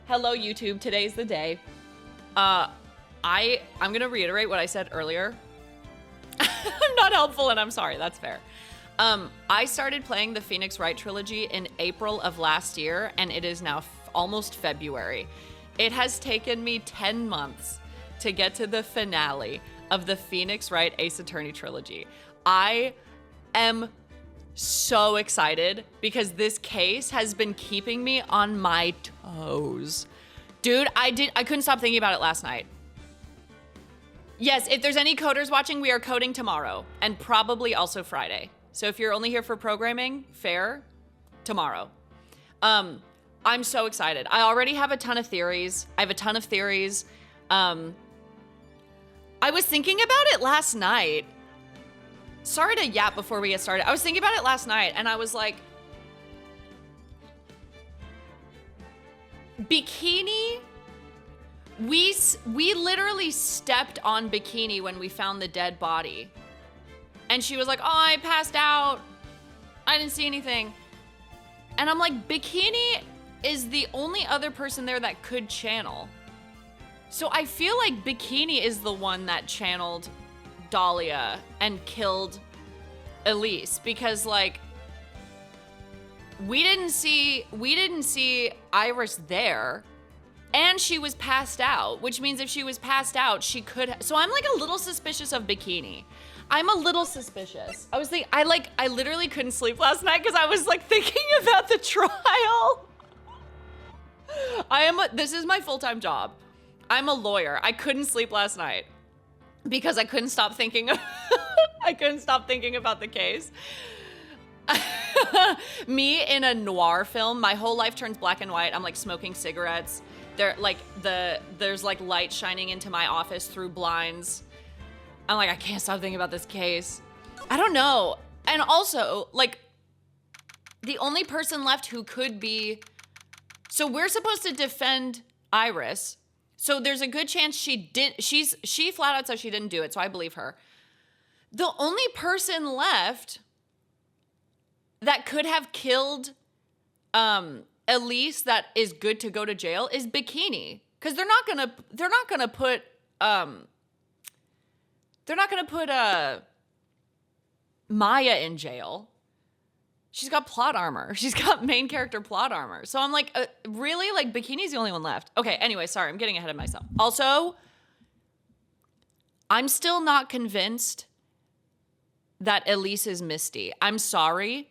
Hello, YouTube. Today's the day. I'm gonna reiterate what I said earlier. I'm not helpful, and I'm sorry. That's fair. I started playing the Phoenix Wright trilogy in April of last year, and it is now almost February. It has taken me 10 months to get to the finale of the Phoenix Wright Ace Attorney trilogy. I am so excited because this case has been keeping me on my toes. Dude, I couldn't stop thinking about it last night. Yes, if there's any coders watching, we are coding tomorrow and probably also Friday. So if you're only here for programming, fair, tomorrow. I'm so excited. I already have a ton of theories. I was thinking about it last night. Sorry to yap before we get started. I was thinking about it last night and I was like, Bikini, we literally stepped on Bikini when we found the dead body. And she was like, oh, I passed out. I didn't see anything. And I'm like, Bikini is the only other person there that could channel. So I feel like Bikini is the one that channeled Dahlia and killed Elise because like we didn't see Iris there and she was passed out, which means if she was passed out, she could. So I'm like a little suspicious of Bikini. I'm a little suspicious. I was thinking, I literally couldn't sleep last night because I was like thinking about the trial. This is my full-time job. I'm a lawyer. I couldn't sleep last night because I couldn't stop thinking. I couldn't stop thinking about the case. Me in a noir film, my whole life turns black and white. I'm like smoking cigarettes. There's like light shining into my office through blinds. I'm like, I can't stop thinking about this case. I don't know. And also, like, the only person left who could be. So we're supposed to defend Iris. So there's a good chance she flat out said she didn't do it, so I believe her. The only person left that could have killed Elise that is good to go to jail is Bikini. Because they're not gonna put Maya in jail. She's got plot armor. She's got main character plot armor. So I'm like, really? Like, Bikini's the only one left. Okay, anyway, sorry, I'm getting ahead of myself. Also, I'm still not convinced that Elise is Misty. I'm sorry.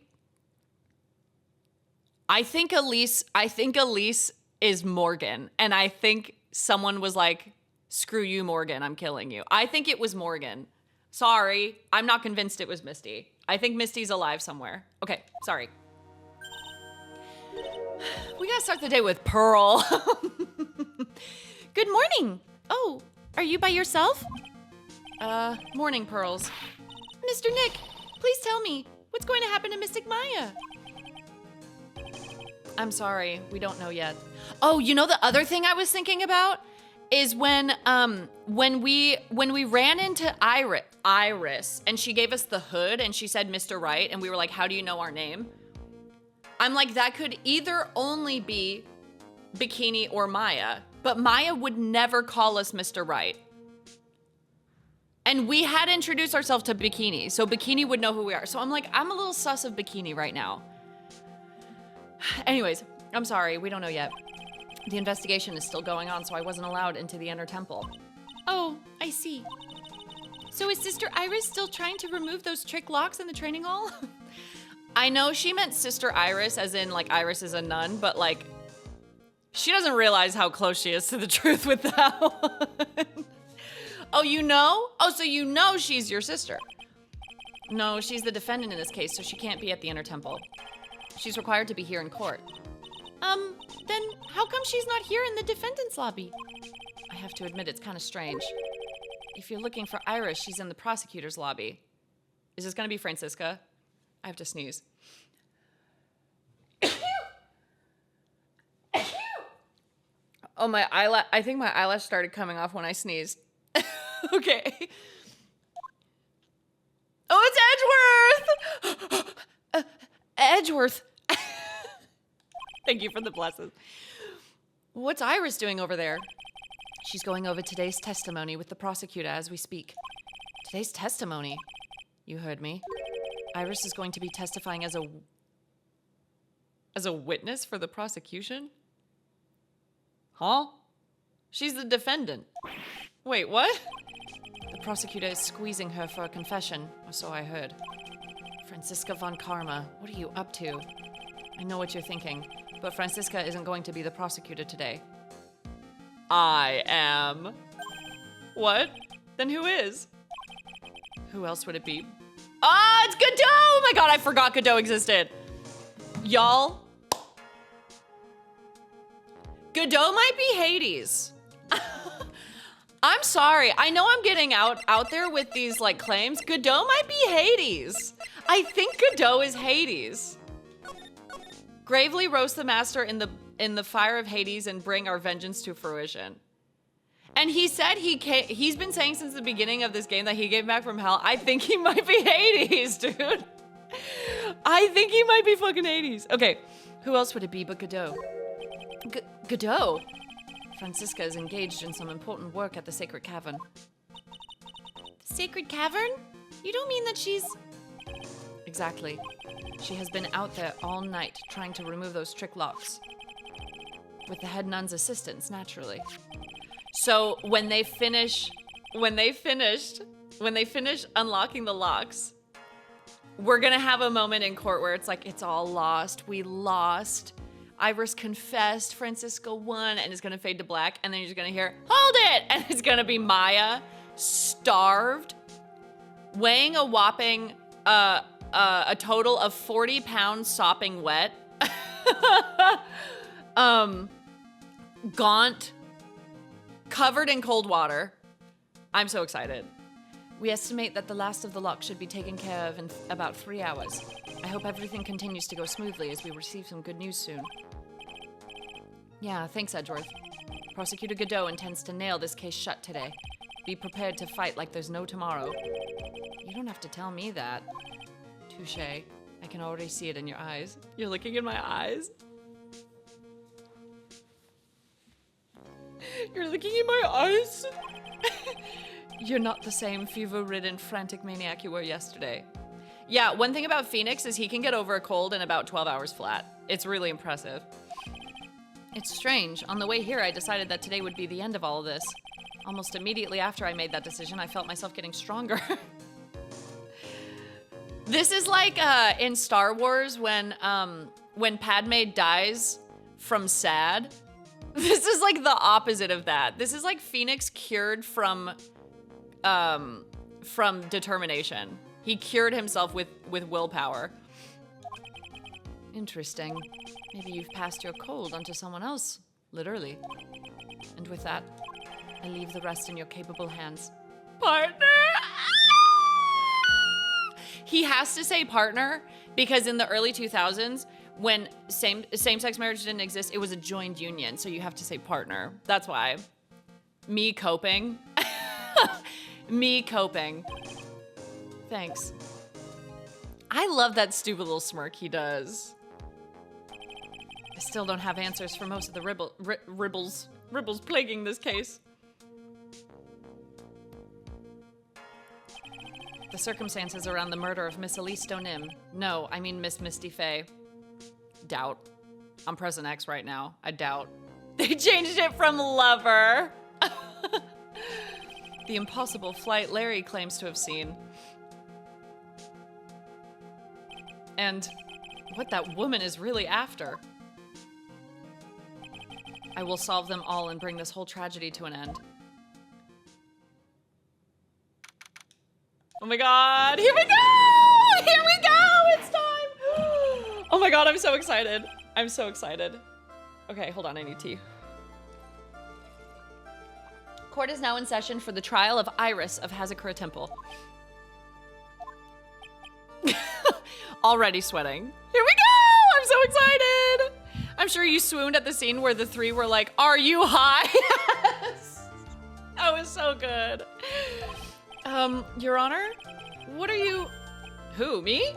I think Elise is Morgan. And I think someone was like, screw you, Morgan, I'm killing you. I think it was Morgan. Sorry, I'm not convinced it was Misty. I think Misty's alive somewhere. Okay, sorry. We gotta start the day with Pearl. Good morning. Oh, are you by yourself? Morning, Pearls. Mr. Nick, please tell me, what's going to happen to Mystic Maya? I'm sorry, we don't know yet. Oh, you know the other thing I was thinking about? Is when we ran into Iris and she gave us the hood and she said Mr. Wright and we were like, how do you know our name? I'm like, that could either only be Bikini or Maya, but Maya would never call us Mr. Wright. And we had introduced ourselves to Bikini, so Bikini would know who we are. So I'm like, I'm a little sus of Bikini right now. Anyways, I'm sorry, we don't know yet. The investigation is still going on, so I wasn't allowed into the inner temple. Oh, I see. So is Sister Iris still trying to remove those trick locks in the training hall? I know she meant Sister Iris, as in, like, Iris is a nun, but, like, she doesn't realize how close she is to the truth with that one. Oh, you know? Oh, so you know she's your sister. No, she's the defendant in this case, so she can't be at the inner temple. She's required to be here in court. Then how come she's not here in the defendant's lobby? I have to admit, it's kind of strange. If you're looking for Iris, she's in the prosecutor's lobby. Is this gonna be Francisca? I have to sneeze. Oh, my eyelash, I think my eyelash started coming off when I sneezed. Okay. Oh, it's Edgeworth! Edgeworth. Thank you for the blesses. What's Iris doing over there? She's going over today's testimony with the prosecutor as we speak. Today's testimony? You heard me. Iris is going to be testifying as a witness for the prosecution? Huh? She's the defendant. Wait, what? The prosecutor is squeezing her for a confession, or so I heard. Franziska von Karma, what are you up to? I know what you're thinking, but Franziska isn't going to be the prosecutor today. I am. What? Then who is? Who else would it be? Ah, it's Godot! Oh my god, I forgot Godot existed. Y'all. Godot might be Hades. I'm sorry. I know I'm getting out there with these like claims. Godot might be Hades. I think Godot is Hades. Gravely roast the master in the fire of Hades and bring our vengeance to fruition. And he said he's been saying since the beginning of this game that he came back from hell. I think he might be Hades, dude. I think he might be fucking Hades. Okay, who else would it be but Godot? Godot? Franziska is engaged in some important work at the Sacred Cavern. The Sacred Cavern? You don't mean that she's... Exactly. She has been out there all night trying to remove those trick locks. With the head nun's assistance, naturally. So when they finish unlocking the locks, we're gonna have a moment in court where it's like, it's all lost. We lost. Iris confessed, Franziska won, and it's gonna fade to black, and then you're just gonna hear, hold it! And it's gonna be Maya, starved, weighing a whopping, a total of 40 pounds sopping wet, gaunt, covered in cold water. I'm so excited. We estimate that the last of the locks should be taken care of in about 3 hours. I hope everything continues to go smoothly as we receive some good news soon. Yeah, thanks, Edgeworth. Prosecutor Godot intends to nail this case shut today. Be prepared to fight like there's no tomorrow. You don't have to tell me that. Touché. I can already see it in your eyes. You're looking in my eyes? You're looking in my eyes? You're not the same fever-ridden, frantic maniac you were yesterday. Yeah, one thing about Phoenix is he can get over a cold in about 12 hours flat. It's really impressive. It's strange. On the way here, I decided that today would be the end of all of this. Almost immediately after I made that decision, I felt myself getting stronger. This is like in Star Wars when Padme dies from SAD. This is like the opposite of that. This is like Phoenix cured from determination. He cured himself with willpower. Interesting. Maybe you've passed your cold onto someone else, literally. And with that, I leave the rest in your capable hands. Partner! He has to say partner because in the early 2000s, when same-sex marriage didn't exist, it was a joined union, so you have to say partner. That's why. Me coping. Me coping. Thanks. I love that stupid little smirk he does. I still don't have answers for most of the ribbles plaguing this case. The circumstances around the murder of Miss Elise Stonim. No, I mean Miss Misty Faye. Doubt. I'm pressing X right now. I doubt. They changed it from lover. The impossible flight Larry claims to have seen. And what that woman is really after. I will solve them all and bring this whole tragedy to an end. Oh my god, here we go! Here we go! It's time! Oh my god, I'm so excited. I'm so excited. Okay, hold on, I need tea. Court is now in session for the trial of Iris of Hazakura Temple. Already sweating. Here we go! I'm so excited! I'm sure you swooned at the scene where the three were like, are you high? Yes! That was so good. Your Honor? What are you... Who, me?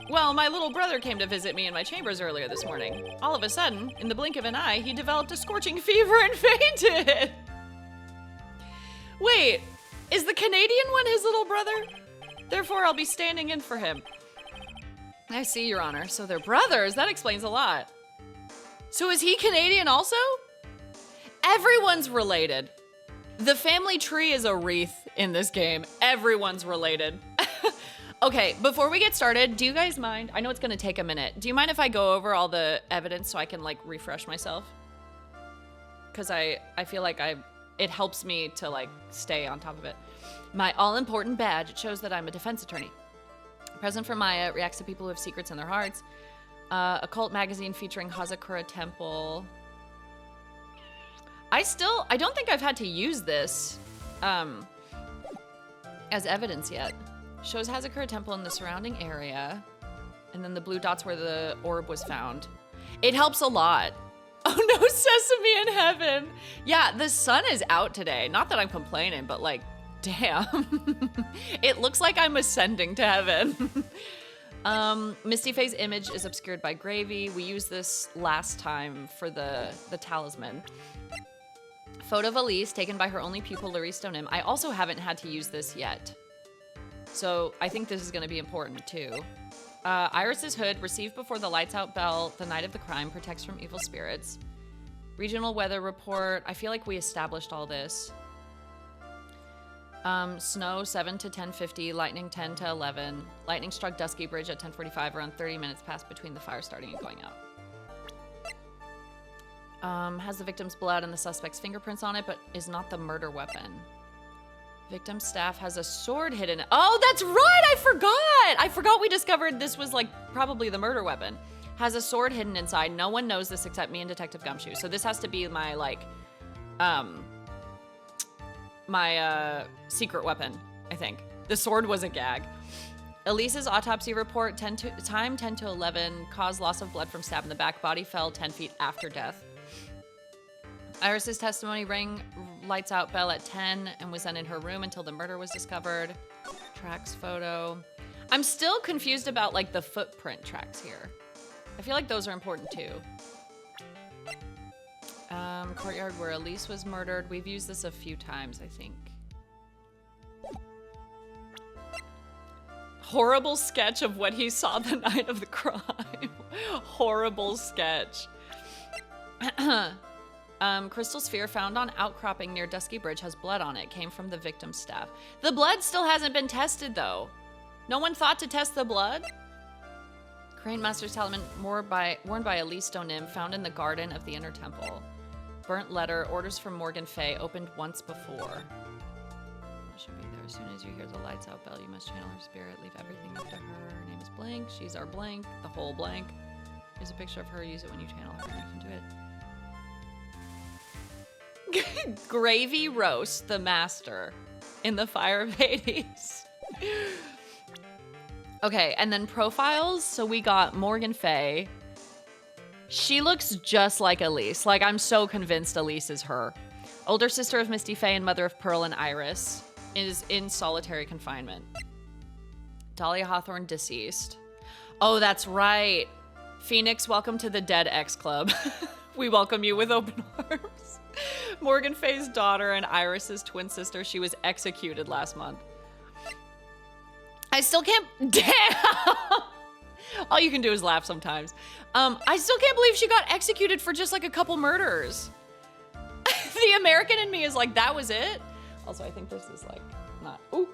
Well, my little brother came to visit me in my chambers earlier this morning. All of a sudden, in the blink of an eye, he developed a scorching fever and fainted. Wait, is the Canadian one his little brother? Therefore, I'll be standing in for him. I see, Your Honor. So they're brothers. That explains a lot. So is he Canadian also? Everyone's related. The family tree is a wreath in this game. Everyone's related. Okay, before we get started, do you guys mind? I know it's gonna take a minute. Do you mind if I go over all the evidence so I can like refresh myself? Because I feel like it helps me to like stay on top of it. My all-important badge, it shows that I'm a defense attorney. Present for Maya, reacts to people who have secrets in their hearts. A cult magazine featuring Hazakura Temple. I don't think I've had to use this as evidence yet. Shows Hazakura Temple in the surrounding area. And then the blue dots where the orb was found. It helps a lot. Oh no, Sesame in heaven. Yeah, the sun is out today. Not that I'm complaining, but like, damn. It looks like I'm ascending to heaven. Misty Faye's image is obscured by gravy. We used this last time for the talisman. Photo of Elise taken by her only pupil, Larice Donim. I also haven't had to use this yet. So I think this is going to be important too. Iris's hood, received before the lights out bell, the night of the crime, protects from evil spirits. Regional weather report. I feel like we established all this. Snow 7 to 10:50, lightning 10 to 11. Lightning struck Dusky Bridge at 10:45, around 30 minutes passed between the fire starting and going out. Has the victim's blood and the suspect's fingerprints on it, but is not the murder weapon. Victim's staff has a sword hidden. Oh, that's right, I forgot we discovered this was like probably the murder weapon. Has a sword hidden inside. No one knows this except me and Detective Gumshoe. So this has to be my like, secret weapon, I think. The sword was a gag. Elise's autopsy report, time 10 to 11, caused loss of blood from stab in the back, body fell 10 feet after death. Iris's testimony rang lights out bell at 10 and was then in her room until the murder was discovered. Tracks photo. I'm still confused about like the footprint tracks here. I feel like those are important too. Courtyard where Elise was murdered. We've used this a few times, I think. Horrible sketch of what he saw the night of the crime. Horrible sketch. Crystal sphere found on outcropping near Dusky Bridge has blood on it. Came from the victim's staff. The blood still hasn't been tested though. No one thought to test the blood? Crane Master's talisman worn by Elise Donim, found in the garden of the inner temple. Burnt letter, orders from Morgan Fay, opened once before. She'll be there as soon as you hear the lights out bell. You must channel her spirit. Leave everything up to her. Her name is blank. She's our blank. The whole blank. Here's a picture of her. Use it when you channel her. You can do it. Gravy roast the master in the fire of Hades. Okay, and then profiles. So we got Morgan Fay. She looks just like Elise. Like, I'm so convinced Elise is her. Older sister of Misty Fay and mother of Pearl and Iris. Is in solitary confinement. Dahlia Hawthorne deceased. Oh, that's right. Phoenix, welcome to the Dead X Club. We welcome you with open arms. Morgan Fay's daughter and Iris's twin sister. She was executed last month. I still can't. Damn. All you can do is laugh sometimes. I still can't believe she got executed for just like a couple murders. The American in me is like, that was it? Also, I think this is like not. Ooh.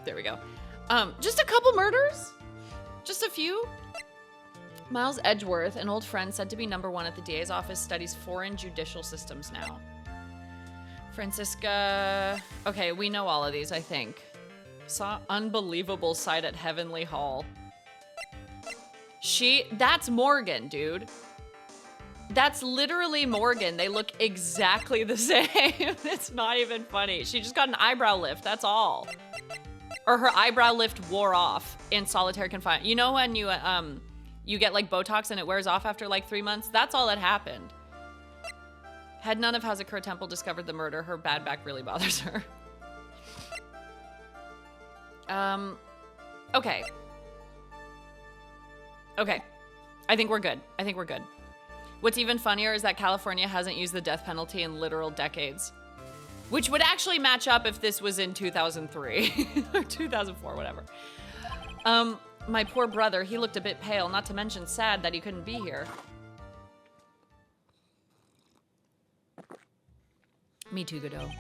There we go. Just a couple murders? Just a few? Miles Edgeworth, an old friend said to be #1 at the DA's office, studies foreign judicial systems now. Francisca. Okay, we know all of these, I think. Saw unbelievable sight at Heavenly Hall. That's Morgan, dude. That's literally Morgan. They look exactly the same. It's not even funny. She just got an eyebrow lift, that's all. Or her eyebrow lift wore off in solitary confinement. You know when you get like Botox and it wears off after like 3 months? That's all that happened. Had none of Hazakura Temple discovered the murder, her bad back really bothers her. Okay. Okay. I think we're good. I think we're good. What's even funnier is that California hasn't used the death penalty in literal decades. Which would actually match up if this was in 2003 or 2004, whatever. My poor brother, he looked a bit pale, not to mention sad that he couldn't be here. Me too, Godot.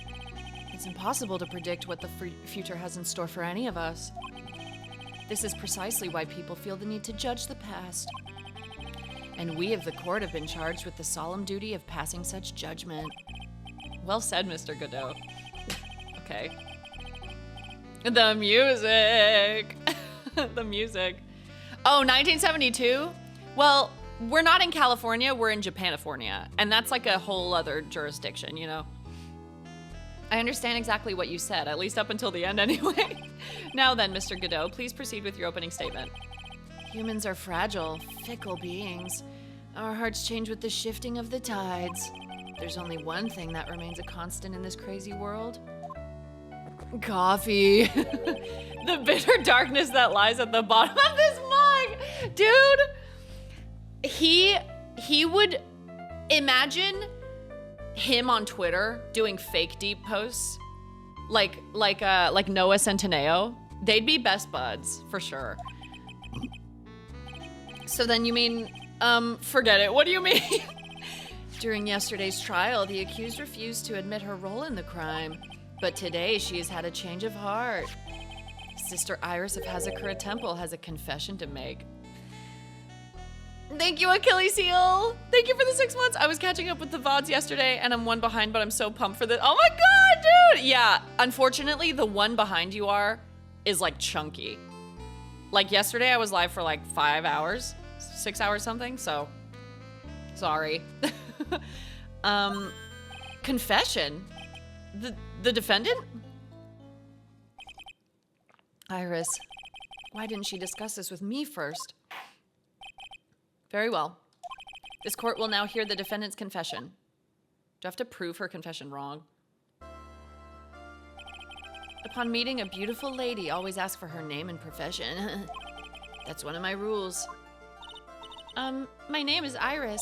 It's impossible to predict what the future has in store for any of us. This is precisely why people feel the need to judge the past. And we of the court have been charged with the solemn duty of passing such judgment. Well said, Mr. Godot. Okay. The music. The music. Oh, 1972? Well, we're not in California, we're in Japanifornia. And that's like a whole other jurisdiction, you know? I understand exactly what you said, at least up until the end anyway. Now then, Mr. Godot, please proceed with your opening statement. Humans are fragile, fickle beings. Our hearts change with the shifting of the tides. There's only one thing that remains a constant in this crazy world. Coffee. The bitter darkness that lies at the bottom of this mug. Dude, he would imagine him on Twitter doing fake deep posts like Noah Centineo. They'd be best buds for sure. So then you mean, forget it. What do you mean? During yesterday's trial, the accused refused to admit her role in the crime, but today she has had a change of heart. Sister Iris of Hazakura Temple has a confession to make. Thank you, Achilles heel. Thank you for the 6 months. I was catching up with the VODs yesterday, and I'm one behind, but I'm so pumped for this. Oh my god, dude! Yeah, unfortunately, the one behind you is like chunky. Like yesterday, I was live for like 5 hours, 6 hours something, so sorry. Confession? The defendant? Iris, why didn't she discuss this with me first? Very well. This court will now hear the defendant's confession. Do I have to prove her confession wrong? Upon meeting a beautiful lady, always ask for her name and profession. That's one of my rules. My name is Iris.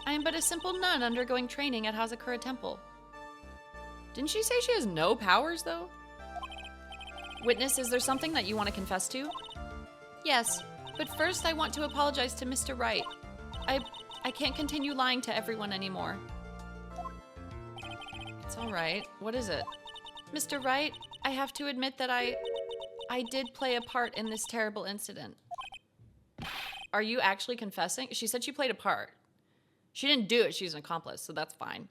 I am but a simple nun undergoing training at Hazakura Temple. Didn't she say she has no powers, though? Witness, is there something that you want to confess to? Yes, but first I want to apologize to Mr. Wright. I can't continue lying to everyone anymore. It's all right. What is it? Mr. Wright, I have to admit that I did play a part in this terrible incident. Are you actually confessing? She said she played a part. She didn't do it. She's an accomplice, so that's fine.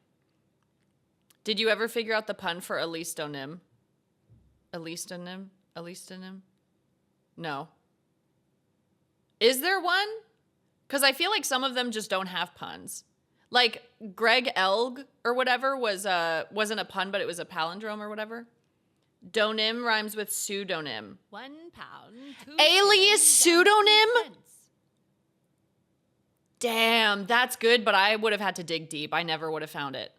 Did you ever figure out the pun for Elise Donim? Elise Donim? Elise Donim? No. Is there one? Because I feel like some of them just don't have puns. Like Greg Elg or whatever wasn't a pun, but it was a palindrome or whatever. Donim rhymes with pseudonym. £1, 2 Alias pseudonym? cents. Damn, that's good, but I would have had to dig deep. I never would have found it.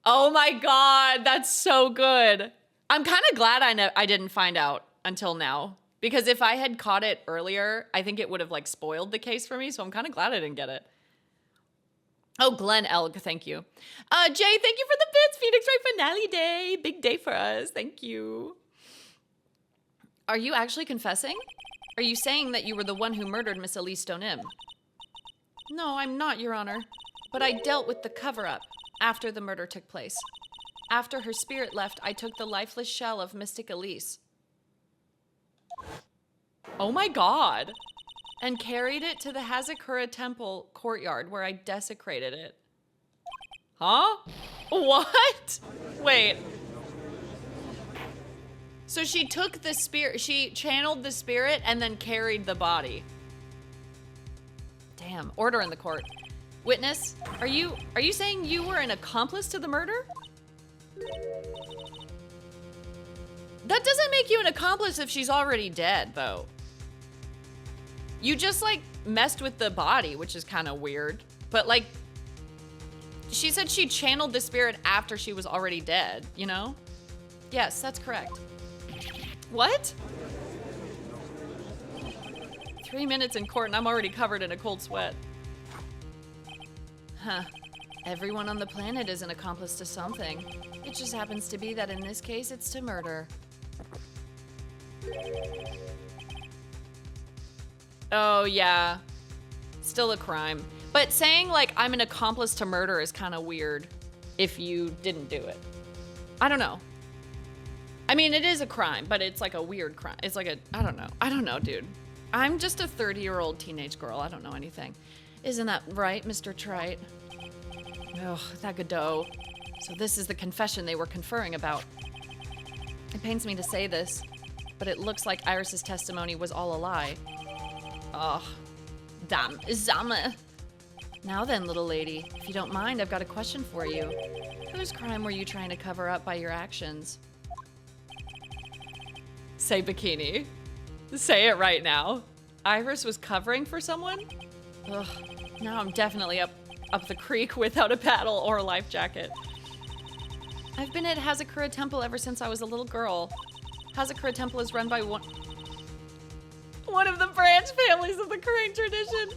Oh my god, that's so good. I'm kind of glad I didn't find out until now. Because if I had caught it earlier, I think it would have like spoiled the case for me, so I'm kind of glad I didn't get it. Oh, Glenn Elg, thank you. Jay, thank you for the bits. Phoenix Wright finale day. Big day for us. Thank you. Are you actually confessing? Are you saying that you were the one who murdered Miss Elise Donim? No, I'm not, Your Honor. But I dealt with the cover-up after the murder took place. After her spirit left, I took the lifeless shell of Mystic Elise. Oh my god. And carried it to the Hazakura Temple courtyard where I desecrated it. Huh? What? Wait. So she took the spirit, she channeled the spirit and then carried the body. Damn, order in the court. Witness, are you saying you were an accomplice to the murder? That doesn't make you an accomplice if she's already dead, though. You just, like, messed with the body, which is kind of weird. But, like, she said she channeled the spirit after she was already dead, you know? Yes, that's correct. What? 3 minutes in court and I'm already covered in a cold sweat. Huh. Everyone on the planet is an accomplice to something. It just happens to be that in this case, it's to murder. Oh, yeah. Still a crime. But saying, like, I'm an accomplice to murder is kind of weird if you didn't do it. I don't know. I mean, it is a crime, but it's like a weird crime. It's like a, I don't know. I don't know, dude. I'm just a 30-year-old teenage girl. I don't know anything. Isn't that right, Mr. Trite? Ugh, that Godot. So this is the confession they were conferring about. It pains me to say this, but it looks like Iris's testimony was all a lie. Ugh. Damn. Zama. Now then, little lady, if you don't mind, I've got a question for you. Whose crime were you trying to cover up by your actions? Say bikini. Say it right now. Iris was covering for someone? Ugh. Now I'm definitely up the creek without a paddle or a life jacket. I've been at Hazakura Temple ever since I was a little girl. Hazakura Temple is run by one of the branch families of the Korean tradition.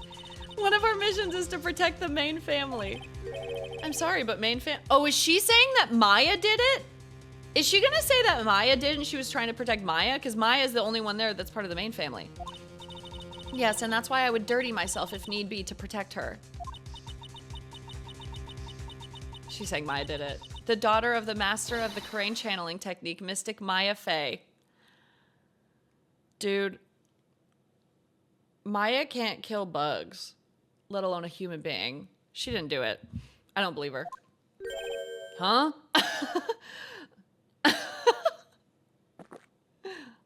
One of our missions is to protect the main family. I'm sorry, but oh, is she saying that Maya did it? Is she gonna say that Maya did and she was trying to protect Maya? Because Maya is the only one there that's part of the main family. Yes, and that's why I would dirty myself if need be to protect her. She's saying Maya did it. The daughter of the master of the Korean channeling technique, Mystic Maya Fey. Dude. Maya can't kill bugs, let alone a human being. She didn't do it. I don't believe her. Huh?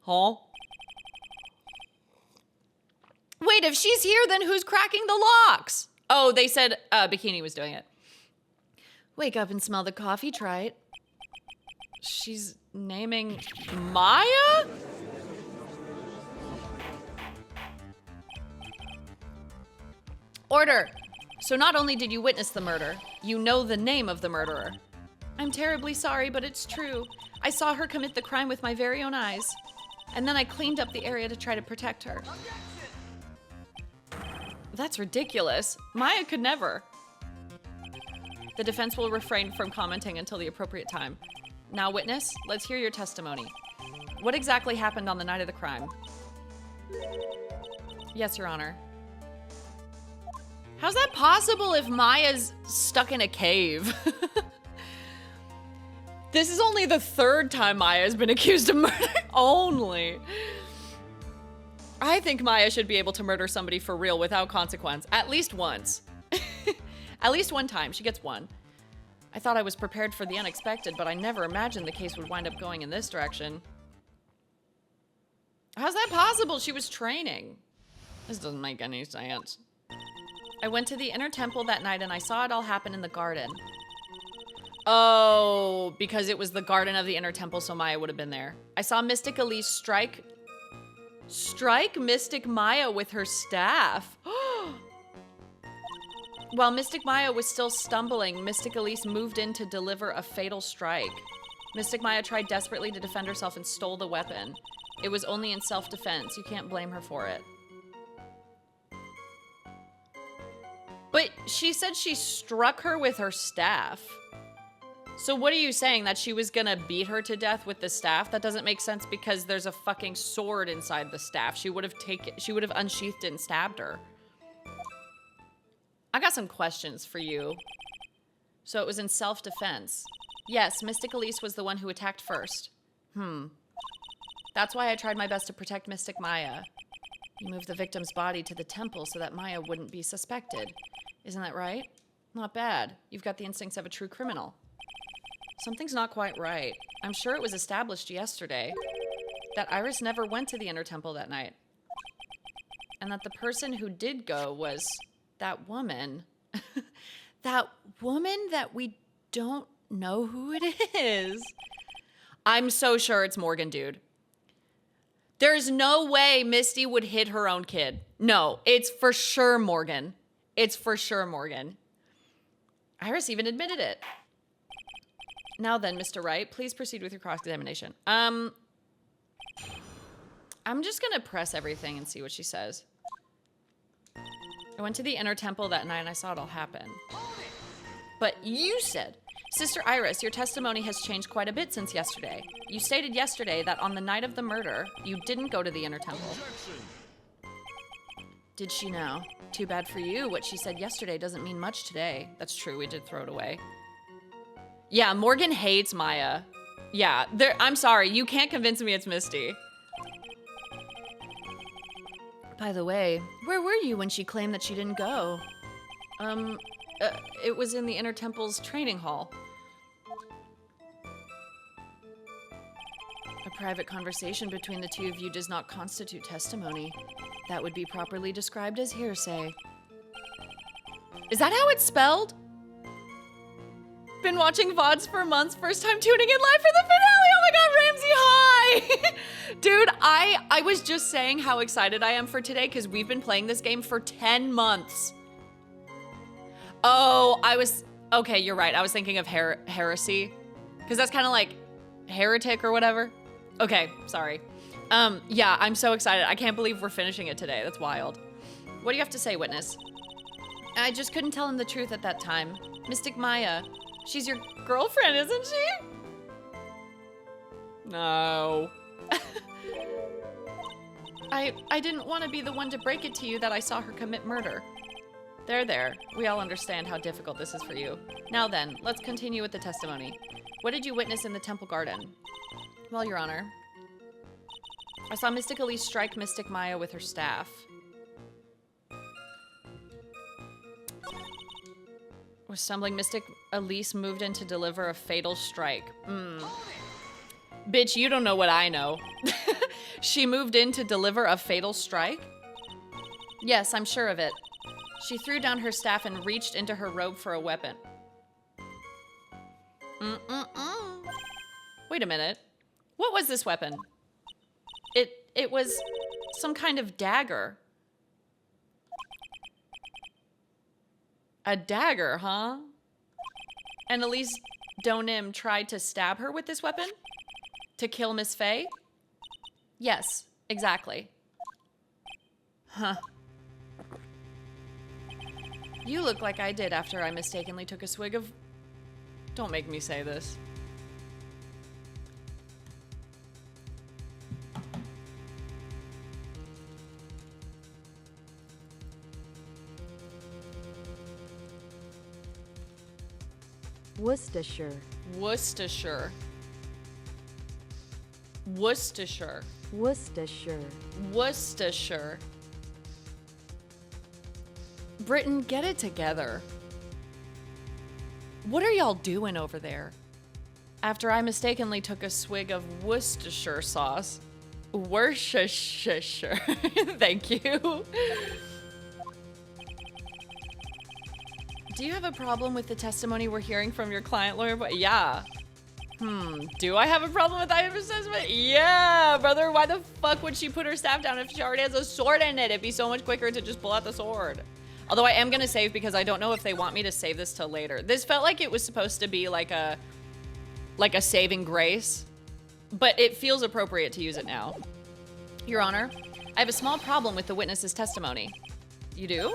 Huh? Wait, if she's here, then who's cracking the locks? Oh, they said Bikini was doing it. Wake up and smell the coffee, Trite. She's naming Maya? Order. So not only did you witness the murder, you know the name of the murderer. I'm terribly sorry, but it's true. I saw her commit the crime with my very own eyes. And then I cleaned up the area to try to protect her. That's ridiculous. Maya could never. The defense will refrain from commenting until the appropriate time. Now, witness, let's hear your testimony. What exactly happened on the night of the crime? Yes, Your Honor. How's that possible if Maya's stuck in a cave? This is only the third time Maya has been accused of murder. Only. I think Maya should be able to murder somebody for real without consequence. At least once. At least one time. She gets one. I thought I was prepared for the unexpected, but I never imagined the case would wind up going in this direction. How's that possible? She was training. This doesn't make any sense. I went to the inner temple that night and I saw it all happen in the garden. Oh, because it was the garden of the inner temple, so Maya would have been there. I saw Mystic Elise strike Mystic Maya with her staff. While Mystic Maya was still stumbling, Mystic Elise moved in to deliver a fatal strike. Mystic Maya tried desperately to defend herself and stole the weapon. It was only in self-defense. You can't blame her for it. But she said she struck her with her staff. So what are you saying? That she was gonna beat her to death with the staff? That doesn't make sense because there's a fucking sword inside the staff. She would have unsheathed it and stabbed her. I got some questions for you. So it was in self-defense. Yes, Mystic Elise was the one who attacked first. That's why I tried my best to protect Mystic Maya. You moved the victim's body to the temple so that Maya wouldn't be suspected. Isn't that right? Not bad. You've got the instincts of a true criminal. Something's not quite right. I'm sure it was established yesterday that Iris never went to the inner temple that night. And that the person who did go was that woman. That woman that we don't know who it is. I'm so sure it's Morgan, dude. There's no way Misty would hit her own kid. No, it's for sure Morgan. It's for sure Morgan. Iris even admitted it. Now then, Mr. Wright, please proceed with your cross-examination. I'm just gonna press everything and see what she says. I went to the inner temple that night and I saw it all happen. But you said, Sister Iris, your testimony has changed quite a bit since yesterday. You stated yesterday that on the night of the murder, you didn't go to the inner temple. Did she now? Too bad for you. What she said yesterday doesn't mean much today. That's true, we did throw it away. Yeah, Morgan hates Maya. Yeah, I'm sorry, you can't convince me it's Misty. By the way, where were you when she claimed that she didn't go? It was in the Inner Temple's training hall. A private conversation between the two of you does not constitute testimony. That would be properly described as hearsay. Is that how it's spelled? Been watching VODs for months, first time tuning in live for the finale. Oh my god, Ramsey, hi! Dude, I was just saying how excited I am for today because we've been playing this game for 10 months. Oh, okay, you're right. I was thinking of heresy because that's kind of like heretic or whatever. Okay, sorry. Yeah, I'm so excited. I can't believe we're finishing it today. That's wild. What do you have to say, witness? I just couldn't tell him the truth at that time. Mystic Maya, she's your girlfriend, isn't she? No. I didn't want to be the one to break it to you that I saw her commit murder. There. We all understand how difficult this is for you. Now then, let's continue with the testimony. What did you witness in the temple garden? Well, Your Honor, I saw Mystic Elise strike Mystic Maya with her staff. Was stumbling Mystic Elise moved in to deliver a fatal strike. Bitch, you don't know what I know. She moved in to deliver a fatal strike? Yes, I'm sure of it. She threw down her staff and reached into her robe for a weapon. Wait a minute. What was this weapon? It was some kind of dagger. A dagger, huh? And Elise Donim tried to stab her with this weapon? To kill Miss Faye? Yes, exactly. Huh. You look like I did after I mistakenly took a swig of... Don't make me say this. Worcestershire. Worcestershire. Worcestershire. Worcestershire. Worcestershire. Britain, get it together. What are y'all doing over there? After I mistakenly took a swig of Worcestershire sauce. Worcestershire. Thank you. Do you have a problem with the testimony we're hearing from your client lawyer? But yeah. Do I have a problem with that assessment? Yeah, brother. Why the fuck would she put her staff down if she already has a sword in it? It'd be so much quicker to just pull out the sword. Although I am gonna save because I don't know if they want me to save this till later. This felt like it was supposed to be like a saving grace, but it feels appropriate to use it now. Your Honor, I have a small problem with the witness's testimony. You do?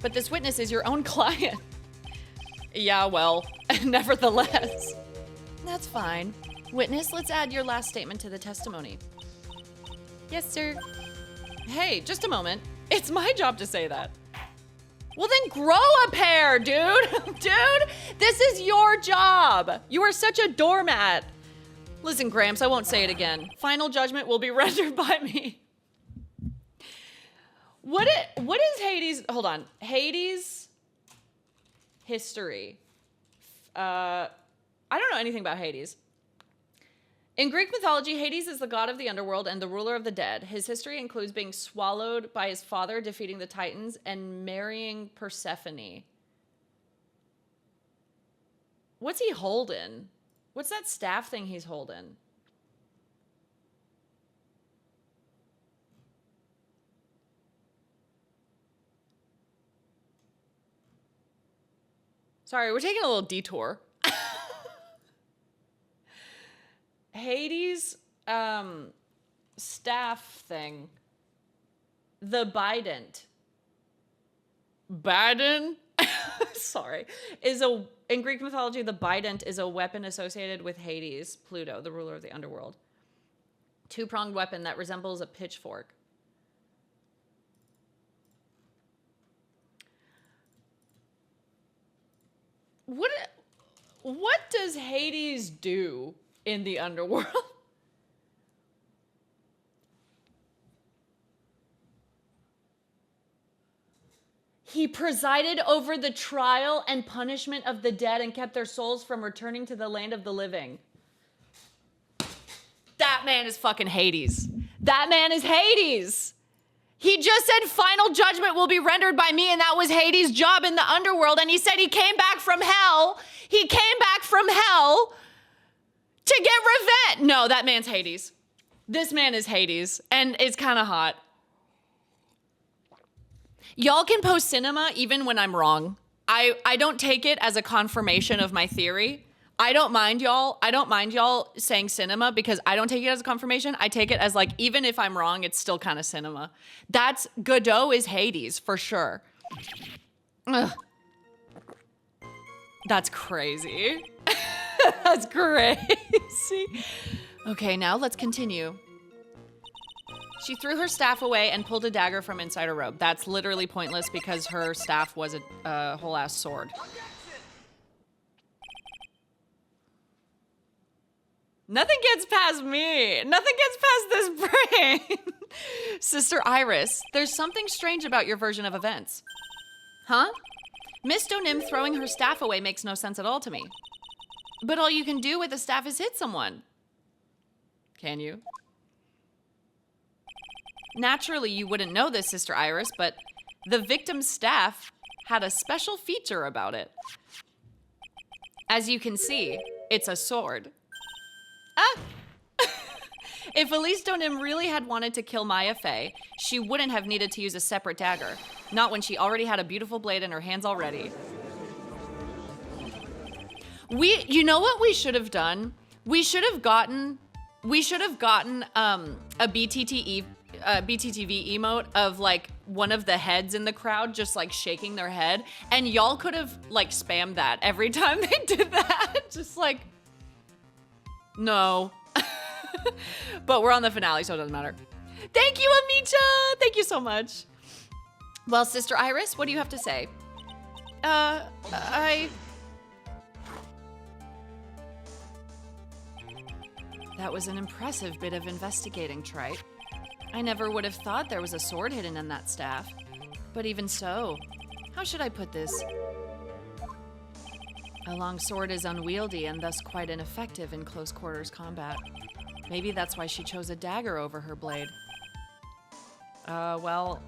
But this witness is your own client. Yeah, well, nevertheless. That's fine. Witness, let's add your last statement to the testimony. Yes, sir. Hey, just a moment. It's my job to say that. Well, then grow a pair, dude. Dude, this is your job. You are such a doormat. Listen, Gramps, I won't say it again. Final judgment will be rendered by me. What is Hades? Hold on. Hades history. I don't know anything about Hades. In Greek mythology, Hades is the god of the underworld and the ruler of the dead. His history includes being swallowed by his father, defeating the Titans, and marrying Persephone. What's he holding? What's that staff thing he's holding? Sorry, we're taking a little detour. Hades staff thing. The Bident. Badon, sorry, in Greek mythology, the bident is a weapon associated with Hades, Pluto, the ruler of the underworld. Two-pronged weapon that resembles a pitchfork. What does Hades do in the underworld? He presided over the trial and punishment of the dead and kept their souls from returning to the land of the living. That man is fucking Hades. That man is Hades. He just said final judgment will be rendered by me, and that was Hades' job in the underworld. And he said he came back from hell. He came back from hell to get revenge. No, that man's Hades. This man is Hades, and it's kind of hot. Y'all can post cinema even when I'm wrong. I don't take it as a confirmation of my theory. I don't mind y'all saying cinema because I don't take it as a confirmation. I take it as like, even if I'm wrong, it's still kind of cinema. Godot is Hades for sure. Ugh. That's crazy. That's crazy. Okay, now let's continue. She threw her staff away and pulled a dagger from inside her robe. That's literally pointless because her staff was a whole ass sword. Nothing gets past me. Nothing gets past this brain. Sister Iris, there's something strange about your version of events. Huh? Miss Donim throwing her staff away makes no sense at all to me. But all you can do with a staff is hit someone. Can you? Naturally, you wouldn't know this, Sister Iris, but the victim's staff had a special feature about it. As you can see, it's a sword. Ah! If Elise Donim really had wanted to kill Maya Fey, she wouldn't have needed to use a separate dagger. Not when she already had a beautiful blade in her hands already. You know what we should have done? We should have gotten a BTTV emote of like one of the heads in the crowd just like shaking their head, and y'all could have like spammed that every time they did that. Just like, no. But we're on the finale, so it doesn't matter. Thank you, Amicha. Thank you so much. Well, Sister Iris, what do you have to say? That was an impressive bit of investigating, Trite. I never would have thought there was a sword hidden in that staff. But even so, how should I put this? A long sword is unwieldy and thus quite ineffective in close quarters combat. Maybe that's why she chose a dagger over her blade. Well...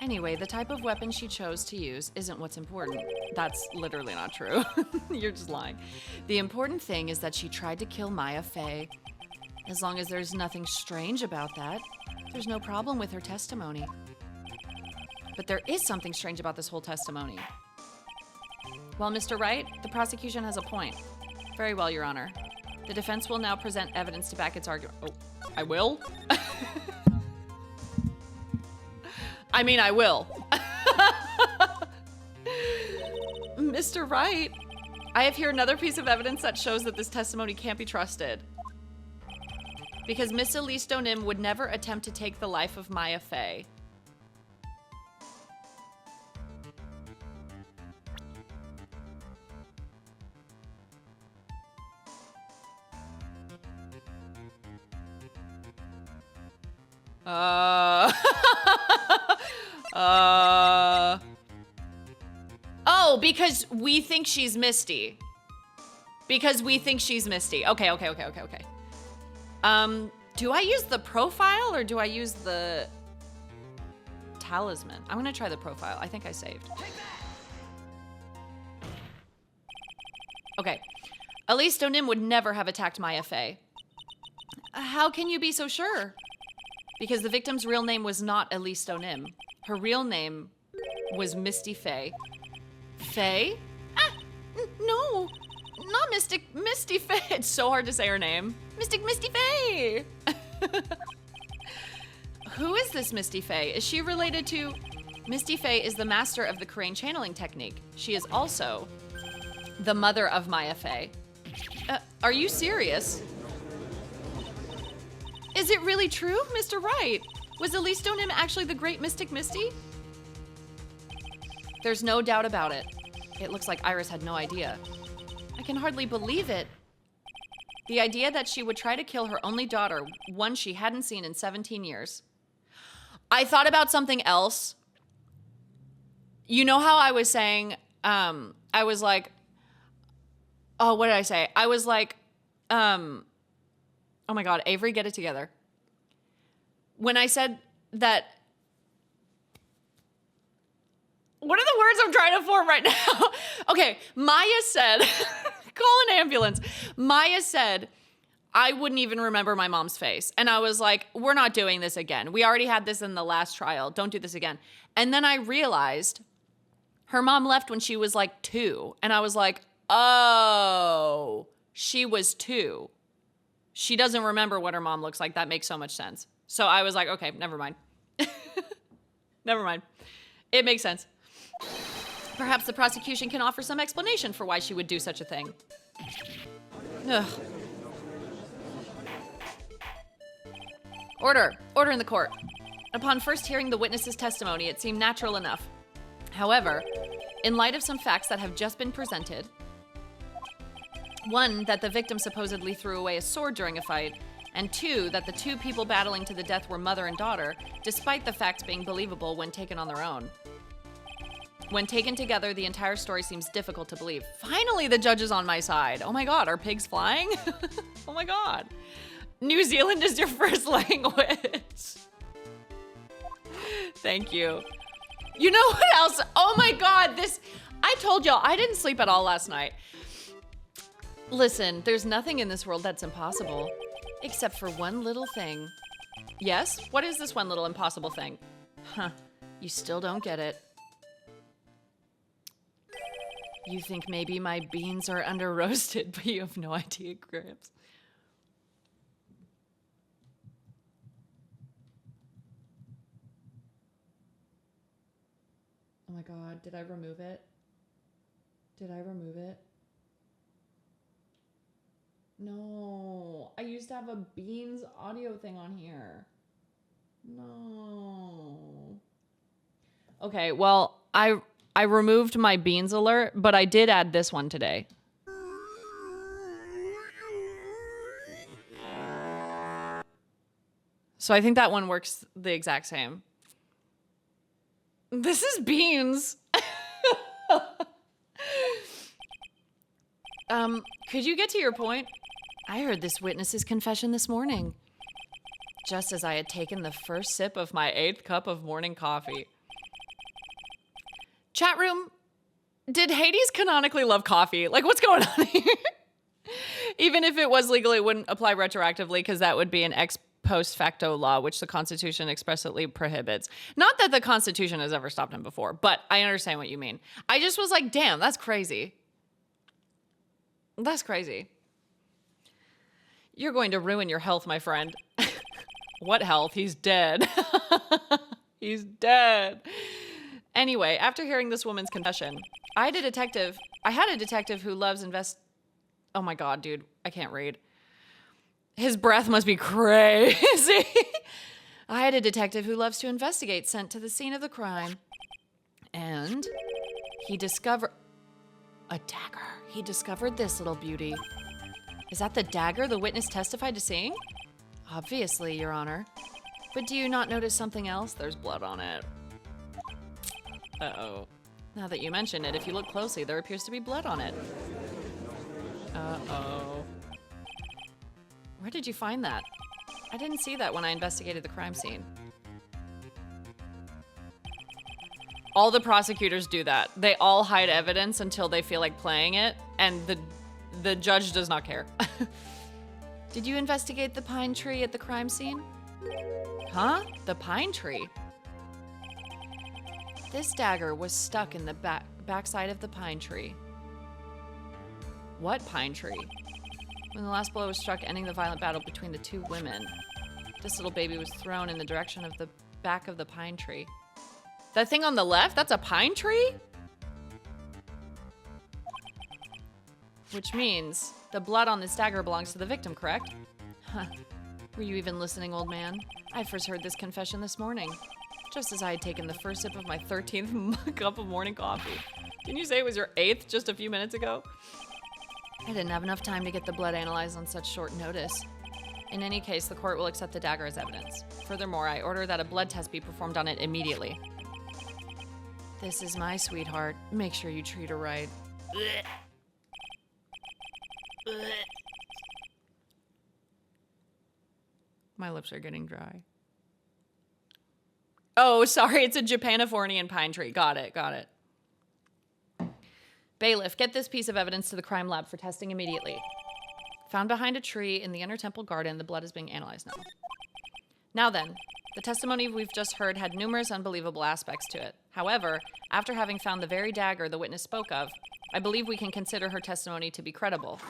Anyway, the type of weapon she chose to use isn't what's important. That's literally not true. You're just lying. The important thing is that she tried to kill Maya Fey. As long as there's nothing strange about that, there's no problem with her testimony. But there is something strange about this whole testimony. Well, Mr. Wright, the prosecution has a point. Very well, Your Honor. The defense will now present evidence to back its argument. Oh, I will? I mean, I will. Mr. Wright, I have here another piece of evidence that shows that this testimony can't be trusted. Because Miss Elise Donim would never attempt to take the life of Maya Fey. Oh, because we think she's Misty. Because we think she's Misty. Okay. Do I use the profile or do I use the talisman? I'm gonna try the profile. I think I saved. Okay. Elise Donim would never have attacked Maya Fey. How can you be so sure? Because the victim's real name was not Elise Donim. Her real name was Misty Fey. Fey? No, not Misty Fey. It's so hard to say her name. Misty Fey. Who is this Misty Fey? Is she related to... Misty Faye is the master of the Crane channeling technique. She is also the mother of Maya Faye. Are you serious? Is it really true, Mr. Wright? Was Elise Stoneham actually the great mystic Misty? There's no doubt about it. It looks like Iris had no idea. I can hardly believe it. The idea that she would try to kill her only daughter, one she hadn't seen in 17 years. I thought about something else. You know how I was saying, I was like, oh, what did I say? I was like, oh my God, Avery, get it together. When I said that, what are the words I'm trying to form right now? Okay, Maya said, call an ambulance. Maya said, I wouldn't even remember my mom's face. And I was like, we're not doing this again. We already had this in the last trial. Don't do this again. And then I realized her mom left when she was like 2. And I was like, oh, she was 2. She doesn't remember what her mom looks like. That makes so much sense. So I was like, okay, never mind. Never mind. It makes sense. Perhaps the prosecution can offer some explanation for why she would do such a thing. Ugh. Order in the court. Upon first hearing the witness's testimony, it seemed natural enough. However, in light of some facts that have just been presented, one, that the victim supposedly threw away a sword during a fight, and 2, that the 2 people battling to the death were mother and daughter, despite the facts being believable when taken on their own. When taken together, the entire story seems difficult to believe. Finally, the judge is on my side. Oh my God, are pigs flying? Oh my God. New Zealand is your first language. Thank you. You know what else? Oh my God, I told y'all, I didn't sleep at all last night. Listen, there's nothing in this world that's impossible, except for one little thing. Yes? What is this one little impossible thing? Huh, you still don't get it. You think maybe my beans are under roasted, but you have no idea, Gramps. Oh my God, did I remove it? Did I remove it? No, I used to have a beans audio thing on here. No. Okay, well, I removed my beans alert, but I did add this one today. So I think that one works the exact same. This is beans. Could you get to your point? I heard this witness's confession this morning, just as I had taken the first sip of my 8th cup of morning coffee. Chat room, did Hades canonically love coffee? Like, what's going on here? Even if it was legal, it wouldn't apply retroactively because that would be an ex post facto law, which the Constitution expressly prohibits. Not that the Constitution has ever stopped him before, but I understand what you mean. I just was like, damn, that's crazy. That's crazy. You're going to ruin your health, my friend. What health? He's dead. He's dead. Anyway, after hearing this woman's confession, I had a detective who loves oh my God, dude, I can't read. His breath must be crazy. I had a detective who loves to investigate sent to the scene of the crime. And he discovered a dagger. He discovered this little beauty. Is that the dagger the witness testified to seeing? Obviously, Your Honor. But do you not notice something else? There's blood on it. Uh-oh. Now that you mention it, if you look closely, there appears to be blood on it. Uh-oh. Where did you find that? I didn't see that when I investigated the crime scene. All the prosecutors do that. They all hide evidence until they feel like playing it, and the judge does not care. Did you investigate the pine tree at the crime scene? Huh? The pine tree? This dagger was stuck in the backside of the pine tree. What pine tree? When the last blow was struck, ending the violent battle between the 2 women, this little baby was thrown in the direction of the back of the pine tree. That thing on the left, that's a pine tree? Which means the blood on this dagger belongs to the victim, correct? Huh. Were you even listening, old man? I first heard this confession this morning, just as I had taken the first sip of my 13th cup of morning coffee. Didn't you say it was your 8th just a few minutes ago? I didn't have enough time to get the blood analyzed on such short notice. In any case, the court will accept the dagger as evidence. Furthermore, I order that a blood test be performed on it immediately. This is my sweetheart. Make sure you treat her right. My lips are getting dry. Oh, sorry, it's a Japanifornian pine tree. Got it, got it. Bailiff, get this piece of evidence to the crime lab for testing immediately. Found behind a tree in the inner temple garden, the blood is being analyzed now. Now then, the testimony we've just heard had numerous unbelievable aspects to it. However, after having found the very dagger the witness spoke of, I believe we can consider her testimony to be credible.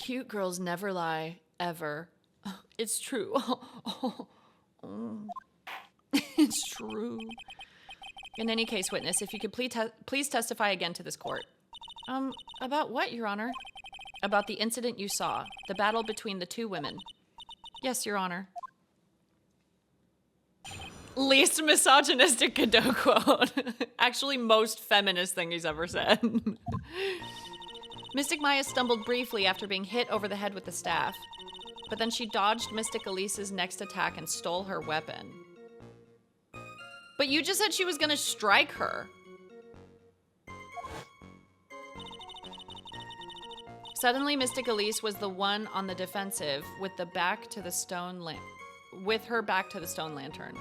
Cute girls never lie, ever. It's true. It's true. In any case, witness, if you could please testify again to this court. About what, Your Honor? About the incident you saw, the battle between the two women. Yes, Your Honor. Least misogynistic Godot quote. Actually, most feminist thing he's ever said. Mystic Maya stumbled briefly after being hit over the head with the staff, but then she dodged Mystic Elise's next attack and stole her weapon. But you just said she was gonna strike her. Suddenly, Mystic Elise was the one on the defensive with the back to the stone with her back to the stone lantern.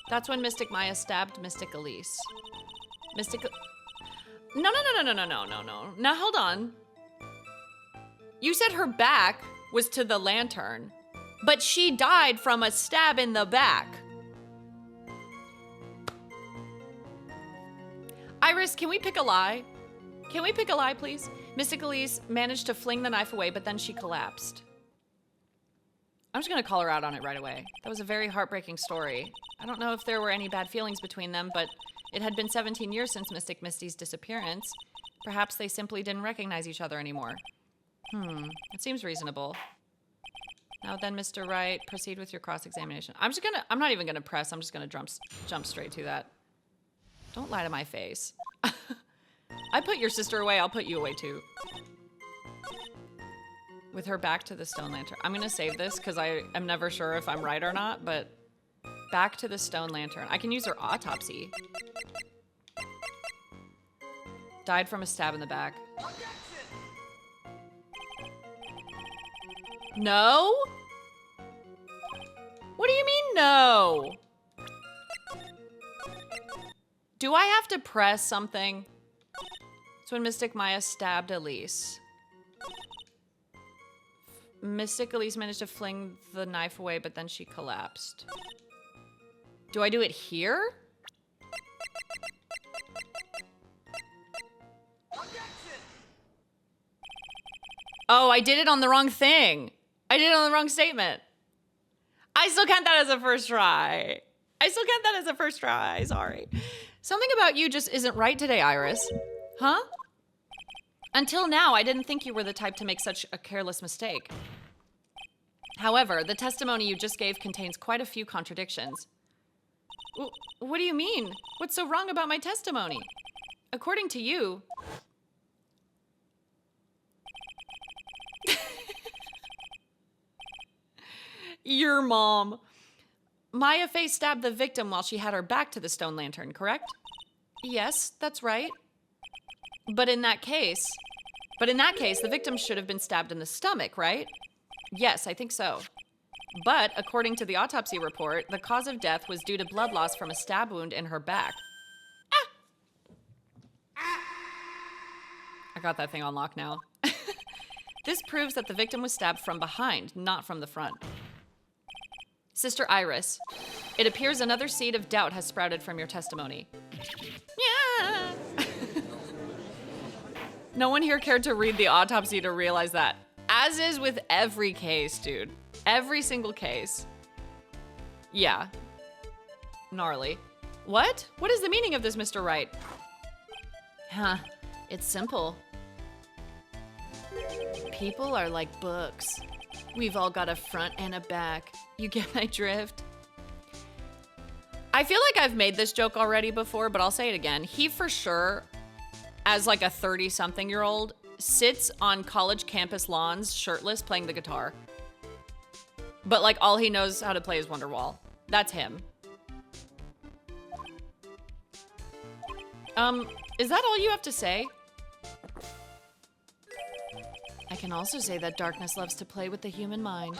That's when Mystic Maya stabbed Mystic Elise. No. Now hold on. You said her back was to the lantern, but she died from a stab in the back. Iris, can we pick a lie? Can we pick a lie, please? Mystic Elise managed to fling the knife away, but then she collapsed. I'm just gonna call her out on it right away. That was a very heartbreaking story. I don't know if there were any bad feelings between them, but it had been 17 years since Mystic Misty's disappearance. Perhaps they simply didn't recognize each other anymore. It seems reasonable. Now then, Mr. Wright, proceed with your cross-examination. I'm not even gonna press, I'm just gonna jump straight to that. Don't lie to my face. I put your sister away, I'll put you away too. With her back to the stone lantern. I'm gonna save this because I am never sure if I'm right or not, but back to the stone lantern. I can use her autopsy. Died from a stab in the back. No? What do you mean no? Do I have to press something? It's when Mystic Maya stabbed Elise. Mystic Elise managed to fling the knife away, but then she collapsed. Do I do it here? Oh, I did it on the wrong thing. I did it on the wrong statement. I still count that as a first try. Sorry. Something about you just isn't right today, Iris. Huh? Until now, I didn't think you were the type to make such a careless mistake. However, the testimony you just gave contains quite a few contradictions. What do you mean? What's so wrong about my testimony? According to you... Your mom. Maya Fey stabbed the victim while she had her back to the stone lantern, correct? Yes, that's right. But in that case, the victim should have been stabbed in the stomach, right? Yes, I think so. But according to the autopsy report, the cause of death was due to blood loss from a stab wound in her back. I got that thing on lock now. This proves that the victim was stabbed from behind, not from the front. Sister Iris, it appears another seed of doubt has sprouted from your testimony. Yeah, No one here cared to read the autopsy to realize that. As is with every case, dude. Every single case. Yeah. Gnarly. What? What is the meaning of this, Mr. Wright? Huh. It's simple. People are like books. We've all got a front and a back. You get my drift? I feel like I've made this joke already before, but I'll say it again. He for sure, as like a 30-something-year-old, sits on college campus lawns shirtless playing the guitar. But like all he knows how to play is Wonderwall. That's him. Is that all you have to say? I can also say that darkness loves to play with the human mind.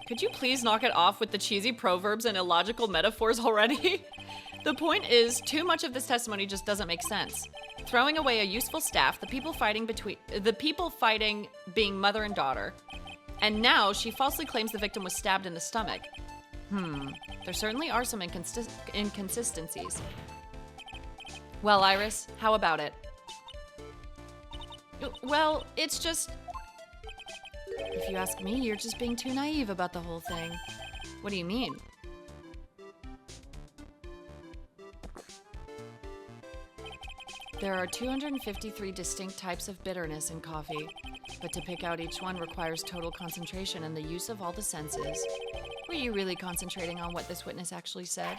Could you please knock it off with the cheesy proverbs and illogical metaphors already? The point is, too much of this testimony just doesn't make sense. Throwing away a useful staff, the people fighting being mother and daughter. And now she falsely claims the victim was stabbed in the stomach. There certainly are some inconsistencies. Well, Iris, how about it? Well, it's just... If you ask me, you're just being too naive about the whole thing. What do you mean? There are 253 distinct types of bitterness in coffee, but to pick out each one requires total concentration and the use of all the senses. Were you really concentrating on what this witness actually said?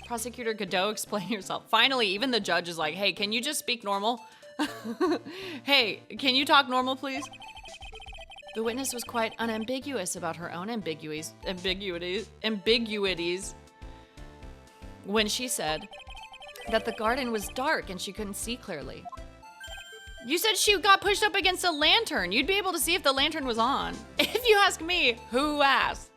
Prosecutor Godot, explain yourself. Finally, even the judge is like, hey, can you just speak normal? Hey, can you talk normal, please? The witness was quite unambiguous about her own ambiguities when she said that the garden was dark and she couldn't see clearly. You said she got pushed up against a lantern. You'd be able to see if the lantern was on. If you ask me, who asked?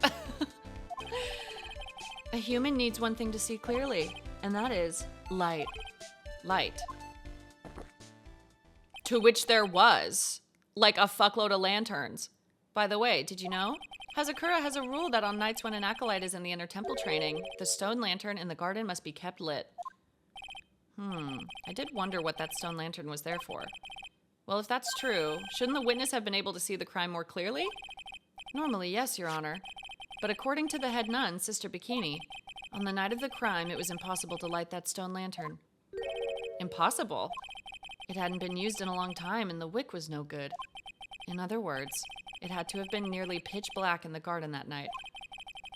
A human needs one thing to see clearly, and that is light. Light. To which there was, like a fuckload of lanterns. By the way, did you know? Hazakura has a rule that on nights when an acolyte is in the inner temple training, the stone lantern in the garden must be kept lit. I did wonder what that stone lantern was there for. Well, if that's true, shouldn't the witness have been able to see the crime more clearly? Normally, yes, Your Honor. But according to the head nun, Sister Bikini, on the night of the crime, it was impossible to light that stone lantern. Impossible? It hadn't been used in a long time, and the wick was no good. In other words, it had to have been nearly pitch black in the garden that night.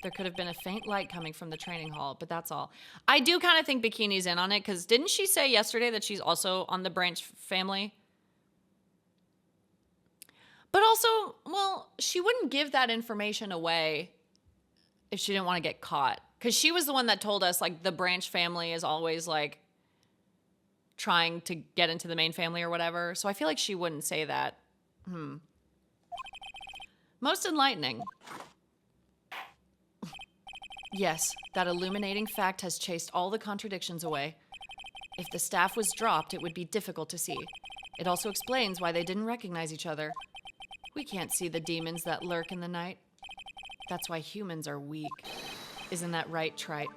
There could have been a faint light coming from the training hall, but that's all. I do kind of think Bikini's in on it, because didn't she say yesterday that she's also on the Branch family? But also, well, she wouldn't give that information away if she didn't want to get caught. Because she was the one that told us, like, the Branch family is always, like, trying to get into the main family or whatever. So I feel like she wouldn't say that. Most enlightening. Yes, that illuminating fact has chased all the contradictions away. If the staff was dropped, it would be difficult to see. It also explains why they didn't recognize each other. We can't see the demons that lurk in the night. That's why humans are weak. Isn't that right, Trite?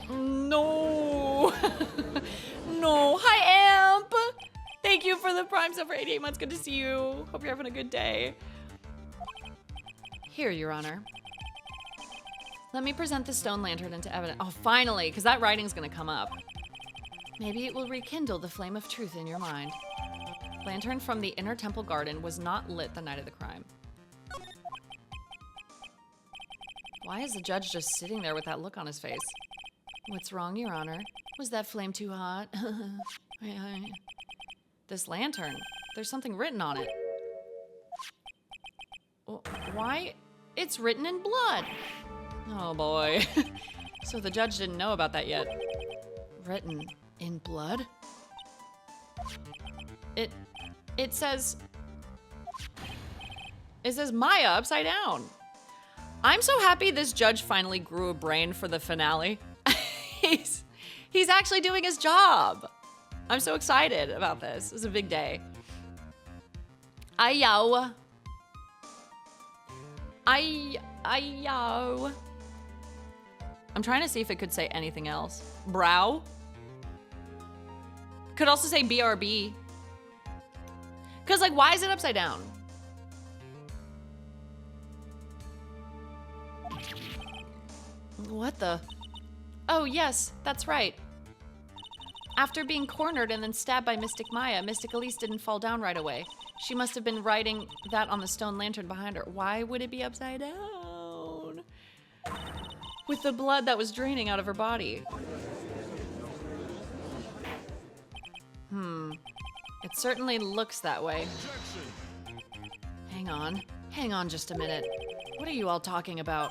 No. No. Hi, Amp. Thank you for the Prime sub for 88 months. Good to see you. Hope you're having a good day. Here, Your Honor. Let me present the stone lantern into evidence. Oh, finally, because that writing's going to come up. Maybe it will rekindle the flame of truth in your mind. Lantern from the inner temple garden was not lit the night of the crime. Why is the judge just sitting there with that look on his face? What's wrong, Your Honor? Was that flame too hot? This lantern, there's something written on it. Why? It's written in blood. Oh boy. So the judge didn't know about that yet. Written in blood? It says Maya upside down. I'm so happy this judge finally grew a brain for the finale. He's actually doing his job. I'm so excited about this. It was a big day. Ayaw. Ayaw. I'm trying to see if it could say anything else. Brow. Could also say BRB. Because, like, why is it upside down? What the? Oh, yes, that's right. After being cornered and then stabbed by Mystic Maya, Mystic Elise didn't fall down right away. She must have been writing that on the stone lantern behind her. Why would it be upside down? With the blood that was draining out of her body. It certainly looks that way. Hang on just a minute. What are you all talking about?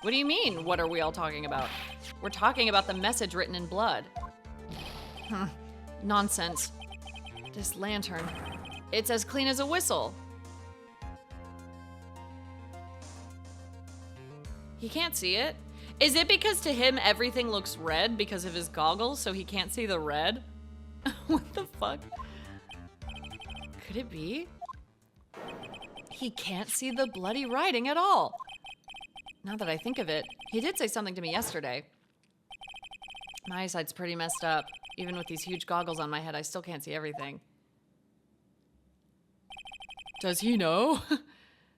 What do you mean, what are we all talking about? We're talking about the message written in blood. Nonsense. This lantern, it's as clean as a whistle. He can't see it. Is it because to him everything looks red because of his goggles, so he can't see the red? What the fuck? Could it be? He can't see the bloody writing at all. Now that I think of it, he did say something to me yesterday. My eyesight's pretty messed up. Even with these huge goggles on my head, I still can't see everything. Does he know?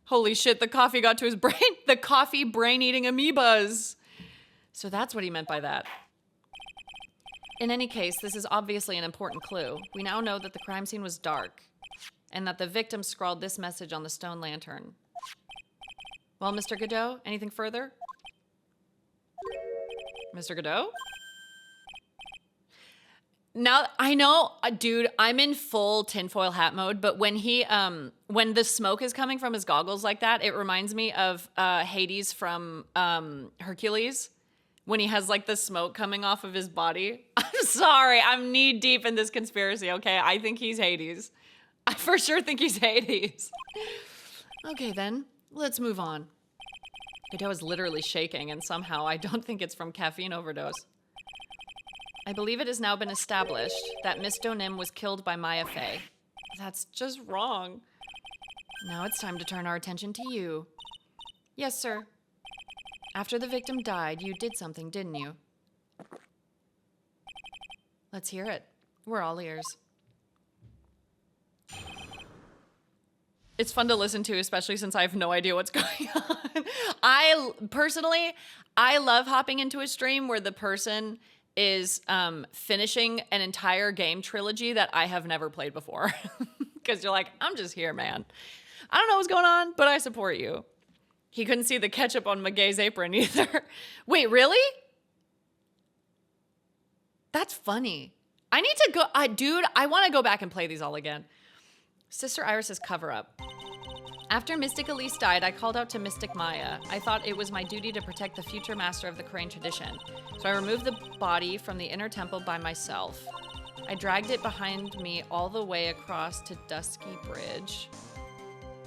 Holy shit, the coffee got to his brain. The coffee brain-eating amoebas. So that's what he meant by that. In any case, this is obviously an important clue. We now know that the crime scene was dark, and that the victim scrawled this message on the stone lantern. Well, Mr. Godot, anything further? Mr. Godot? Now, I know, dude, I'm in full tinfoil hat mode, but when he, when the smoke is coming from his goggles like that, it reminds me of Hades from Hercules, when he has like the smoke coming off of his body. I'm sorry, I'm knee deep in this conspiracy, okay? I think he's Hades. I for sure think he's Hades. Okay then, let's move on. Godot is literally shaking, and somehow I don't think it's from caffeine overdose. I believe it has now been established that Miss Donim was killed by Maya Fey. That's just wrong. Now it's time to turn our attention to you. Yes, sir. After the victim died, you did something, didn't you? Let's hear it. We're all ears. It's fun to listen to, especially since I have no idea what's going on. I love hopping into a stream where the person is finishing an entire game trilogy that I have never played before. Because you're like, I'm just here, man. I don't know what's going on, but I support you. He couldn't see the ketchup on McGay's apron either. Wait, really? That's funny. I need to go, dude, I want to go back and play these all again. Sister Iris's cover-up. After Mystic Elise died, I called out to Mystic Maya. I thought it was my duty to protect the future master of the Crane tradition. So I removed the body from the inner temple by myself. I dragged it behind me all the way across to Dusky Bridge.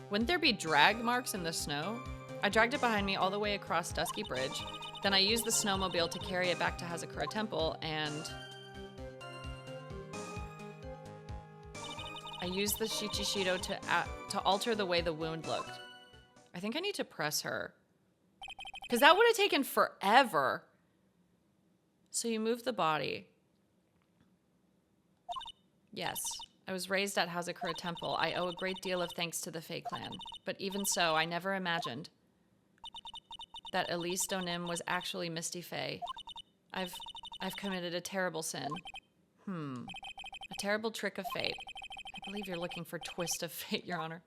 Wouldn't there be drag marks in the snow? I dragged it behind me all the way across Dusky Bridge. Then I used the snowmobile to carry it back to Hazakura Temple, and I used the Shichishido to alter the way the wound looked. I think I need to press her, because that would have taken forever. So you moved the body. Yes, I was raised at Hazakura Temple. I owe a great deal of thanks to the Fae clan. But even so, I never imagined that Elise Donim was actually Misty Fae. I've committed a terrible sin. A terrible trick of fate. I believe you're looking for twist of fate, Your Honor.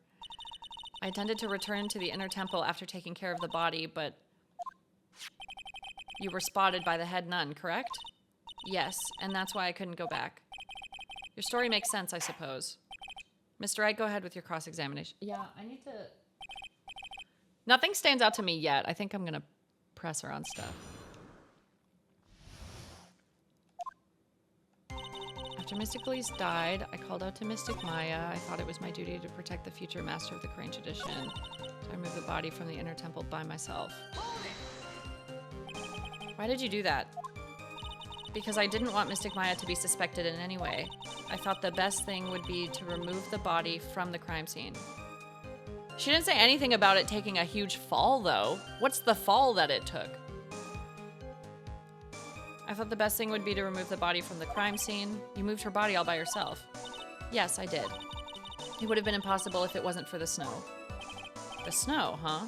I intended to return to the inner temple after taking care of the body, but you were spotted by the head nun, correct? Yes, and that's why I couldn't go back. Your story makes sense, I suppose. Mr. Wright, go ahead with your cross-examination. Yeah, I need to... Nothing stands out to me yet. I think I'm gonna press her on stuff. After Mystic Elise died, I called out to Mystic Maya. I thought it was my duty to protect the future master of the Crane tradition. So I moved the body from the inner temple by myself. Why did you do that? Because I didn't want Mystic Maya to be suspected in any way. I thought the best thing would be to remove the body from the crime scene. She didn't say anything about it taking a huge fall, though. What's the fall that it took? I thought the best thing would be to remove the body from the crime scene. You moved her body all by yourself. Yes, I did. It would have been impossible if it wasn't for the snow. The snow, huh?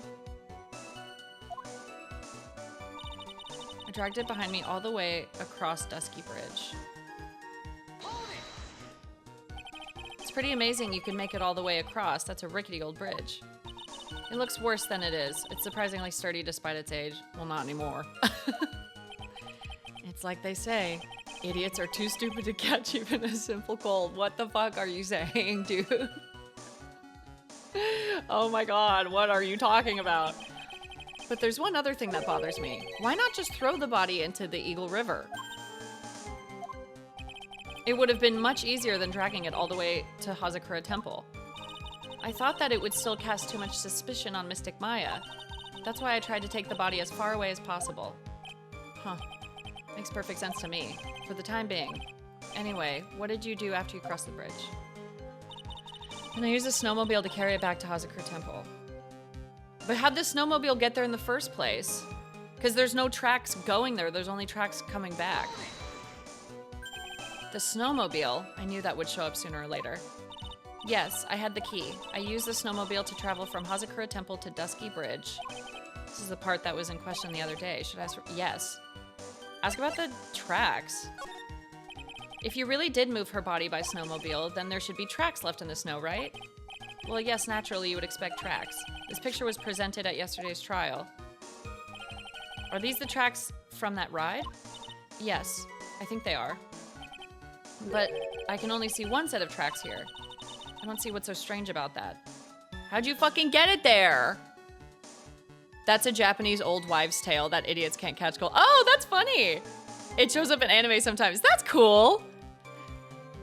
I dragged it behind me all the way across Dusky Bridge. It's pretty amazing you can make it all the way across. That's a rickety old bridge. It looks worse than it is. It's surprisingly sturdy despite its age. Well, not anymore. It's like they say, idiots are too stupid to catch even a simple cold. What the fuck are you saying, dude? Oh my god, what are you talking about? But there's one other thing that bothers me. Why not just throw the body into the Eagle River? It would have been much easier than dragging it all the way to Hazakura Temple. I thought that it would still cast too much suspicion on Mystic Maya. That's why I tried to take the body as far away as possible. Huh. Makes perfect sense to me. For the time being. Anyway, what did you do after you crossed the bridge? And I used a snowmobile to carry it back to Hazakura Temple. But how'd the snowmobile get there in the first place? Because there's no tracks going there. There's only tracks coming back. The snowmobile, I knew that would show up sooner or later. Yes, I had the key. I used the snowmobile to travel from Hazakura Temple to Dusky Bridge. This is the part that was in question the other day. Should I ask? Yes. Ask about the tracks. If you really did move her body by snowmobile, then there should be tracks left in the snow, right? Well, yes, naturally you would expect tracks. This picture was presented at yesterday's trial. Are these the tracks from that ride? Yes, I think they are. But I can only see one set of tracks here. I don't see what's so strange about that. How'd you fucking get it there? That's a Japanese old wives' tale that idiots can't catch cold. Oh, that's funny. It shows up in anime sometimes. That's cool.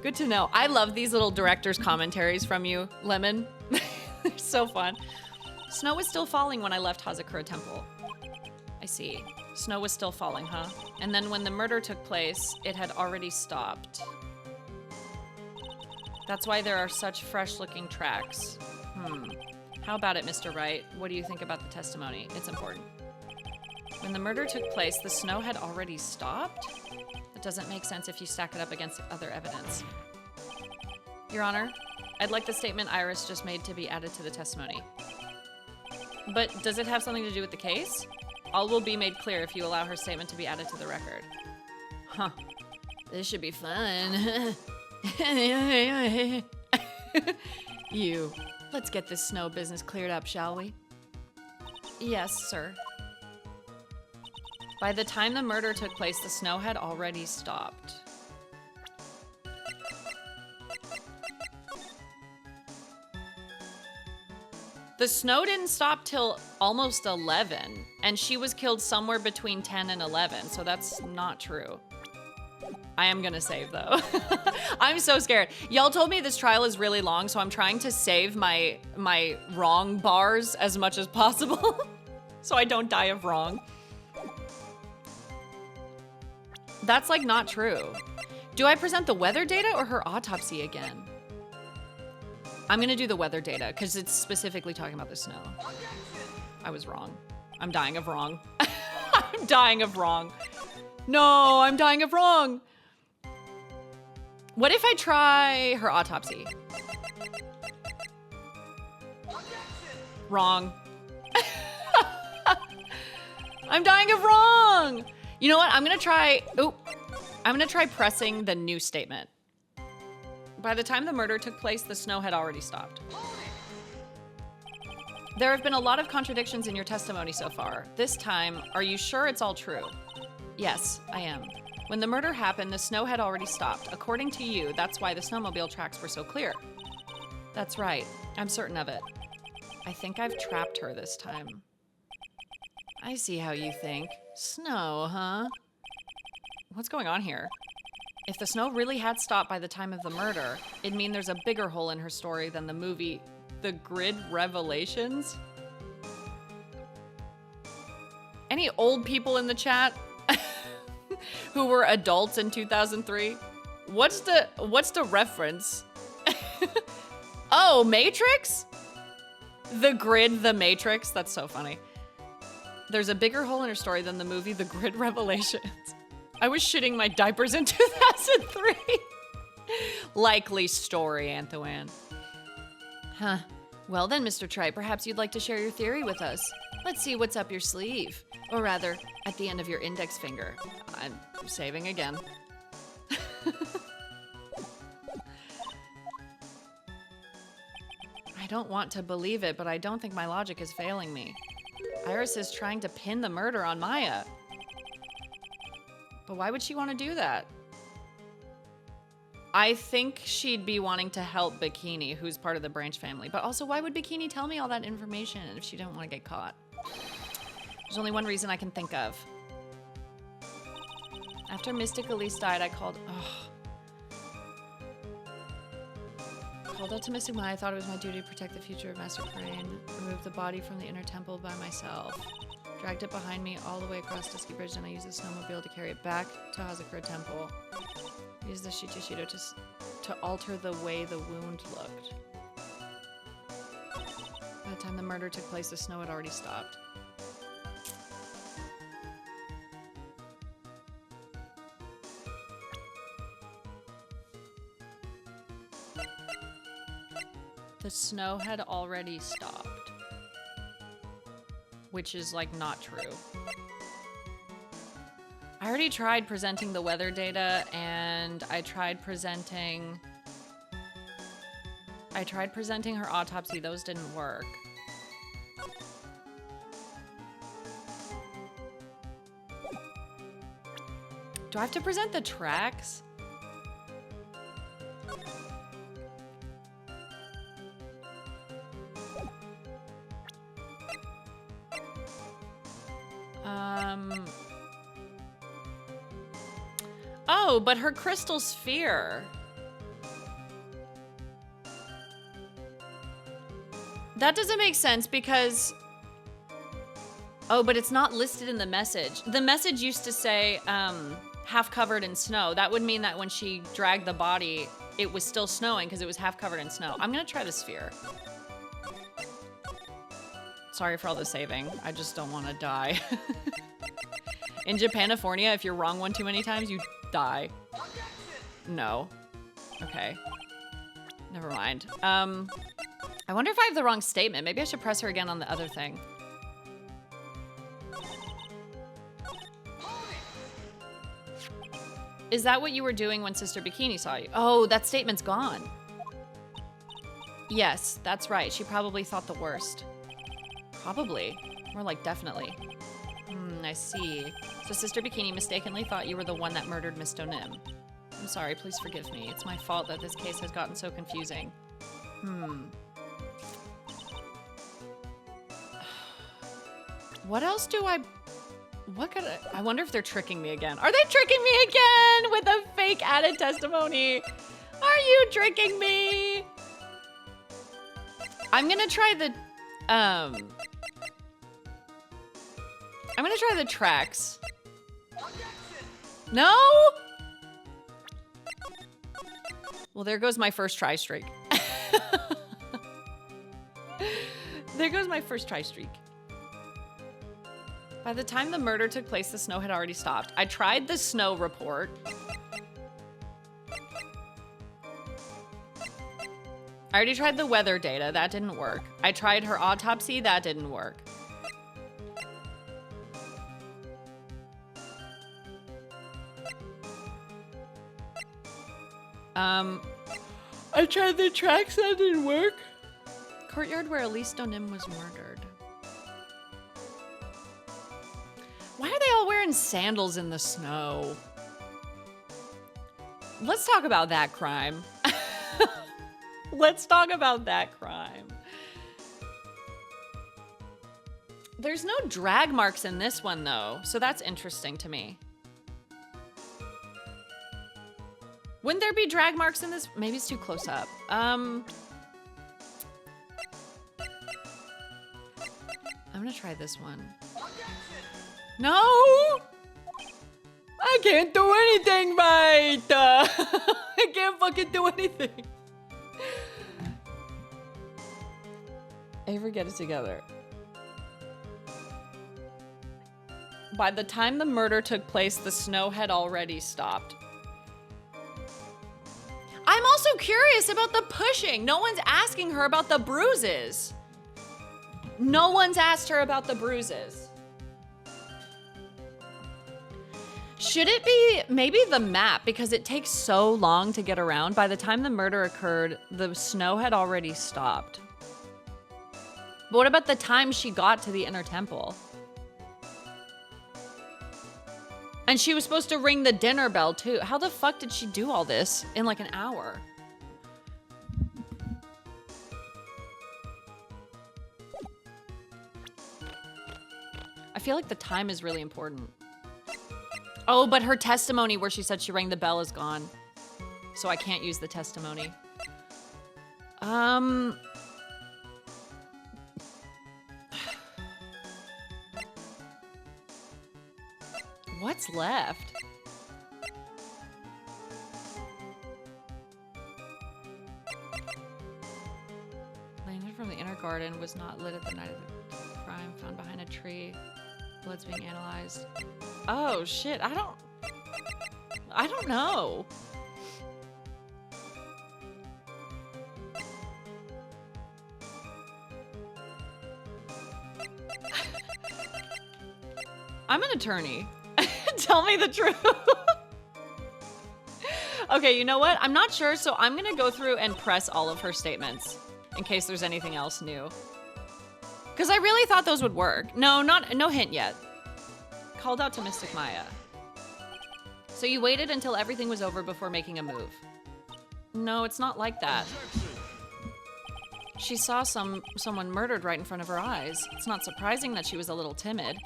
Good to know. I love these little director's commentaries from you, Lemon. They're so fun. Snow was still falling when I left Hazakura Temple. I see. Snow was still falling, huh? And then when the murder took place, it had already stopped. That's why there are such fresh-looking tracks. How about it, Mr. Wright? What do you think about the testimony? It's important. When the murder took place, the snow had already stopped? It doesn't make sense if you stack it up against other evidence. Your Honor, I'd like the statement Iris just made to be added to the testimony. But does it have something to do with the case? All will be made clear if you allow her statement to be added to the record. Huh. This should be fun. You. Let's get this snow business cleared up, shall we? Yes, sir. By the time the murder took place, the snow had already stopped. The snow didn't stop till almost 11, and she was killed somewhere between 10 and 11, so that's not true. I am gonna save, though. I'm so scared. Y'all told me this trial is really long, so I'm trying to save my wrong bars as much as possible so I don't die of wrong. That's, like, not true. Do I present the weather data or her autopsy again? I'm gonna do the weather data, because it's specifically talking about the snow. I was wrong. I'm dying of wrong. I'm dying of wrong. No, I'm dying of wrong. What if I try her autopsy? Wrong. I'm dying of wrong. You know what? I'm gonna try pressing the new statement. By the time the murder took place, the snow had already stopped. There have been a lot of contradictions in your testimony so far. This time, are you sure it's all true? Yes, I am. When the murder happened, the snow had already stopped. According to you, that's why the snowmobile tracks were so clear. That's right. I'm certain of it. I think I've trapped her this time. I see how you think. Snow, huh? What's going on here? If the snow really had stopped by the time of the murder, it'd mean there's a bigger hole in her story than the movie The Grid Revelations. Any old people in the chat who were adults in 2003? What's the reference? Oh, Matrix? The Grid, The Matrix. That's so funny. There's a bigger hole in her story than the movie The Grid Revelations. I was shitting my diapers in 2003. Likely story, Anthoan. Huh. Well then, Mr. Trite, perhaps you'd like to share your theory with us. Let's see what's up your sleeve. Or rather, at the end of your index finger. I'm saving again. I don't want to believe it, but I don't think my logic is failing me. Iris is trying to pin the murder on Maya. But why would she want to do that? I think she'd be wanting to help Bikini, who's part of the Branch family. But also, why would Bikini tell me all that information if she didn't want to get caught? There's only one reason I can think of. After Mystic Elise died, I called out to Mystic Maya. I thought it was my duty to protect the future of Master Crane. Removed the body from the inner temple by myself. Dragged it behind me all the way across Dusky Bridge, and I used the snowmobile to carry it back to Hazakura Temple. Used the Shichido to alter the way the wound looked. By the time the murder took place, the snow had already stopped. The snow had already stopped. Which is, like, not true. I already tried presenting the weather data, and I tried presenting her autopsy. Those didn't work. Do I have to present the tracks? Oh, but her crystal sphere. That doesn't make sense because... Oh, but it's not listed in the message. The message used to say, half covered in snow. That would mean that when she dragged the body, it was still snowing because it was half covered in snow. I'm gonna try the sphere. Sorry for all the saving. I just don't want to die. In Japanifornia, if you're wrong one too many times, you die. No. Okay. Never mind. I wonder if I have the wrong statement. Maybe I should press her again on the other thing. Is that what you were doing when Sister Bikini saw you? Oh, that statement's gone. Yes, that's right. She probably thought the worst. Probably. More like definitely. I see. So Sister Bikini mistakenly thought you were the one that murdered Miss Donim. I'm sorry, please forgive me. It's my fault that this case has gotten so confusing. What else do I... What could I wonder if they're tricking me again. Are they tricking me again with a fake added testimony? Are you tricking me? I'm gonna try the... I'm gonna try the tracks. No? Well, there goes my first try streak. There goes my first try streak. By the time the murder took place, the snow had already stopped. I tried the snow report. I already tried the weather data. That didn't work. I tried her autopsy. That didn't work. I tried the tracks, that didn't work. Courtyard where Elise Donim was murdered. Why are they all wearing sandals in the snow? Let's talk about that crime. Let's talk about that crime. There's no drag marks in this one, though, so that's interesting to me. Wouldn't there be drag marks in this? Maybe it's too close up. I'm gonna try this one. No! I can't do anything right! I can't fucking do anything. Ever get it together. By the time the murder took place, the snow had already stopped. I'm also curious about the pushing. No one's asking her about the bruises. No one's asked her about the bruises. Should it be maybe the map, because it takes so long to get around? By the time the murder occurred, the snow had already stopped. But what about the time she got to the inner temple? And she was supposed to ring the dinner bell too. How the fuck did she do all this in like an hour? I feel like the time is really important. Oh, but her testimony where she said she rang the bell is gone. So I can't use the testimony. What's left? Lantern from the inner garden was not lit at the night of the crime, found behind a tree. Blood's being analyzed. Oh shit, I don't know. I'm an attorney. Tell me the truth. Okay, you know what? I'm not sure, so I'm gonna go through and press all of her statements in case there's anything else new. Because I really thought those would work. No hint yet. Called out to Mystic Maya. So you waited until everything was over before making a move. No, it's not like that. She saw someone murdered right in front of her eyes. It's not surprising that she was a little timid.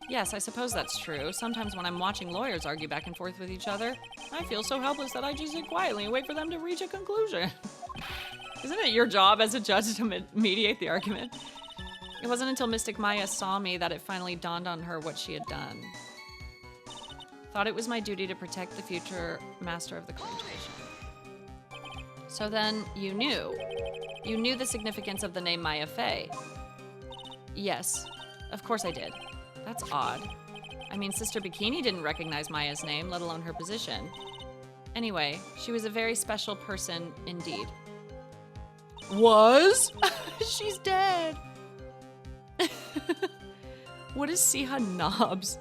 Yes, I suppose that's true. Sometimes when I'm watching lawyers argue back and forth with each other, I feel so helpless that I just sit quietly and wait for them to reach a conclusion. Isn't it your job as a judge to mediate the argument? It wasn't until Mystic Maya saw me that it finally dawned on her what she had done. Thought it was my duty to protect the future master of the conjuration. So then, you knew. You knew the significance of the name Maya Fey. Yes, of course I did. That's odd. I mean, Sister Bikini didn't recognize Maya's name, let alone her position. Anyway, she was a very special person indeed. Was? She's dead. What is Siha Knobs?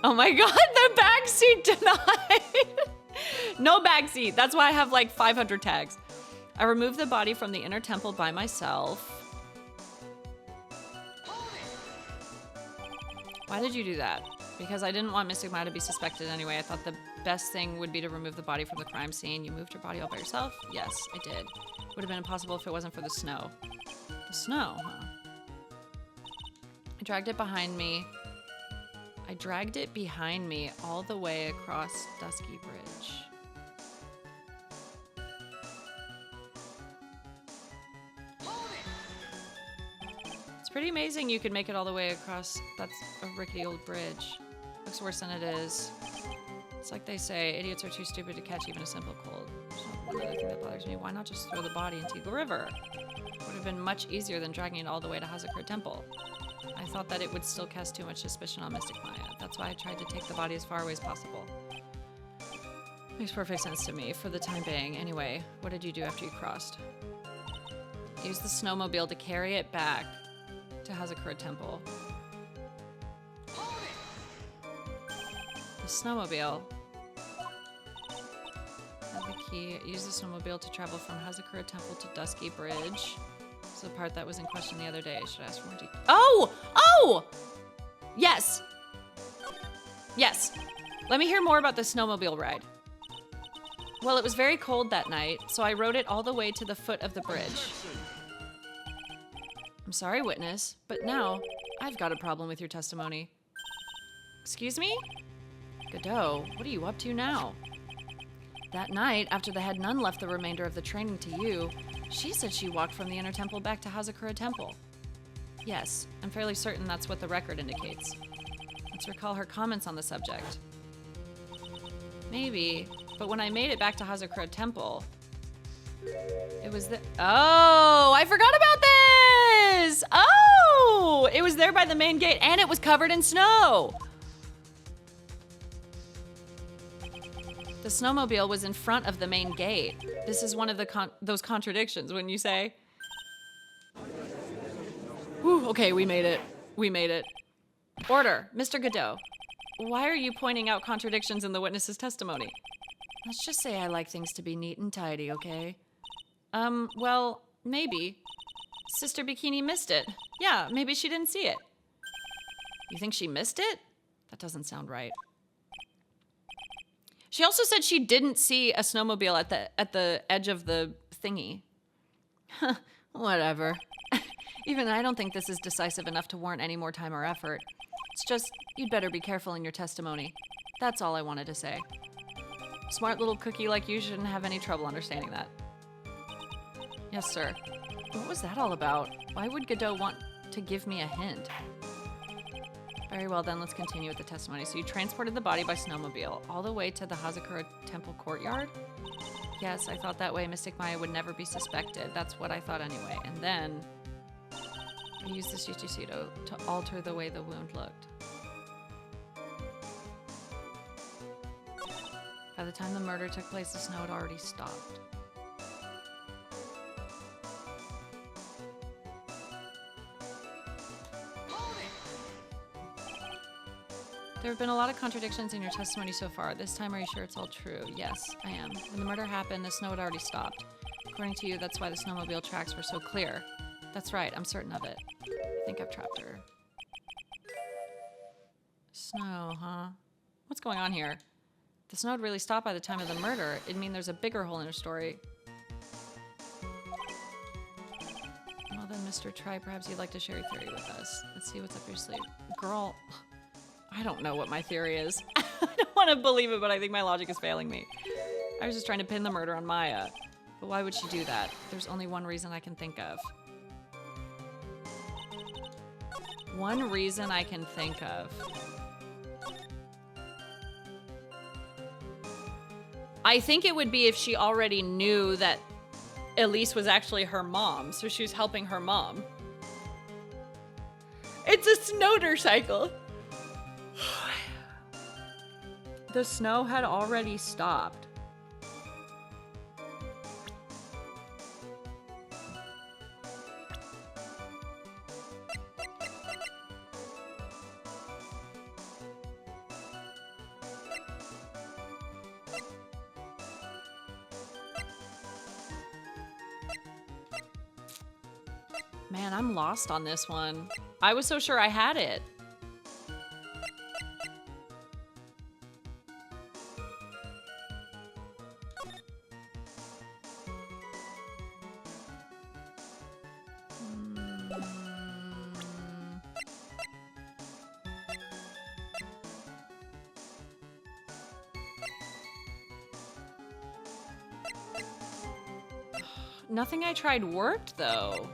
Oh my god, the backseat denied! No backseat. That's why I have like 500 tags. I removed the body from the inner temple by myself. Why did you do that? Because I didn't want Mystic Maya to be suspected anyway. I thought the best thing would be to remove the body from the crime scene. You moved her body all by yourself? Yes, I did. Would have been impossible if it wasn't for the snow. The snow, huh? I dragged it behind me. I dragged it behind me all the way across Dusky Bridge. It's pretty amazing you could make it all the way across. That's a rickety old bridge. Looks worse than it is. It's like they say, idiots are too stupid to catch even a simple cold. There's one other thing that bothers me. Why not just throw the body into the river? It would have been much easier than dragging it all the way to Hazakura Temple. I thought that it would still cast too much suspicion on Mystic Maya. That's why I tried to take the body as far away as possible. Makes perfect sense to me for the time being. Anyway, what did you do after you crossed? Use the snowmobile to carry it back to Hazakura Temple. The snowmobile. Have the key. Use the snowmobile to travel from Hazakura Temple to Dusky Bridge. It's the part that was in question the other day. Should I ask for more details? Oh! Oh! Yes! Yes. Let me hear more about the snowmobile ride. Well, it was very cold that night, so I rode it all the way to the foot of the bridge. I'm sorry, witness, but now I've got a problem with your testimony. Excuse me? Godot, what are you up to now? That night, after the head nun left the remainder of the training to you, she said she walked from the inner temple back to Hazakura Temple. Yes, I'm fairly certain that's what the record indicates. Let's recall her comments on the subject. Maybe, but when I made it back to Hazakura Temple, it was the— Oh, I forgot about this! Oh! It was there by by the main gate and it was covered in snow. The snowmobile was in front of the main gate. This is one of the those contradictions, wouldn't you say? Whew, okay, we made it. We made it. Order, Mr. Godot. Why are you pointing out contradictions in the witness's testimony? Let's just say I like things to be neat and tidy, okay? Well, maybe. Sister Bikini missed it. Yeah, maybe she didn't see it. You think she missed it? That doesn't sound right. She also said she didn't see a snowmobile at the edge of the thingy. Whatever. Even I don't think this is decisive enough to warrant any more time or effort. It's just, you'd better be careful in your testimony. That's all I wanted to say. Smart little cookie like you shouldn't have any trouble understanding that. Yes, sir. What was that all about? Why would Godot want to give me a hint? Very well, then let's continue with the testimony. So you transported the body by snowmobile all the way to the Hazakura Temple courtyard? Yes, I thought that way Mystic Maya would never be suspected. That's what I thought anyway. And then I used this Yuchisudo to alter the way the wound looked. By the time the murder took place, the snow had already stopped. There have been a lot of contradictions in your testimony so far. This time, are you sure it's all true? Yes, I am. When the murder happened, the snow had already stopped. According to you, that's why the snowmobile tracks were so clear. That's right, I'm certain of it. I think I've trapped her. Snow, huh? What's going on here? The snow had really stopped by the time of the murder. It'd mean there's a bigger hole in her story. Well then, Mr. Try, perhaps you'd like to share your theory with us. Let's see what's up your sleeve. Girl, I don't know what my theory is. I don't want to believe it, but I think my logic is failing me. I was just trying to pin the murder on Maya. But why would she do that? There's only one reason I can think of. One reason I can think of. I think it would be if she already knew that Elise was actually her mom, so she was helping her mom. It's a snowdercycle. The snow had already stopped. Man, I'm lost on this one. I was so sure I had it. Nothing I tried worked, though.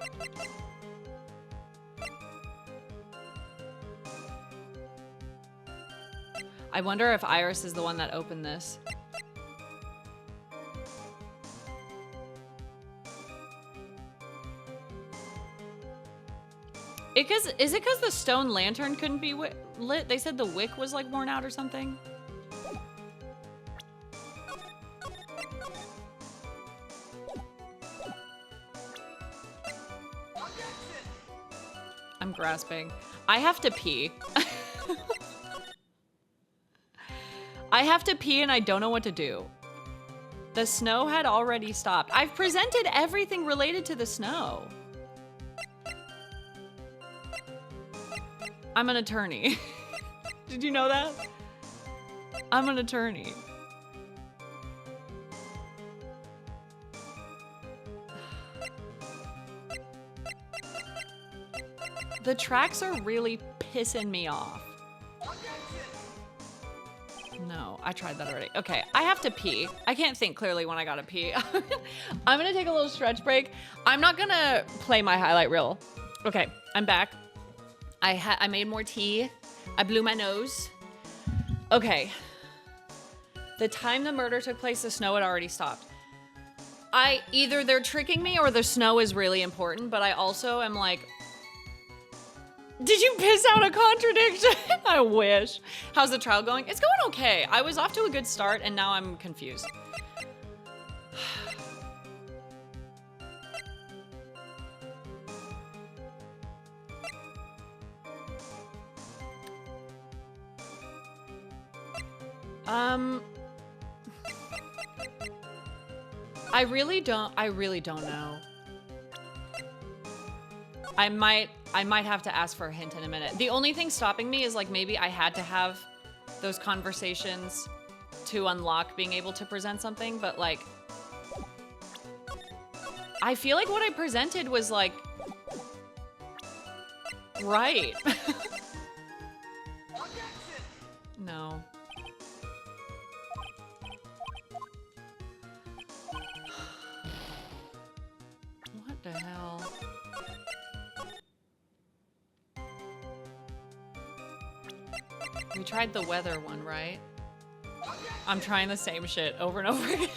I wonder if Iris is the one that opened this. Is it because the stone lantern couldn't be lit? They said the wick was like worn out or something. I'm grasping. I have to pee. I have to pee and I don't know what to do. The snow had already stopped. I've presented everything related to the snow. I'm an attorney. Did you know that? I'm an attorney. The tracks are really pissing me off. No, I tried that already. Okay, I have to pee. I can't think clearly when I gotta pee. I'm gonna take a little stretch break. I'm not gonna play my highlight reel. Okay, I'm back. I made more tea. I blew my nose. Okay. The time the murder took place, the snow had already stopped. Either they're tricking me or the snow is really important, but I also am like, Did you piss out a contradiction? I wish. How's the trial going? It's going okay. I was off to a good start and now I'm confused. I really don't know. I might have to ask for a hint in a minute. The only thing stopping me is like maybe I had to have those conversations to unlock being able to present something, but like I feel like what I presented was like right. No. What the hell? We tried the weather one, right? I'm trying the same shit over and over again.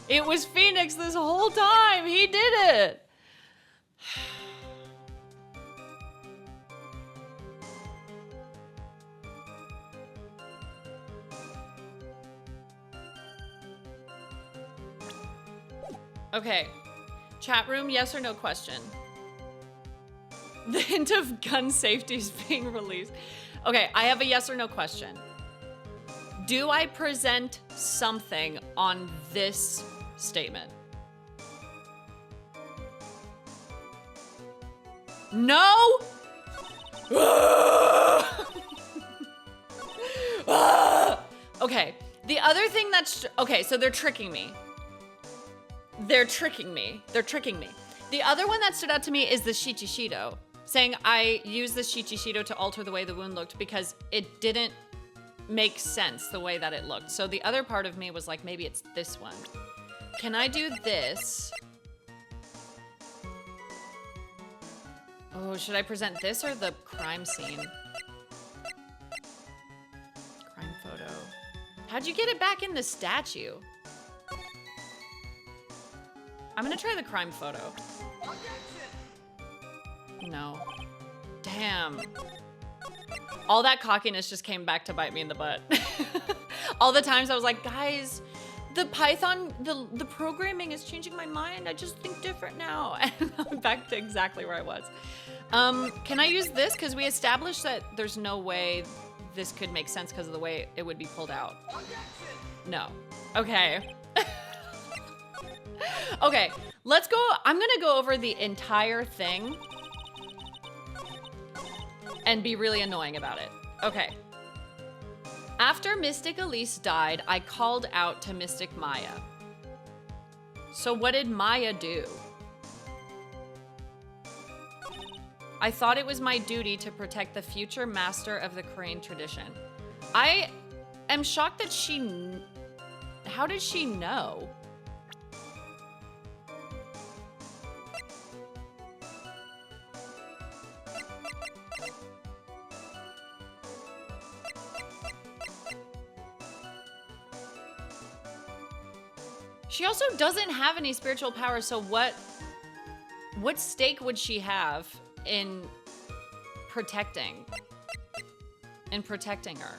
It was Phoenix this whole time. He did it. Okay. Chat room, yes or no question. The hint of gun safety is being released. Okay, I have a yes or no question. Do I present something on this statement? No? Okay, the other thing that's... Okay, so they're tricking me. They're tricking me. They're tricking me. The other one that stood out to me is the Shichishido, saying I used the Shichishido to alter the way the wound looked because it didn't make sense the way that it looked. So the other part of me was like, maybe it's this one. Can I do this? Oh, should I present this or the crime scene? Crime photo. How'd you get it back in the statue? I'm gonna try the crime photo. No. Damn. All that cockiness just came back to bite me in the butt. All the times I was like, guys, the Python, the programming is changing my mind. I just think different now. And I'm back to exactly where I was. Can I use this? Because we established that there's no way this could make sense because of the way it would be pulled out. No. Okay. Okay, let's go. I'm gonna go over the entire thing and be really annoying about it. Okay. After Mystic Elise died, I called out to Mystic Maya. So what did Maya do? I thought it was my duty to protect the future master of the Korean tradition. I am shocked that how did she know? She also doesn't have any spiritual power, so what stake would she have in protecting her?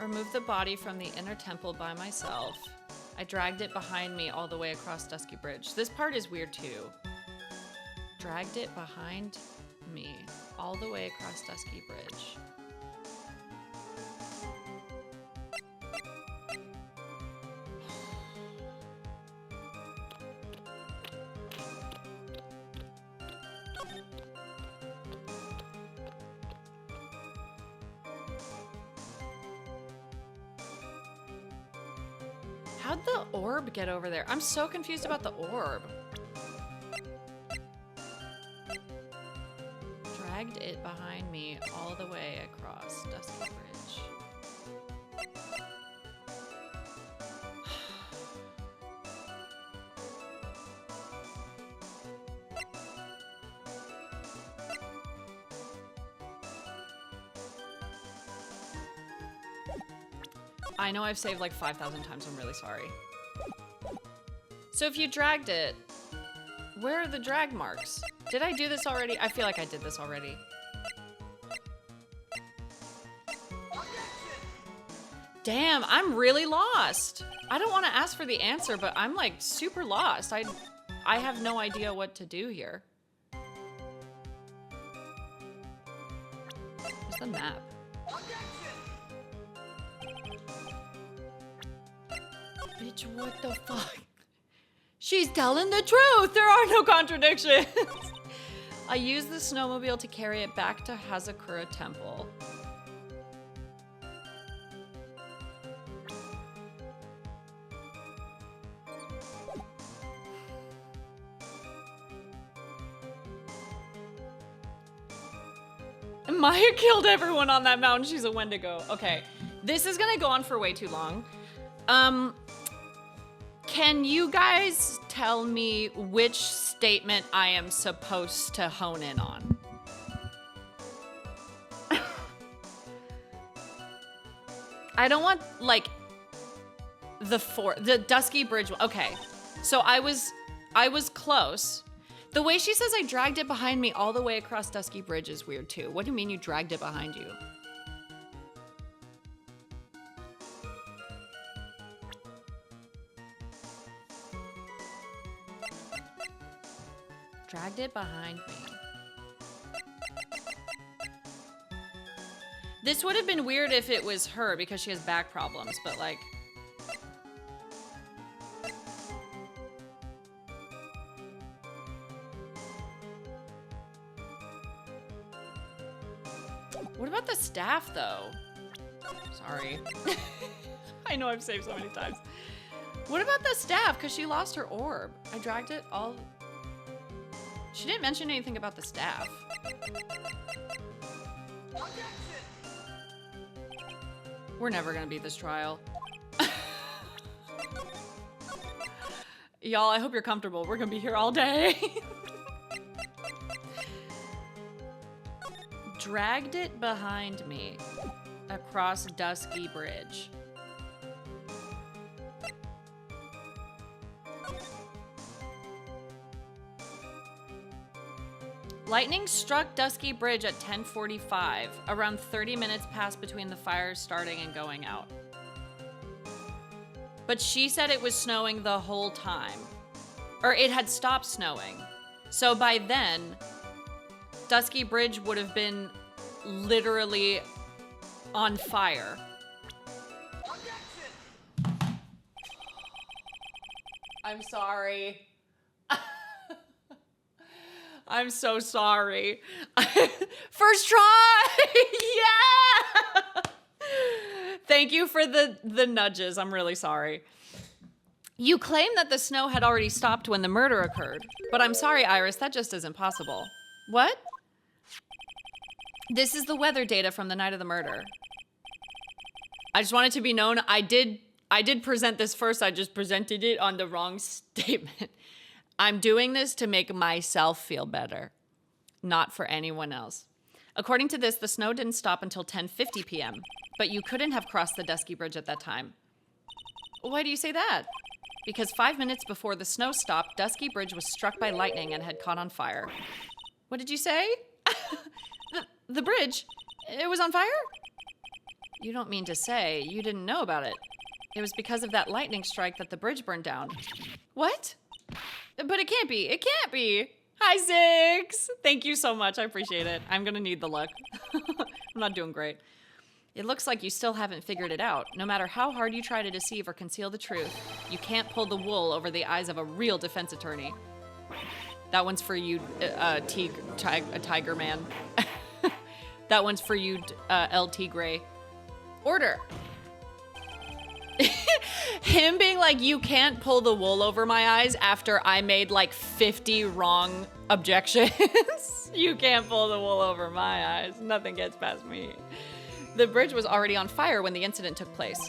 Remove the body from the inner temple by myself. I dragged it behind me all the way across Dusky Bridge. This part is weird too. Dragged it behind me all the way across Dusky Bridge. How'd the orb get over there? I'm so confused about the orb. Dragged it behind me all the way across Dusky Bridge. I know I've saved like 5,000 times. I'm really sorry. So if you dragged it, where are the drag marks? Did I do this already? I feel like I did this already. Damn, I'm really lost. I don't want to ask for the answer, but I'm like super lost. I have no idea what to do here. Where's the map? Bitch, what the fuck? She's telling the truth. There are no contradictions. I used the snowmobile to carry it back to Hazakura Temple. Maya killed everyone on that mountain. She's a Wendigo. Okay, this is gonna go on for way too long. Can you guys tell me which statement I am supposed to hone in on? I don't want, like, the Dusky Bridge. Okay, so I was close. The way she says I dragged it behind me all the way across Dusky Bridge is weird too. What do you mean you dragged it behind you? Dragged it behind me. This would have been weird if it was her because she has back problems, but like... What about the staff, though? Sorry. I know I've saved so many times. What about the staff? Because she lost her orb. I dragged it all... She didn't mention anything about the staff. We're never gonna beat this trial. Y'all, I hope you're comfortable. We're gonna be here all day. Dragged it behind me across Dusky Bridge. Lightning struck Dusky Bridge at 10:45. Around 30 minutes passed between the fires starting and going out. But she said it was snowing the whole time. Or it had stopped snowing. So by then, Dusky Bridge would have been literally on fire. I'm sorry. I'm so sorry. First try! Yeah! Thank you for the nudges. I'm really sorry. You claim that the snow had already stopped when the murder occurred. But I'm sorry, Iris, that just isn't possible. What? This is the weather data from the night of the murder. I just want it to be known, I did present this first, I just presented it on the wrong statement. I'm doing this to make myself feel better, not for anyone else. According to this, the snow didn't stop until 10:50 p.m., but you couldn't have crossed the Dusky Bridge at that time. Why do you say that? Because 5 minutes before the snow stopped, Dusky Bridge was struck by lightning and had caught on fire. What did you say? The bridge? It was on fire? You don't mean to say you didn't know about it. It was because of that lightning strike that the bridge burned down. What? But it can't be. It can't be. Hi, Six. Thank you so much. I appreciate it. I'm going to need the luck. I'm not doing great. It looks like you still haven't figured it out. No matter how hard you try to deceive or conceal the truth, you can't pull the wool over the eyes of a real defense attorney. That one's for you, Tiger Man. That one's for you, El Tigre. Order. Him being like, you can't pull the wool over my eyes after I made like 50 wrong objections. You can't pull the wool over my eyes. Nothing gets past me. The bridge was already on fire when the incident took place.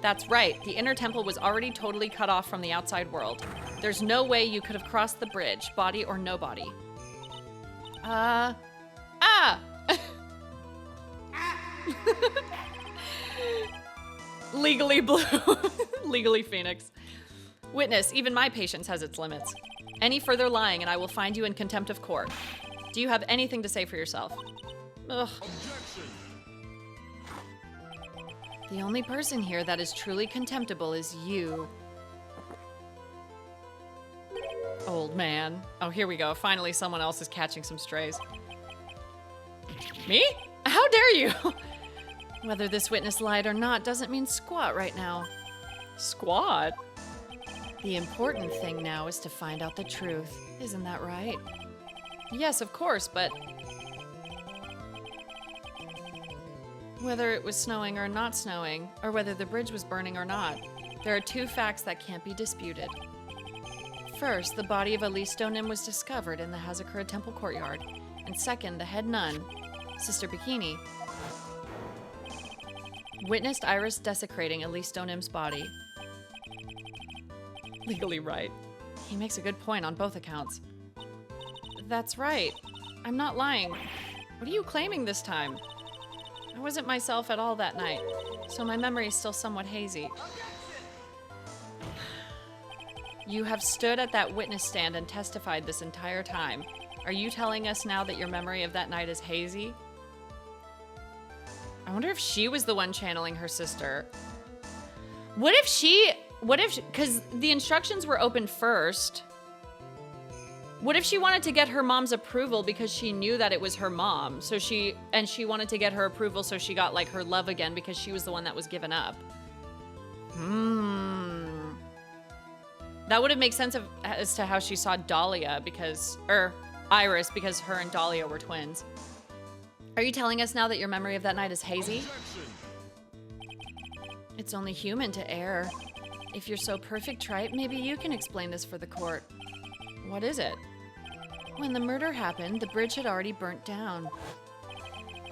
That's right. The inner temple was already totally cut off from the outside world. There's no way you could have crossed the bridge, body or no body. Legally blue. Legally Phoenix. Witness, even my patience has its limits. Any further lying and I will find you in contempt of court. Do you have anything to say for yourself? Ugh. Objection. The only person here that is truly contemptible is you. Old man. Oh, here we go. Finally, someone else is catching some strays. Me? How dare you? Whether this witness lied or not doesn't mean squat right now. Squat? The important thing now is to find out the truth. Isn't that right? Yes, of course, but... whether it was snowing or not snowing, or whether the bridge was burning or not, there are two facts that can't be disputed. First, the body of Elise was discovered in the Hazakura Temple courtyard. And second, the head nun, Sister Bikini, witnessed Iris desecrating Elise Donim's body. Legally right. He makes a good point on both accounts. That's right. I'm not lying. What are you claiming this time? I wasn't myself at all that night, so my memory is still somewhat hazy. You have stood at that witness stand and testified this entire time. Are you telling us now that your memory of that night is hazy? I wonder if she was the one channeling her sister. What if, because the instructions were opened first. What if she wanted to get her mom's approval because she knew that it was her mom? So she wanted to get her approval so she got like her love again because she was the one that was given up. That would have made sense as to how she saw Dahlia Iris because her and Dahlia were twins. Are you telling us now that your memory of that night is hazy? It's only human to err. If you're so perfect, Tripe, maybe you can explain this for the court. What is it? When the murder happened, the bridge had already burnt down.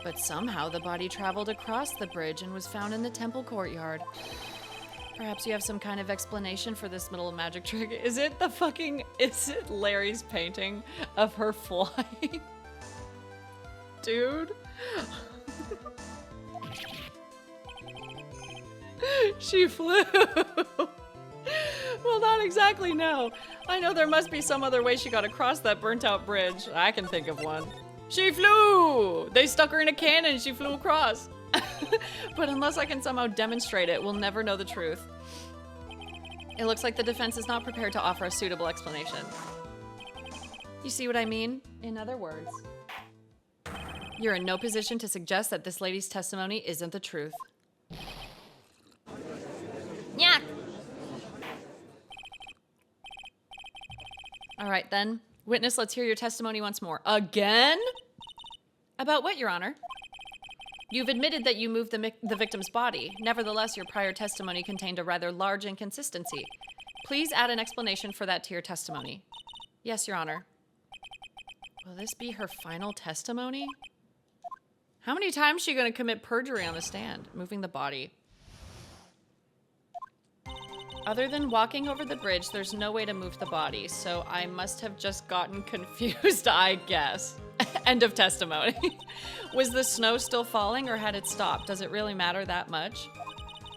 But somehow the body traveled across the bridge and was found in the temple courtyard. Perhaps you have some kind of explanation for this little magic trick. Is it Larry's painting of her flying? Dude. She flew. Well, not exactly, no. I know there must be some other way she got across that burnt out bridge. I can think of one. She flew! They stuck her in a cannon and she flew across. But unless I can somehow demonstrate it, we'll never know the truth. It looks like the defense is not prepared to offer a suitable explanation. You see what I mean? In other words, you're in no position to suggest that this lady's testimony isn't the truth. Yeah. All right, then. Witness, let's hear your testimony once more. Again? About what, Your Honor? You've admitted that you moved the victim's body. Nevertheless, your prior testimony contained a rather large inconsistency. Please add an explanation for that to your testimony. Yes, Your Honor. Will this be her final testimony? How many times is she going to commit perjury on the stand? Moving the body. Other than walking over the bridge, there's no way to move the body, so I must have just gotten confused, I guess. End of testimony. Was the snow still falling or had it stopped? Does it really matter that much?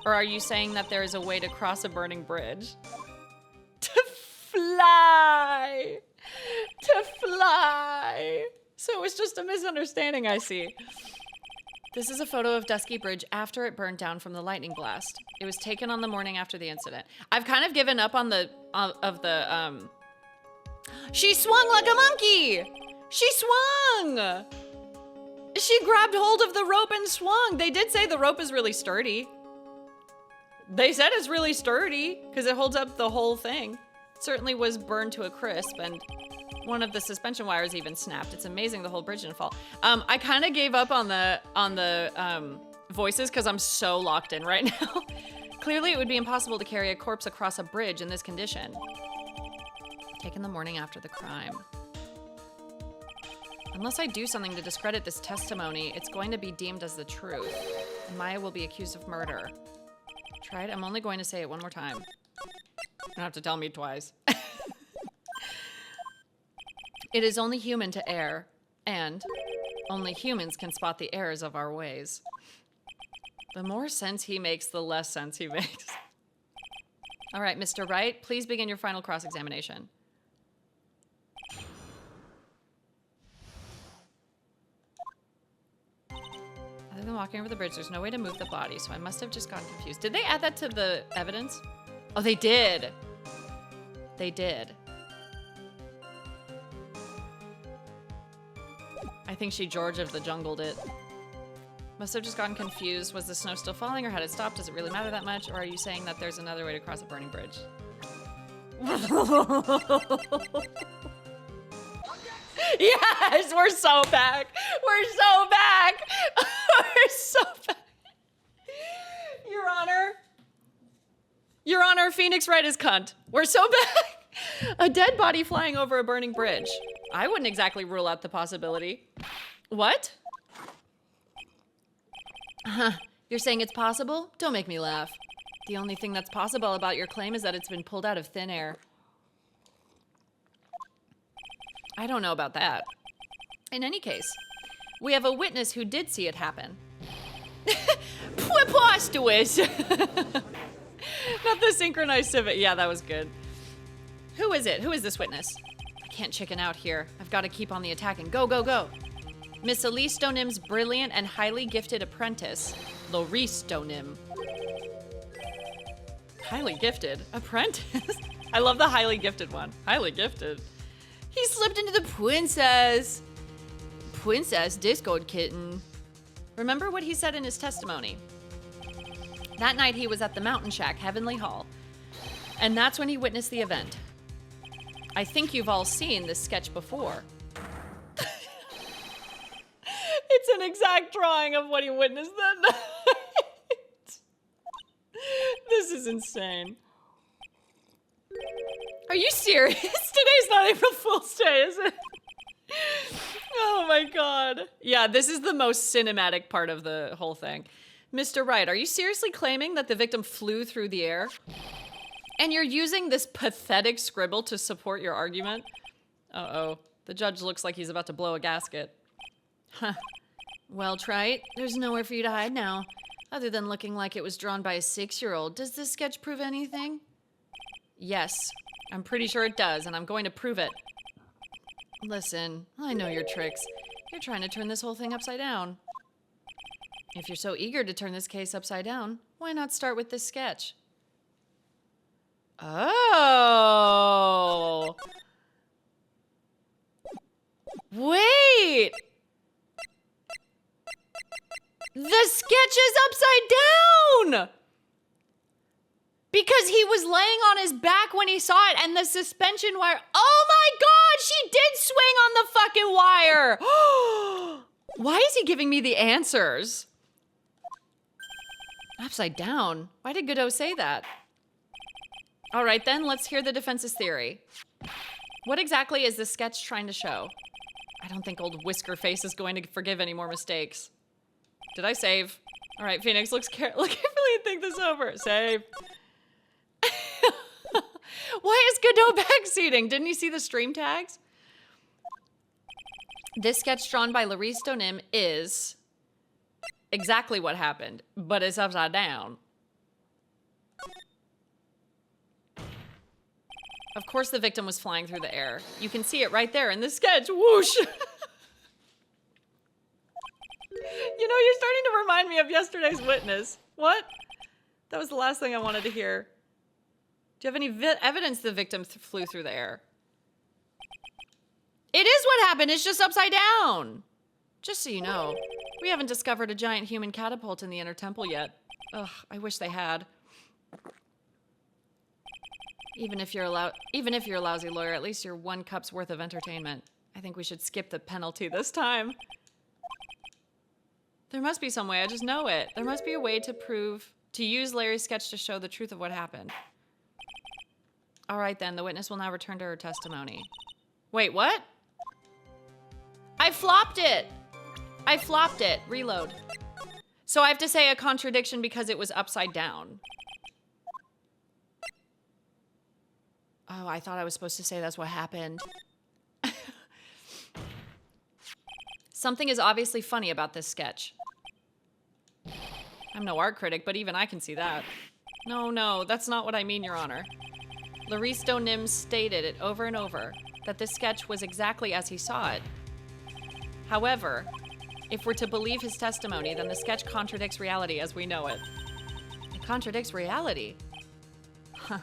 Or are you saying that there is a way to cross a burning bridge? To fly! To fly! So it was just a misunderstanding, I see. This is a photo of Dusky Bridge after it burned down from the lightning blast. It was taken on the morning after the incident. I've kind of given up on She swung like a monkey! She swung! She grabbed hold of the rope and swung. They did say the rope is really sturdy. They said it's really sturdy because it holds up the whole thing. It certainly was burned to a crisp and one of the suspension wires even snapped. It's amazing the whole bridge didn't fall. I kind of gave up on the voices because I'm so locked in right now. Clearly, it would be impossible to carry a corpse across a bridge in this condition. Taken the morning after the crime. Unless I do something to discredit this testimony, it's going to be deemed as the truth. And Maya will be accused of murder. Tried. I'm only going to say it one more time. You don't have to tell me twice. It is only human to err, and only humans can spot the errors of our ways. The more sense he makes, the less sense he makes. All right, Mr. Wright, please begin your final cross-examination. Other than walking over the bridge, there's no way to move the body, so I must have just gotten confused. Did they add that to the evidence? Oh, they did. They did. I think she George of the jungled it. Must have just gotten confused. Was the snow still falling or had it stopped? Does it really matter that much? Or are you saying that there's another way to cross a burning bridge? Yes, we're so back. We're so back. We're so back. Your Honor. Your Honor, Phoenix Wright is cunt. We're so back. A dead body flying over a burning bridge. I wouldn't exactly rule out the possibility. What? You're saying it's possible? Don't make me laugh. The only thing that's possible about your claim is that it's been pulled out of thin air. I don't know about that. In any case, we have a witness who did see it happen. Preposterous! Not the synchronized civet. Yeah, that was good. Who is it? Who is this witness? I can't chicken out here. I've got to keep on the attack and go, go, go. Miss Elise Stonim's brilliant and highly gifted apprentice, Lorice Stonim. Highly gifted? Apprentice? I love the highly gifted one. Highly gifted. He slipped into the princess. Princess Discord kitten. Remember what he said in his testimony. That night he was at the Mountain Shack, Heavenly Hall. And that's when he witnessed the event. I think you've all seen this sketch before. It's an exact drawing of what he witnessed that night. This is insane. Are you serious? Today's not April Fool's Day, is it? Oh my god. Yeah, this is the most cinematic part of the whole thing. Mr. Wright, are you seriously claiming that the victim flew through the air? And you're using this pathetic scribble to support your argument? Uh-oh. The judge looks like he's about to blow a gasket. Huh. Well, Trite, there's nowhere for you to hide now. Other than looking like it was drawn by a 6-year-old. Does this sketch prove anything? Yes. I'm pretty sure it does, and I'm going to prove it. Listen, I know your tricks. You're trying to turn this whole thing upside down. If you're so eager to turn this case upside down, why not start with this sketch? Oh! Wait! The sketch is upside down! Because he was laying on his back when he saw it, and the suspension wire... Oh my god, she did swing on the fucking wire! Why is he giving me the answers? Upside down? Why did Godot say that? All right then, let's hear the defense's theory. What exactly is this sketch trying to show? I don't think old Whisker Face is going to forgive any more mistakes. Did I save? All right, Phoenix, look carefully and think this over. Save. Why is Godot backseating? Didn't he see the stream tags? This sketch drawn by Lorice Stonim is exactly what happened, but it's upside down. Of course the victim was flying through the air. You can see it right there in the sketch. Whoosh! You know, you're starting to remind me of yesterday's witness. What? That was the last thing I wanted to hear. Do you have any evidence the victim flew through the air? It is what happened. It's just upside down. Just so you know, we haven't discovered a giant human catapult in the inner temple yet. Ugh, I wish they had. Even if you're a lousy lawyer, at least you're 1 cup's worth of entertainment. I think we should skip the penalty this time. There must be some way, I just know it. There must be a way to use Larry's sketch to show the truth of what happened. All right then, the witness will now return to her testimony. Wait, what? I flopped it. I flopped it. Reload. So I have to say a contradiction because it was upside down. Oh, I thought I was supposed to say that's what happened. Something is obviously funny about this sketch. I'm no art critic, but even I can see that. No, that's not what I mean, Your Honor. Larice Donim stated it over and over that this sketch was exactly as he saw it. However, if we're to believe his testimony, then the sketch contradicts reality as we know it. It contradicts reality? Huh.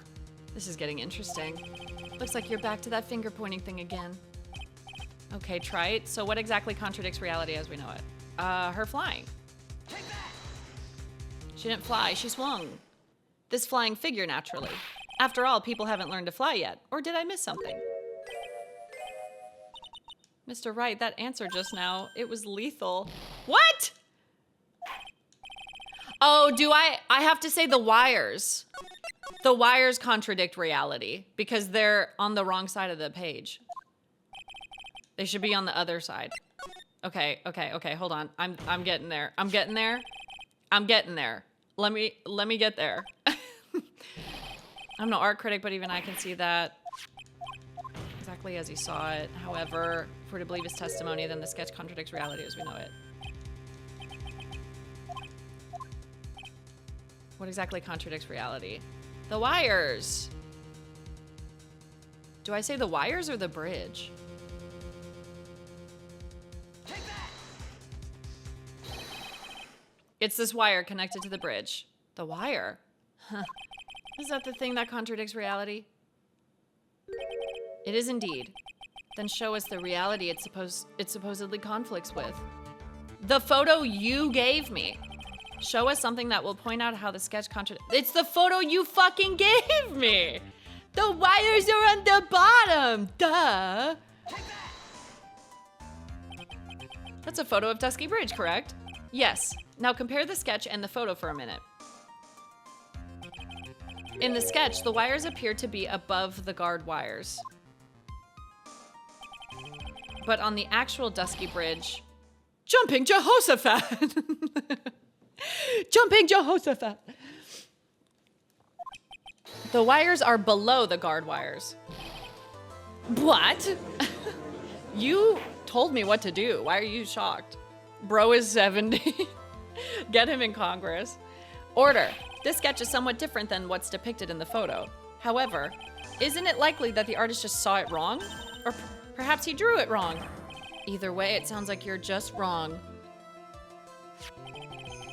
This is getting interesting. Looks like you're back to that finger-pointing thing again. Okay, Trite. So what exactly contradicts reality as we know it? Her flying. She didn't fly, she swung. This flying figure, naturally. After all, people haven't learned to fly yet. Or did I miss something? Mr. Wright, that answer just now, it was lethal. What? Oh, I have to say the wires. The wires contradict reality because they're on the wrong side of the page. They should be on the other side. Okay, hold on. I'm getting there. I'm getting there. Let me get there. I'm no art critic, but even I can see that exactly as he saw it. However, if we're to believe his testimony, then the sketch contradicts reality as we know it. What exactly contradicts reality? The wires. Do I say the wires or the bridge? It's this wire connected to the bridge. The wire? Huh. Is that the thing that contradicts reality? It is indeed. Then show us the reality it supposedly conflicts with. The photo you gave me. Show us something that will point out how the sketch contradicts. It's the photo you fucking gave me! The wires are on the bottom! Duh! That's a photo of Dusky Bridge, correct? Yes. Now compare the sketch and the photo for a minute. In the sketch, the wires appear to be above the guard wires. But on the actual Dusky Bridge, Jumping Jehoshaphat! Jumping Jehoshaphat! The wires are below the guard wires. What? You told me what to do. Why are you shocked? Bro is 70. Get him in Congress. Order. This sketch is somewhat different than what's depicted in the photo. However, isn't it likely that the artist just saw it wrong? Or perhaps he drew it wrong? Either way, it sounds like you're just wrong.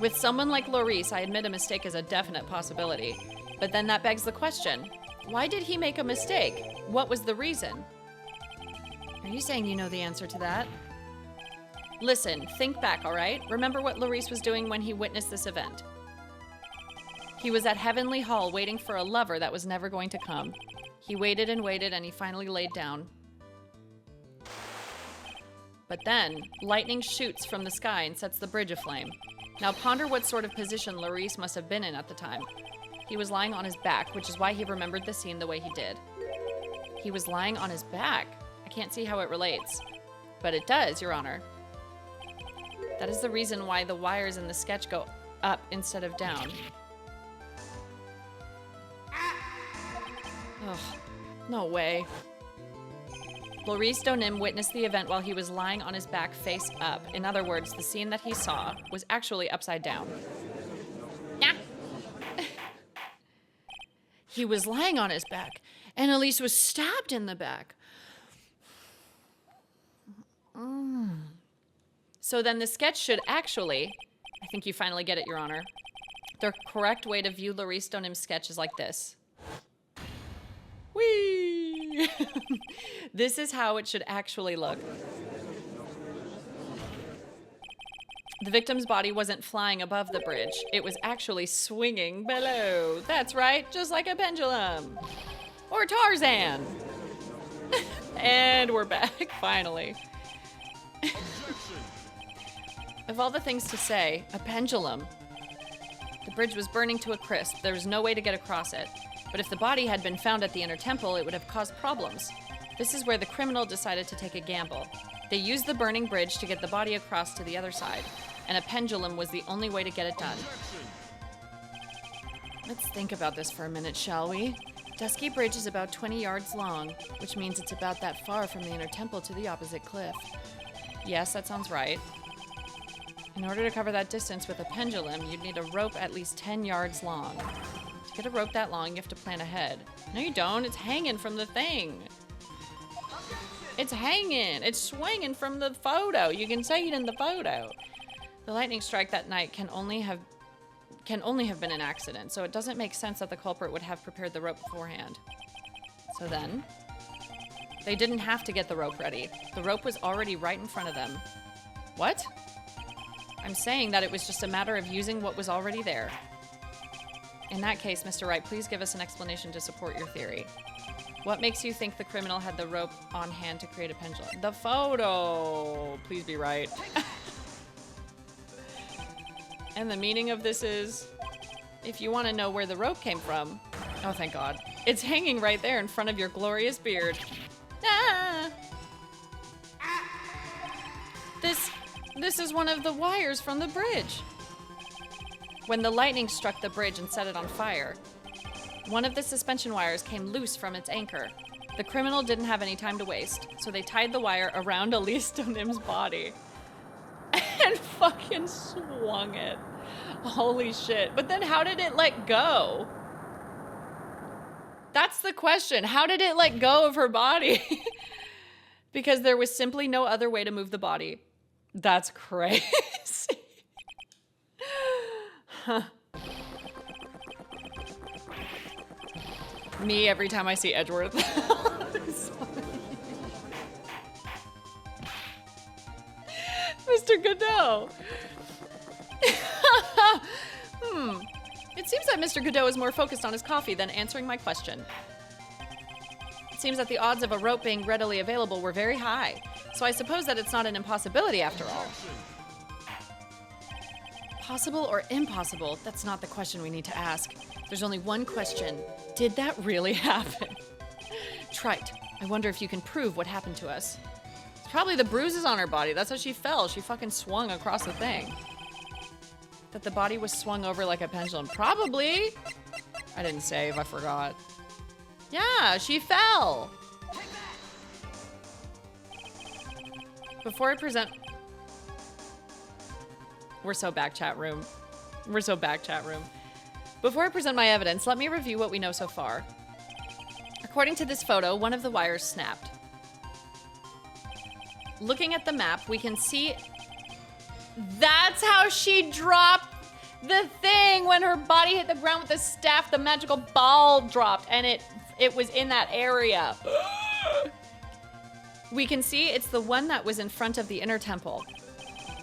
With someone like Larice, I admit a mistake is a definite possibility. But then that begs the question, why did he make a mistake? What was the reason? Are you saying you know the answer to that? Listen, think back, all right? Remember what Larice was doing when he witnessed this event. He was at Heavenly Hall waiting for a lover that was never going to come. He waited and waited and he finally laid down. But then, lightning shoots from the sky and sets the bridge aflame. Now ponder what sort of position Larice must have been in at the time. He was lying on his back, which is why he remembered the scene the way he did. He was lying on his back. I can't see how it relates. But it does, Your Honor. That is the reason why the wires in the sketch go up instead of down. Ugh, no way. Larice Donim witnessed the event while he was lying on his back face up. In other words, the scene that he saw was actually upside down. Yeah. He was lying on his back, and Elise was stabbed in the back. So then the sketch should actually, I think you finally get it, Your Honor. The correct way to view Larice Donim's sketch is like this. Whee! This is how it should actually look. The victim's body wasn't flying above the bridge. It was actually swinging below. That's right, just like a pendulum. Or Tarzan. And we're back, finally. Of all the things to say, a pendulum. The bridge was burning to a crisp. There was no way to get across it. But if the body had been found at the inner temple, it would have caused problems. This is where the criminal decided to take a gamble. They used the burning bridge to get the body across to the other side, and a pendulum was the only way to get it done. Let's think about this for a minute, shall we? Dusky Bridge is about 20 yards long, which means it's about that far from the inner temple to the opposite cliff. Yes, that sounds right. In order to cover that distance with a pendulum, you'd need a rope at least 10 yards long. To get a rope that long, you have to plan ahead. No, you don't. It's hanging from the thing. It's hanging. It's swinging from the photo. You can see it in the photo. The lightning strike that night can only have been an accident, so it doesn't make sense that the culprit would have prepared the rope beforehand. So then, they didn't have to get the rope ready. The rope was already right in front of them. What? I'm saying that it was just a matter of using what was already there. In that case, Mr. Wright, please give us an explanation to support your theory. What makes you think the criminal had the rope on hand to create a pendulum? The photo! Please be right. And the meaning of this is, if you want to know where the rope came from, oh, thank God. It's hanging right there in front of your glorious beard. Ah! This is one of the wires from the bridge. When the lightning struck the bridge and set it on fire, one of the suspension wires came loose from its anchor. The criminal didn't have any time to waste, so they tied the wire around Elise Donim's body and fucking swung it. Holy shit. But then how did it let go? That's the question. How did it let go of her body? Because there was simply no other way to move the body. That's crazy. Huh. Me every time I see Edgeworth. Mr. Godot. It seems that Mr. Godot is more focused on his coffee than answering my question. It seems that the odds of a rope being readily available were very high, so I suppose that it's not an impossibility after all. Possible or impossible? That's not the question we need to ask. There's only one question. Did that really happen? Trite, I wonder if you can prove what happened to us. It's probably the bruises on her body. That's how she fell. She fucking swung across the thing. That the body was swung over like a pendulum. Probably. I didn't save. I forgot. Yeah, she fell. Before I present... We're so back, chat room. We're so back, chat room. Before I present my evidence, let me review what we know so far. According to this photo, one of the wires snapped. Looking at the map, we can see... That's how she dropped the thing when her body hit the ground with the staff. The magical ball dropped, and it was in that area. We can see it's the one that was in front of the inner temple.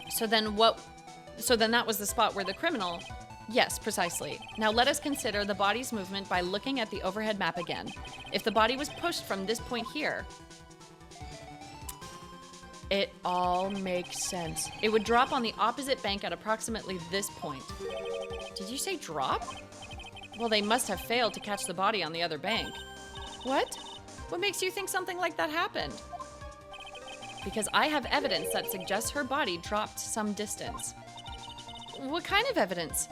So then that was the spot where the criminal... Yes, precisely. Now let us consider the body's movement by looking at the overhead map again. If the body was pushed from this point here, it all makes sense. It would drop on the opposite bank at approximately this point. Did you say drop? Well, they must have failed to catch the body on the other bank. What? What makes you think something like that happened? Because I have evidence that suggests her body dropped some distance. What kind of evidence?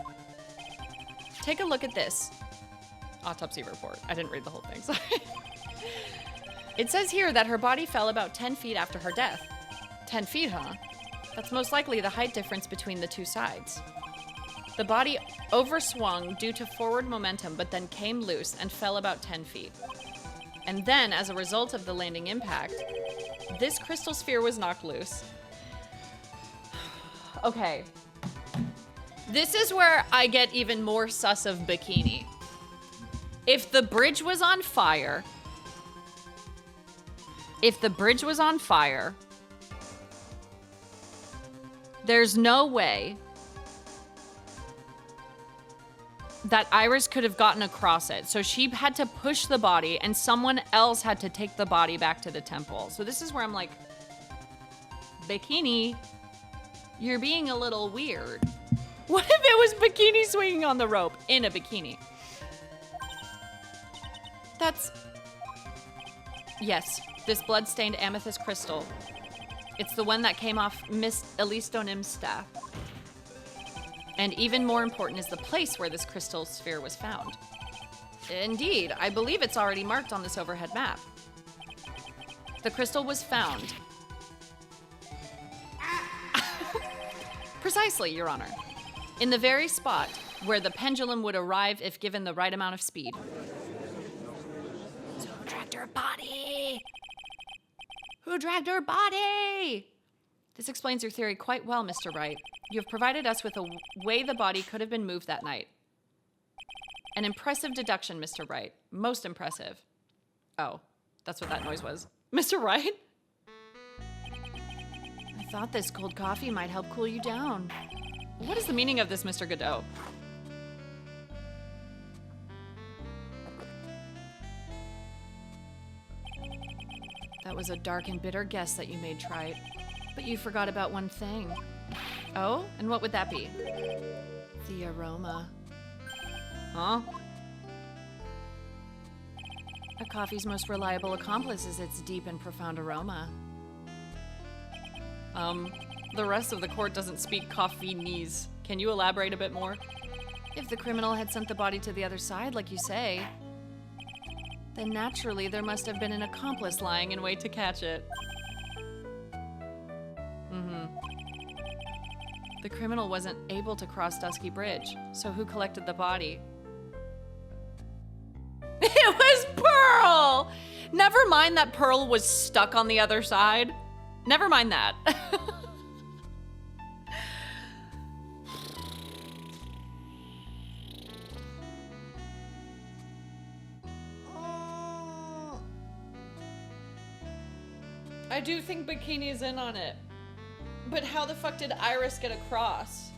Take a look at this. Autopsy report. I didn't read the whole thing, sorry. It says here that her body fell about 10 feet after her death. 10 feet, huh? That's most likely the height difference between the two sides. The body overswung due to forward momentum, but then came loose and fell about 10 feet. And then, as a result of the landing impact, this crystal sphere was knocked loose. Okay. This is where I get even more sus of Bikini. If the bridge was on fire... there's no way that Iris could have gotten across it. So she had to push the body and someone else had to take the body back to the temple. So this is where I'm like, Bikini, you're being a little weird. What if it was Bikini swinging on the rope in a bikini? That's... Yes, this blood-stained amethyst crystal. It's the one that came off Miss Elise Donim's staff. And even more important is the place where this crystal sphere was found. Indeed, I believe it's already marked on this overhead map. The crystal was found Precisely, Your Honor. In the very spot where the pendulum would arrive if given the right amount of speed. So who dragged her body? Who dragged her body? This explains your theory quite well, Mr. Wright. You have provided us with a way the body could have been moved that night. An impressive deduction, Mr. Wright. Most impressive. Oh, that's what that noise was. Mr. Wright? I thought this cold coffee might help cool you down. What is the meaning of this, Mr. Godot? That was a dark and bitter guess that you made, Wright. But you forgot about one thing. Oh? And what would that be? The aroma. Huh? A coffee's most reliable accomplice is its deep and profound aroma. The rest of the court doesn't speak coffeenese. Can you elaborate a bit more? If the criminal had sent the body to the other side, like you say, then naturally there must have been an accomplice lying in wait to catch it. The criminal wasn't able to cross Dusky Bridge, so who collected the body? It was Pearl! Never mind that Pearl was stuck on the other side. Never mind that. I do think Bikini is in on it. But how the fuck did Iris get across?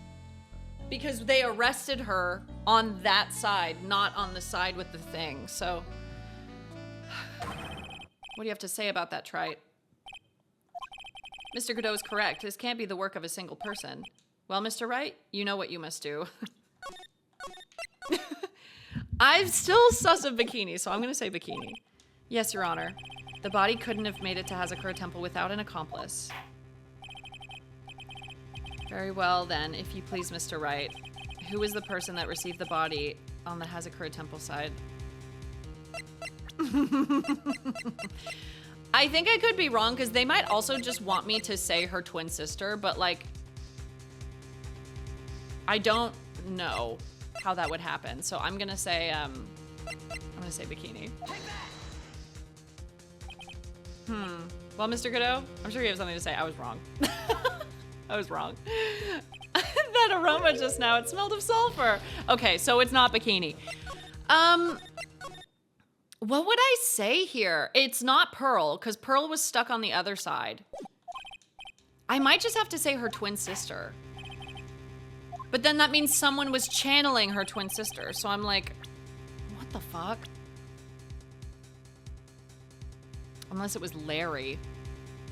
Because they arrested her on that side, not on the side with the thing, so... What do you have to say about that, Trite? Mr. Godot is correct. This can't be the work of a single person. Well, Mr. Wright, you know what you must do. I'm still sus of Bikini, so I'm going to say Bikini. Yes, Your Honor. The body couldn't have made it to Hazakura Temple without an accomplice. Very well, then, if you please, Mr. Wright. Who is the person that received the body on the Hazakura Temple side? I think I could be wrong, because they might also just want me to say her twin sister, but, like, I don't know how that would happen. So I'm gonna say, Bikini. Well, Mr. Godot, I'm sure you have something to say. I was wrong. I was wrong. That aroma just now, it smelled of sulfur. Okay, so it's not Bikini. What would I say here? It's not Pearl, because Pearl was stuck on the other side. I might just have to say her twin sister. But then that means someone was channeling her twin sister. So I'm like, what the fuck? Unless it was Larry.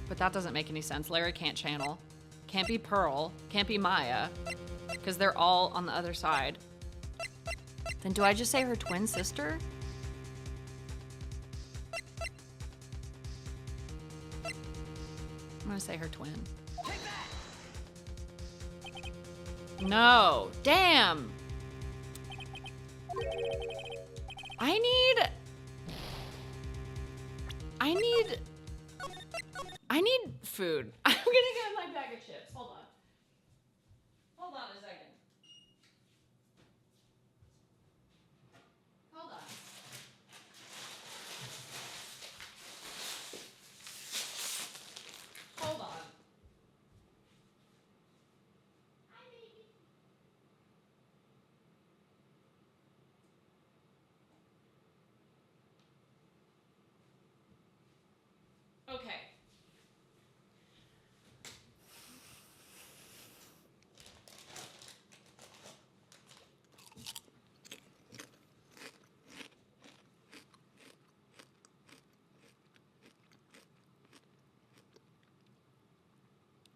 But that doesn't make any sense. Larry can't channel. Can't be Pearl. Can't be Maya. Because they're all on the other side. Then do I just say her twin sister? I'm gonna say her twin. No. Damn. I need food. I'm gonna get my bag of chips. Hold on. Hold on a second. Hold on. Hold on. Hi, baby. Okay.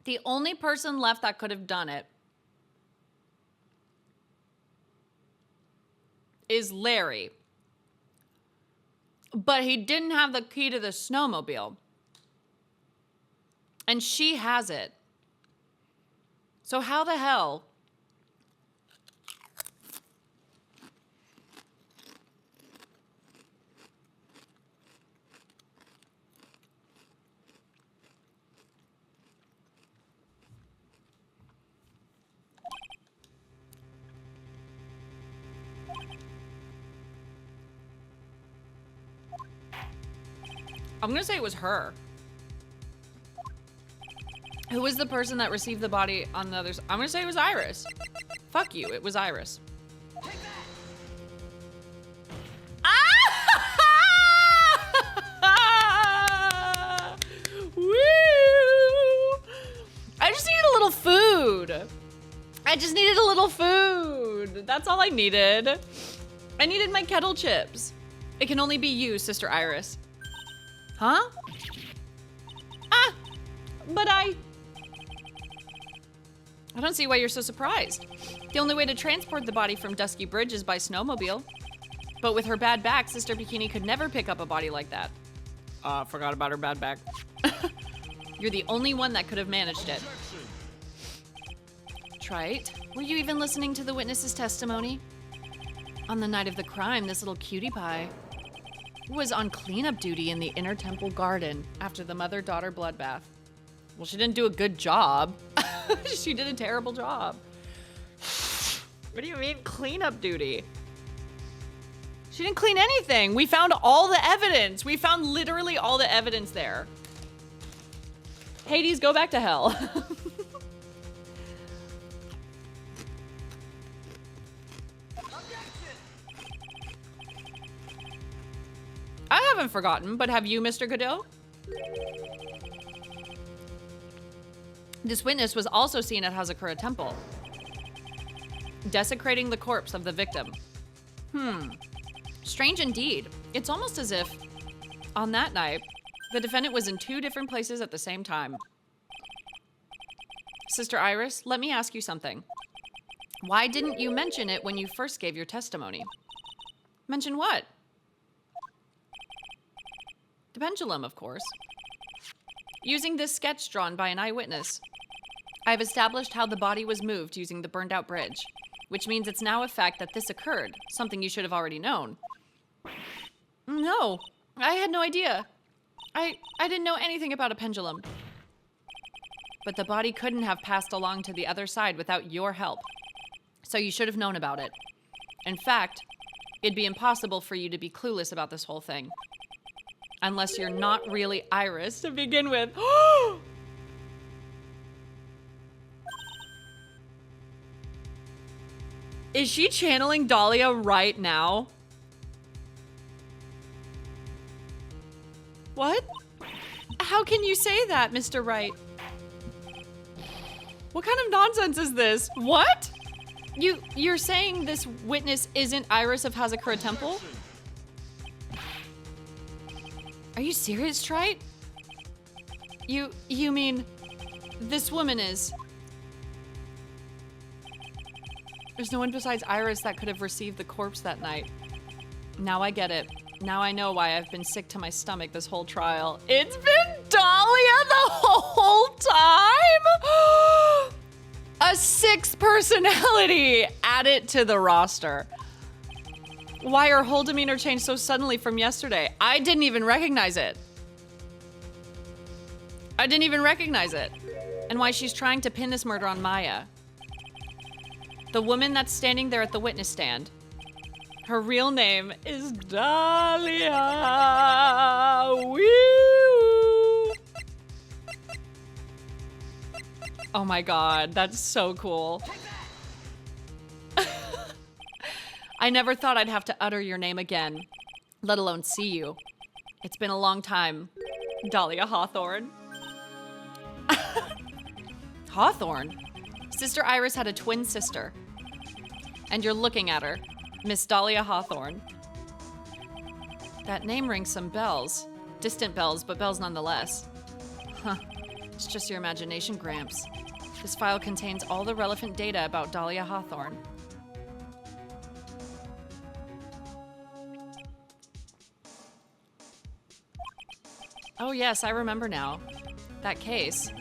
The only person left that could have done it is Larry. But he didn't have the key to the snowmobile. And she has it. So how the hell? I'm gonna say it was her. Who was the person that received the body on the other side? I'm gonna say it was Iris. Fuck you, it was Iris. Ah! Woo! I just needed a little food. I just needed a little food. That's all I needed. I needed my kettle chips. It can only be you, Sister Iris. Huh? Ah! But I don't see why you're so surprised. The only way to transport the body from Dusky Bridge is by snowmobile. But with her bad back, Sister Bikini could never pick up a body like that. Forgot about her bad back. You're the only one that could have managed it. Wright, were you even listening to the witness's testimony? On the night of the crime, this little cutie pie was on cleanup duty in the inner temple garden after the mother-daughter bloodbath. Well, she didn't do a good job. She did a terrible job. What do you mean cleanup duty? She didn't clean anything. We found all the evidence. We found literally all the evidence there. Hades, go back to hell. I haven't forgotten, but have you, Mr. Godot? This witness was also seen at Hazakura Temple, desecrating the corpse of the victim. Strange indeed. It's almost as if, on that night, the defendant was in two different places at the same time. Sister Iris, let me ask you something. Why didn't you mention it when you first gave your testimony? Mention what? The pendulum, of course. Using this sketch drawn by an eyewitness, I've established how the body was moved using the burned out bridge, which means it's now a fact that this occurred, something you should have already known. No, I had no idea. I didn't know anything about a pendulum. But the body couldn't have passed along to the other side without your help, so you should have known about it. In fact, it'd be impossible for you to be clueless about this whole thing. Unless you're not really Iris to begin with. Is she channeling Dahlia right now? What? How can you say that, Mr. Wright? What kind of nonsense is this? What? You're saying this witness isn't Iris of Hazakura Temple? Are you serious, Wright? You mean this woman is? There's no one besides Iris that could have received the corpse that night. Now I get it. Now I know why I've been sick to my stomach this whole trial. It's been Dahlia the whole time? A sixth personality! Add it to the roster. Why her whole demeanor changed so suddenly from yesterday? I didn't even recognize it. I didn't even recognize it. And why she's trying to pin this murder on Maya. The woman that's standing there at the witness stand. Her real name is Dahlia. Woo! Oh my god, that's so cool. I never thought I'd have to utter your name again, let alone see you. It's been a long time, Dahlia Hawthorne. Hawthorne? Sister Iris had a twin sister. And you're looking at her, Miss Dahlia Hawthorne. That name rings some bells. Distant bells, but bells nonetheless. Huh, it's just your imagination, Gramps. This file contains all the relevant data about Dahlia Hawthorne. Oh yes, I remember now. That case.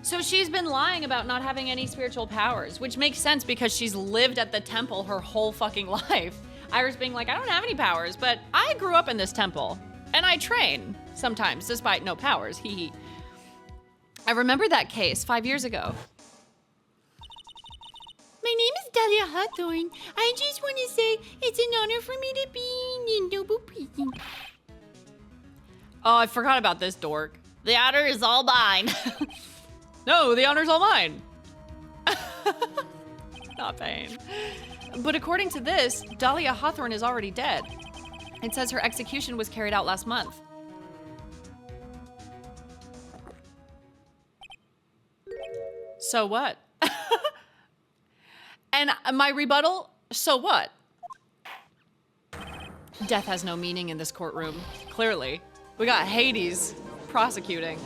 So she's been lying about not having any spiritual powers, which makes sense because she's lived at the temple her whole fucking life. Iris being like, I don't have any powers, but I grew up in this temple. And I train, sometimes, despite no powers, hee hee. I remember that case 5 years ago. My name is Dahlia Hawthorne. I just want to say it's an honor for me to be in your noble prison. Oh, I forgot about this dork. The honor is all mine. No, the honor's all mine. Not pain. But according to this, Dahlia Hawthorne is already dead. It says her execution was carried out last month. So what? And my rebuttal, so what? Death has no meaning in this courtroom, clearly. We got Hades prosecuting.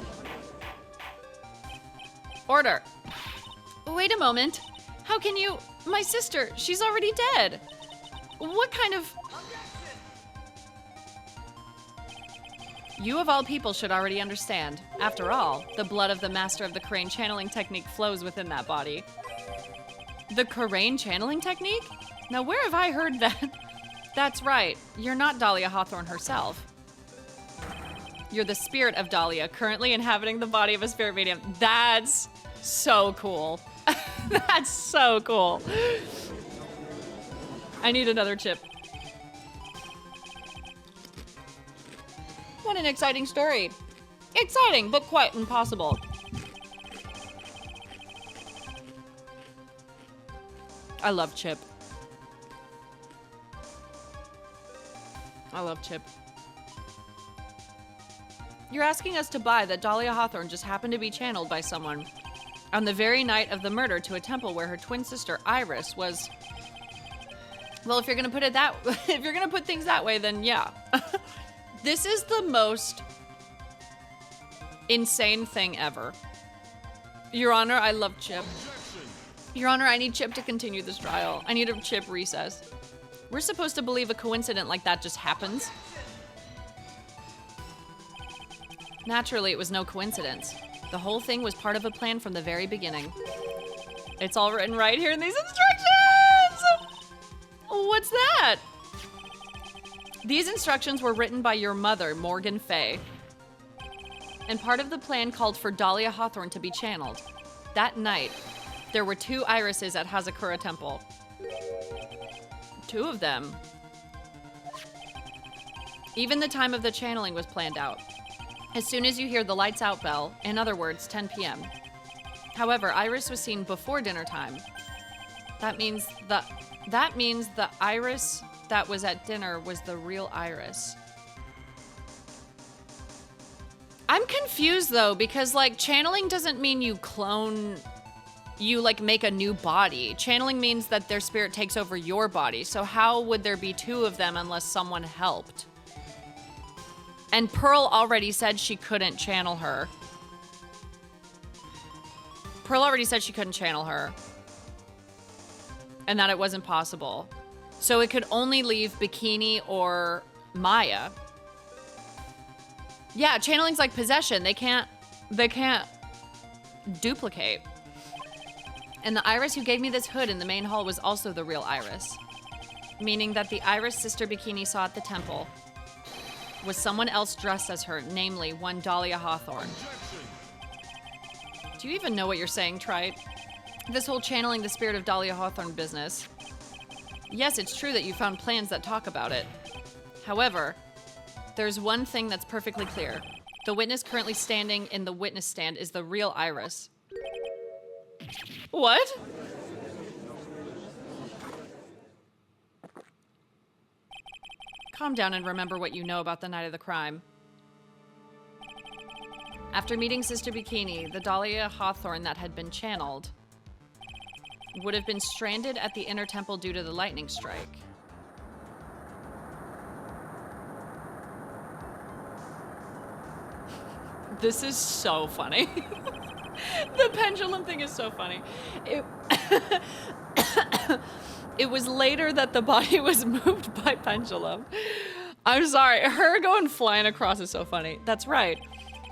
Order. Wait a moment. How can you... My sister, she's already dead. What kind of... You of all people should already understand. After all, the blood of the master of the Crane channeling technique flows within that body. The Crane channeling technique? Now where have I heard that? That's right. You're not Dahlia Hawthorne herself. You're the spirit of Dahlia, currently inhabiting the body of a spirit medium. That's so cool. That's so cool. I need another chip. What an exciting story. Exciting, but quite impossible. I love Chip. I love Chip. You're asking us to buy that Dahlia Hawthorne just happened to be channeled by someone on the very night of the murder to a temple where her twin sister Iris was. Well, if you're gonna put it that, if you're gonna put things that way, then yeah. This is the most insane thing ever. Your Honor, I love Chip. Your Honor, I need Chip to continue this trial. I need a Chip recess. We're supposed to believe a coincidence like that just happens. Naturally, it was no coincidence. The whole thing was part of a plan from the very beginning. It's all written right here in these instructions! What's that? These instructions were written by your mother, Morgan Fay. And part of the plan called for Dahlia Hawthorne to be channeled. That night, there were 2 irises at Hazakura Temple. 2 of them. Even the time of the channeling was planned out. As soon as you hear the lights out bell, in other words, 10 p.m. However, Iris was seen before dinner time. That means the Iris that was at dinner was the real Iris. I'm confused though, because like channeling doesn't mean you clone, you like make a new body. Channeling means that their spirit takes over your body. So how would there be 2 of them unless someone helped? And Pearl already said she couldn't channel her. Pearl already said she couldn't channel her. And that it wasn't possible. So it could only leave Bikini or Maya. Yeah, channeling's like possession. They can't duplicate. And the Iris who gave me this hood in the main hall was also the real Iris. Meaning that the Iris sister Bikini saw at the temple was someone else dressed as her, namely one Dahlia Hawthorne. Do you even know what you're saying, Trite? This whole channeling the spirit of Dahlia Hawthorne business. Yes, it's true that you found plans that talk about it. However, there's one thing that's perfectly clear. The witness currently standing in the witness stand is the real Iris. What? Calm down and remember what you know about the night of the crime. After meeting Sister Bikini, the Dahlia Hawthorne that had been channeled would have been stranded at the inner temple due to the lightning strike. This is so funny. The pendulum thing is so funny. It was later that the body was moved by pendulum. I'm sorry, her going flying across is so funny. That's right.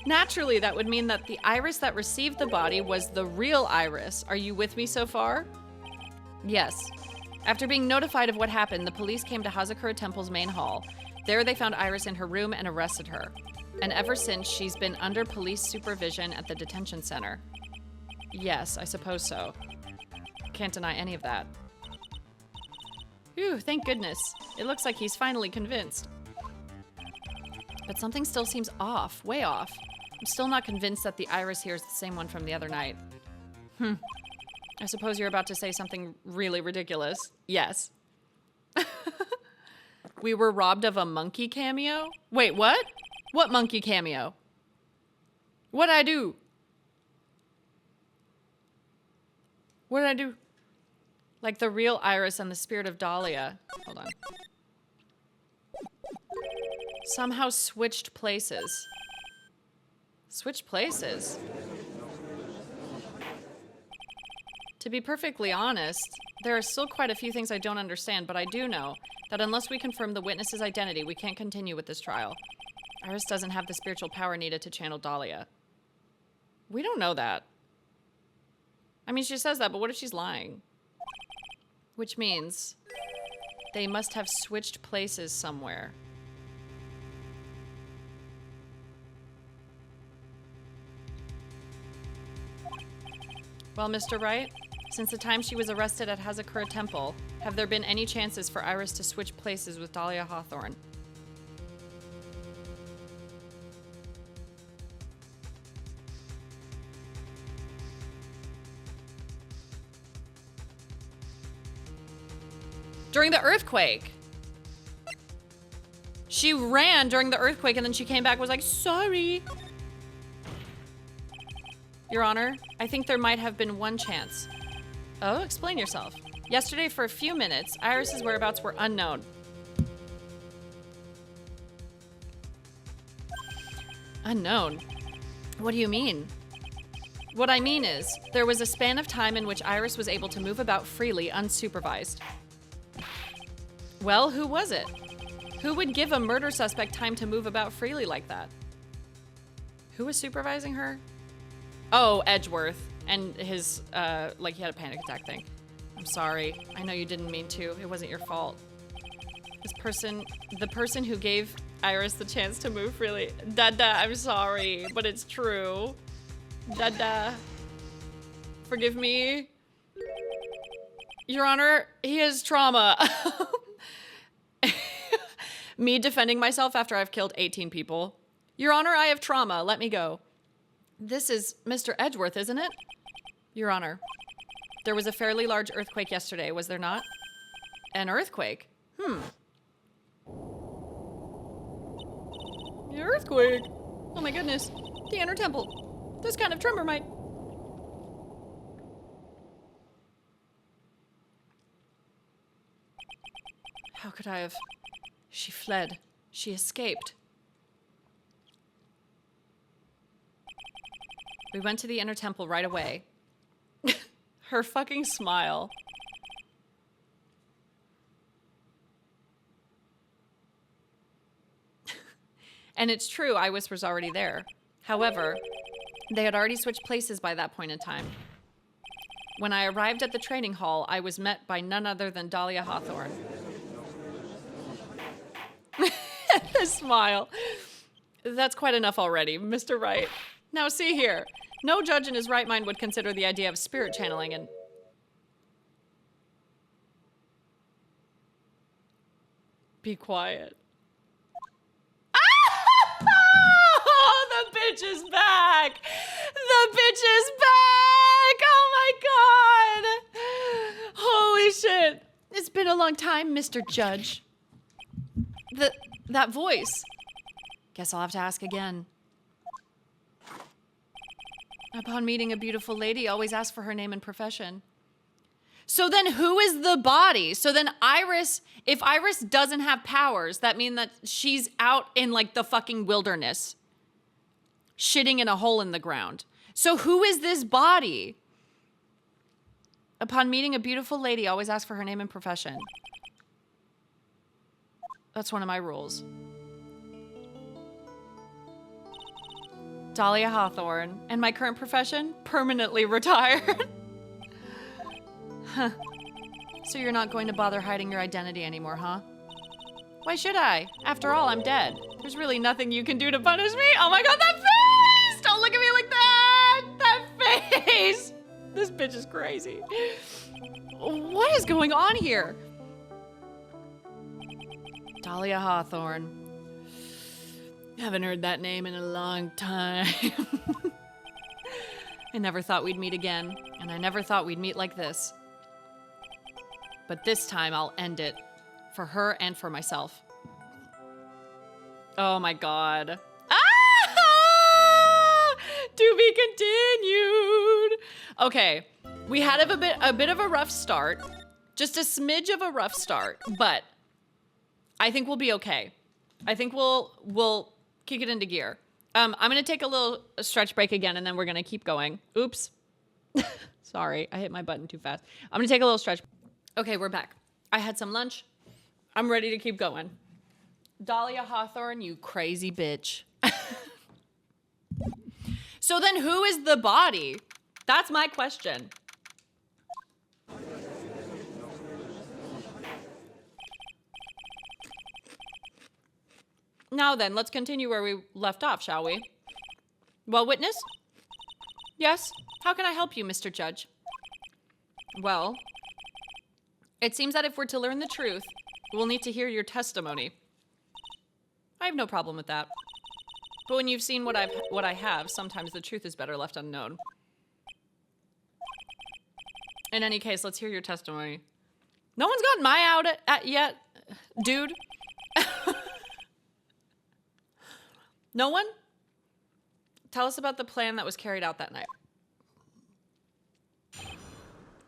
Naturally, that would mean that the Iris that received the body was the real Iris. Are you with me so far? Yes. After being notified of what happened, the police came to Hazakura Temple's main hall. There they found Iris in her room and arrested her. And ever since, she's been under police supervision at the detention center. Yes, I suppose so. Can't deny any of that. Phew, thank goodness. It looks like he's finally convinced. But something still seems off, way off. I'm still not convinced that the iris here is the same one from the other night. I suppose you're about to say something really ridiculous. Yes. We were robbed of a monkey cameo? Wait, what? What monkey cameo? What'd I do? What did I do? Like the real Iris and the spirit of Dahlia. Hold on. Somehow switched places. Switched places? To be perfectly honest, there are still quite a few things I don't understand, but I do know that unless we confirm the witness's identity, we can't continue with this trial. Iris doesn't have the spiritual power needed to channel Dahlia. We don't know that. I mean, she says that, but what if she's lying? Which means they must have switched places somewhere. Well, Mr. Wright, since the time she was arrested at Hazakura Temple, have there been any chances for Iris to switch places with Dahlia Hawthorne? During the earthquake. She ran during the earthquake and then she came back and was like, sorry. Your Honor, I think there might have been one chance. Oh, explain yourself. Yesterday, for a few minutes, Iris's whereabouts were unknown. Unknown? What do you mean? What I mean is, there was a span of time in which Iris was able to move about freely, unsupervised. Well, who was it? Who would give a murder suspect time to move about freely like that? Who was supervising her? Oh, Edgeworth. And his, like he had a panic attack thing. I'm sorry. I know you didn't mean to. It wasn't your fault. This person, the person who gave Iris the chance to move freely. Dada, I'm sorry, but it's true. Dada. Forgive me. Your Honor, he has trauma. Me defending myself after I've killed 18 people. Your Honor, I have trauma. Let me go. This is Mr. Edgeworth, isn't it? Your Honor, there was a fairly large earthquake yesterday, was there not? An earthquake? An earthquake? Oh my goodness. The inner temple. This kind of tremor might... How could I have... She fled. She escaped. We went to the inner temple right away. Her fucking smile. And it's true, Iris was already there. However, they had already switched places by that point in time. When I arrived at the training hall, I was met by none other than Dahlia Hawthorne. The smile. That's quite enough already, Mr. Wright. Now see here. No judge in his right mind would consider the idea of spirit channeling and... Be quiet. Oh, the bitch is back! The bitch is back! Oh my god! Holy shit. It's been a long time, Mr. Judge. That voice. Guess I'll have to ask again. Upon meeting a beautiful lady, always ask for her name and profession. So then who is the body? So then Iris, if Iris doesn't have powers, that means that she's out in like the fucking wilderness, shitting in a hole in the ground. So who is this body? Upon meeting a beautiful lady, always ask for her name and profession. That's one of my rules. Dahlia Hawthorne. And my current profession? Permanently retired. Huh. So you're not going to bother hiding your identity anymore, huh? Why should I? After all, I'm dead. There's really nothing you can do to punish me. Oh my god, that face! Don't look at me like that! That face! This bitch is crazy. What is going on here? Dahlia Hawthorne. Haven't heard that name in a long time. I never thought we'd meet again, and I never thought we'd meet like this. But this time I'll end it. For her and for myself. Oh my god. Ah! To be continued. Okay, we had a bit of a rough start. Just a smidge of a rough start, but I think we'll be okay. I think we'll kick it into gear. I'm gonna take a little stretch break again, and then we're gonna keep going. Oops. Sorry, I hit my button too fast. I'm gonna take a little stretch. Okay, we're back. I had some lunch. I'm ready to keep going. Dahlia Hawthorne, you crazy bitch. So then who is the body? That's my question. Now then, let's continue where we left off, shall we? Well, witness? Yes? How can I help you, Mr. Judge? Well, it seems that if we're to learn the truth, we'll need to hear your testimony. I have no problem with that. But when you've seen what I have, sometimes the truth is better left unknown. In any case, let's hear your testimony. No one's gotten my out at yet, dude. No one? Tell us about the plan that was carried out that night.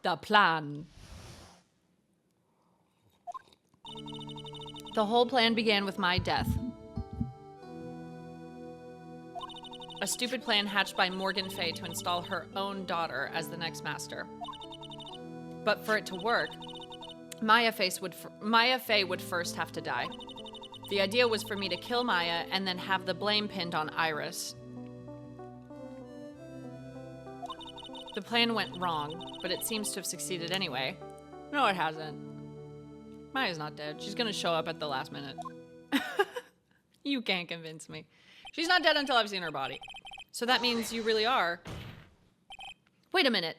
The plan. The whole plan began with my death. A stupid plan hatched by Morgan Fay to install her own daughter as the next master. But for it to work, Maya Fay would first have to die. The idea was for me to kill Maya and then have the blame pinned on Iris. The plan went wrong, but it seems to have succeeded anyway. No, it hasn't. Maya's not dead. She's gonna show up at the last minute. You can't convince me. She's not dead until I've seen her body. So that means you really are. Wait a minute.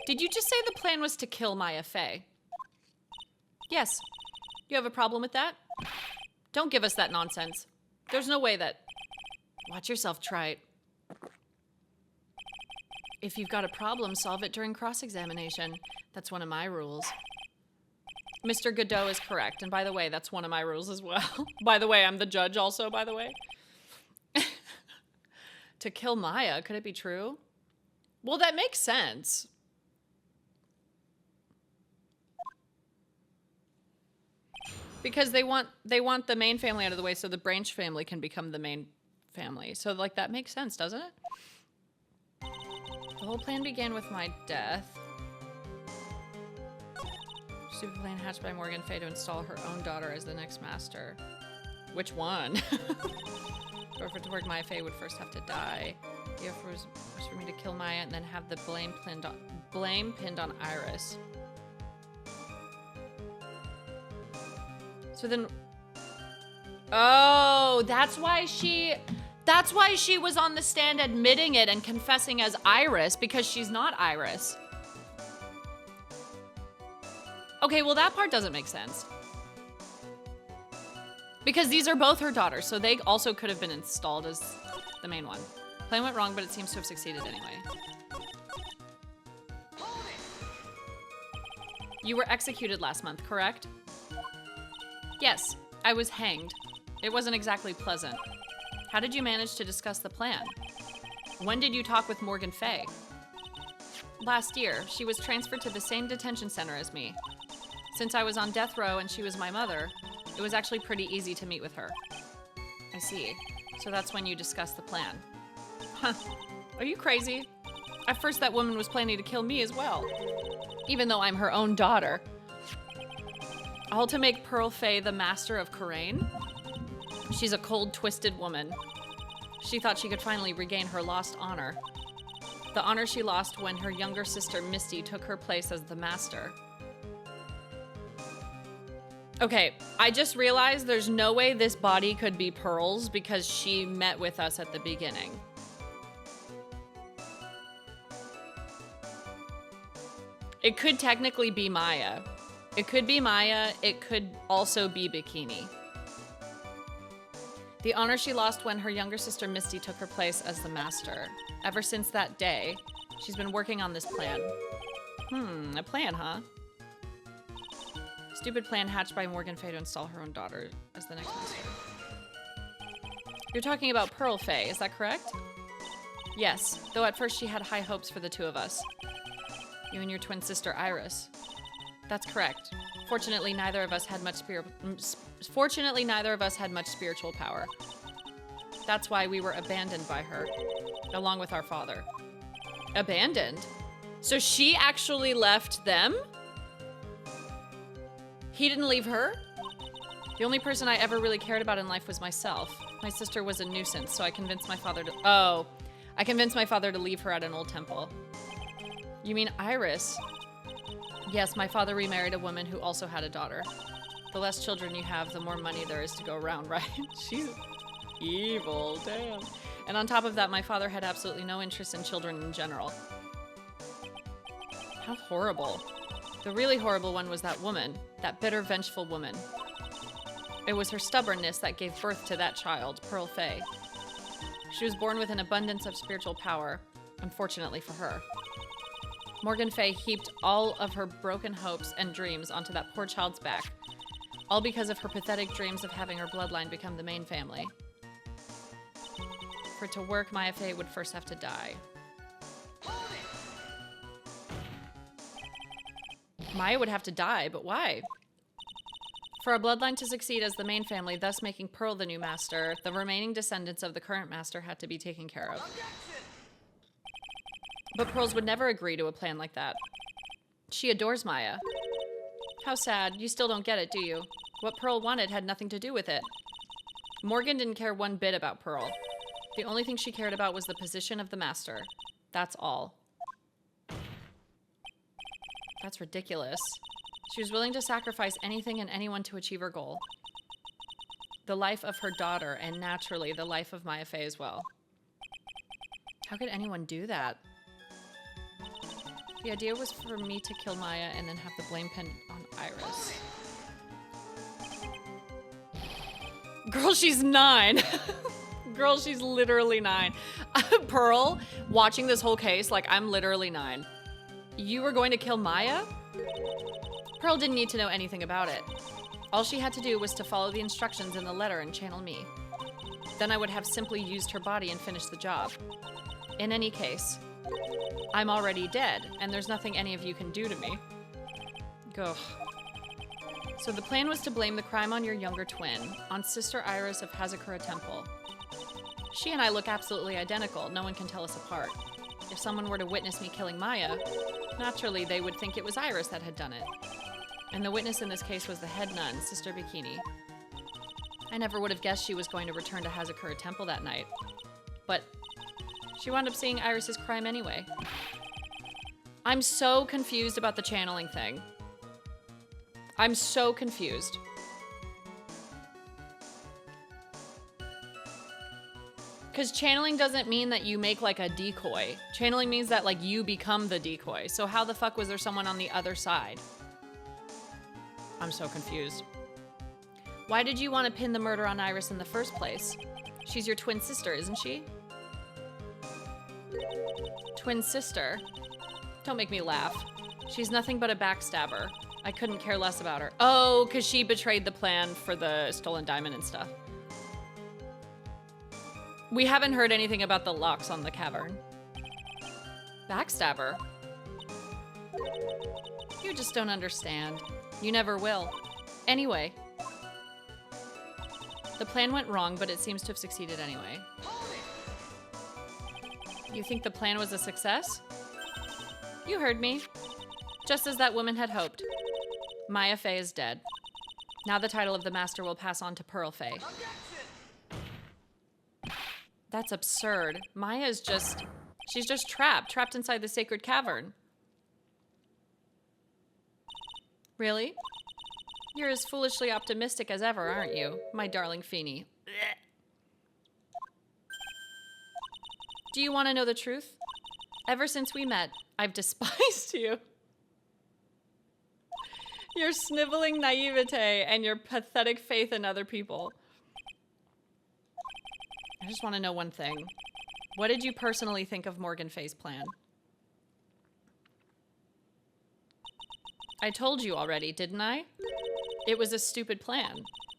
Did you just say the plan was to kill Maya Fay? Yes. You have a problem with that? Don't give us that nonsense. There's no way that... Watch yourself, Trite. If you've got a problem, solve it during cross-examination. That's one of my rules. Mr. Godot is correct. And by the way, that's one of my rules as well. By the way, I'm the judge also, by the way. To kill Maya, could it be true? Well, that makes sense. Because they want the main family out of the way so the Branch family can become the main family. So, like, that makes sense, doesn't it? The whole plan began with my death. Stupid plan hatched by Morgan Fay to install her own daughter as the next master. Which one? Or for it to work, Maya Fay would first have to die. The offer was for me to kill Maya and then have the blame pinned on Iris. So then, oh, that's why she was on the stand admitting it and confessing as Iris, because she's not Iris. Okay, well, that part doesn't make sense. Because these are both her daughters, so they also could have been installed as the main one. Plan went wrong, but it seems to have succeeded anyway. You were executed last month, correct? Yes, I was hanged. It wasn't exactly pleasant. How did you manage to discuss the plan? When did you talk with Morgan Fay? Last year. She was transferred to the same detention center as me. Since I was on death row and she was my mother, it was actually pretty easy to meet with her. I see. So that's when you discussed the plan. Huh. Are you crazy? At first that woman was planning to kill me as well. Even though I'm her own daughter. All to make Pearl Fay the master of Khura'in? She's a cold, twisted woman. She thought she could finally regain her lost honor. The honor she lost when her younger sister Misty took her place as the master. Okay, I just realized there's no way this body could be Pearl's because she met with us at the beginning. It could technically be Maya. It could be Maya. It could also be Bikini. The honor she lost when her younger sister Misty took her place as the master. Ever since that day, she's been working on this plan. A plan, huh? Stupid plan hatched by Morgan Fay to install her own daughter as the next master. You're talking about Pearl Fay, is that correct? Yes, though at first she had high hopes for the two of us. You and your twin sister Iris. That's correct. Fortunately, neither of us had much spiritual power. That's why we were abandoned by her, along with our father. Abandoned? So she actually left them? He didn't leave her? The only person I ever really cared about in life was myself. My sister was a nuisance, so I convinced my father to... Oh, I convinced my father to leave her at an old temple. You mean Iris? Yes, my father remarried a woman who also had a daughter. The less children you have, the more money there is to go around, right? She's evil, damn. And on top of that, my father had absolutely no interest in children in general. How horrible. The really horrible one was that woman, that bitter, vengeful woman. It was her stubbornness that gave birth to that child, Pearl Fay. She was born with an abundance of spiritual power, unfortunately for her. Morgan Fay heaped all of her broken hopes and dreams onto that poor child's back, all because of her pathetic dreams of having her bloodline become the main family. For it to work, Maya Fay would first have to die. Maya would have to die, but why? For our bloodline to succeed as the main family, thus making Pearl the new master, the remaining descendants of the current master had to be taken care of. But Pearls would never agree to a plan like that. She adores Maya. How sad. You still don't get it, do you? What Pearl wanted had nothing to do with it. Morgan didn't care one bit about Pearl. The only thing she cared about was the position of the master. That's all. That's ridiculous. She was willing to sacrifice anything and anyone to achieve her goal. The life of her daughter, and naturally, the life of Maya Fay as well. How could anyone do that? The idea was for me to kill Maya and then have the blame pin on Iris. Girl, she's 9. Girl, she's literally 9. Pearl, watching this whole case, like, I'm literally 9. You were going to kill Maya? Pearl didn't need to know anything about it. All she had to do was to follow the instructions in the letter and channel me. Then I would have simply used her body and finished the job. In any case, I'm already dead, and there's nothing any of you can do to me. Go. So the plan was to blame the crime on your younger twin, on Sister Iris of Hazakura Temple. She and I look absolutely identical. No one can tell us apart. If someone were to witness me killing Maya, naturally they would think it was Iris that had done it. And the witness in this case was the head nun, Sister Bikini. I never would have guessed she was going to return to Hazakura Temple that night. But she wound up seeing Iris's crime anyway. I'm so confused about the channeling thing. I'm so confused. Because channeling doesn't mean that you make like a decoy. Channeling means that like you become the decoy. So how the fuck was there someone on the other side? I'm so confused. Why did you want to pin the murder on Iris in the first place? She's your twin sister, isn't she? Twin sister? Don't make me laugh. She's nothing but a backstabber. I couldn't care less about her. Oh, because she betrayed the plan for the stolen diamond and stuff. We haven't heard anything about the locks on the cavern. Backstabber? You just don't understand. You never will. Anyway. The plan went wrong, but it seems to have succeeded anyway. You think the plan was a success? You heard me. Just as that woman had hoped. Maya Fay is dead. Now the title of the master will pass on to Pearl Fay. That's absurd. Maya is just... She's just trapped inside the sacred cavern. Really? You're as foolishly optimistic as ever, aren't you, my darling Feeny? Do you want to know the truth? Ever since we met, I've despised you. Your sniveling naivete and your pathetic faith in other people. just want to know one thing. What did you personally think of Morgan Fay's plan? I told you already, didn't I? It was a stupid plan.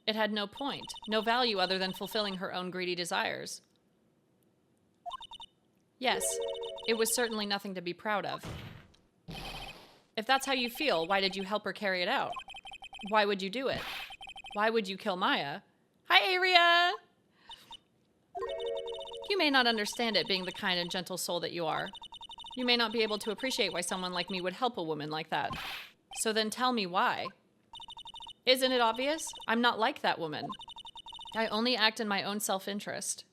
It had no point, no value other than fulfilling her own greedy desires. Yes, it was certainly nothing to be proud of. If that's how you feel, why did you help her carry it out? Why would you do it? Why would you kill Maya? Hi, Aria! You may not understand it, being the kind and gentle soul that you are. You may not be able to appreciate why someone like me would help a woman like that. So then tell me why. Isn't it obvious? I'm not like that woman. I only act in my own self-interest.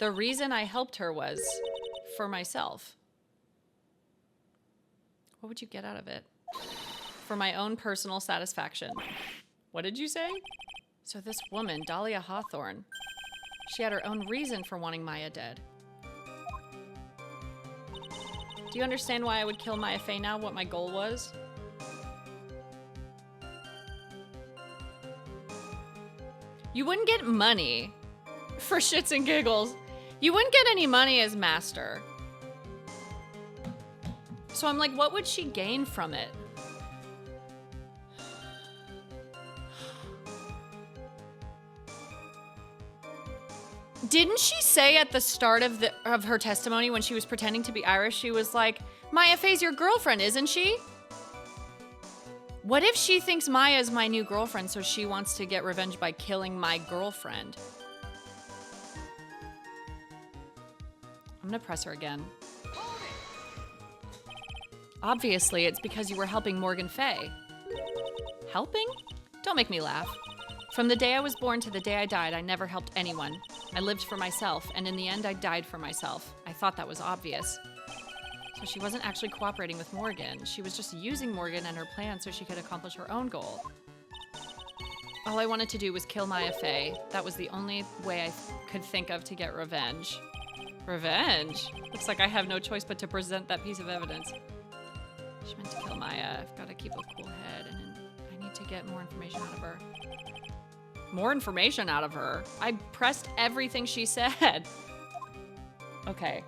The reason I helped her was for myself. What would you get out of it? For my own personal satisfaction. What did you say? So this woman, Dahlia Hawthorne, she had her own reason for wanting Maya dead. Do you understand why I would kill Maya Fey now, what my goal was? You wouldn't get money for shits and giggles. You wouldn't get any money as master. So I'm like, what would she gain from it? Didn't she say at the start of her testimony when she was pretending to be Irish, she was like, Maya Fey's your girlfriend, isn't she? What if she thinks Maya is my new girlfriend, so she wants to get revenge by killing my girlfriend? I'm gonna press her again. Obviously, it's because you were helping Morgan Fay. Helping? Don't make me laugh. From the day I was born to the day I died, I never helped anyone. I lived for myself, and in the end, I died for myself. I thought that was obvious. So she wasn't actually cooperating with Morgan. She was just using Morgan and her plan so she could accomplish her own goal. All I wanted to do was kill Maya Fey. That was the only way I could think of to get revenge. Revenge? Looks like I have no choice but to present that piece of evidence. She meant to kill Maya. I've got to keep a cool head, and I need to get more information out of her. More information out of her? I pressed everything she said. Okay.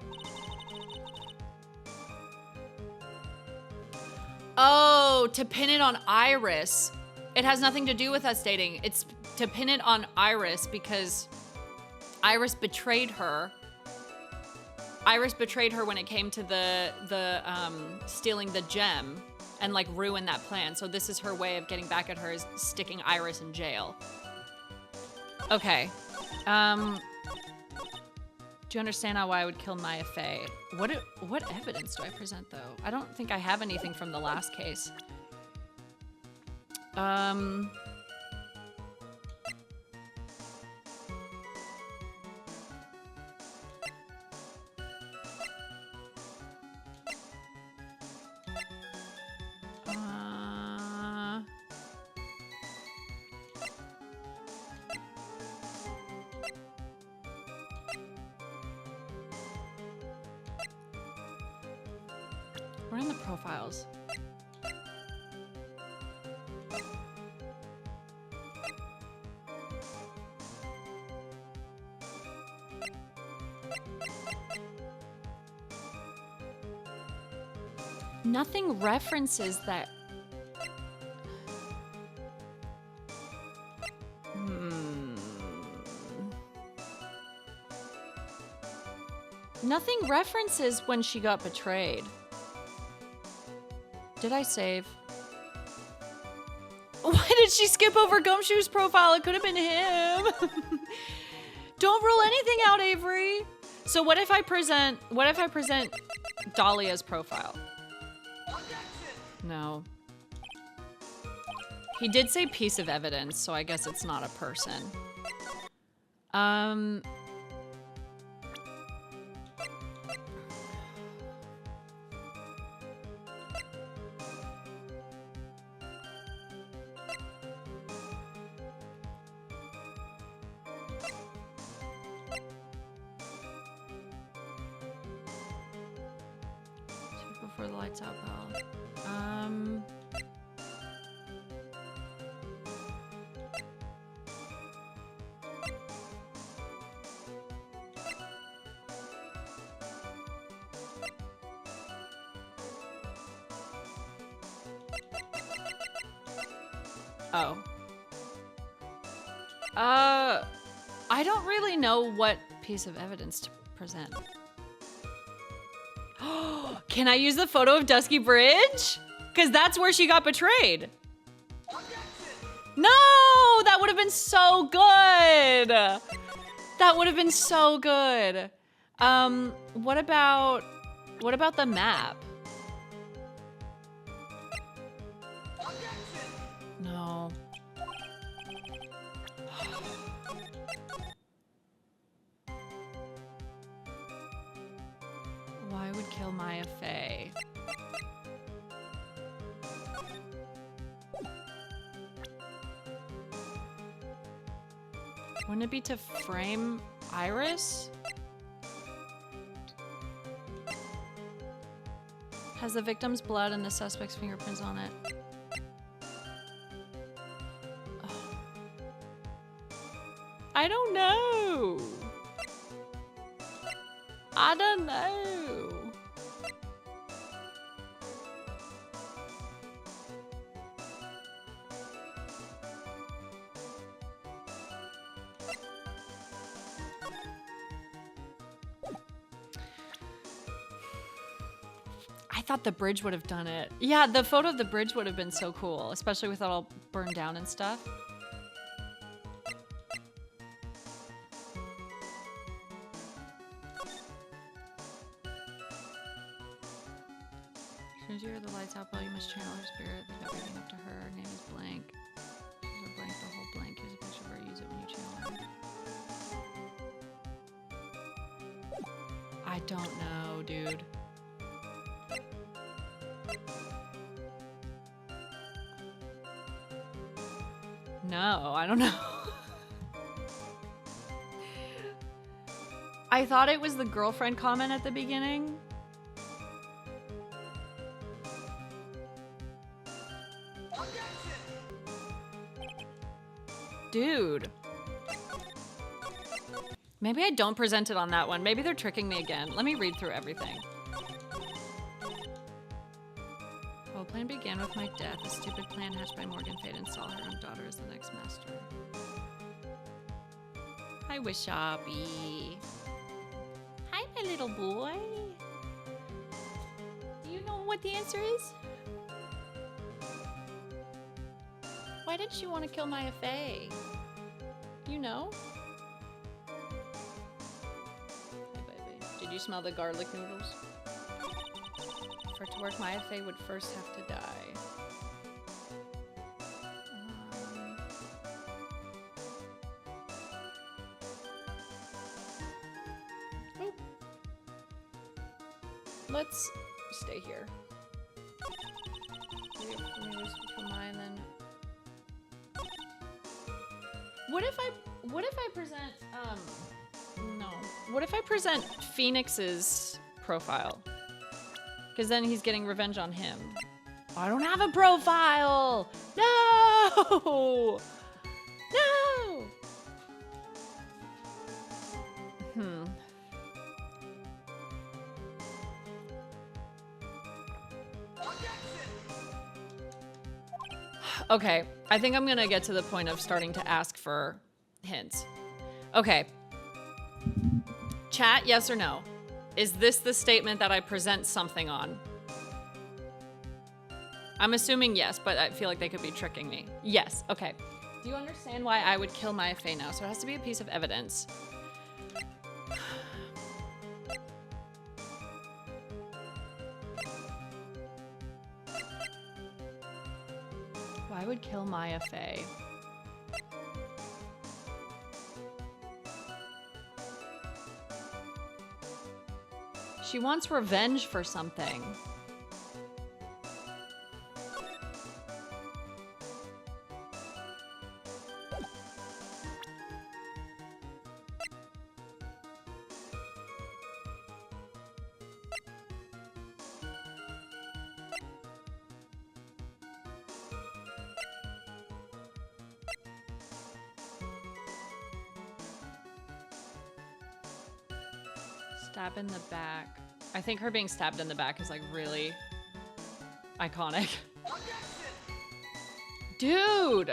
Oh, to pin it on Iris. It has nothing to do with us dating. It's to pin it on Iris because Iris betrayed her. Iris betrayed her when it came to the stealing the gem and like ruin that plan. So this is her way of getting back at her, is sticking Iris in jail. Okay. Do you understand why I would kill Maya Fey? What evidence do I present, though? I don't think I have anything from the last case. We're in the profiles. Nothing references that. Nothing references when she got betrayed. Did I save? Why did she skip over Gumshoe's profile? It could have been him. Don't rule anything out, Avery. So what if I present Dahlia's profile? No. He did say piece of evidence, so I guess it's not a person. Before the lights out, pal. Oh. I don't really know what piece of evidence to present. Can I use the photo of Dusky Bridge? Because that's where she got betrayed. No, that would have been so good. That would have been so good. What about the map? No. Why would kill Maya Fey? Wouldn't it be to frame Iris? Has the victim's blood and the suspect's fingerprints on it. Oh. I don't know. I don't know. I thought the bridge would have done it. Yeah, the photo of the bridge would have been so cool, especially with it all burned down and stuff. As soon as you hear the lights out, Belle, you must channel her spirit. Leave everything up to her. Her name is blank. Use her blank, the whole blank. Here's a picture of her. Use it when you channel her. I don't know, dude. No, I don't know. I thought it was the girlfriend comment at the beginning. Dude. Maybe I don't present it on that one. Maybe they're tricking me again. Let me read through everything. Well, plan began with my death. A stupid plan hatched by Morgan Fate and saw her own daughter as the next master. Hi, Wishabi. Hi, my little boy. Do you know what the answer is? Why did she want to kill Maya Fey? You know? Hey, baby. Did you smell the garlic noodles? For it to work, Maya Fey would first have to die. Oh. Let's stay here. Maybe for Maya and then. What if I present no. What if I present Phoenix's profile? Because then he's getting revenge on him. Oh, I don't have a profile! No! No! Okay, I think I'm gonna get to the point of starting to ask for hints. Okay. Chat, yes or no? Is this the statement that I present something on? I'm assuming yes, but I feel like they could be tricking me. Yes, okay. Do you understand why I would kill Maya Fey now? So it has to be a piece of evidence. Why would kill Maya Fey? She wants revenge for something. Stab in the back. I think her being stabbed in the back is like really iconic. Dude.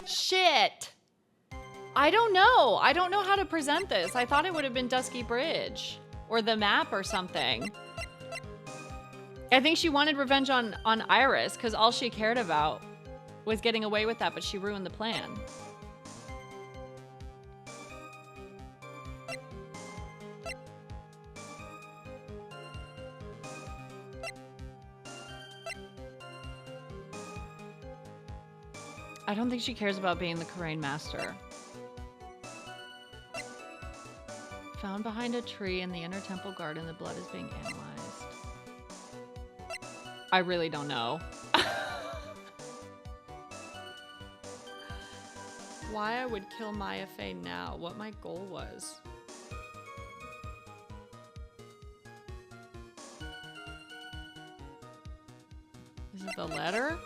Shit. I don't know. I don't know how to present this. I thought it would have been Dusky Bridge or the map or something. I think she wanted revenge on Iris because all she cared about was getting away with that, but she ruined the plan. I don't think she cares about being the Karain master. Found behind a tree in the inner temple garden, the blood is being analyzed. I really don't know. Why I would kill Maya Fey now, what my goal was. Is it the letter?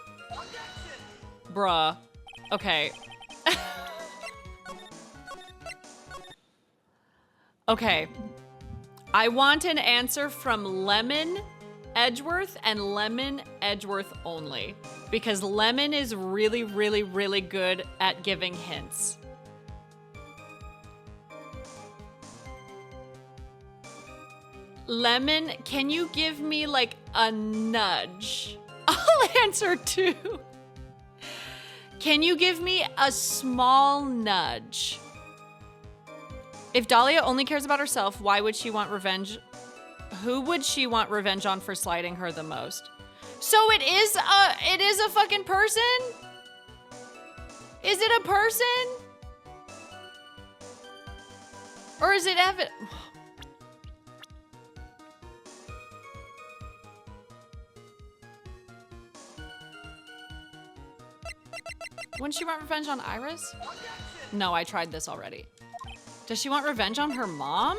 Bruh. Okay. Okay. I want an answer from Lemon Edgeworth and Lemon Edgeworth only. Because Lemon is really, really, really good at giving hints. Lemon, can you give me like a nudge? I'll answer too. Can you give me a small nudge? If Dahlia only cares about herself, why would she want revenge? Who would she want revenge on for slighting her the most? So it is a fucking person? Is it a person? Or is it Evan? Wouldn't she want revenge on Iris? No, I tried this already. Does she want revenge on her mom?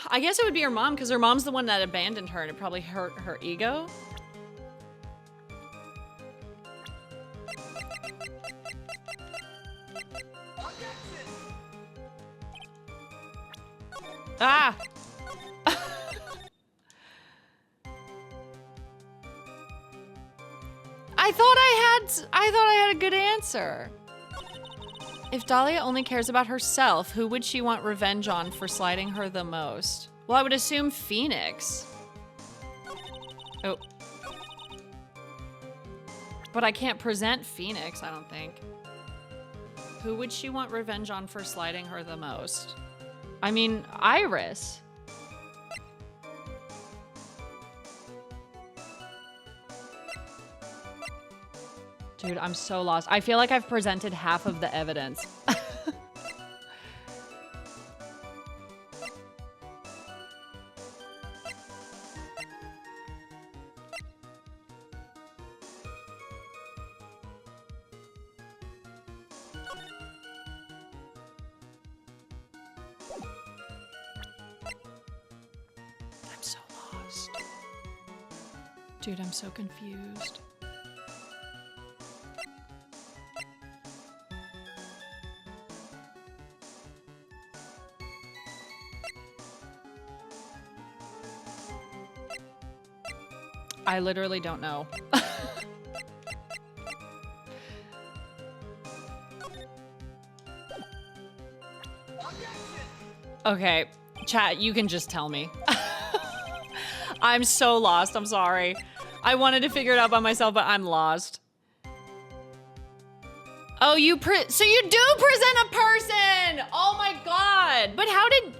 I guess it would be her mom because her mom's the one that abandoned her and it probably hurt her ego. Ah! I thought I had a good answer. If Dahlia only cares about herself, who would she want revenge on for slighting her the most? Well, I would assume Phoenix. Oh. But I can't present Phoenix, I don't think. Who would she want revenge on for slighting her the most? I mean, Iris. Dude, I'm so lost. I feel like I've presented half of the evidence. I'm so lost. Dude, I'm so confused. I literally don't know. Okay, chat, you can just tell me. I'm so lost, I'm sorry. I wanted to figure it out by myself, but I'm lost. Oh, so you do present a person! Oh my god! But how did...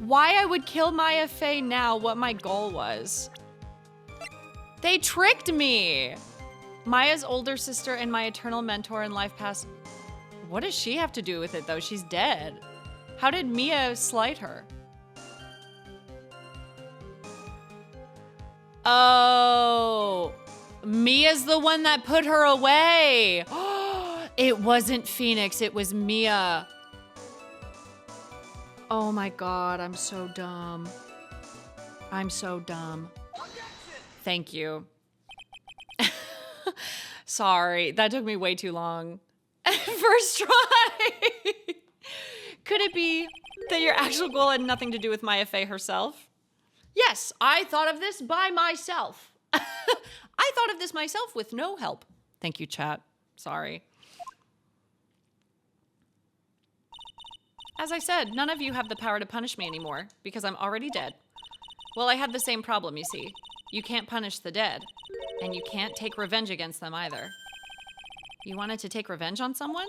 Why I would kill Maya Fey now, what my goal was. They tricked me! Maya's older sister and my eternal mentor in life past... What does she have to do with it, though? She's dead. How did Mia slight her? Oh... Mia's the one that put her away! It wasn't Phoenix, it was Mia. Oh my god, I'm so dumb. I'm so dumb. Thank you. Sorry, that took me way too long. First try. Could it be that your actual goal had nothing to do with Maya Fey herself? Yes, I thought of this by myself. I thought of this myself with no help. Thank you, chat. Sorry. As I said, none of you have the power to punish me anymore because I'm already dead. Well, I had the same problem, you see. You can't punish the dead, and you can't take revenge against them either. You wanted to take revenge on someone?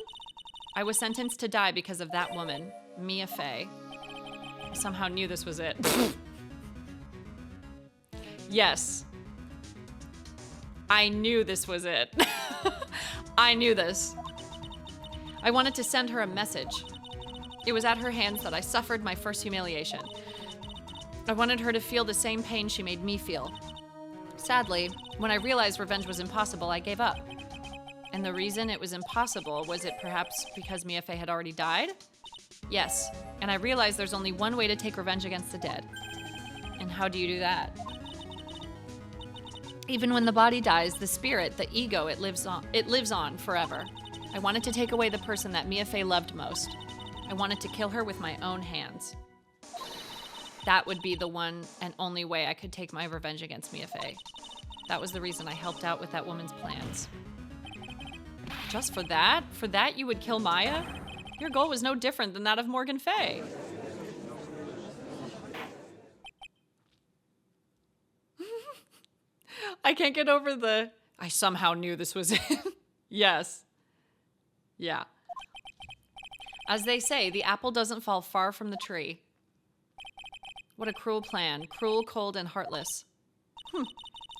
I was sentenced to die because of that woman, Mia Fey. I somehow knew this was it. Yes. I knew this was it. I knew this. I wanted to send her a message. It was at her hands that I suffered my first humiliation. I wanted her to feel the same pain she made me feel. Sadly, when I realized revenge was impossible, I gave up. And the reason it was impossible, was it perhaps because Mia Fey had already died? Yes, and I realized there's only one way to take revenge against the dead. And how do you do that? Even when the body dies, the spirit, the ego, it lives on forever. I wanted to take away the person that Mia Fey loved most. I wanted to kill her with my own hands. That would be the one and only way I could take my revenge against Mia Fey. That was the reason I helped out with that woman's plans. Just for that? For that you would kill Maya? Your goal was no different than that of Morgan Fey. I can't get over the, I somehow knew this was it. Yes. Yeah. As they say, the apple doesn't fall far from the tree. What a cruel plan. Cruel, cold, and heartless.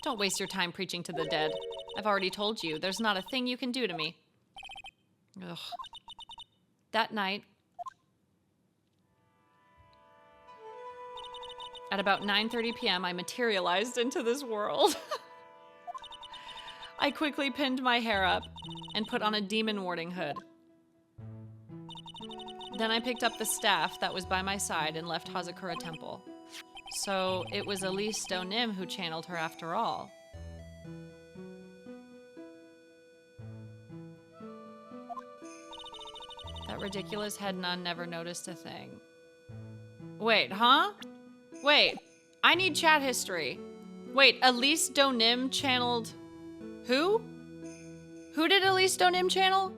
Don't waste your time preaching to the dead. I've already told you, there's not a thing you can do to me. Ugh. That night, at about 9:30 p.m., I materialized into this world. I quickly pinned my hair up and put on a demon warding hood. Then I picked up the staff that was by my side and left Hazakura Temple. So it was Elise Donim who channeled her after all. That ridiculous head nun never noticed a thing. Wait, huh? Wait, I need chat history. Wait, Elise Donim channeled who? Who did Elise Donim channel?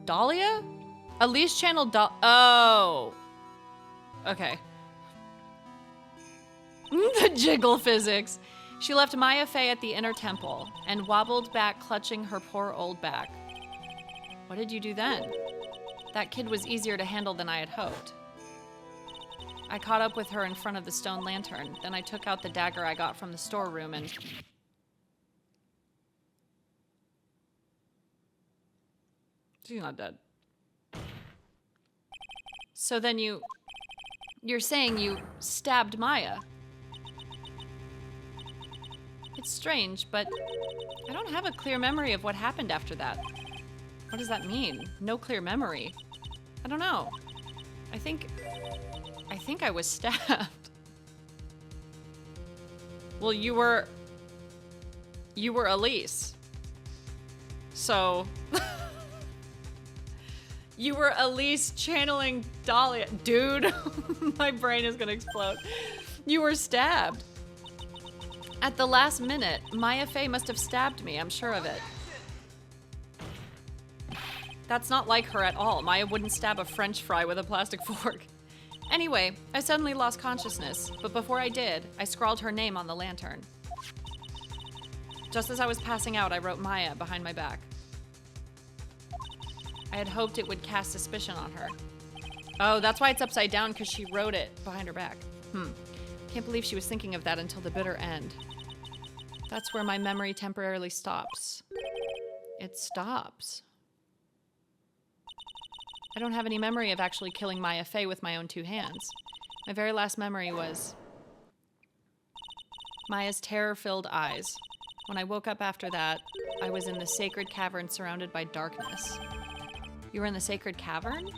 Dahlia? Elise channeled oh. Okay. The jiggle physics. She left Maya Fey at the inner temple and wobbled back, clutching her poor old back. What did you do then? That kid was easier to handle than I had hoped. I caught up with her in front of the stone lantern. Then I took out the dagger I got from the storeroom and... She's not dead. So then you're saying you stabbed Maya? It's strange, but I don't have a clear memory of what happened after that. What does that mean? No clear memory. I don't know. I think I was stabbed. Well, you were Elise. So... You were Elise channeling Dahlia. Dude, my brain is gonna explode. You were stabbed. At the last minute, Maya Fey must have stabbed me, I'm sure of it. That's not like her at all. Maya wouldn't stab a French fry with a plastic fork. Anyway, I suddenly lost consciousness, but before I did, I scrawled her name on the lantern. Just as I was passing out, I wrote Maya behind my back. I had hoped it would cast suspicion on her. Oh, that's why it's upside down, because she wrote it behind her back. Can't believe she was thinking of that until the bitter end. That's where my memory temporarily stops. It stops. I don't have any memory of actually killing Maya Fey with my own two hands. My very last memory was Maya's terror-filled eyes. When I woke up after that, I was in the sacred cavern surrounded by darkness. You were in the sacred cavern?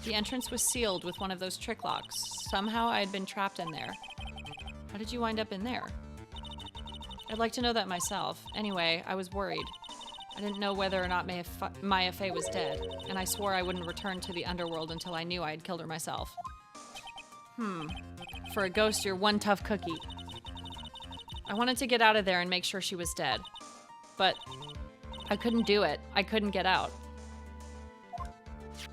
The entrance was sealed with one of those trick locks. Somehow I had been trapped in there. How did you wind up in there? I'd like to know that myself. Anyway, I was worried. I didn't know whether or not Maya Fey was dead, and I swore I wouldn't return to the underworld until I knew I had killed her myself. For a ghost, you're one tough cookie. I wanted to get out of there and make sure she was dead. But I couldn't do it. I couldn't get out.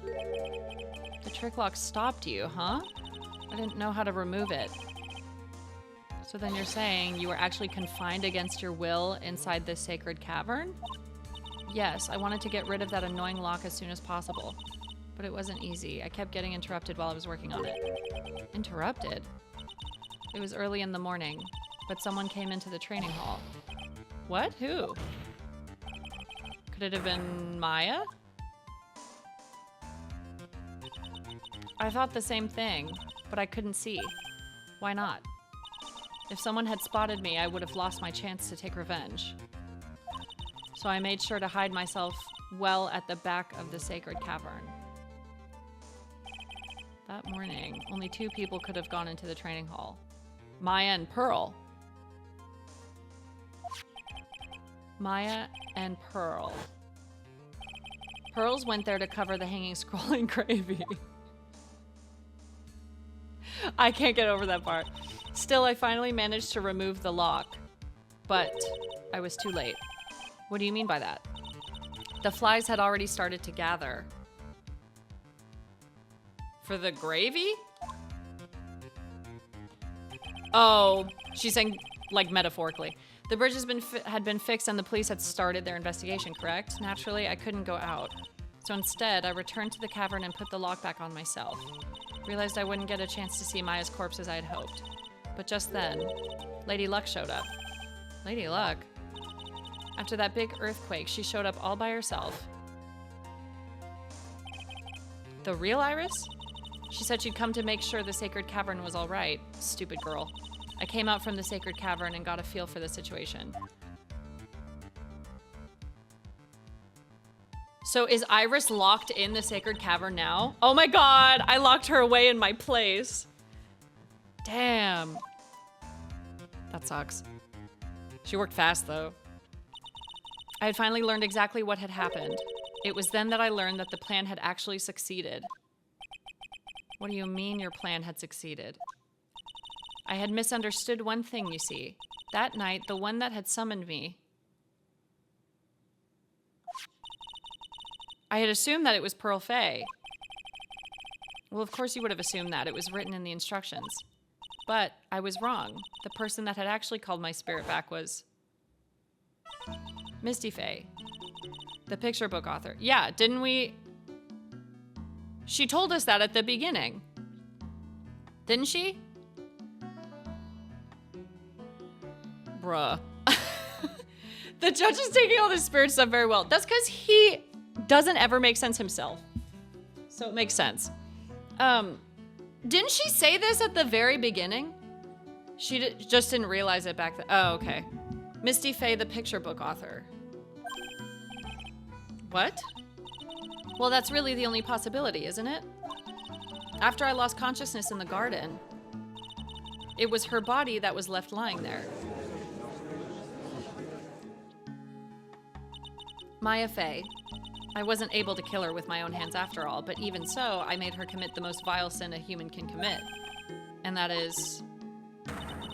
The trick lock stopped you, huh? I didn't know how to remove it. So then you're saying you were actually confined against your will inside this sacred cavern? Yes, I wanted to get rid of that annoying lock as soon as possible. But it wasn't easy. I kept getting interrupted while I was working on it. Interrupted? It was early in the morning, but someone came into the training hall. What? Who? Could it have been Maya? I thought the same thing, but I couldn't see. Why not? If someone had spotted me, I would have lost my chance to take revenge. So I made sure to hide myself well at the back of the sacred cavern. That morning, only 2 people could have gone into the training hall. Maya and Pearl. Maya and Pearl. Pearls went there to cover the hanging scroll in gravy. I can't get over that part. Still, I finally managed to remove the lock. But I was too late. What do you mean by that? The flies had already started to gather. For the gravy? Oh, she's saying, like, metaphorically. The bridge had been fixed and the police had started their investigation, correct? Naturally, I couldn't go out. So instead, I returned to the cavern and put the lock back on myself. Realized I wouldn't get a chance to see Maya's corpse as I had hoped. But just then, Lady Luck showed up. Lady Luck? After that big earthquake, she showed up all by herself. The real Iris? She said she'd come to make sure the sacred cavern was all right. Stupid girl. I came out from the sacred cavern and got a feel for the situation. So is Iris locked in the sacred cavern now? Oh my god, I locked her away in my place. Damn. That sucks. She worked fast though. I had finally learned exactly what had happened. It was then that I learned that the plan had actually succeeded. What do you mean your plan had succeeded? I had misunderstood one thing, you see. That night, the one that had summoned me... I had assumed that it was Pearl Fey. Well, of course you would have assumed that. It was written in the instructions. But I was wrong. The person that had actually called my spirit back was... Misty Fey. The picture book author. Yeah, didn't we... She told us that at the beginning. Didn't she? Bruh. The judge is taking all this spirit stuff very well. That's because he doesn't ever make sense himself. So it makes sense. Didn't she say this at the very beginning? She just didn't realize it back then. Oh, okay. Misty Fey, the picture book author. What? Well, that's really the only possibility, isn't it? After I lost consciousness in the garden, it was her body that was left lying there. Maya Fey. I wasn't able to kill her with my own hands after all, but even so, I made her commit the most vile sin a human can commit. And that is...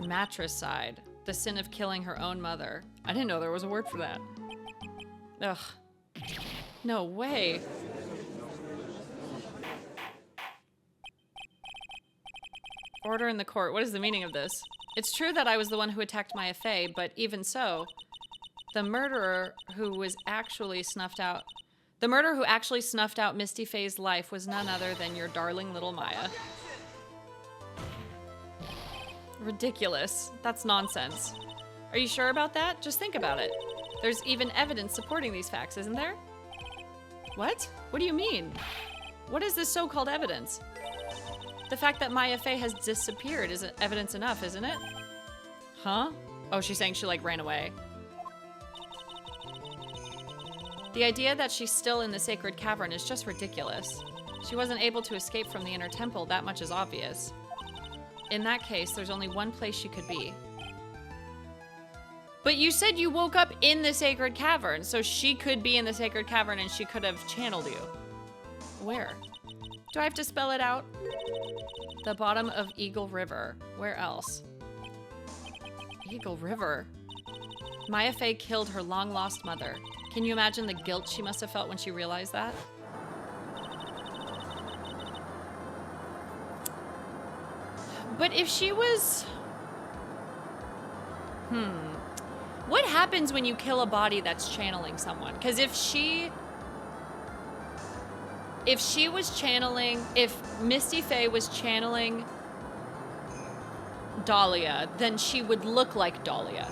matricide. The sin of killing her own mother. I didn't know there was a word for that. Ugh. No way. Order in the court. What is the meaning of this? It's true that I was the one who attacked Maya Fey, but even so, the murderer who actually snuffed out Misty Fey's life was none other than your darling little Maya. Ridiculous. That's nonsense. Are you sure about that? Just think about it. There's even evidence supporting these facts, isn't there? What? What do you mean? What is this so-called evidence? The fact that Maya Fey has disappeared is evidence enough, isn't it? Huh? Oh, she's saying she, like, ran away. The idea that she's still in the sacred cavern is just ridiculous. She wasn't able to escape from the inner temple, that much is obvious. In that case, there's only one place she could be. But you said you woke up in the sacred cavern, so she could be in the sacred cavern and she could have channeled you. Where? Do I have to spell it out? The bottom of Eagle River. Where else? Eagle River. Maya Fey killed her long-lost mother. Can you imagine the guilt she must have felt when she realized that? But if she was... What happens when you kill a body that's channeling someone? Because if Misty Fey was channeling Dahlia, then she would look like Dahlia.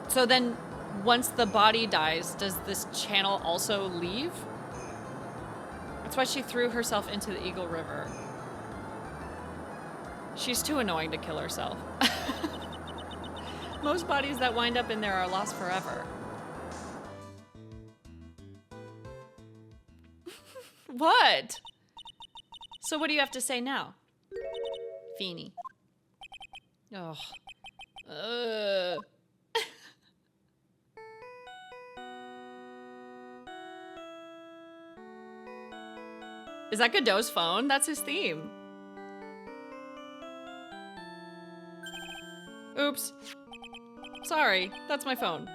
So then, once the body dies, does this channel also leave? That's why she threw herself into the Eagle River. She's too annoying to kill herself. Most bodies that wind up in there are lost forever. What? So what do you have to say now? Feeny. Oh. Is that Godot's phone? That's his theme. Oops. Sorry, that's my phone.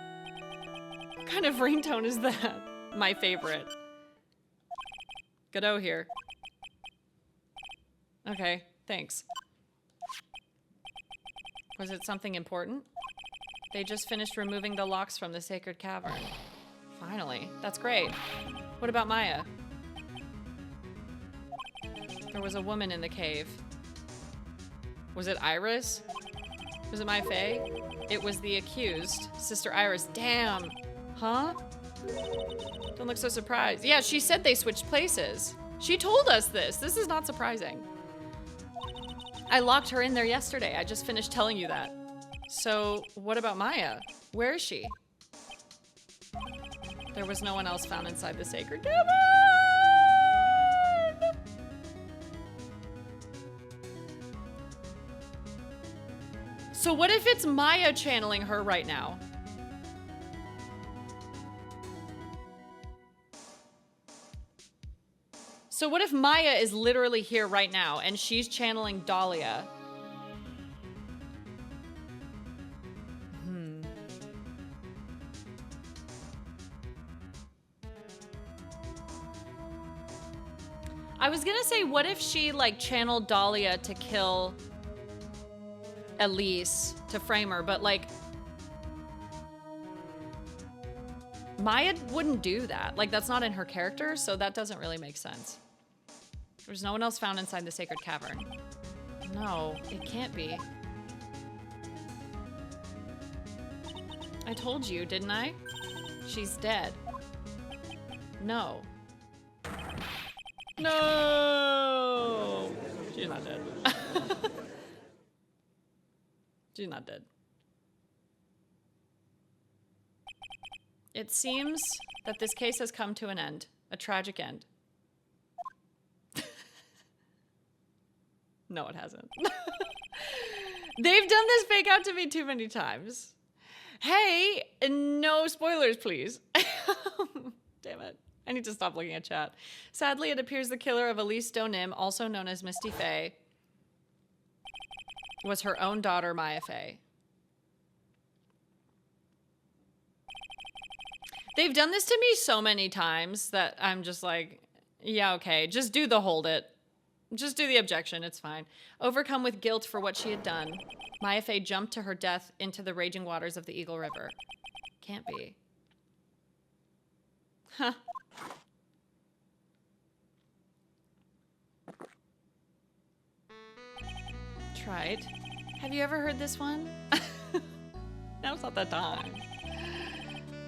What kind of ringtone is that? My favorite. Godot here. Okay, thanks. Was it something important? They just finished removing the locks from the sacred cavern. Finally, that's great. What about Maya? There was a woman in the cave. Was it Iris? Was it Maya Fey? It was the accused, Sister Iris. Damn. Huh? Don't look so surprised. Yeah, she said they switched places. She told us this. This is not surprising. I locked her in there yesterday. I just finished telling you that. So, what about Maya? Where is she? There was no one else found inside the sacred cavern. So what if it's Maya channeling her right now? So what if Maya is literally here right now and she's channeling Dahlia? I was gonna say, what if she like channeled Dahlia to kill Elise to frame her, but like Maya wouldn't do that. Like that's not in her character, so that doesn't really make sense. There's no one else found inside the sacred cavern. No, it can't be. I told you, didn't I? She's dead. No. No! She's not dead. She's not dead. It seems that this case has come to an end. A tragic end. No, it hasn't. They've done this fake out to me too many times. Hey, no spoilers, please. Damn it. I need to stop looking at chat. Sadly, it appears the killer of Elise Donim, also known as Misty Fey, was her own daughter, Maya Fey. They've done this to me so many times that I'm just like, yeah, okay, just do the hold it. Just do the objection, it's fine. Overcome with guilt for what she had done, Maya Fey jumped to her death into the raging waters of the Eagle River. Can't be. Huh. Tried. Have you ever heard this one? Now's not the time.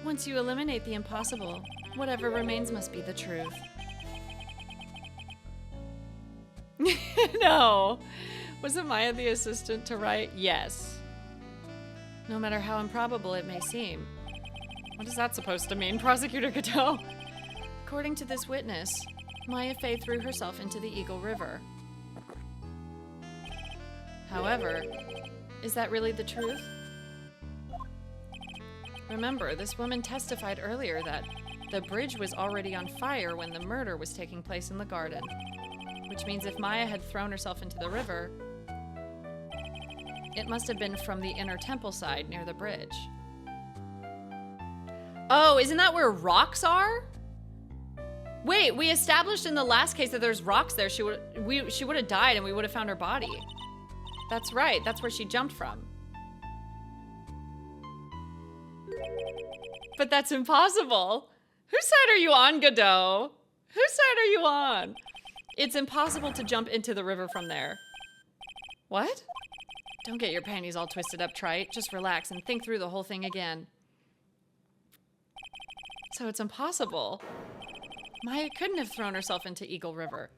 Once you eliminate the impossible, whatever remains must be the truth. No. Wasn't Maya the assistant to Wright? Yes. No matter how improbable it may seem. What is that supposed to mean, Prosecutor Godot? According to this witness, Maya Fey threw herself into the Eagle River. However, is that really the truth? Remember, this woman testified earlier that the bridge was already on fire when the murder was taking place in the garden. Which means if Maya had thrown herself into the river, it must have been from the inner temple side near the bridge. Oh, isn't that where rocks are? Wait, we established in the last case that there's rocks there. She would have died and we would have found her body. That's right. That's where she jumped from. But that's impossible. Whose side are you on, Godot? Whose side are you on? It's impossible to jump into the river from there. What? Don't get your panties all twisted up, Trite. Just relax and think through the whole thing again. So it's impossible. Maya couldn't have thrown herself into Eagle River.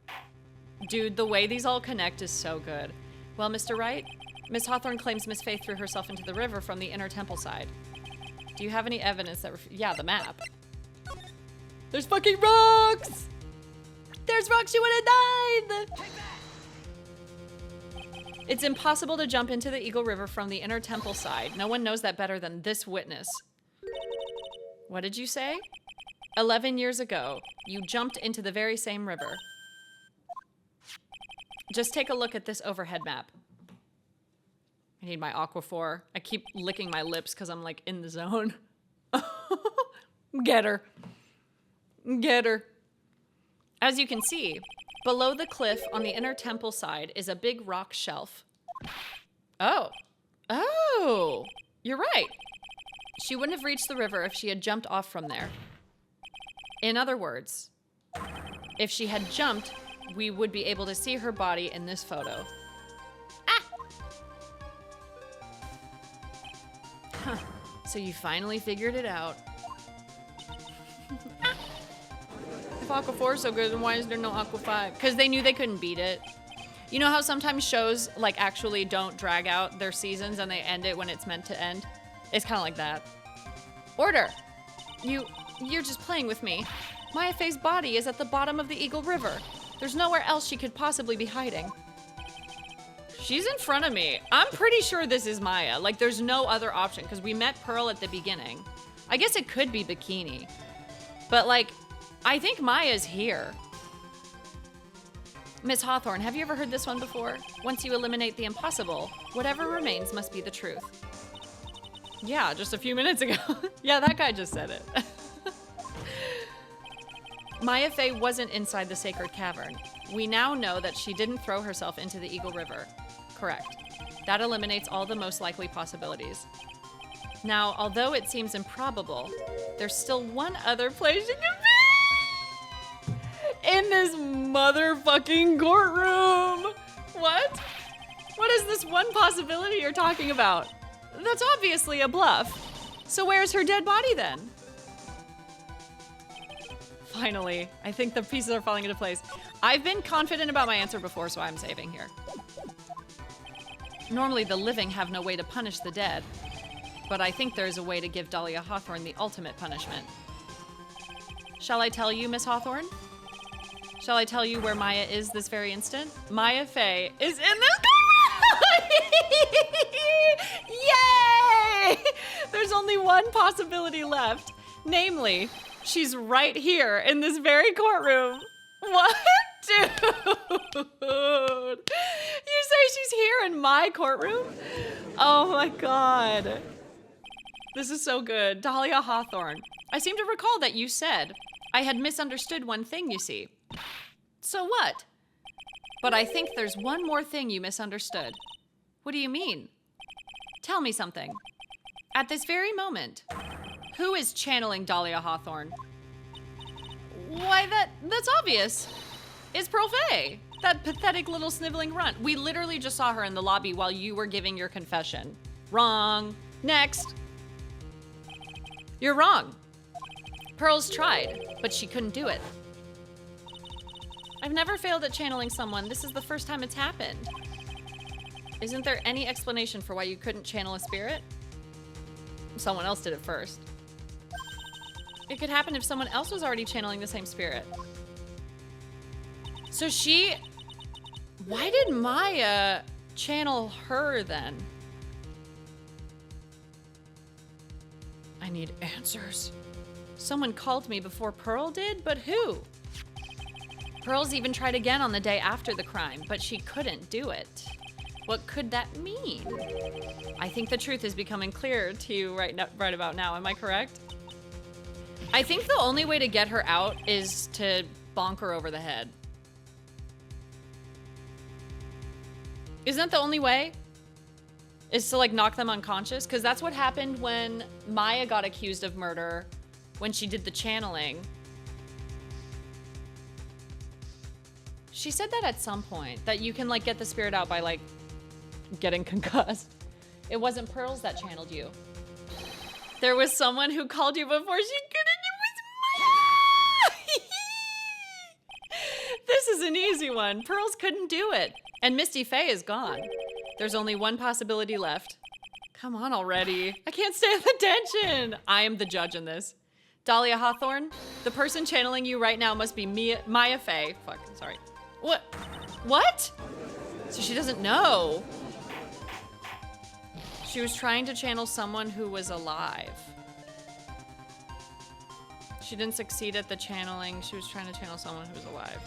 Dude, the way these all connect is so good. Well, Mr. Wright, Miss Hawthorne claims Miss Faith threw herself into the river from the inner temple side. Do you have any evidence that... Yeah, the map. There's fucking rocks! There's rocks, she would have died! It's impossible to jump into the Eagle River from the inner temple side. No one knows that better than this witness. What did you say? 11 years ago, you jumped into the very same river. Just take a look at this overhead map. I need my Aquaphor. I keep licking my lips because I'm like in the zone. Get her. Get her. As you can see, below the cliff on the inner temple side is a big rock shelf. Oh. Oh. You're right. She wouldn't have reached the river if she had jumped off from there. In other words, if she had jumped, we would be able to see her body in this photo. Ah! Huh. So you finally figured it out. If Aqua 4 is so good, then why is there no Aqua 5? Because they knew they couldn't beat it. You know how sometimes shows like actually don't drag out their seasons and they end it when it's meant to end? It's kind of like that. Order! You're just playing with me. Maya Faye's body is at the bottom of the Eagle River. There's nowhere else she could possibly be hiding. She's in front of me. I'm pretty sure this is Maya. Like, there's no other option because we met Pearl at the beginning. I guess it could be Bikini. But, like, I think Maya's here. Miss Hawthorne, have you ever heard this one before? Once you eliminate the impossible, whatever remains must be the truth. Yeah, just a few minutes ago. Yeah, that guy just said it. Maya Faye wasn't inside the sacred cavern. We now know that she didn't throw herself into the Eagle River. Correct. That eliminates all the most likely possibilities. Now, although it seems improbable, there's still one other place she could be! In this motherfucking courtroom! What? What is this one possibility you're talking about? That's obviously a bluff. So where's her dead body then? Finally, I think the pieces are falling into place. I've been confident about my answer before, so I'm saving here. Normally, the living have no way to punish the dead, but I think there's a way to give Dahlia Hawthorne the ultimate punishment. Shall I tell you, Miss Hawthorne? Shall I tell you where Maya is this very instant? Maya Faye is in this Yay! There's only one possibility left. Namely, she's right here in this very courtroom. What? Dude! You say she's here in my courtroom? Oh my god. This is so good. Dahlia Hawthorne. I seem to recall that you said I had misunderstood one thing, you see. So what? But I think there's one more thing you misunderstood. What do you mean? Tell me something. At this very moment, who is channeling Dahlia Hawthorne? Why, that's obvious. It's Pearl Faye, that pathetic little sniveling runt. We literally just saw her in the lobby while you were giving your confession. Wrong. Next. You're wrong. Pearl's tried, but she couldn't do it. I've never failed at channeling someone. This is the first time it's happened. Isn't there any explanation for why you couldn't channel a spirit? Someone else did it first. It could happen if someone else was already channeling the same spirit. So why did Maya channel her then? I need answers. Someone called me before Pearl did, but who? Pearl's even tried again on the day after the crime, but she couldn't do it. What could that mean? I think the truth is becoming clear to you right about now. Am I correct? I think the only way to get her out is to bonk her over the head. Isn't that the only way? Is to like knock them unconscious? Because that's what happened when Maya got accused of murder when she did the channeling. She said that at some point, that you can like get the spirit out by like getting concussed. It wasn't Pearls that channeled you. There was someone who called you before she couldn't. It was Maya! This is an easy one. Pearls couldn't do it. And Misty Faye is gone. There's only one possibility left. Come on already. I can't stand the tension. I am the judge in this. Dahlia Hawthorne, the person channeling you right now must be Maya Faye. Fuck, sorry. What? What? So she doesn't know. She was trying to channel someone who was alive. She didn't succeed at the channeling. She was trying to channel someone who was alive.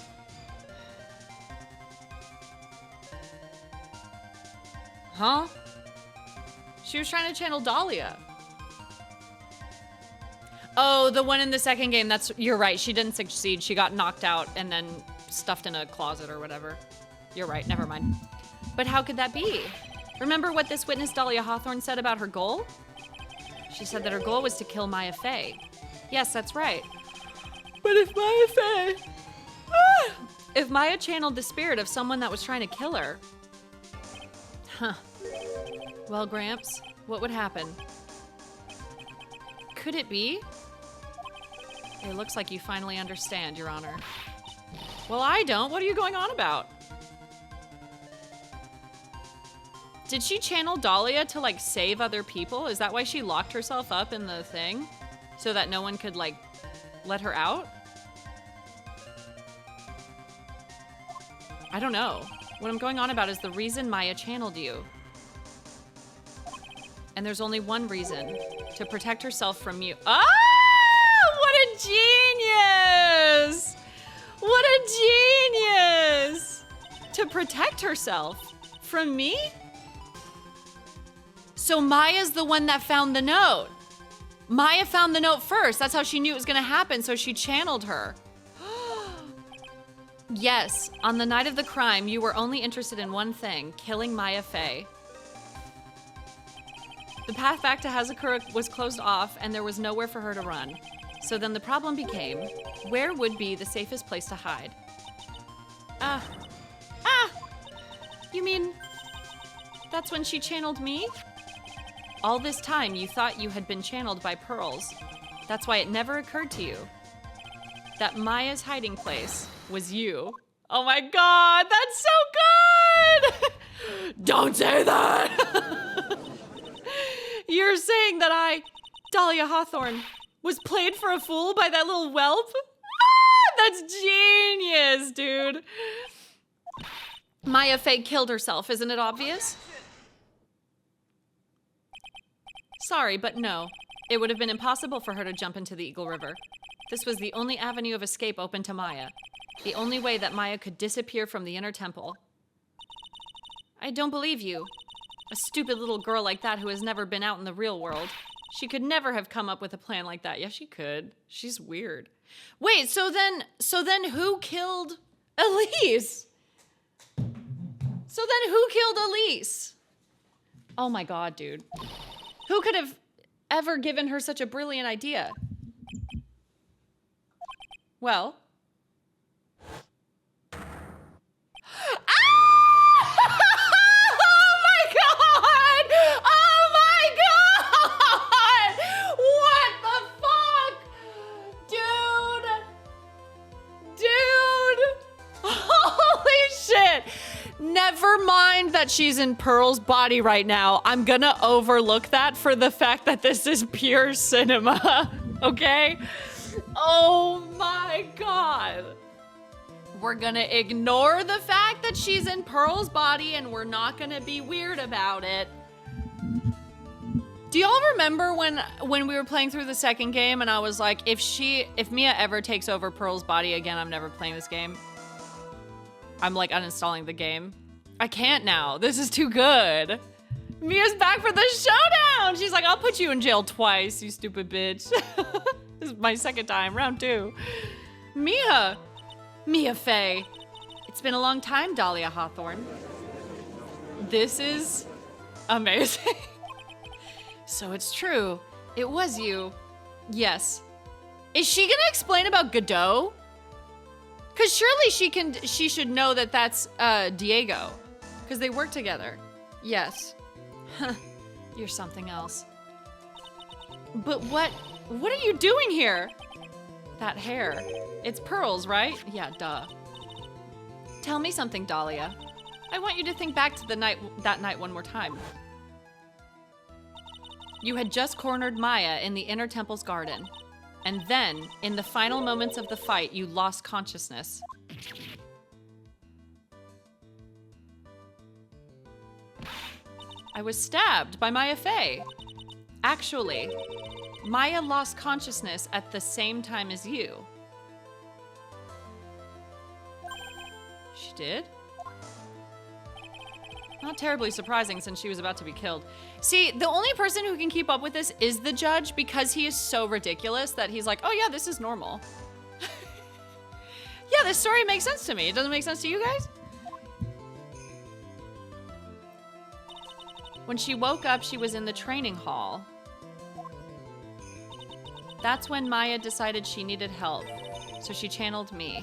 Huh? She was trying to channel Dahlia. Oh, the one in the second game. You're right. She didn't succeed. She got knocked out and then stuffed in a closet or whatever. You're right. Never mind. But how could that be? Remember what this witness Dahlia Hawthorne said about her goal? She said that her goal was to kill Maya Faye. Yes, that's right. But if Maya Faye... if Maya channeled the spirit of someone that was trying to kill her... Huh. Well, Gramps, what would happen? Could it be? It looks like you finally understand, Your Honor. Well, I don't. What are you going on about? Did she channel Dahlia to, like, save other people? Is that why she locked herself up in the thing? So that no one could, like, let her out? I don't know. What I'm going on about is the reason Maya channeled you. And there's only one reason. To protect herself from you. Ah! What a genius! What a genius! To protect herself from me? So Maya's the one that found the note. Maya found the note first. That's how she knew it was gonna happen, so she channeled her. Yes, on the night of the crime, you were only interested in one thing, killing Maya Faye. The path back to Hazakura was closed off, and there was nowhere for her to run. So then the problem became, where would be the safest place to hide? You mean, that's when she channeled me? All this time, you thought you had been channeled by Pearls. That's why it never occurred to you that Maya's hiding place was you. Oh my God, that's so good! Don't say that! You're saying that Dahlia Hawthorne, was played for a fool by that little whelp? Ah, that's genius, dude. Maya Faye killed herself, isn't it obvious? Sorry, but no. It would have been impossible for her to jump into the Eagle River. This was the only avenue of escape open to Maya. The only way that Maya could disappear from the inner temple. I don't believe you. A stupid little girl like that who has never been out in the real world. She could never have come up with a plan like that. Yeah, she could. She's weird. Wait, so then who killed Elise? So then who killed Elise? Oh my God, dude. Who could have ever given her such a brilliant idea? Well. Never mind that she's in Pearl's body right now. I'm gonna overlook that for the fact that this is pure cinema, okay? Oh my God. We're gonna ignore the fact that she's in Pearl's body and we're not gonna be weird about it. Do y'all remember when we were playing through the second game and I was like, if Mia ever takes over Pearl's body again, I'm never playing this game. I'm like uninstalling the game. I can't now. This is too good. Mia's back for the showdown. She's like, I'll put you in jail twice, you stupid bitch. This is my second time, round 2. Mia Faye. It's been a long time, Dahlia Hawthorne. This is amazing. So it's true. It was you. Yes. Is she gonna explain about Godot? Cause surely she should know that that's Diego. Cause they work together. Yes. You're something else. But what are you doing here? That hair. It's Pearl's, right? Yeah, duh. Tell me something, Dahlia. I want you to think back to that night one more time. You had just cornered Maya in the inner temple's garden. And then, in the final moments of the fight, you lost consciousness. I was stabbed by Maya Faye. Actually, Maya lost consciousness at the same time as you. She did? Not terribly surprising since she was about to be killed. See, the only person who can keep up with this is the judge because he is so ridiculous that he's like, oh yeah, this is normal. Yeah, this story makes sense to me. It doesn't make sense to you guys? When she woke up, she was in the training hall. That's when Maya decided she needed help, so she channeled me.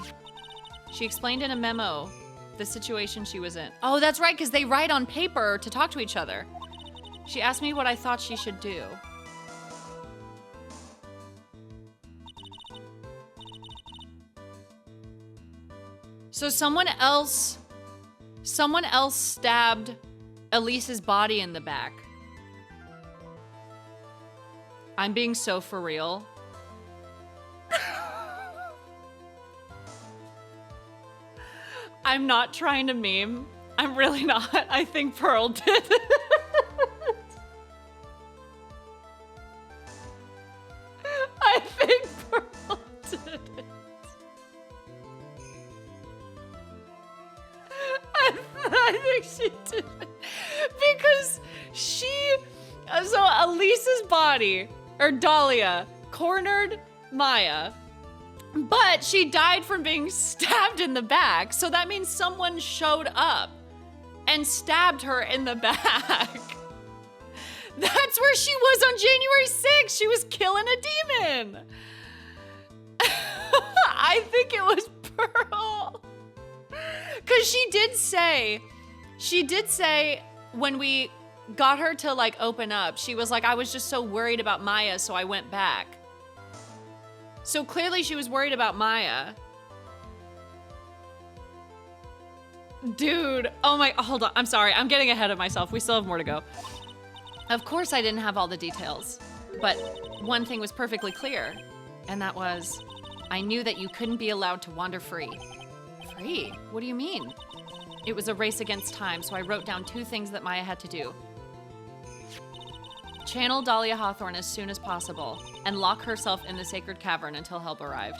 She explained in a memo the situation she was in. Oh, that's right, because they write on paper to talk to each other. She asked me what I thought she should do. So someone else stabbed Elise's body in the back. I'm being so for real. I'm not trying to meme. I'm really not. I think Pearl did it. I think Pearl did it. I think she did it. Because so Elise's body, or Dahlia, cornered Maya. But she died from being stabbed in the back, so that means someone showed up and stabbed her in the back. That's where she was on January 6th. She was killing a demon. I think it was Pearl. Because she did say when we got her to like open up, she was like, I was just so worried about Maya, so I went back. So clearly she was worried about Maya. Dude, oh my, hold on. I'm sorry. I'm getting ahead of myself. We still have more to go. Of course I didn't have all the details, but one thing was perfectly clear, and that was, I knew that you couldn't be allowed to wander free. Free? What do you mean? It was a race against time, so I wrote down 2 things that Maya had to do. Channel Dahlia Hawthorne as soon as possible, and lock herself in the sacred cavern until help arrived.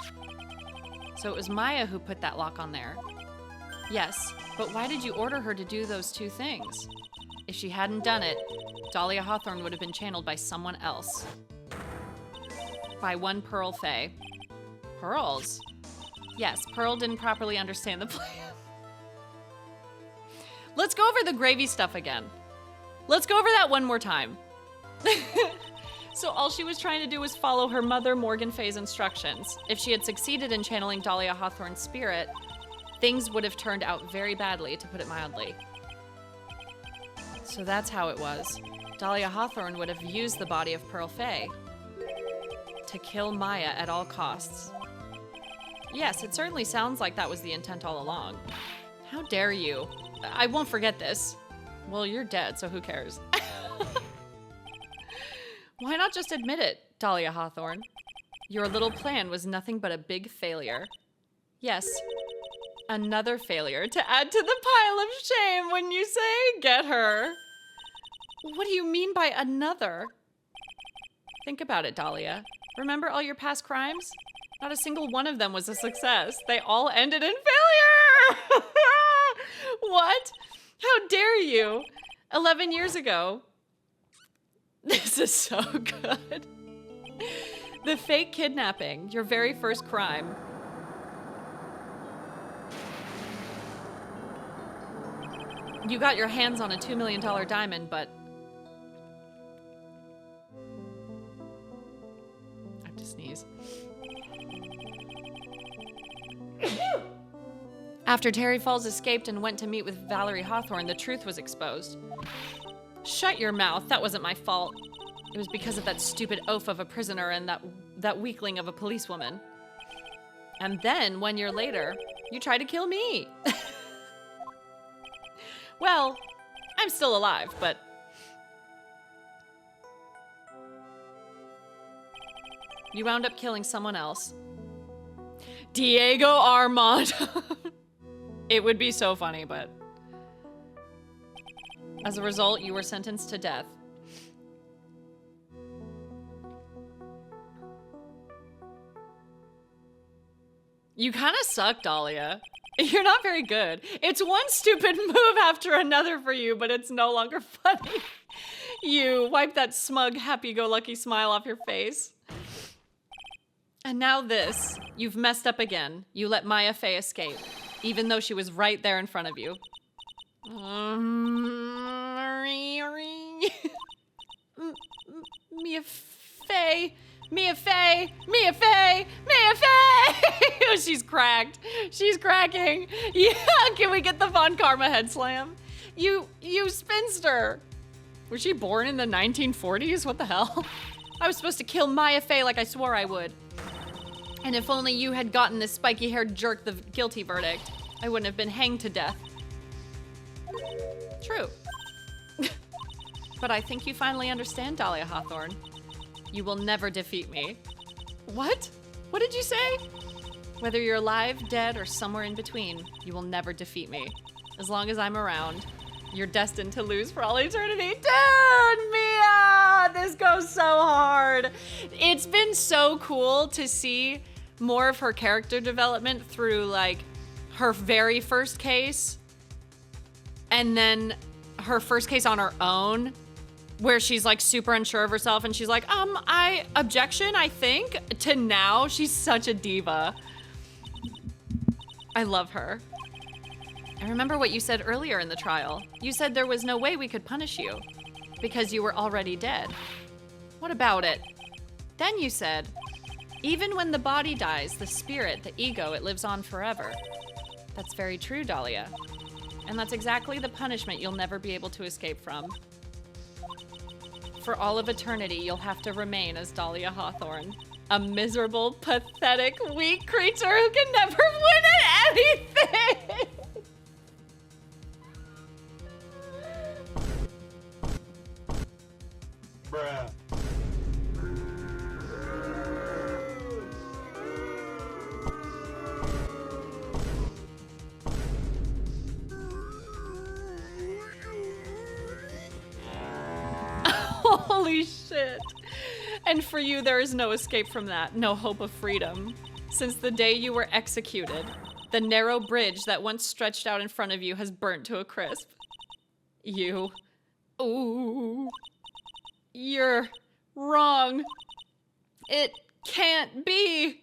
So it was Maya who put that lock on there. Yes, but why did you order her to do those 2 things? If she hadn't done it, Dahlia Hawthorne would have been channeled by someone else. By one Pearl Faye. Pearls? Yes, Pearl didn't properly understand the plan. Let's go over the gravy stuff again. Let's go over that one more time. So all she was trying to do was follow her mother, Morgan Faye's instructions. If she had succeeded in channeling Dahlia Hawthorne's spirit, things would have turned out very badly, to put it mildly. So that's how it was. Dahlia Hawthorne would have used the body of Pearl Faye to kill Maya at all costs. Yes, it certainly sounds like that was the intent all along. How dare you? I won't forget this. Well, you're dead, so who cares? Why not just admit it, Dahlia Hawthorne? Your little plan was nothing but a big failure. Yes, another failure to add to the pile of shame when you say, get her. What do you mean by another? Think about it, Dahlia. Remember all your past crimes? Not a single one of them was a success. They all ended in failure! What? How dare you? 11 years ago. This is so good. The fake kidnapping, your very first crime. You got your hands on a $2 million diamond, but... I have to sneeze. After Terry Falls escaped and went to meet with Valerie Hawthorne, the truth was exposed. Shut your mouth. That wasn't my fault. It was because of that stupid oaf of a prisoner and that weakling of a policewoman. And then, 1 year later, you tried to kill me. Well, I'm still alive, but... You wound up killing someone else. Diego Armando. It would be so funny, but... As a result, you were sentenced to death. You kind of suck, Dahlia. You're not very good. It's one stupid move after another for you, but it's no longer funny. You wipe that smug, happy-go-lucky smile off your face. And now this. You've messed up again. You let Maya Fey escape, even though she was right there in front of you. Mia Fey. Mia Fey! Mia Fey! Mia Fey! She's cracked. She's cracking. Yeah, can we get the Von Karma head slam? You spinster. Was she born in the 1940s? What the hell? I was supposed to kill Maya Fey like I swore I would. And if only you had gotten this spiky-haired jerk the guilty verdict, I wouldn't have been hanged to death. True. But I think you finally understand, Dahlia Hawthorne. You will never defeat me. What? What did you say? Whether you're alive, dead, or somewhere in between, you will never defeat me. As long as I'm around, you're destined to lose for all eternity. Dude, Mia! This goes so hard. It's been so cool to see more of her character development through, like, her very first case, and then her first case on her own, where she's like super unsure of herself and she's like, objection, I think, to now she's such a diva. I love her. I remember what you said earlier in the trial. You said there was no way we could punish you because you were already dead. What about it? Then you said, even when the body dies, the spirit, the ego, it lives on forever. That's very true, Dahlia. And that's exactly the punishment you'll never be able to escape from. For all of eternity, you'll have to remain as Dahlia Hawthorne, a miserable, pathetic, weak creature who can never win at anything! Bruh. Holy shit. And for you, there is no escape from that, no hope of freedom. Since the day you were executed, the narrow bridge that once stretched out in front of you has burnt to a crisp. You. Ooh. You're wrong. It can't be.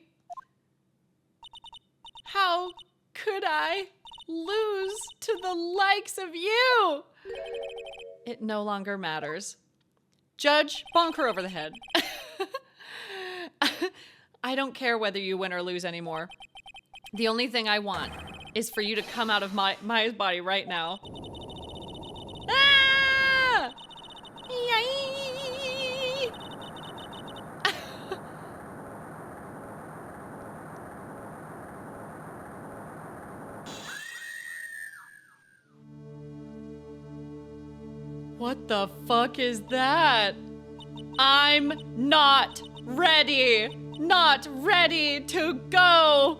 How could I lose to the likes of you? It no longer matters. Judge, bonk her over the head. I don't care whether you win or lose anymore. The only thing I want is for you to come out of Maya's body right now. Ah! Yay! What the fuck is that? I'm not ready. Not ready to go.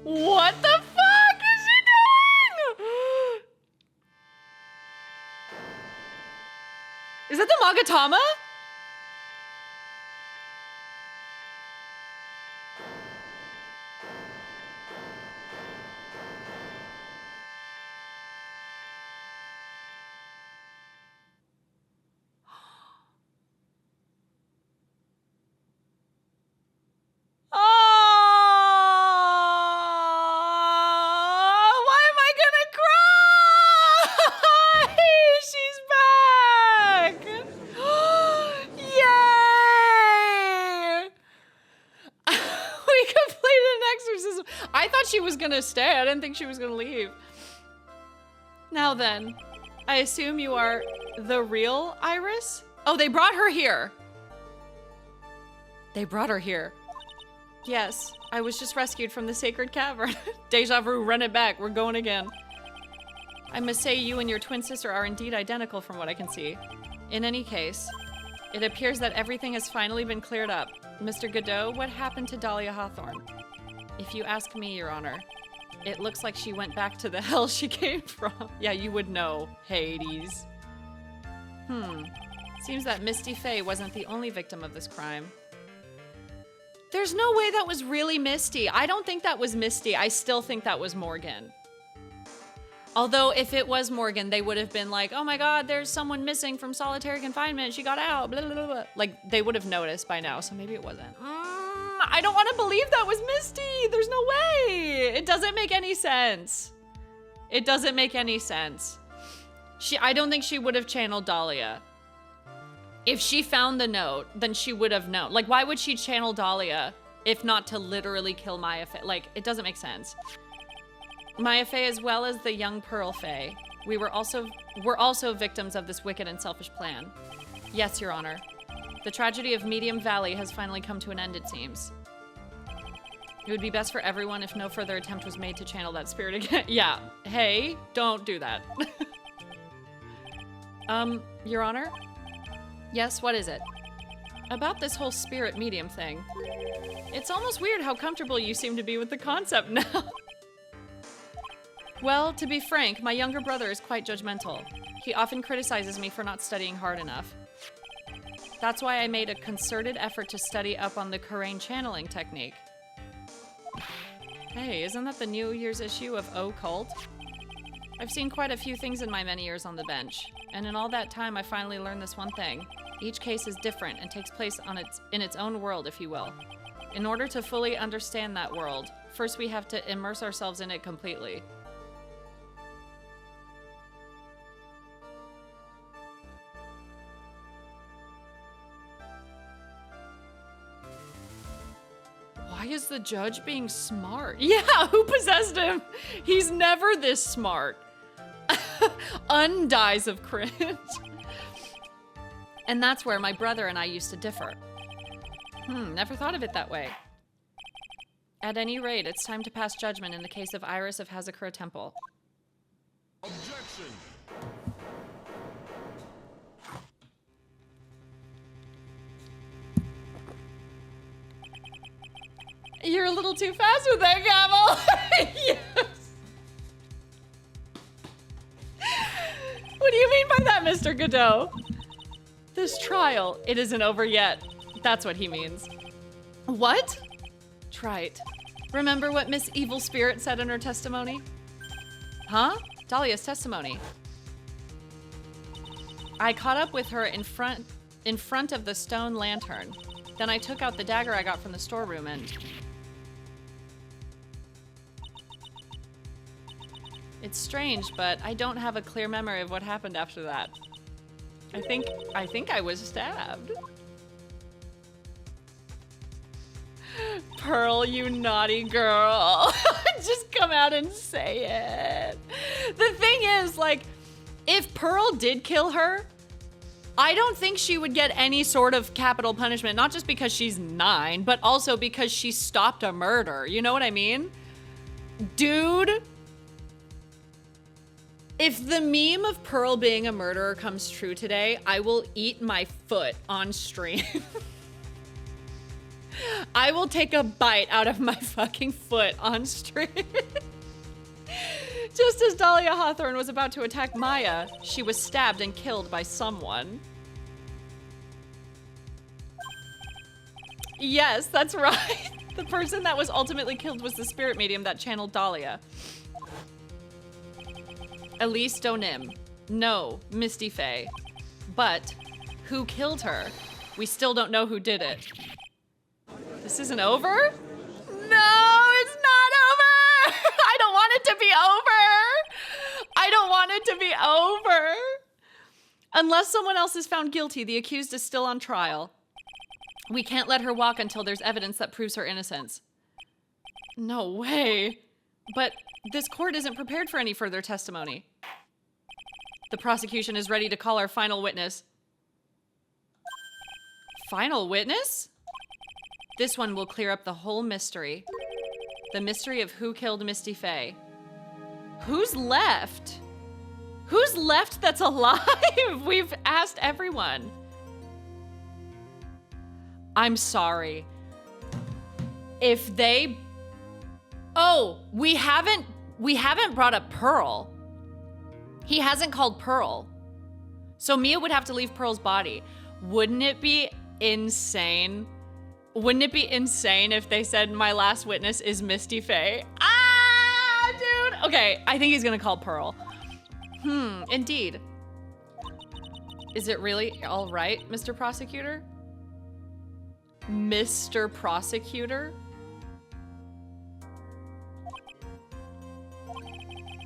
What the fuck is she doing? Is that the Magatama? gonna stay. I didn't think she was gonna leave. Now then, I assume you are the real Iris? Oh, they brought her here. They brought her here. Yes, I was just rescued from the sacred cavern. Deja vu, run it back. We're going again. I must say you and your twin sister are indeed identical from what I can see. In any case, it appears that everything has finally been cleared up. Mr. Godot, what happened to Dahlia Hawthorne? If you ask me, Your Honor, it looks like she went back to the hell she came from. Yeah, you would know, Hades. Seems that Misty Faye wasn't the only victim of this crime. There's no way that was really Misty. I don't think that was Misty. I still think that was Morgan. Although if it was Morgan, they would have been like, oh my god, there's someone missing from solitary confinement. She got out, blah, blah, blah, blah. Like, they would have noticed by now, so maybe it wasn't. I don't want to believe that was Misty. There's no way. It doesn't make any sense. It doesn't make any sense. I don't think she would have channeled Dahlia. If she found the note, then she would have known. Like, why would she channel Dahlia if not to literally kill Maya Faye? Like, it doesn't make sense. Maya Faye, as well as the young Pearl Faye, we're also victims of this wicked and selfish plan. Yes, Your Honor. The tragedy of Medium Valley has finally come to an end, it seems. It would be best for everyone if no further attempt was made to channel that spirit again. Yeah. Hey, don't do that. Your Honor? Yes, what is it? About this whole spirit medium thing. It's almost weird how comfortable you seem to be with the concept now. Well, to be frank, my younger brother is quite judgmental. He often criticizes me for not studying hard enough. That's why I made a concerted effort to study up on the Kurain channeling technique. Hey, isn't that the New Year's issue of Occult? I've seen quite a few things in my many years on the bench, and in all that time I finally learned this one thing. Each case is different and takes place in its own world, if you will. In order to fully understand that world, first we have to immerse ourselves in it completely. Why is the judge being smart? Yeah, who possessed him? He's never this smart. Undies of cringe. And that's where my brother and I used to differ. Never thought of it that way. At any rate, it's time to pass judgment in the case of Iris of Hazakura Temple. Objection! You're a little too fast with that, Gavel. Yes. What do you mean by that, Mr. Godot? This trial, it isn't over yet. That's what he means. What? Trite. Remember what Miss Evil Spirit said in her testimony? Huh? Dahlia's testimony. I caught up with her in front of the stone lantern. Then I took out the dagger I got from the storeroom and... It's strange, but I don't have a clear memory of what happened after that. I think I was stabbed. Pearl, you naughty girl. Just come out and say it. The thing is, like, if Pearl did kill her, I don't think she would get any sort of capital punishment, not just because she's 9, but also because she stopped a murder. You know what I mean? Dude, if the meme of Pearl being a murderer comes true today, I will eat my foot on stream. I will take a bite out of my fucking foot on stream. Just as Dahlia Hawthorne was about to attack Maya, she was stabbed and killed by someone. Yes, that's right. The person that was ultimately killed was the spirit medium that channeled Dahlia. Elise Donim. No, Misty Faye. But who killed her? We still don't know who did it. This isn't over? No, it's not over! I don't want it to be over! I don't want it to be over! Unless someone else is found guilty, the accused is still on trial. We can't let her walk until there's evidence that proves her innocence. No way. But this court isn't prepared for any further testimony. The prosecution is ready to call our final witness. Final witness? This one will clear up the whole mystery. The mystery of who killed Misty Faye. Who's left? Who's left that's alive? We've asked everyone. I'm sorry. If they... Oh, we haven't brought up Pearl. He hasn't called Pearl. So Mia would have to leave Pearl's body. Wouldn't it be insane? Wouldn't it be insane if they said my last witness is Misty Faye? Ah, dude. Okay, I think he's gonna call Pearl. Indeed. Is it really all right, Mr. Prosecutor? Mr. Prosecutor?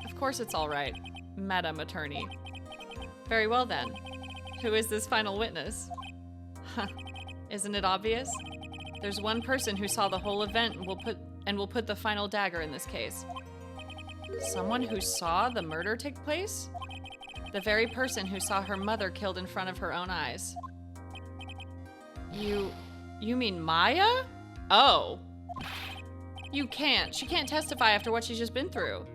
Of course it's all right, Madam Attorney. Very well then. Who is this final witness? Huh. Isn't it obvious? There's one person who saw the whole event and will put the final dagger in this case. Someone who saw the murder take place? The very person who saw her mother killed in front of her own eyes. You mean Maya? Oh. You can't. She can't testify after what she's just been through.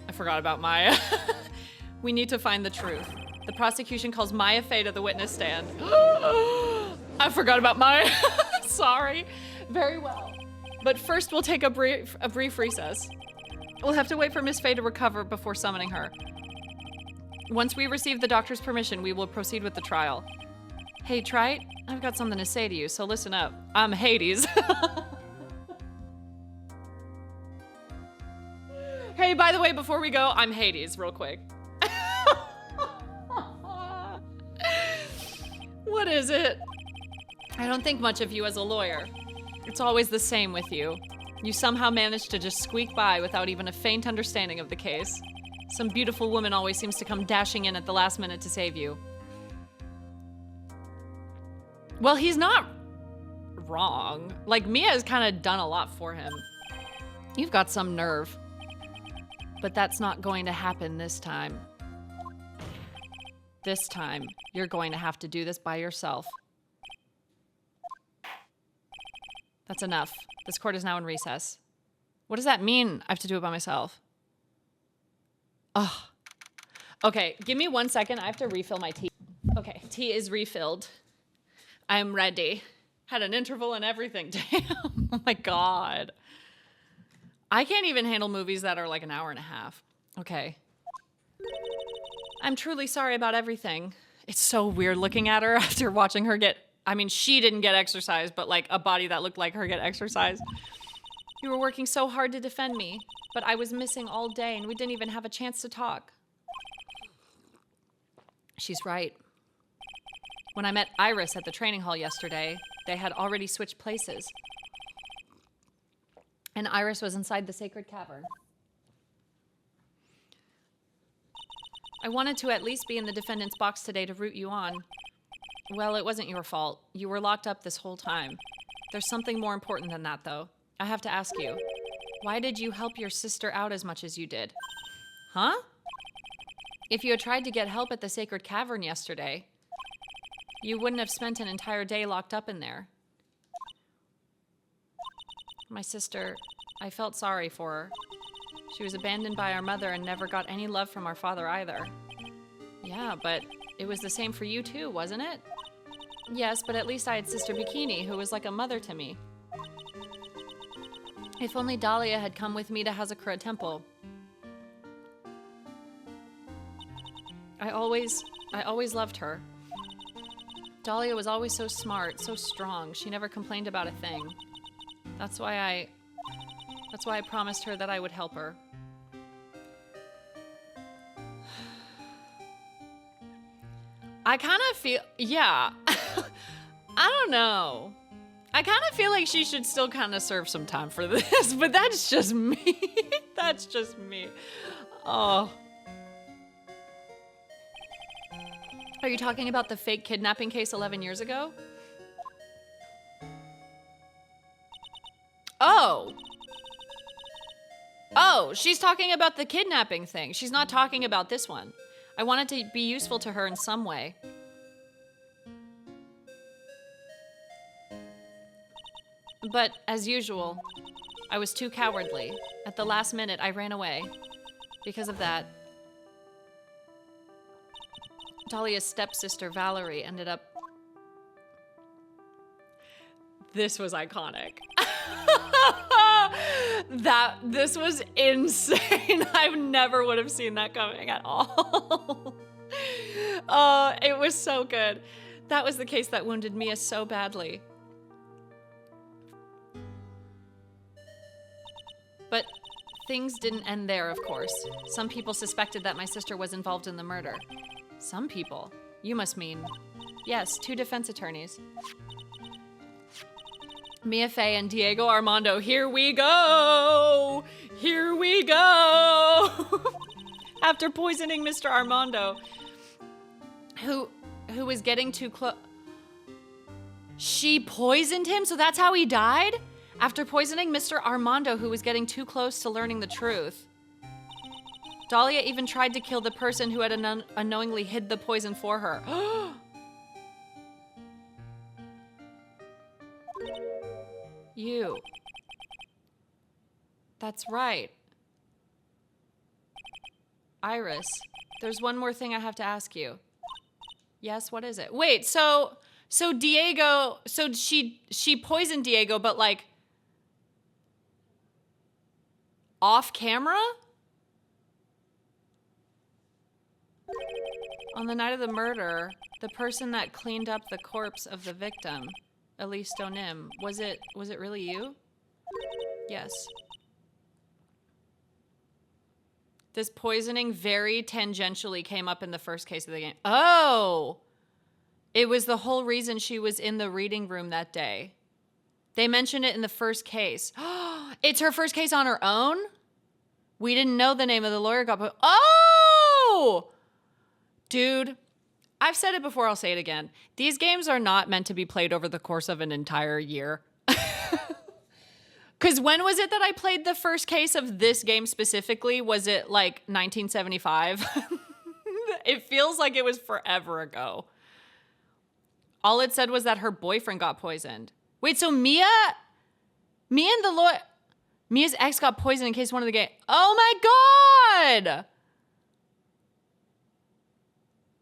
I forgot about Maya. We need to find the truth. The prosecution calls Maya Faye to the witness stand. I forgot about Maya. Sorry. Very well. But first we'll take a brief recess. We'll have to wait for Miss Faye to recover before summoning her. Once we receive the doctor's permission, we will proceed with the trial. Hey, Trite, I've got something to say to you, so listen up. I'm Hades. Hey, by the way, before we go, I'm Hades, real quick. What is it? I don't think much of you as a lawyer. It's always the same with you. You somehow manage to just squeak by without even a faint understanding of the case. Some beautiful woman always seems to come dashing in at the last minute to save you. Well, he's not wrong. Like, Mia has kind of done a lot for him. You've got some nerve. But that's not going to happen this time. This time, you're going to have to do this by yourself. That's enough. This court is now in recess. What does that mean, I have to do it by myself? Ugh. Okay, give me 1 second. I have to refill my tea. Okay, tea is refilled. I'm ready. Had an interval and everything. Damn. Oh my God. I can't even handle movies that are like an hour and a half. Okay. I'm truly sorry about everything. It's so weird looking at her after watching her get... I mean, she didn't get exercise, but like a body that looked like her get exercise. You were working so hard to defend me, but I was missing all day and we didn't even have a chance to talk. She's right. When I met Iris at the training hall yesterday, they had already switched places. And Iris was inside the sacred cavern. I wanted to at least be in the defendant's box today to root you on. Well, it wasn't your fault. You were locked up this whole time. There's something more important than that, though. I have to ask you. Why did you help your sister out as much as you did? Huh? If you had tried to get help at the sacred cavern yesterday, you wouldn't have spent an entire day locked up in there. My sister, I felt sorry for her. She was abandoned by our mother and never got any love from our father either. Yeah, but it was the same for you too, wasn't it? Yes, but at least I had Sister Bikini, who was like a mother to me. If only Dahlia had come with me to Hazakura Temple. I always loved her. Dahlia was always so smart, so strong. She never complained about a thing. That's why I promised her that I would help her. I kind of feel, yeah. I don't know. I kind of feel like she should still kind of serve some time for this, but that's just me. That's just me. Oh. Are you talking about the fake kidnapping case 11 years ago? Oh. Oh, she's talking about the kidnapping thing. She's not talking about this one. I wanted to be useful to her in some way. But, as usual, I was too cowardly. At the last minute, I ran away. Because of that, Dahlia's stepsister, Valerie, ended up... This was iconic. This was insane. I never would have seen that coming at all. It was so good. That was the case that wounded Mia so badly. But things didn't end there, of course. Some people suspected that my sister was involved in the murder. Some people? You must mean... Yes, 2 defense attorneys. Mia Fey and Diego Armando. Here we go! Here we go! After poisoning Mr. Armando, who was getting too close... She poisoned him, so that's how he died? After poisoning Mr. Armando, who was getting too close to learning the truth. Dahlia even tried to kill the person who had unknowingly hid the poison for her. You. That's right. Iris, there's one more thing I have to ask you. Yes, what is it? Wait, so Diego, so she poisoned Diego, but like off camera? On the night of the murder, the person that cleaned up the corpse of the victim, Elise Donim, was it really you? Yes. This poisoning very tangentially came up in the first case of the game. Oh! It was the whole reason she was in the reading room that day. They mentioned it in the first case. It's her first case on her own? We didn't know the name of the lawyer got put. Oh! Dude, I've said it before, I'll say it again. These games are not meant to be played over the course of an entire year. Because when was it that I played the first case of this game specifically? Was it like 1975? It feels like it was forever ago. All it said was that her boyfriend got poisoned. Wait, so Mia and the lawyer... Mia's ex got poisoned in case one of the game... Oh my God!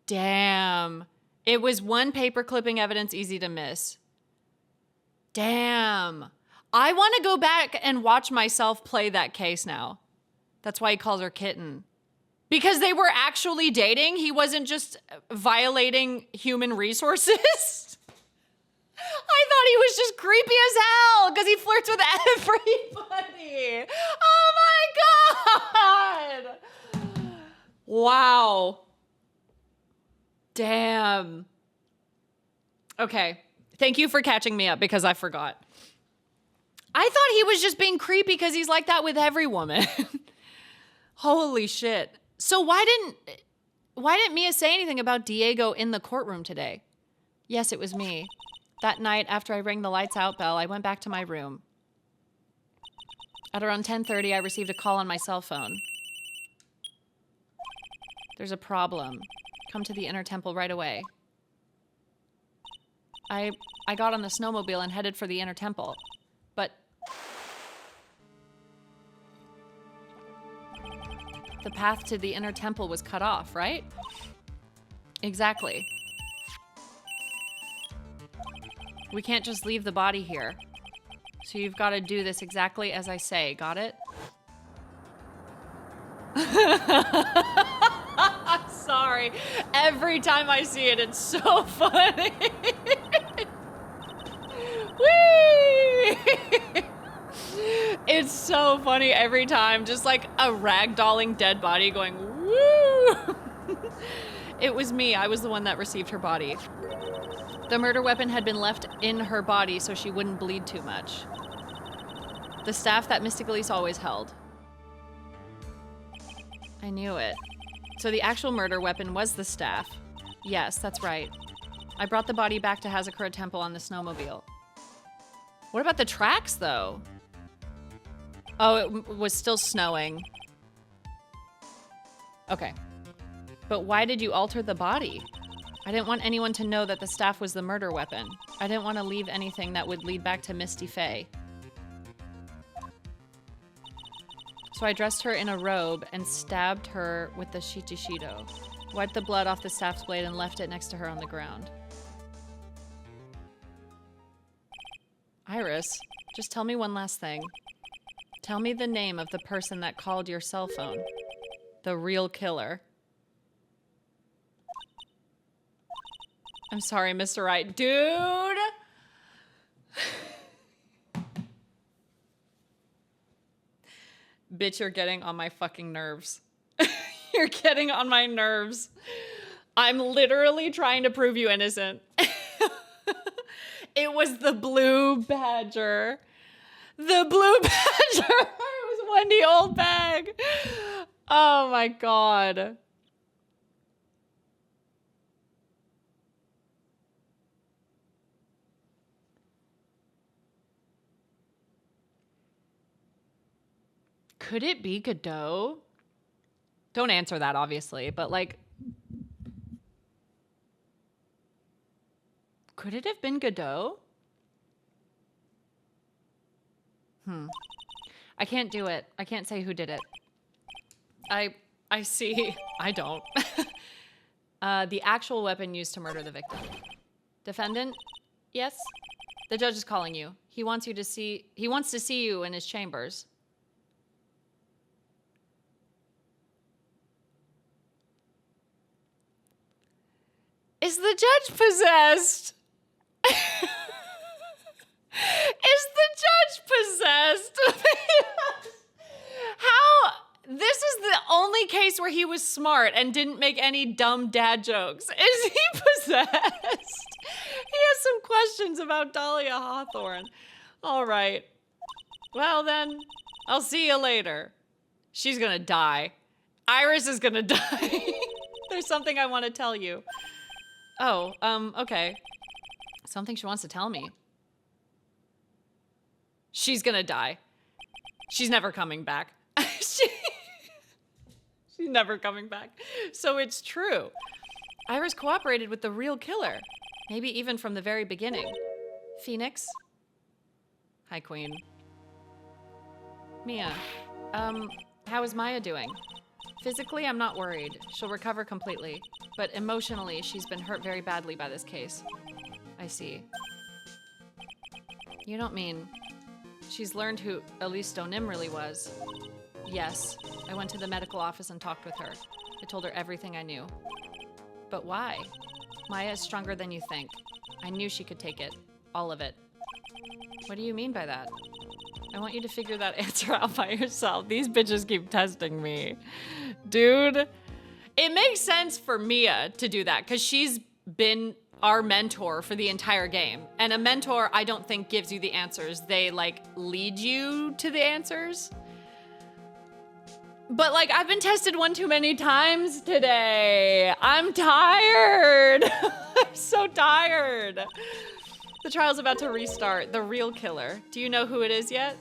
Damn. It was one paper clipping evidence easy to miss. Damn. I want to go back and watch myself play that case now. That's why he calls her kitten. Because they were actually dating. He wasn't just violating human resources. I thought he was just creepy as hell because he flirts with everybody. Oh my God. Wow. Damn. Okay. Thank you for catching me up because I forgot. I thought he was just being creepy because he's like that with every woman. Holy shit. So why didn't Mia say anything about Diego in the courtroom today? Yes, it was me. That night after I rang the lights out bell, I went back to my room. At around 10:30, I received a call on my cell phone. There's a problem. Come to the inner temple right away. I got on the snowmobile and headed for the inner temple. But the path to the inner temple was cut off, right? Exactly. We can't just leave the body here. So you've got to do this exactly as I say. Got it? I'm sorry. Every time I see it, it's so funny. Whee! It's so funny every time. Just like a ragdolling dead body going, woo! It was me. I was the one that received her body. The murder weapon had been left in her body so she wouldn't bleed too much. The staff that Mystic Elise always held. I knew it. So the actual murder weapon was the staff. Yes, that's right. I brought the body back to Hazakura Temple on the snowmobile. What about the tracks, though? Oh, it was still snowing. Okay. But why did you alter the body? I didn't want anyone to know that the staff was the murder weapon. I didn't want to leave anything that would lead back to Misty Faye. So I dressed her in a robe and stabbed her with the shichido. Wiped the blood off the staff's blade and left it next to her on the ground. Iris, just tell me one last thing. Tell me the name of the person that called your cell phone. The real killer. I'm sorry, Mr. Wright. Dude! Bitch, you're getting on my fucking nerves. You're getting on my nerves. I'm literally trying to prove you innocent. It was the blue badger. The blue badger. It was Wendy Oldbag. Oh my God. Could it be Godot? Don't answer that, obviously, but like, could it have been Godot? I can't do it. I can't say who did it. I see. I don't. The actual weapon used to murder the victim. Defendant? Yes? The judge is calling you. He wants to see you in his chambers. Is the judge possessed? Is the judge possessed? How? This is the only case where he was smart and didn't make any dumb dad jokes. Is he possessed? He has some questions about Dahlia Hawthorne. All right. Well then, I'll see you later. She's gonna die. Iris is gonna die. There's something I want to tell you. Oh, okay. Something she wants to tell me. She's gonna die. She's never coming back. She's never coming back. So it's true. Iris cooperated with the real killer. Maybe even from the very beginning. Phoenix? Hi, Queen. Mia, how is Maya doing? Physically, I'm not worried. She'll recover completely. But emotionally, she's been hurt very badly by this case. I see. You don't mean... She's learned who Elise Donim really was. Yes, I went to the medical office and talked with her. I told her everything I knew. But why? Maya is stronger than you think. I knew she could take it. All of it. What do you mean by that? I want you to figure that answer out by yourself. These bitches keep testing me. Dude. It makes sense for Mia to do that because she's been our mentor for the entire game. And a mentor, I don't think, gives you the answers. They, like, lead you to the answers. But, like, I've been tested one too many times today. I'm tired. I'm so tired. The trial's about to restart. The real killer. Do you know who it is yet?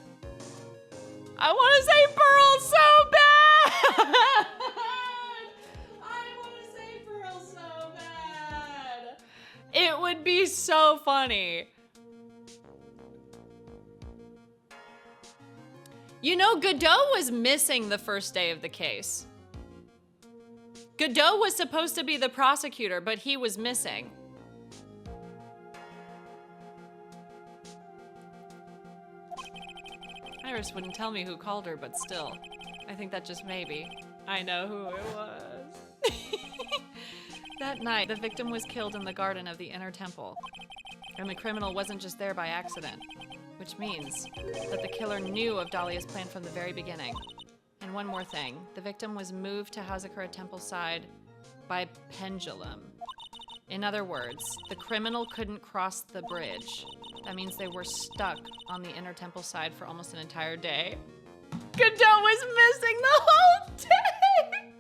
I want to say Pearl so bad. I want to say Pearl so bad. It would be so funny. You know, Godot was missing the first day of the case. Godot was supposed to be the prosecutor, but he was missing. Iris wouldn't tell me who called her, but still. I think that just maybe. I know who it was. That night, the victim was killed in the garden of the inner temple. And the criminal wasn't just there by accident. Which means that the killer knew of Dahlia's plan from the very beginning. And one more thing. The victim was moved to Hazakura Temple side by pendulum. In other words, the criminal couldn't cross the bridge. That means they were stuck on the inner temple side for almost an entire day. Godot was missing the whole day!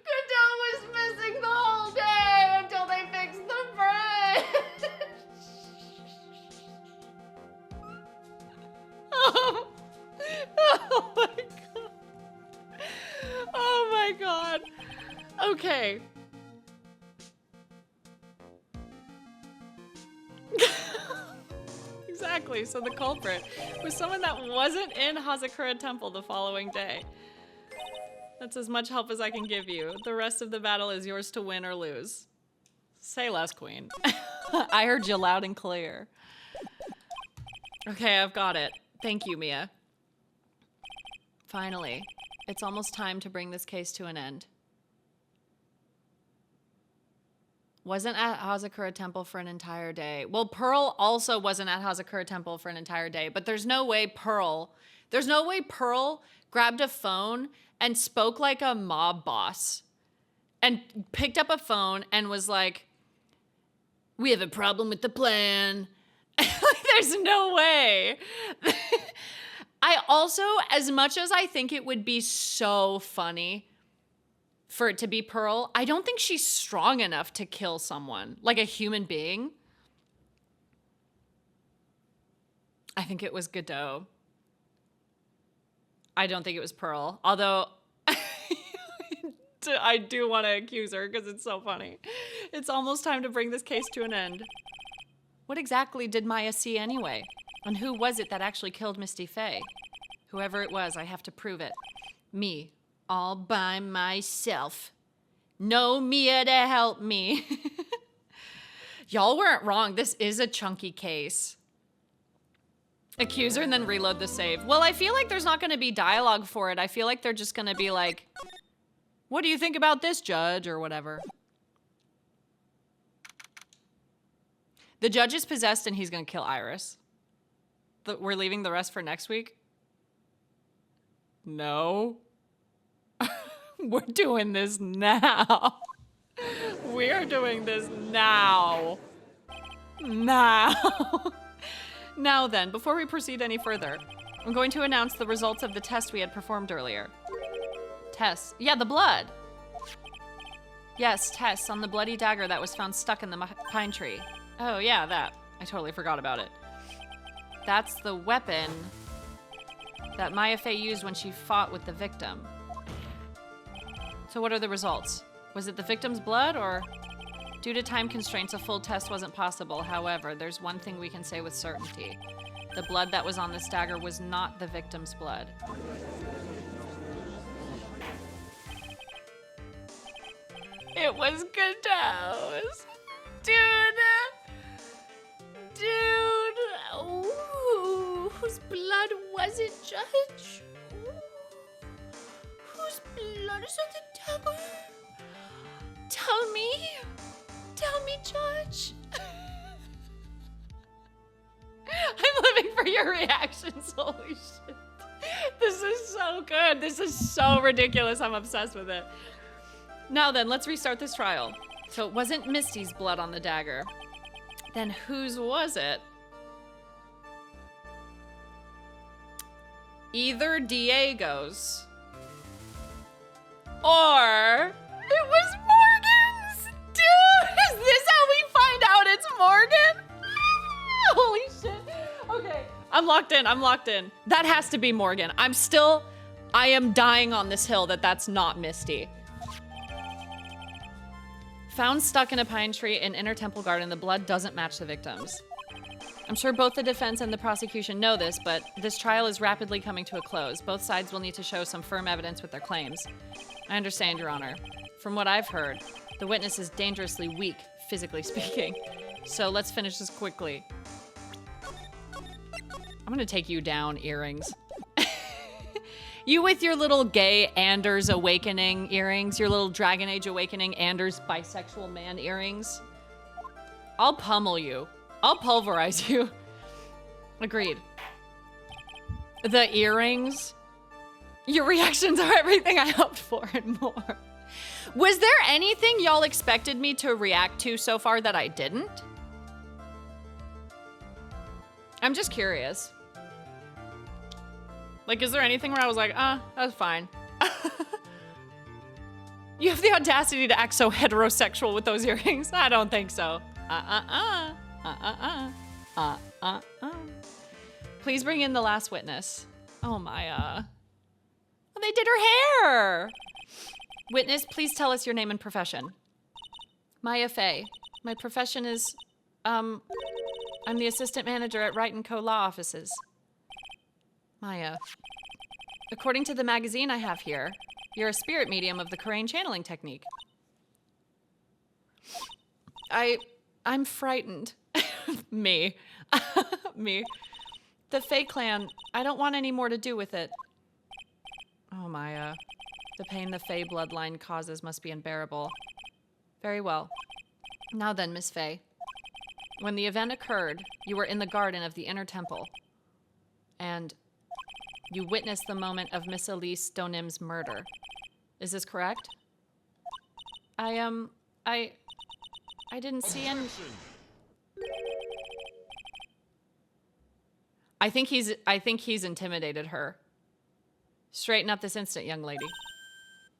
Godot was missing the whole day until they fixed the bridge! Oh my god. Okay. Exactly. So the culprit was someone that wasn't in Hazakura Temple the following day. That's as much help as I can give you. The rest of the battle is yours to win or lose. Say less, queen. I heard you loud and clear. Okay, I've got it. Thank you, Mia. Finally, it's almost time to bring this case to an end. Wasn't at Hazakura Temple for an entire day. Well, Pearl also wasn't at Hazakura Temple for an entire day, but there's no way Pearl grabbed a phone and spoke like a mob boss and picked up a phone and was like, we have a problem with the plan. There's no way. I also, as much as I think it would be so funny for it to be Pearl, I don't think she's strong enough to kill someone, like a human being. I think it was Godot. I don't think it was Pearl, although I do want to accuse her because it's so funny. It's almost time to bring this case to an end. What exactly did Maya see anyway? And who was it that actually killed Misty Faye? Whoever it was, I have to prove it. Me. All by myself. No Mia to help me. Y'all weren't wrong. This is a chunky case. Accuse her and then reload the save. Well, I feel like there's not going to be dialogue for it. I feel like they're just going to be like, what do you think about this, judge? Or whatever. The judge is possessed and he's going to kill Iris. We're leaving the rest for next week? No. We're doing this now. We are doing this now. Now. Now then, before we proceed any further, I'm going to announce the results of the test we had performed earlier. Tests. Yeah, the blood. Yes, tests on the bloody dagger that was found stuck in the pine tree. Oh, yeah, that. I totally forgot about it. That's the weapon that Maya Fey used when she fought with the victim. So what are the results? Was it the victim's blood, or? Due to time constraints, a full test wasn't possible. However, there's one thing we can say with certainty. The blood that was on this dagger was not the victim's blood. It was Godot's. Dude! Ooh, whose blood was it, Judge? Ooh. Whose blood is on the dagger? Tell me, Judge. I'm living for your reactions, holy shit. This is so good. This is so ridiculous. I'm obsessed with it. Now then, let's restart this trial. So it wasn't Misty's blood on the dagger. Then whose was it? Either Diego's or it was Morgan's. Dude, is this how we find out it's Morgan? Holy shit. Okay, I'm locked in. That has to be Morgan. I am dying on this hill that that's not Misty. Found stuck in a pine tree in Inner Temple Garden, the blood doesn't match the victim's. I'm sure both the defense and the prosecution know this, but this trial is rapidly coming to a close. Both sides will need to show some firm evidence with their claims. I understand, Your Honor. From what I've heard, the witness is dangerously weak, physically speaking. So let's finish this quickly. I'm gonna take you down, earrings. You with your little gay Anders Awakening earrings, your little Dragon Age Awakening Anders bisexual man earrings. I'll pummel you. I'll pulverize you. Agreed. The earrings. Your reactions are everything I hoped for and more. Was there anything y'all expected me to react to so far that I didn't? I'm just curious. Like, is there anything where I was like, that's fine. You have the audacity to act so heterosexual with those earrings? I don't think so. Please bring in the last witness. Oh, Maya. Oh, they did her hair. Witness, please tell us your name and profession. Maya Fay. My profession is, I'm the assistant manager at Wright & Co. Law Offices. Maya. According to the magazine I have here, you're a spirit medium of the Korean channeling technique. I'm frightened. Me. Me. The Fae clan, I don't want any more to do with it. Oh, Maya. The pain the Fae bloodline causes must be unbearable. Very well. Now then, Miss Fae. When the event occurred, you were in the garden of the inner temple. And you witnessed the moment of Miss Elise Donim's murder. Is this correct? I didn't see any... I think he's intimidated her. Straighten up this instant, young lady.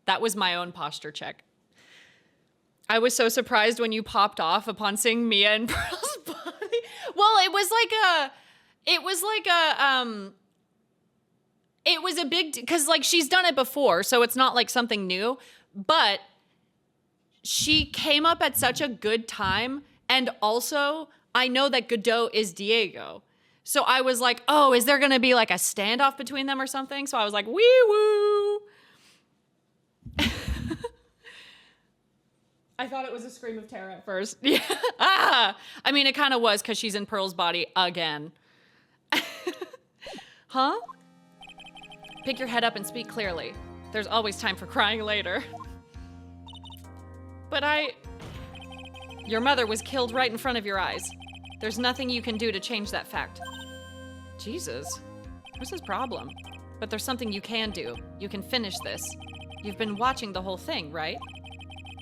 That was my own posture check. I was so surprised when you popped off upon seeing Mia and Pearl's body. Well, it was a big, because like she's done it before, so it's not like something new, but she came up at such a good time. And also I know that Godot is Diego. So I was like, oh, is there going to be like a standoff between them or something? So I was like, wee woo. I thought it was a scream of terror at first. Yeah. Ah! I mean, it kind of was because she's in Pearl's body again. Huh? Pick your head up and speak clearly. There's always time for crying later. But your mother was killed right in front of your eyes. There's nothing you can do to change that fact. Jesus. What's his problem? But there's something you can do. You can finish this. You've been watching the whole thing, right?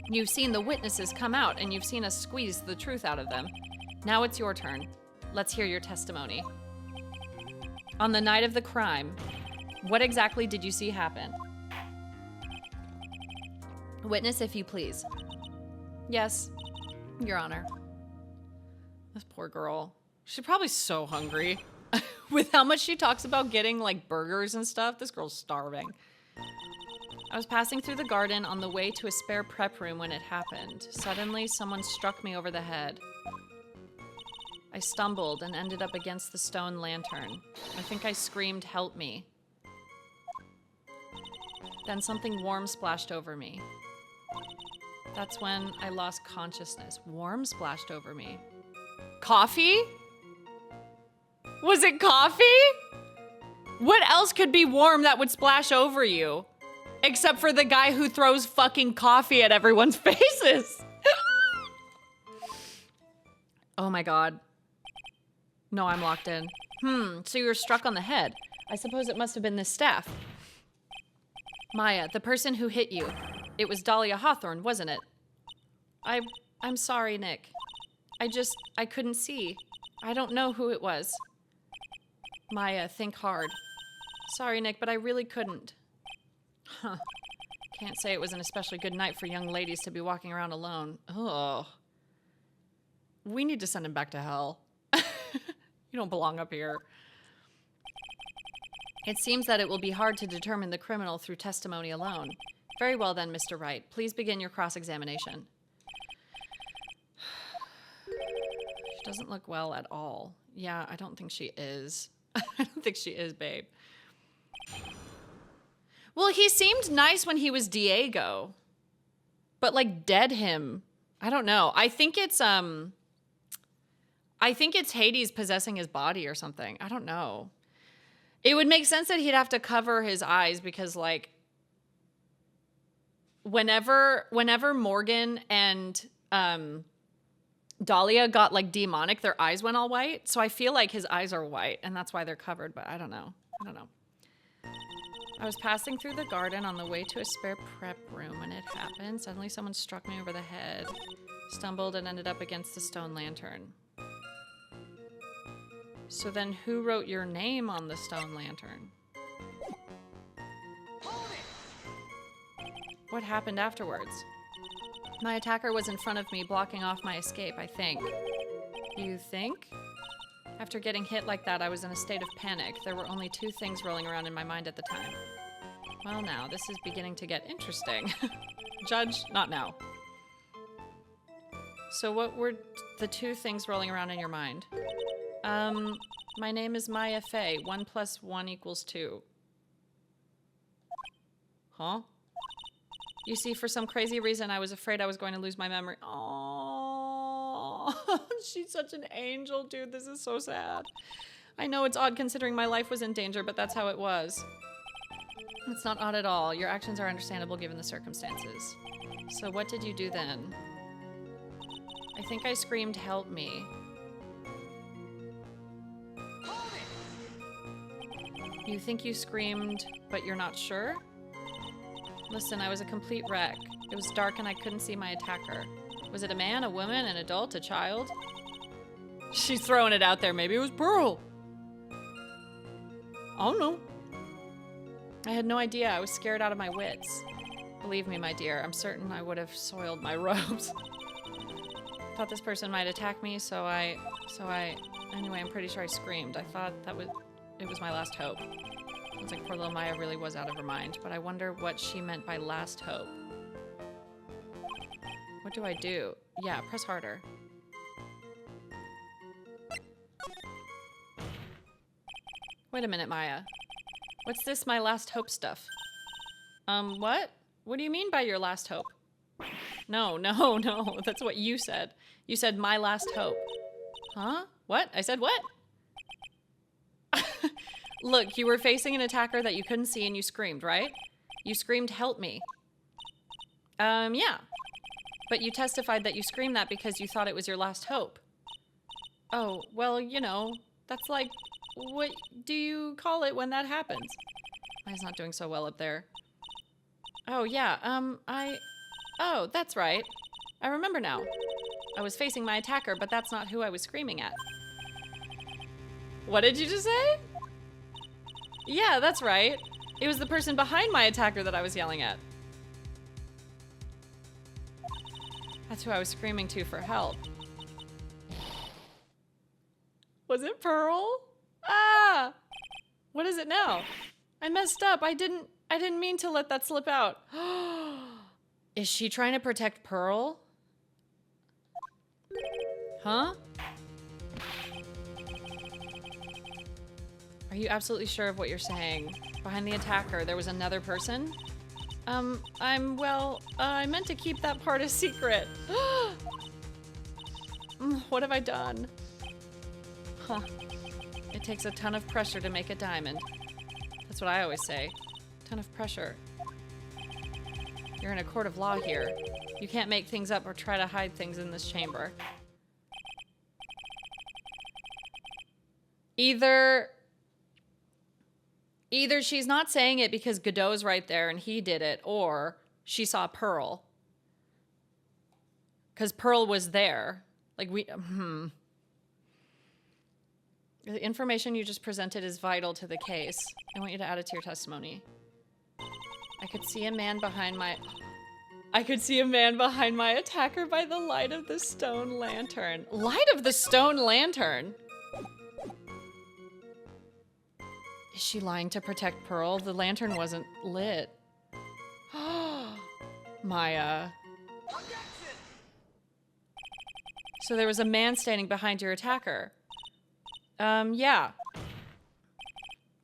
You've seen the witnesses come out, and you've seen us squeeze the truth out of them. Now it's your turn. Let's hear your testimony. On the night of the crime, what exactly did you see happen? Witness, if you please. Yes, Your Honor. This poor girl. She's probably so hungry. With how much she talks about getting, like, burgers and stuff, this girl's starving. I was passing through the garden on the way to a spare prep room when it happened. Suddenly, someone struck me over the head. I stumbled and ended up against the stone lantern. I think I screamed, "Help me." Then something warm splashed over me. That's when I lost consciousness. Warm splashed over me. Coffee? Was it coffee? What else could be warm that would splash over you? Except for the guy who throws fucking coffee at everyone's faces. Oh my god. No, I'm locked in. So you were struck on the head. I suppose it must have been this staff. Maya, the person who hit you. It was Dahlia Hawthorne, wasn't it? I'm sorry, Nick. I couldn't see. I don't know who it was. Maya, think hard. Sorry, Nick, but I really couldn't. Huh. Can't say it was an especially good night for young ladies to be walking around alone. Ugh. We need to send him back to hell. You don't belong up here. It seems that it will be hard to determine the criminal through testimony alone. Very well then, Mr. Wright. Please begin your cross-examination. She doesn't look well at all. Yeah, I don't think she is. I don't think she is, babe. Well, he seemed nice when he was Diego. But, like, dead him. I don't know. I think it's Hades possessing his body or something. I don't know. It would make sense that he'd have to cover his eyes because, like, whenever Morgan and Dahlia got, like, demonic, their eyes went all white. So I feel like his eyes are white, and that's why they're covered, but I don't know. I was passing through the garden on the way to a spare prep room when it happened. Suddenly someone struck me over the head, stumbled, and ended up against the stone lantern. So then who wrote your name on the stone lantern? What happened afterwards? My attacker was in front of me, blocking off my escape, I think. You think? After getting hit like that, I was in a state of panic. There were only two things rolling around in my mind at the time. Well, now, this is beginning to get interesting. Judge, not now. So what were the two things rolling around in your mind? My name is Maya Fey. 1 + 1 = 2. Huh? You see, for some crazy reason, I was afraid I was going to lose my memory. Oh, she's such an angel, dude. This is so sad. I know it's odd considering my life was in danger, but that's how it was. It's not odd at all. Your actions are understandable given the circumstances. So what did you do then? I think I screamed, "Help me." You think you screamed, but you're not sure? Listen, I was a complete wreck. It was dark and I couldn't see my attacker. Was it a man, a woman, an adult, a child? She's throwing it out there. Maybe it was Pearl. I don't know. I had no idea. I was scared out of my wits. Believe me, my dear, I'm certain I would have soiled my robes. Thought this person might attack me, so I... Anyway, I'm pretty sure I screamed. I thought it was my last hope. Sounds like poor little Maya really was out of her mind, but I wonder what she meant by last hope. What do I do? Yeah, press harder. Wait a minute, Maya. What's this my last hope stuff? What? What do you mean by your last hope? No, that's what you said. You said my last hope. Huh? What? I said what? Look, you were facing an attacker that you couldn't see and you screamed, right? You screamed, "Help me." Yeah. But you testified that you screamed that because you thought it was your last hope. Oh, well, you know, that's like, what do you call it when that happens? Maya's not doing so well up there. Oh, yeah, oh, that's right. I remember now. I was facing my attacker, but that's not who I was screaming at. What did you just say? Yeah, that's right. It was the person behind my attacker that I was yelling at. That's who I was screaming to for help. Was it Pearl? Ah! What is it now? I messed up. I didn't mean to let that slip out. Is she trying to protect Pearl? Huh? Are you absolutely sure of what you're saying? Behind the attacker, there was another person? I meant to keep that part a secret. What have I done? Huh. It takes a ton of pressure to make a diamond. That's what I always say. Ton of pressure. You're in a court of law here. You can't make things up or try to hide things in this chamber. Either she's not saying it because Godot's right there and he did it, or she saw Pearl. Because Pearl was there. Like, The information you just presented is vital to the case. I want you to add it to your testimony. I could see a man behind my attacker by the light of the stone lantern. Light of the stone lantern? Is she lying to protect Pearl? The lantern wasn't lit. Maya. So there was a man standing behind your attacker. Yeah.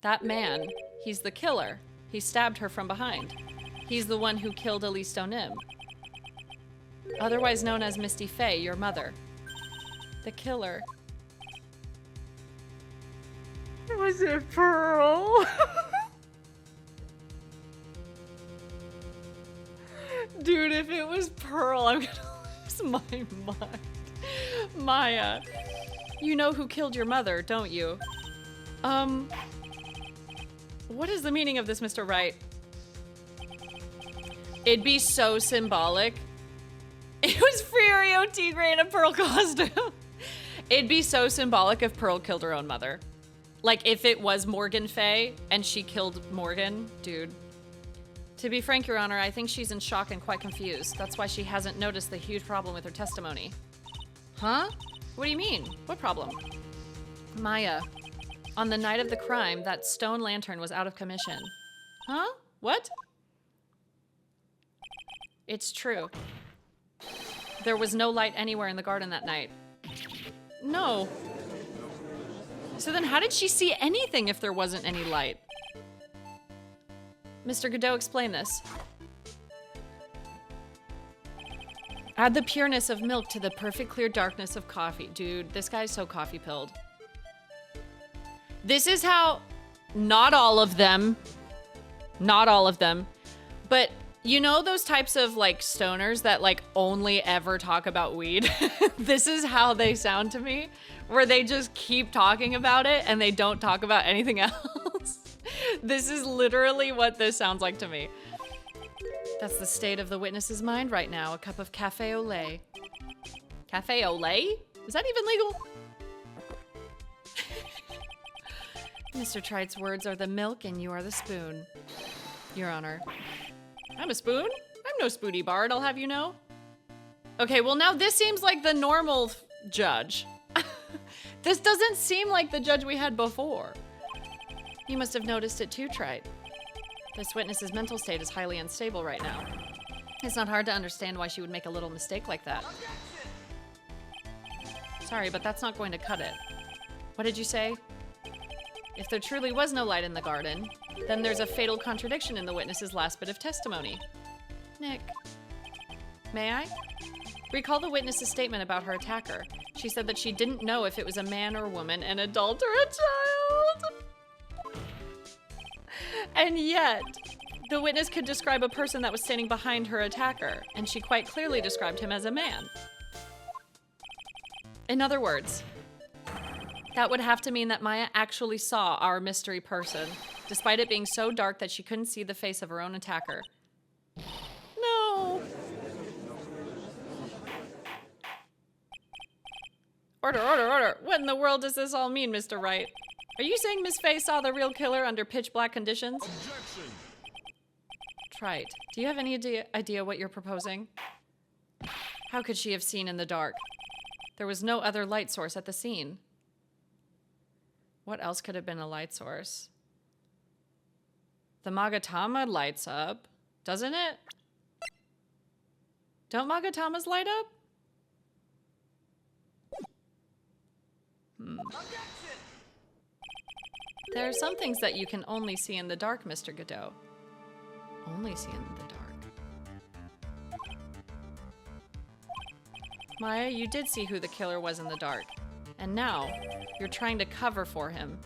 That man, he's the killer. He stabbed her from behind. He's the one who killed Elise Donim. Otherwise known as Misty Fey, your mother. The killer. Was it Pearl? Dude, if it was Pearl, I'm gonna lose my mind. Maya, you know who killed your mother, don't you? What is the meaning of this, Mr. Wright? It'd be so symbolic. It was Furio Tigre in a Pearl costume. It'd be so symbolic if Pearl killed her own mother. Like, if it was Morgan Fey and she killed Morgan, dude. To be frank, Your Honor, I think she's in shock and quite confused. That's why she hasn't noticed the huge problem with her testimony. Huh? What do you mean? What problem? Maya, on the night of the crime, that stone lantern was out of commission. Huh? What? It's true. There was no light anywhere in the garden that night. No. So then how did she see anything if there wasn't any light? Mr. Godot, explain this. Add the pureness of milk to the perfect clear darkness of coffee. Dude, this guy's so coffee pilled. This is how, not all of them, but you know those types of like stoners that like only ever talk about weed? This is how they sound to me, where they just keep talking about it and they don't talk about anything else. This is literally what this sounds like to me. That's the state of the witness's mind right now. A cup of cafe au lait. Cafe au lait? Is that even legal? Mr. Tright's words are the milk and you are the spoon. Your Honor. I'm a spoon? I'm no spoony bard, I'll have you know. Okay, well now this seems like the normal judge. This doesn't seem like the judge we had before. You must have noticed it too, Tright. This witness's mental state is highly unstable right now. It's not hard to understand why she would make a little mistake like that. Sorry, but that's not going to cut it. What did you say? If there truly was no light in the garden, then there's a fatal contradiction in the witness's last bit of testimony. Nick. May I? Recall the witness's statement about her attacker. She said that she didn't know if it was a man or woman, an adult or a child. And yet, the witness could describe a person that was standing behind her attacker, and she quite clearly described him as a man. In other words, that would have to mean that Maya actually saw our mystery person, despite it being so dark that she couldn't see the face of her own attacker. No. Order, order, order. What in the world does this all mean, Mr. Wright? Are you saying Miss Faye saw the real killer under pitch black conditions? Objection. Trite, do you have any idea what you're proposing? How could she have seen in the dark? There was no other light source at the scene. What else could have been a light source? The Magatama lights up, doesn't it? Don't Magatamas light up? There are some things that you can only see in the dark, Mr. Godot. Only see in the dark. Maya, you did see who the killer was in the dark. And now, you're trying to cover for him.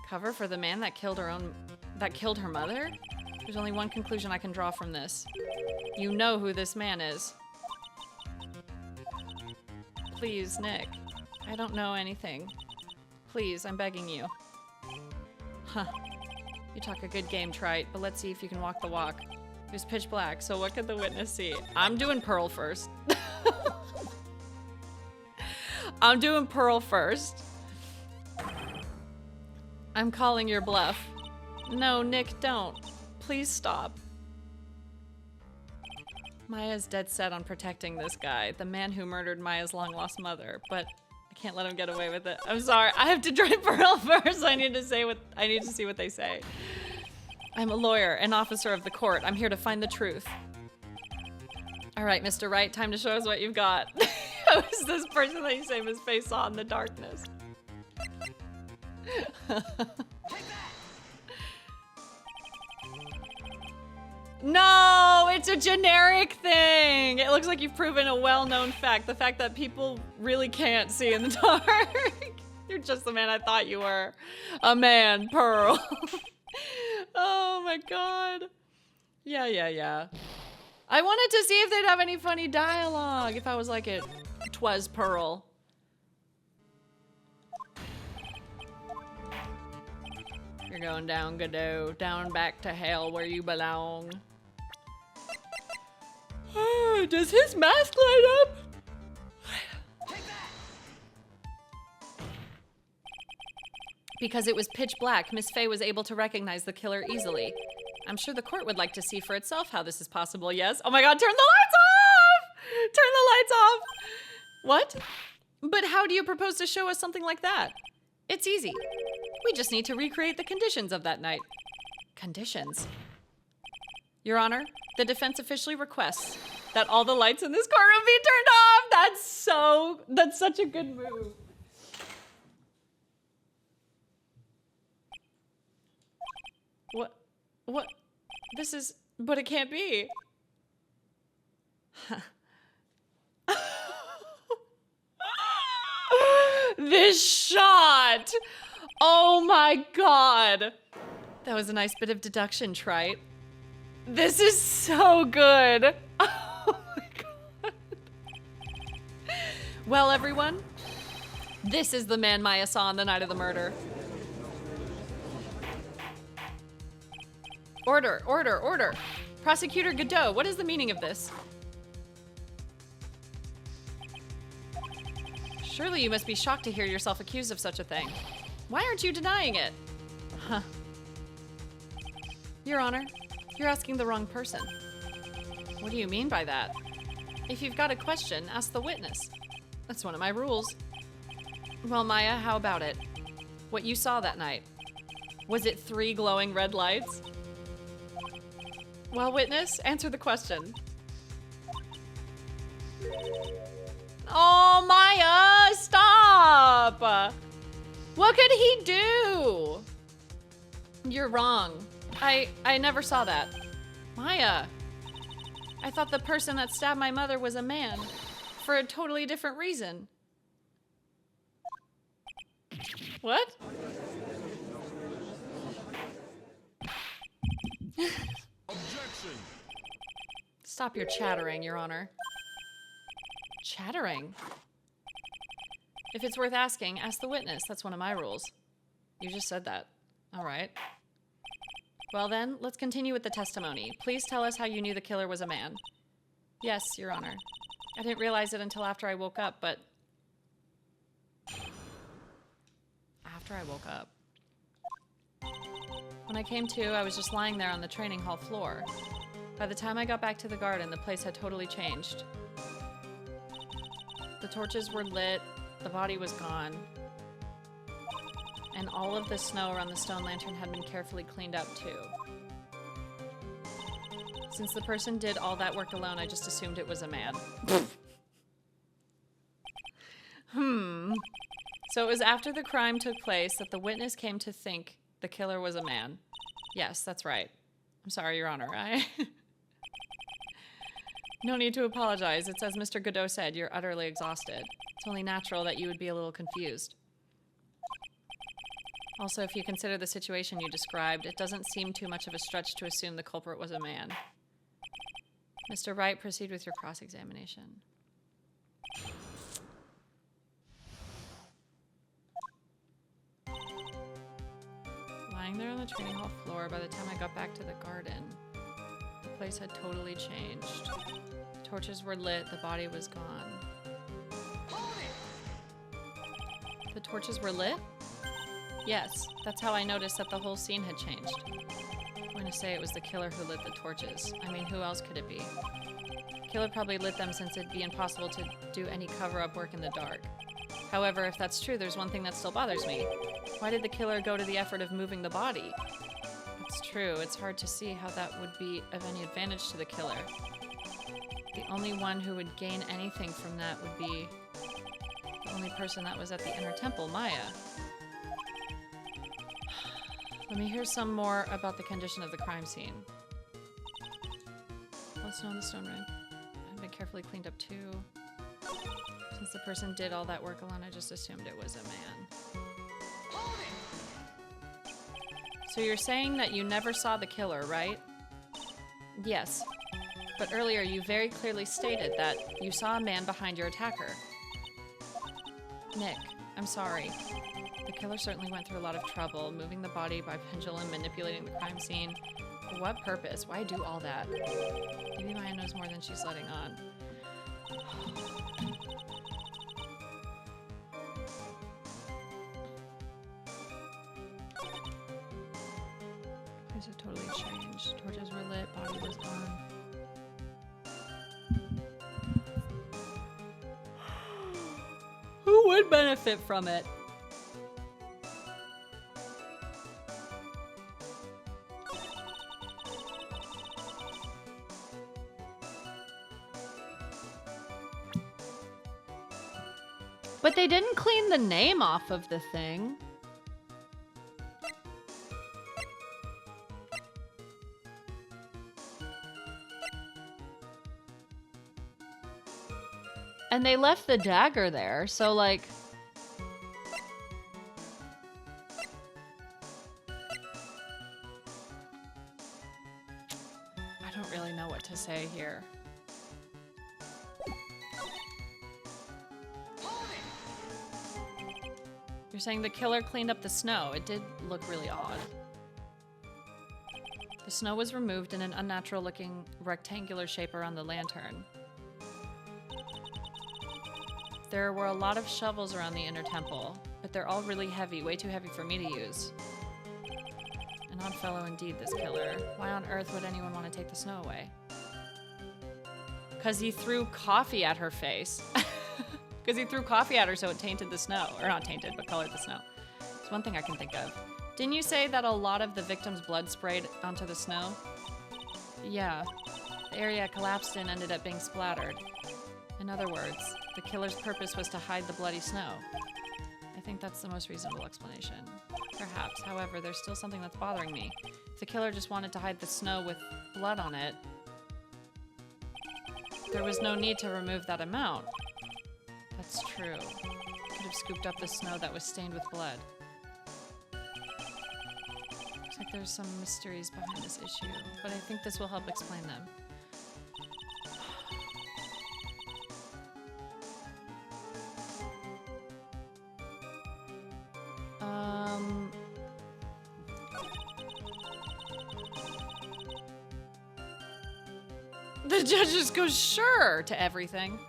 Cover for the man that killed her mother? There's only one conclusion I can draw from this. You know who this man is. Please, Nick. I don't know anything. Please, I'm begging you. Huh. You talk a good game, Trite, but let's see if you can walk the walk. It was pitch black, so what could the witness see? I'm doing Pearl first. I'm doing Pearl first. I'm calling your bluff. No, Nick, don't. Please stop. Maya's dead set on protecting this guy, the man who murdered Maya's long-lost mother, but I can't let him get away with it. I'm sorry, I have to try Pearl first. I need to see what they say. I'm a lawyer, an officer of the court. I'm here to find the truth. All right, Mr. Wright, time to show us what you've got. Who is this person that you say Miss Faye saw in the darkness? No, it's a generic thing. It looks like you've proven a well-known fact. The fact that people really can't see in the dark. You're just the man I thought you were. A man, Pearl. Oh my God. Yeah. I wanted to see if they'd have any funny dialogue. If I was like it, 'twas Pearl. You're going down, Godot. Down back to hell where you belong. Does his mask light up? Because it was pitch black, Miss Faye was able to recognize the killer easily. I'm sure the court would like to see for itself how this is possible, yes? Oh my God, turn the lights off! Turn the lights off! What? But how do you propose to show us something like that? It's easy. We just need to recreate the conditions of that night. Conditions. Your Honor, the defense officially requests that all the lights in this courtroom be turned off. That's such a good move. What? This is, but it can't be. This shot. Oh my God. That was a nice bit of deduction, Trite. This is so good. Oh my God. Well, everyone, this is the man Maya saw on the night of the murder. Order, order, order. Prosecutor Godot, what is the meaning of this? Surely you must be shocked to hear yourself accused of such a thing. Why aren't you denying it? Huh. Your Honor, you're asking the wrong person. What do you mean by that? If you've got a question, ask the witness. That's one of my rules. Well, Maya, how about it? What you saw that night? Was it 3 glowing red lights? Well, witness, answer the question. Oh, Maya, stop! What could he do? You're wrong. I never saw that. Maya, I thought the person that stabbed my mother was a man for a totally different reason. What? Objection. Stop your chattering, Your Honor. Chattering? If it's worth asking, ask the witness. That's one of my rules. You just said that. All right. Well then, let's continue with the testimony. Please tell us how you knew the killer was a man. Yes, Your Honor. I didn't realize it until after I woke up, but... After I woke up. When I came to, I was just lying there on the training hall floor. By the time I got back to the garden, the place had totally changed. The torches were lit, the body was gone, and all of the snow around the stone lantern had been carefully cleaned up too. Since the person did all that work alone, I just assumed it was a man. So it was after the crime took place that the witness came to think the killer was a man. Yes, that's right. I'm sorry, Your Honor. No need to apologize. It's as Mr. Godot said, you're utterly exhausted. It's only natural that you would be a little confused. Also, if you consider the situation you described, it doesn't seem too much of a stretch to assume the culprit was a man. Mr. Wright, proceed with your cross-examination. Lying there on the training hall floor, by the time I got back to the garden, the place had totally changed. The torches were lit, the body was gone. The torches were lit? Yes, that's how I noticed that the whole scene had changed. I'm going to say it was the killer who lit the torches. I mean, who else could it be? The killer probably lit them since it'd be impossible to do any cover-up work in the dark. However, if that's true, there's one thing that still bothers me. Why did the killer go to the effort of moving the body? It's true, it's hard to see how that would be of any advantage to the killer. The only one who would gain anything from that would be the only person that was at the inner temple, Maya. Let me hear some more about the condition of the crime scene. All snow on the stone ring had been carefully cleaned up too. Since the person did all that work alone, I just assumed it was a man. So you're saying that you never saw the killer, right? Yes. But earlier you very clearly stated that you saw a man behind your attacker. Nick, I'm sorry. The killer certainly went through a lot of trouble, moving the body by pendulum, manipulating the crime scene. For what purpose? Why do all that? Maybe Maya knows more than she's letting on. Things have totally changed. Torches were lit, body was gone. Who would benefit from it? But they didn't clean the name off of the thing. And they left the dagger there, so like... I don't really know what to say here. You're saying the killer cleaned up the snow. It did look really odd. The snow was removed in an unnatural looking rectangular shape around the lantern. There were a lot of shovels around the inner temple, but they're all really heavy, way too heavy for me to use. An odd fellow indeed, this killer. Why on earth would anyone want to take the snow away? Because he threw coffee at her face. Because he threw coffee at her so it tainted the snow. Or not tainted, but colored the snow. It's one thing I can think of. Didn't you say that a lot of the victim's blood sprayed onto the snow? Yeah. The area it collapsed in ended up being splattered. In other words, the killer's purpose was to hide the bloody snow. I think that's the most reasonable explanation. Perhaps, however, there's still something that's bothering me. If the killer just wanted to hide the snow with blood on it, there was no need to remove that amount. That's true. Could have scooped up the snow that was stained with blood. Looks like there's some mysteries behind this issue, but I think this will help explain them. The judge just goes sure to everything.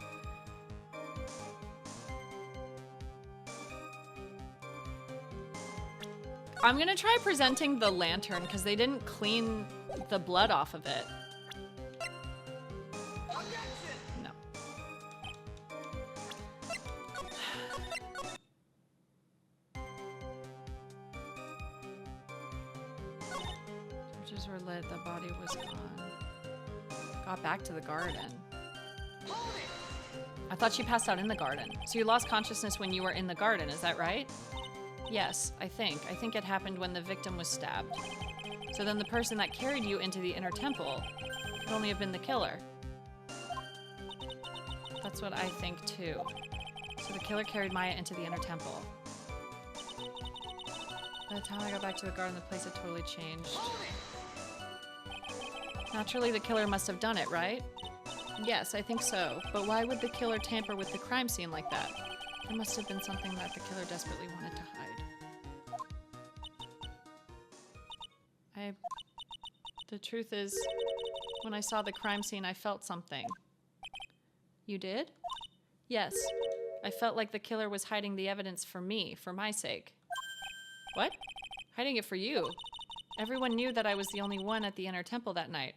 I'm gonna try presenting the lantern because they didn't clean the blood off of it. No. Torches were lit, the body was gone. Got back to the garden. I thought she passed out in the garden. So you lost consciousness when you were in the garden, is that right? Yes, I think. I think it happened when the victim was stabbed. So then the person that carried you into the inner temple could only have been the killer. That's what I think too. So the killer carried Maya into the inner temple. By the time I got back to the garden, the place had totally changed. Naturally, the killer must have done it, right? Yes, I think so. But why would the killer tamper with the crime scene like that? There must have been something that the killer desperately wanted to hide. The truth is, when I saw the crime scene, I felt something. You did? Yes. I felt like the killer was hiding the evidence for me, for my sake. What? Hiding it for you? Everyone knew that I was the only one at the inner temple that night.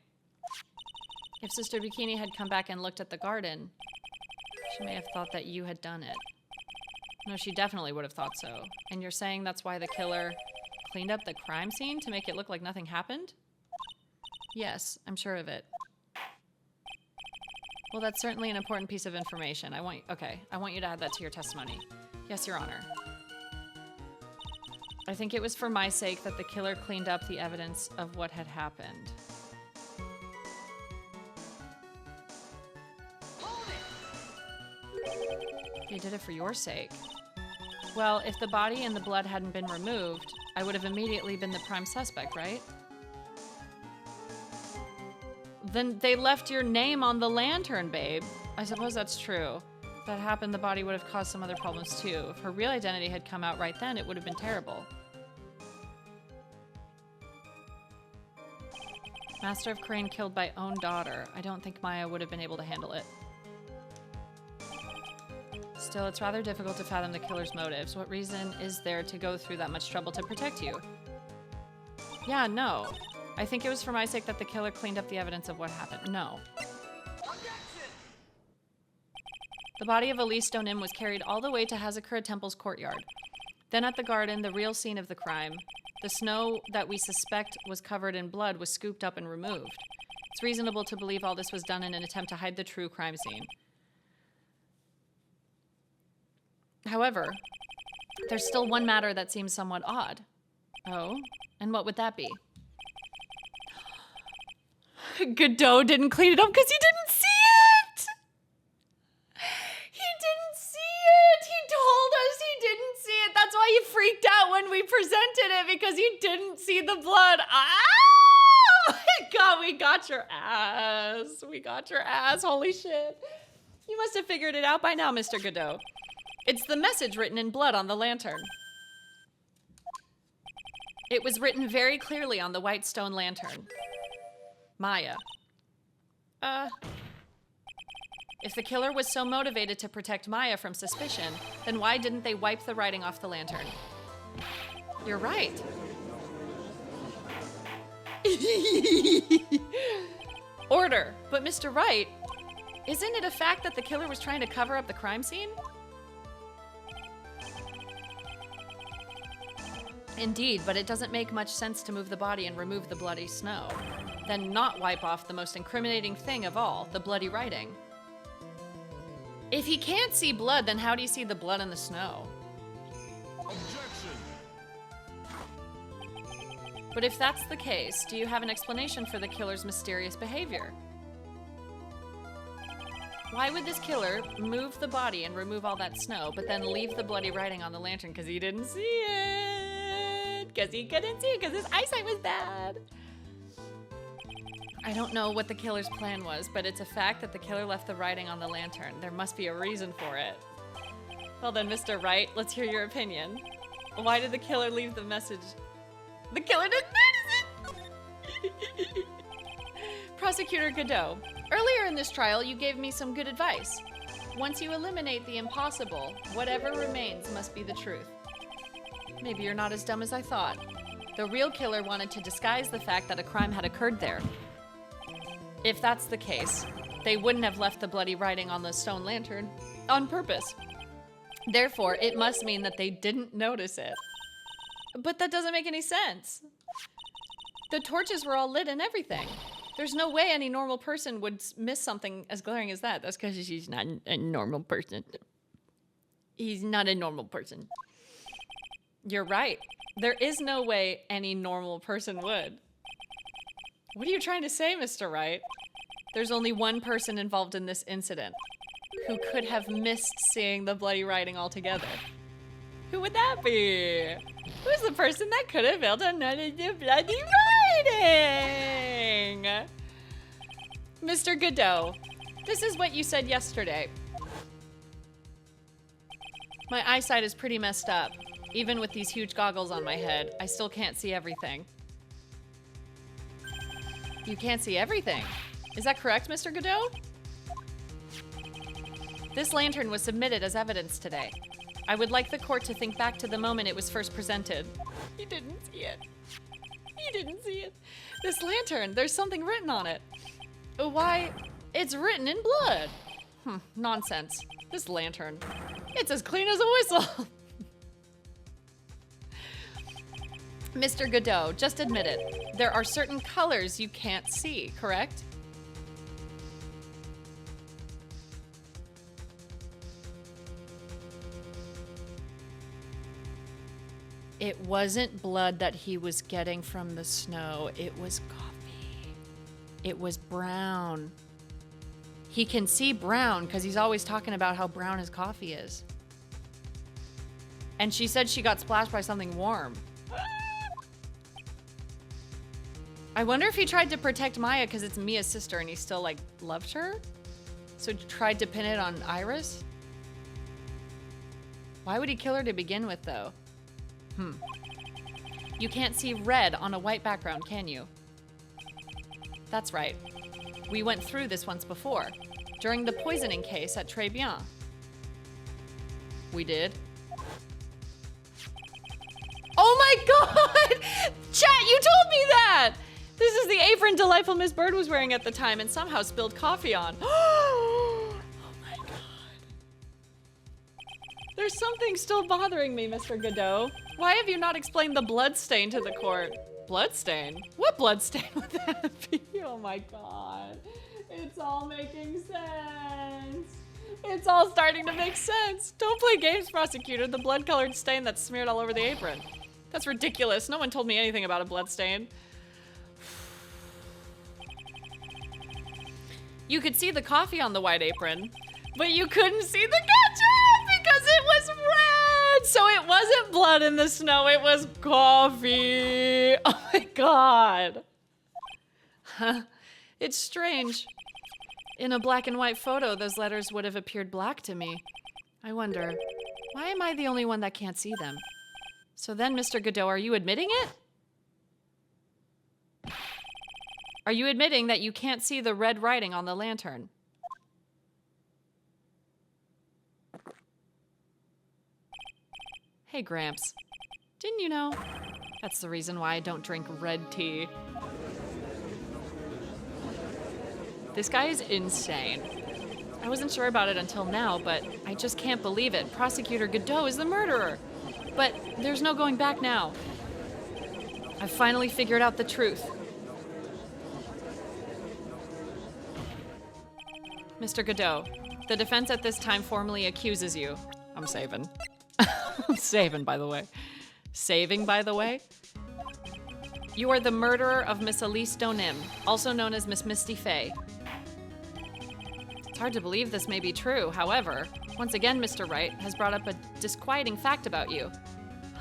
If Sister Bikini had come back and looked at the garden, she may have thought that you had done it. No, she definitely would have thought so. And you're saying that's why the killer cleaned up the crime scene to make it look like nothing happened? Yes, I'm sure of it. Well, that's certainly an important piece of information. I want you to add that to your testimony. Yes, Your Honor. I think it was for my sake that the killer cleaned up the evidence of what had happened. He did it for your sake. Well, if the body and the blood hadn't been removed, I would have immediately been the prime suspect, right? Then they left your name on the lantern, babe. I suppose that's true. If that happened, the body would have caused some other problems too. If her real identity had come out right then, it would have been terrible. Master of Crane killed by own daughter. I don't think Maya would have been able to handle it. Still, it's rather difficult to fathom the killer's motives. What reason is there to go through that much trouble to protect you? Yeah, no. I think it was for my sake that the killer cleaned up the evidence of what happened. No. The body of Elise Stonim was carried all the way to Hazakura Temple's courtyard. Then at the garden, the real scene of the crime, the snow that we suspect was covered in blood was scooped up and removed. It's reasonable to believe all this was done in an attempt to hide the true crime scene. However, there's still one matter that seems somewhat odd. Oh, and what would that be? Godot didn't clean it up because he didn't see it! He didn't see it! He told us he didn't see it! That's why he freaked out when we presented it, because he didn't see the blood. Ah! Oh my god, we got your ass. We got your ass, holy shit. You must have figured it out by now, Mr. Godot. It's the message written in blood on the lantern. It was written very clearly on the white stone lantern. Maya. If the killer was so motivated to protect Maya from suspicion, then why didn't they wipe the writing off the lantern? You're right. Order. But Mr. Wright, isn't it a fact that the killer was trying to cover up the crime scene? Indeed, but it doesn't make much sense to move the body and remove the bloody snow, then not wipe off the most incriminating thing of all, the bloody writing. If he can't see blood, then how do you see the blood in the snow? Objection. But if that's the case, do you have an explanation for the killer's mysterious behavior? Why would this killer move the body and remove all that snow, but then leave the bloody writing on the lantern because he didn't see it? Because he couldn't see it because his eyesight was bad. I don't know what the killer's plan was, but it's a fact that the killer left the writing on the lantern. There must be a reason for it. Well then, Mr. Wright, let's hear your opinion. Why did the killer leave the message? The killer didn't notice it! Prosecutor Godot, earlier in this trial, you gave me some good advice. Once you eliminate the impossible, whatever remains must be the truth. Maybe you're not as dumb as I thought. The real killer wanted to disguise the fact that a crime had occurred there. If that's the case, they wouldn't have left the bloody writing on the stone lantern on purpose. Therefore, it must mean that they didn't notice it. But that doesn't make any sense. The torches were all lit and everything. There's no way any normal person would miss something as glaring as that. That's because she's not a normal person. He's not a normal person. You're right. There is no way any normal person would. What are you trying to say, Mr. Wright? There's only one person involved in this incident who could have missed seeing the bloody writing altogether. Who would that be? Who's the person that could have failed to notice the bloody writing? Mr. Godot, this is what you said yesterday. My eyesight is pretty messed up. Even with these huge goggles on my head, I still can't see everything. You can't see everything. Is that correct, Mr. Godot? This lantern was submitted as evidence today. I would like the court to think back to the moment it was first presented. He didn't see it. He didn't see it. This lantern, there's something written on it. Why, it's written in blood. Nonsense. This lantern, it's as clean as a whistle. Mr. Godot, just admit it. There are certain colors you can't see, correct? It wasn't blood that he was getting from the snow. It was coffee. It was brown. He can see brown because he's always talking about how brown his coffee is. And she said she got splashed by something warm. I wonder if he tried to protect Maya because it's Mia's sister and he still, like, loved her? So he tried to pin it on Iris? Why would he kill her to begin with, though? You can't see red on a white background, can you? That's right. We went through this once before, during the poisoning case at Très Bien. We did? Oh my god! Chat, you told me that! This is the apron delightful Miss Bird was wearing at the time and somehow spilled coffee on. Oh my god. There's something still bothering me, Mr. Godot. Why have you not explained the blood stain to the court? Blood stain? What blood stain would that be? Oh my god. It's all making sense. It's all starting to make sense. Don't play games, prosecutor. The blood-colored stain that's smeared all over the apron. That's ridiculous. No one told me anything about a blood stain. You could see the coffee on the white apron, but you couldn't see the ketchup because it was red. So it wasn't blood in the snow, it was coffee. Oh my God. Huh. It's strange. In a black and white photo, those letters would have appeared black to me. I wonder, why am I the only one that can't see them? So then, Mr. Godot, are you admitting it? Are you admitting that you can't see the red writing on the lantern? Hey, Gramps. Didn't you know? That's the reason why I don't drink red tea. This guy is insane. I wasn't sure about it until now, but I just can't believe it. Prosecutor Godot is the murderer. But there's no going back now. I've finally figured out the truth. Mr. Godot, the defense at this time formally accuses you. I'm saving. I'm saving, by the way. Saving, by the way. You are the murderer of Miss Elise Donim, also known as Miss Misty Fay. It's hard to believe this may be true. However, once again, Mr. Wright has brought up a disquieting fact about you.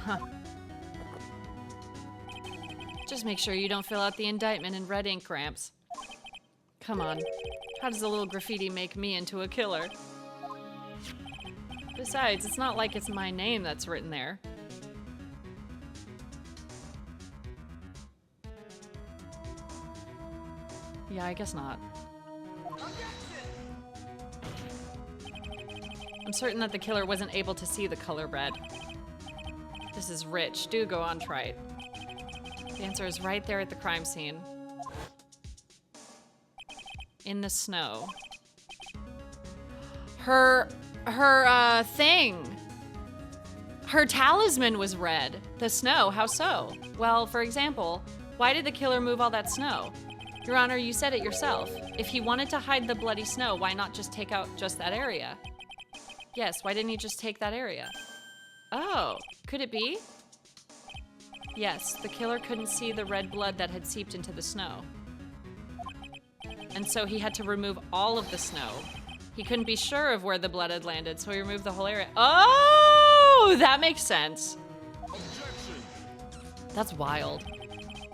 Huh. Just make sure you don't fill out the indictment in red ink, Gramps. Come on. How does a little graffiti make me into a killer? Besides, it's not like it's my name that's written there. Yeah, I guess not. I'm certain that the killer wasn't able to see the color red. This is rich. Do go on, Wright. The answer is right there at the crime scene. In the snow. Her thing. Her talisman was red. The snow, how so? Well, for example, why did the killer move all that snow? Your Honor, you said it yourself. If he wanted to hide the bloody snow, why not just take out just that area? Yes, why didn't he just take that area? Oh, could it be? Yes, the killer couldn't see the red blood that had seeped into the snow. And so he had to remove all of the snow. He couldn't be sure of where the blood had landed, so he removed the whole area. Oh, that makes sense. Objection. That's wild.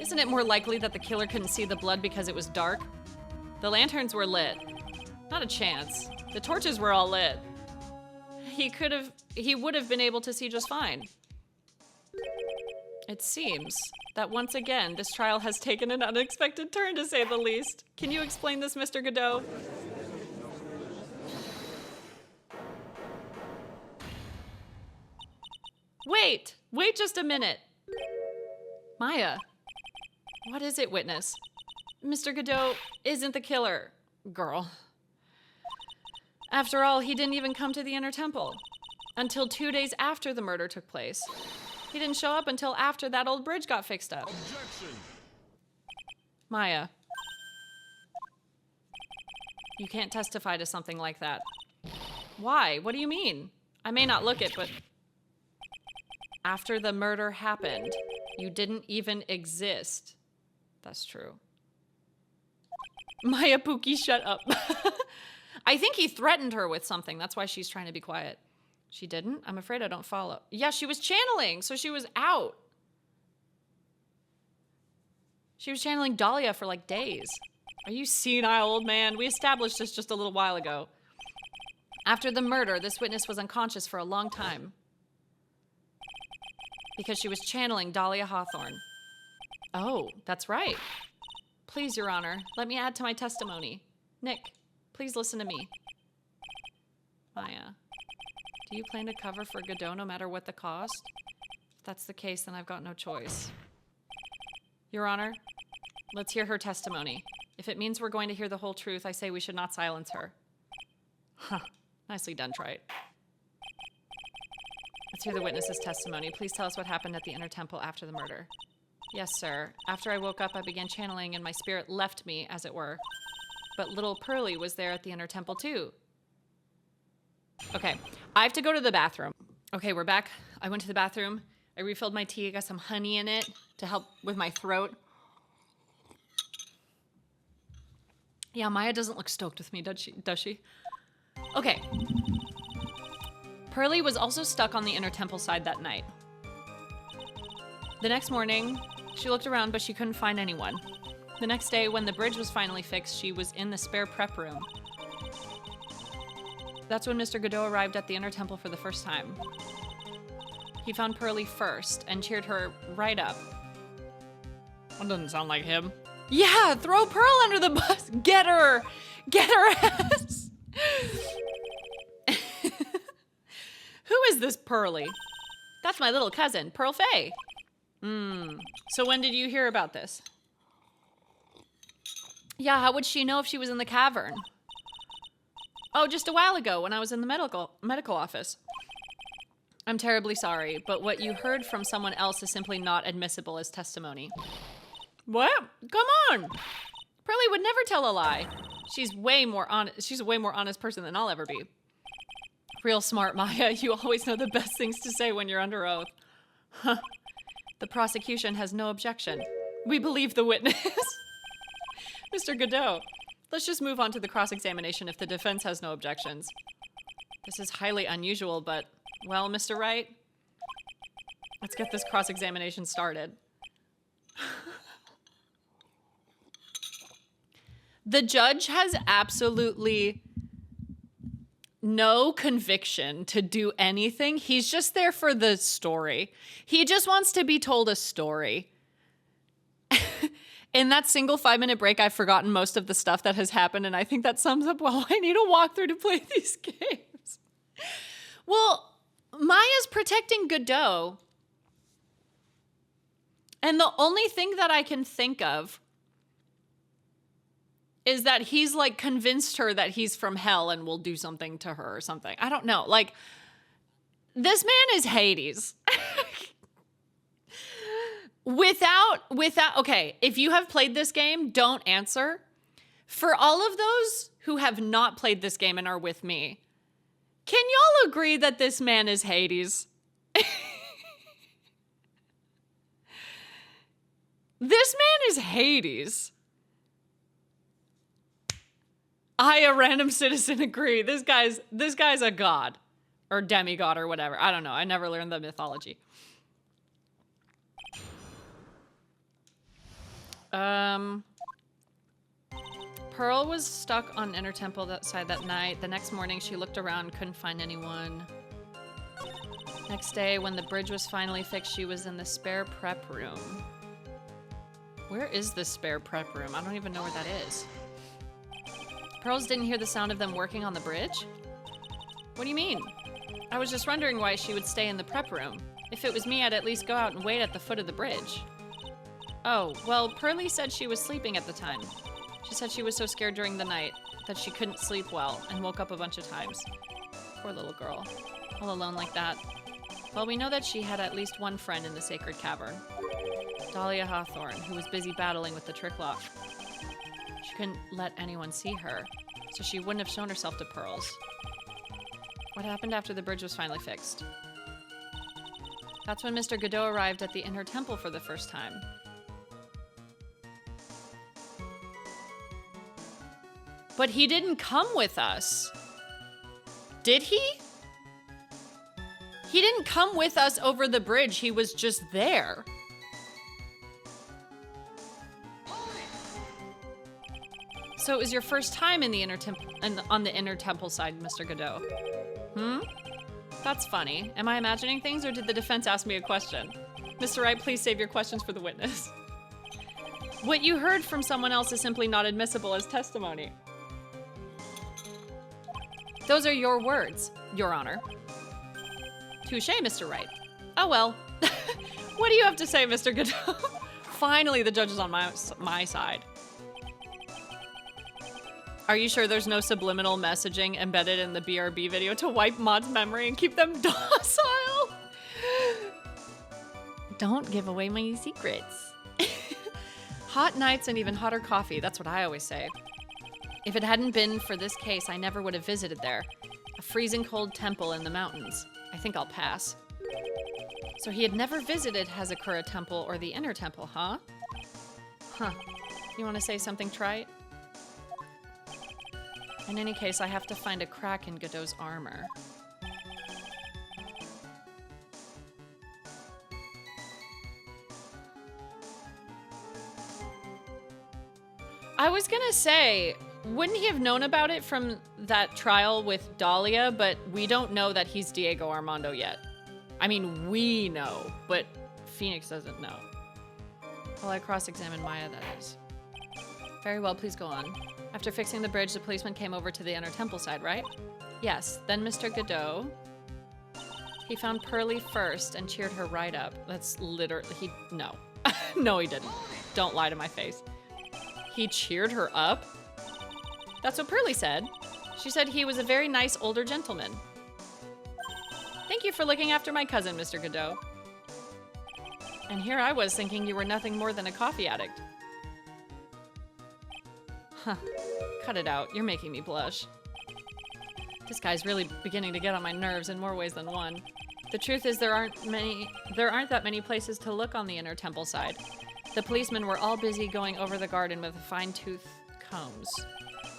Isn't it more likely that the killer couldn't see the blood because it was dark? The lanterns were lit. Not a chance. The torches were all lit. He would have been able to see just fine. It seems that once again, this trial has taken an unexpected turn, to say the least. Can you explain this, Mr. Godot? Wait just a minute. Maya, what is it, witness? Mr. Godot isn't the killer, girl. After all, he didn't even come to the inner temple until 2 days after the murder took place. He didn't show up until after that old bridge got fixed up. Objection. Maya, you can't testify to something like that. Why? What do you mean? I may not look it, but after the murder happened, you didn't even exist. That's true. Maya Pookie, shut up. I think he threatened her with something. That's why she's trying to be quiet. She didn't? I'm afraid I don't follow. Yeah, she was channeling, so she was out. She was channeling Dahlia for like days. Are you senile, old man? We established this just a little while ago. After the murder, this witness was unconscious for a long time because she was channeling Dahlia Hawthorne. Oh, that's right. Please, Your Honor, let me add to my testimony. Nick, please listen to me. Maya, do you plan to cover for Godot no matter what the cost? If that's the case, then I've got no choice. Your Honor, let's hear her testimony. If it means we're going to hear the whole truth, I say we should not silence her. Huh. Nicely done, Wright. Let's hear the witness's testimony. Please tell us what happened at the inner temple after the murder. Yes, sir. After I woke up, I began channeling, and my spirit left me, as it were. But little Pearlie was there at the inner temple, too. Okay, I have to go to the bathroom. Okay, we're back. I went to the bathroom. I refilled my tea. I got some honey in it to help with my throat. Yeah, Maya doesn't look stoked with me, does she? Okay. Pearly was also stuck on the inner temple side that night. The next morning, she looked around, but she couldn't find anyone. The next day, when the bridge was finally fixed, she was in the spare prep room. That's when Mr. Godot arrived at the inner temple for the first time. He found Pearly first and cheered her right up. That doesn't sound like him. Yeah, throw Pearl under the bus. Get her. Get her ass. Who is this Pearly? That's my little cousin, Pearl Faye. So when did you hear about this? Yeah, how would she know if she was in the cavern? Oh, just a while ago when I was in the medical office. I'm terribly sorry, but what you heard from someone else is simply not admissible as testimony. What? Come on! Pearly would never tell a lie. She's a way more honest person than I'll ever be. Real smart, Maya. You always know the best things to say when you're under oath. Huh. The prosecution has no objection. We believe the witness. Mr. Godot, let's just move on to the cross-examination if the defense has no objections. This is highly unusual, but, well, Mr. Wright, let's get this cross-examination started. The judge has absolutely no conviction to do anything. He's just there for the story. He just wants to be told a story. In that single 5-minute break, I've forgotten most of the stuff that has happened, and I think that sums up well I need a walkthrough to play these games. Well, Maya's protecting Godot, and the only thing that I can think of is that he's, like, convinced her that he's from hell and will do something to her or something. I don't know. Like, this man is Hades. Okay, if you have played this game, don't answer. For all of those who have not played this game and are with me, can y'all agree that this man is Hades? This man is Hades. I, a random citizen, agree. This guy's a god or demigod or whatever. I don't know. I never learned the mythology. Pearl was stuck on Inner Temple side that night. The next morning, she looked around, couldn't find anyone. Next day, when the bridge was finally fixed, she was in the spare prep room. Where is this spare prep room? I don't even know where that is. Pearls didn't hear the sound of them working on the bridge? What do you mean? I was just wondering why she would stay in the prep room. If it was me, I'd at least go out and wait at the foot of the bridge. Oh, well, Pearly said she was sleeping at the time. She said she was so scared during the night that she couldn't sleep well and woke up a bunch of times. Poor little girl. All alone like that. Well, we know that she had at least one friend in the sacred cavern. Dahlia Hawthorne, who was busy battling with the trick lock. She couldn't let anyone see her, so she wouldn't have shown herself to Pearls. What happened after the bridge was finally fixed? That's when Mr. Godot arrived at the Inner Temple for the first time. But he didn't come with us. Did he? He didn't come with us over the bridge. He was just there. So it was your first time in the on the Inner Temple side, Mr. Godot. That's funny. Am I imagining things, or did the defense ask me a question? Mr. Wright, please save your questions for the witness. What you heard from someone else is simply not admissible as testimony. Those are your words, Your Honor. Touché, Mr. Wright. Oh well. What do you have to say, Mr. Godot? Finally, the judge is on my side. Are you sure there's no subliminal messaging embedded in the BRB video to wipe Maud's memory and keep them docile? Don't give away my secrets. Hot nights and even hotter coffee, that's what I always say. If it hadn't been for this case, I never would have visited there. A freezing cold temple in the mountains. I think I'll pass. So he had never visited Hazakura Temple or the Inner Temple, huh? Huh. You want to say something trite? In any case, I have to find a crack in Godot's armor. I was gonna say, wouldn't he have known about it from that trial with Dahlia, but we don't know that he's Diego Armando yet. I mean, we know, but Phoenix doesn't know. Well, I cross-examined Maya, that is. Very well, please go on. After fixing the bridge, the policeman came over to the inner temple side, right? Yes, then Mr. Godot. He found Pearly first and cheered her right up. That's literally, no. No, he didn't. Don't lie to my face. He cheered her up? That's what Pearly said. She said he was a very nice older gentleman. Thank you for looking after my cousin, Mr. Godot. And here I was thinking you were nothing more than a coffee addict. Huh. Cut it out. You're making me blush. This guy's really beginning to get on my nerves in more ways than one. The truth is there aren't that many places to look on the inner temple side. The policemen were all busy going over the garden with fine-tooth combs.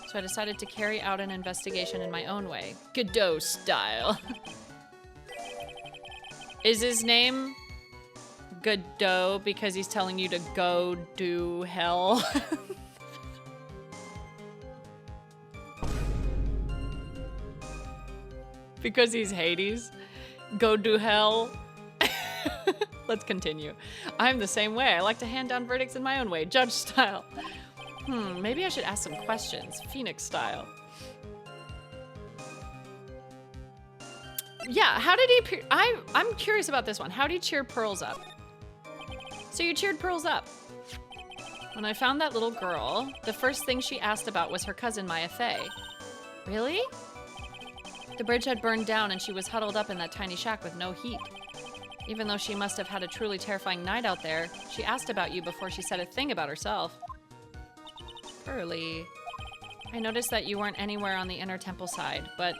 So I decided to carry out an investigation in my own way. Godot style. Is his name Godot because he's telling you to go do hell? Because he's Hades? Go do hell? Let's continue. I'm the same way. I like to hand down verdicts in my own way, judge style. Maybe I should ask some questions, Phoenix style. Yeah, how did he... I'm curious about this one. How did he cheer Pearls up? So you cheered Pearls up. When I found that little girl, the first thing she asked about was her cousin, Maya Fey. Really? The bridge had burned down and she was huddled up in that tiny shack with no heat. Even though she must have had a truly terrifying night out there, she asked about you before she said a thing about herself. Pearly. I noticed that you weren't anywhere on the inner temple side, but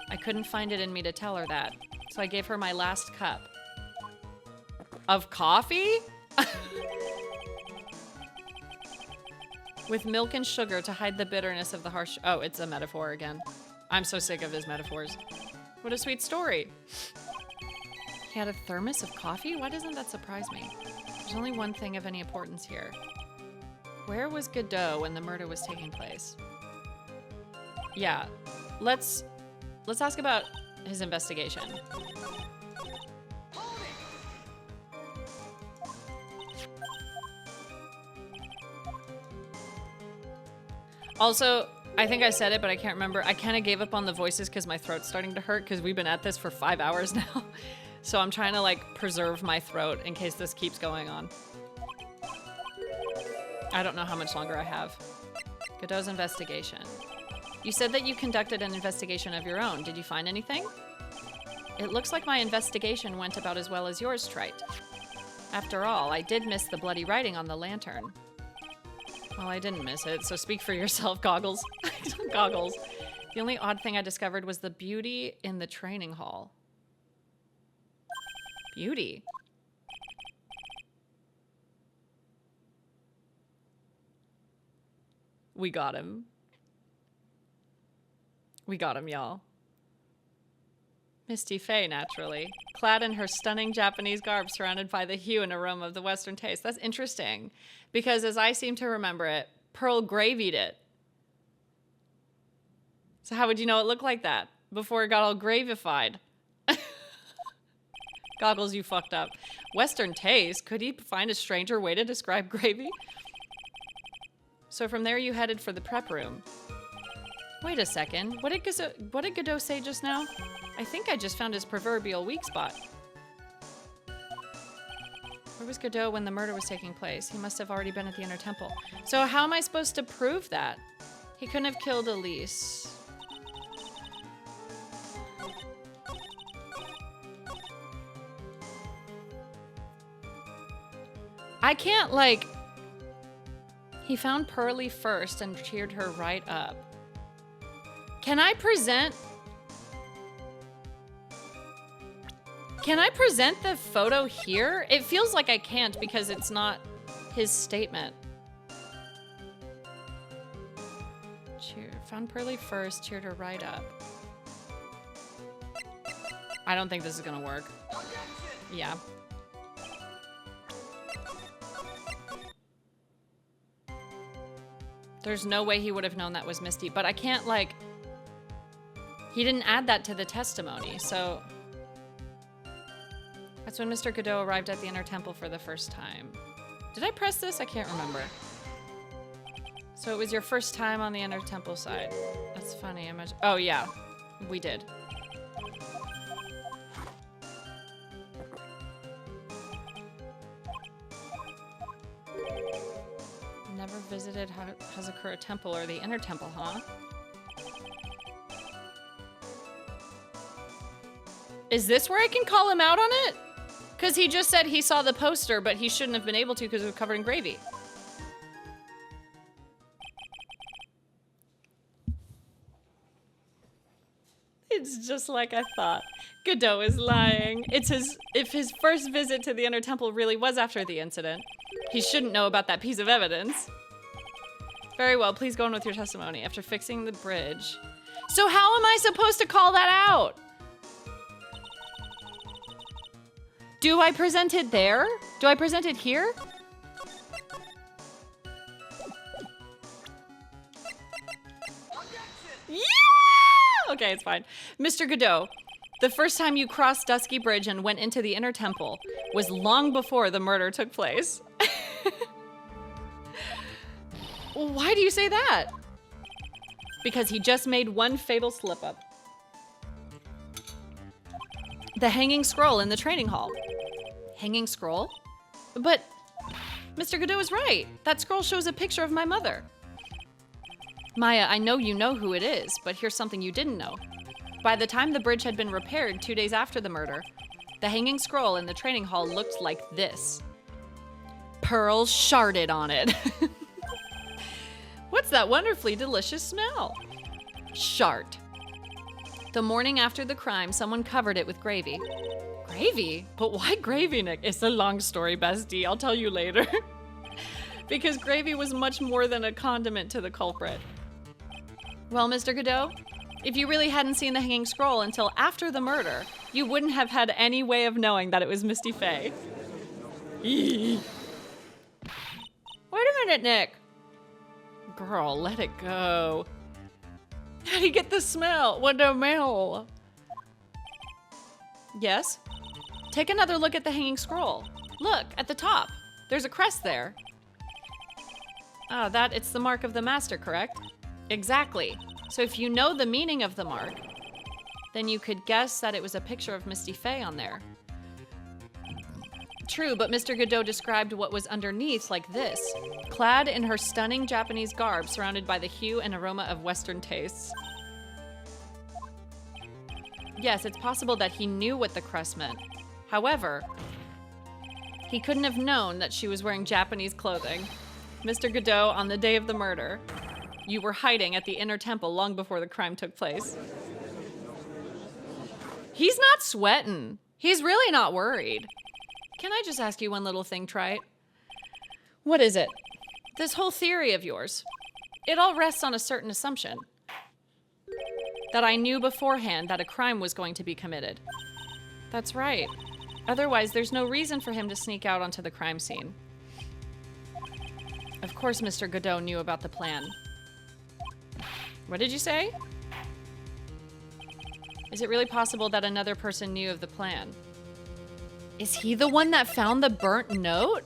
I couldn't find it in me to tell her that. So I gave her my last cup. Of coffee? With milk and sugar to hide the bitterness of the harsh... Oh, it's a metaphor again. I'm so sick of his metaphors. What a sweet story. He had a thermos of coffee? Why doesn't that surprise me? There's only one thing of any importance here. Where was Godot when the murder was taking place? Yeah, let's ask about his investigation. Also, I think I said it, but I can't remember. I kind of gave up on the voices because my throat's starting to hurt because we've been at this for 5 hours now. So I'm trying to like preserve my throat in case this keeps going on. I don't know how much longer I have. Godot's investigation. You said that you conducted an investigation of your own. Did you find anything? It looks like my investigation went about as well as yours, Trite. After all, I did miss the bloody writing on the lantern. Well, I didn't miss it, so speak for yourself, Goggles. Goggles. The only odd thing I discovered was the beauty in the training hall. Beauty? We got him. We got him, y'all. Misty Fey, naturally. Clad in her stunning Japanese garb, surrounded by the hue and aroma of the Western taste. That's interesting, because as I seem to remember it, Pearl gravied it. So how would you know it looked like that before it got all gravified? Goggles, you fucked up. Western taste? Could he find a stranger way to describe gravy? So from there you headed for the prep room. Wait a second. What did Godot say just now? I think I just found his proverbial weak spot. Where was Godot when the murder was taking place? He must have already been at the inner temple. So how am I supposed to prove that? He couldn't have killed Elise. I can't, like... He found Pearly first and cheered her right up. Can I present Can I present the photo here? It feels like I can't because it's not his statement. Found Pearly first, cheered her right up. I don't think this is gonna work. Yeah. There's no way he would have known that was Misty, but I can't, like... He didn't add that to the testimony, so... That's when Mr. Godot arrived at the Inner Temple for the first time. Did I press this? I can't remember. So it was your first time on the Inner Temple side. That's funny. Oh, yeah. We did. Never visited Hazakura Temple or the Inner Temple, huh? Is this where I can call him out on it? Because he just said he saw the poster, but he shouldn't have been able to because it was covered in gravy. It's just like I thought. Godot is lying. If his first visit to the Inner Temple really was after the incident, he shouldn't know about that piece of evidence. Very well, please go on with your testimony. After fixing the bridge. So how am I supposed to call that out? Do I present it there? Do I present it here? Yeah! Okay, it's fine. Mr. Godot, the first time you crossed Dusky Bridge and went into the Inner Temple was long before the murder took place. Why do you say that? Because he just made one fatal slip-up. The hanging scroll in the training hall. Hanging scroll? But Mr. Godot is right. That scroll shows a picture of my mother. Maya, I know you know who it is, but here's something you didn't know. By the time the bridge had been repaired 2 days after the murder, the hanging scroll in the training hall looked like this. Pearls sharded on it. What's that wonderfully delicious smell? Shart. The morning after the crime, someone covered it with gravy. Gravy? But why gravy, Nick? It's a long story, bestie. I'll tell you later. Because gravy was much more than a condiment to the culprit. Well, Mr. Godot, if you really hadn't seen the hanging scroll until after the murder, you wouldn't have had any way of knowing that it was Misty Faye. Eee. Wait a minute, Nick. Girl, let it go. How do you get the smell? What the smell? Yes? Take another look at the hanging scroll. Look, at the top. There's a crest there. Ah, it's the mark of the master, correct? Exactly. So if you know the meaning of the mark, then you could guess that it was a picture of Misty Faye on there. True, but Mr. Godot described what was underneath like this. Clad in her stunning Japanese garb, surrounded by the hue and aroma of Western tastes. Yes, it's possible that he knew what the crest meant. However, he couldn't have known that she was wearing Japanese clothing. Mr. Godot, on the day of the murder, you were hiding at the Inner Temple long before the crime took place. He's not sweating. He's really not worried. Can I just ask you one little thing, Trite? What is it? This whole theory of yours. It all rests on a certain assumption. That I knew beforehand that a crime was going to be committed. That's right. Otherwise, there's no reason for him to sneak out onto the crime scene. Of course, Mr. Godot knew about the plan. What did you say? Is it really possible that another person knew of the plan? Is he the one that found the burnt note?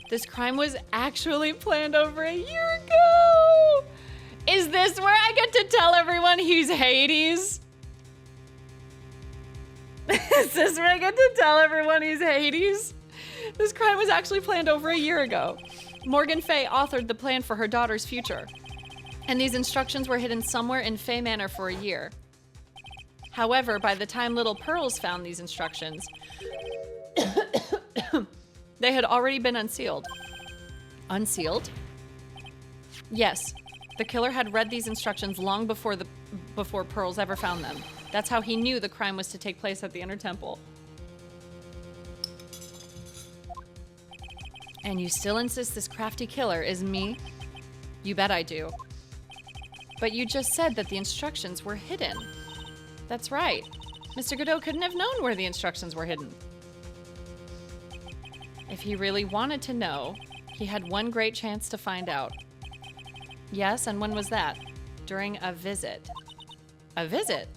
This crime was actually planned over a year ago. Is this where I get to tell everyone he's Hades? Is this where I get to tell everyone he's Hades? This crime was actually planned over a year ago. Morgan Fay authored the plan for her daughter's future, and these instructions were hidden somewhere in Fay Manor for a year. However, by the time Little Pearls found these instructions, they had already been unsealed. Unsealed? Yes, the killer had read these instructions long before Pearls ever found them. That's how he knew the crime was to take place at the Inner Temple. And you still insist this crafty killer is me? You bet I do. But you just said that the instructions were hidden. That's right. Mr. Godot couldn't have known where the instructions were hidden. If he really wanted to know, he had one great chance to find out. Yes, and when was that? During a visit. A visit?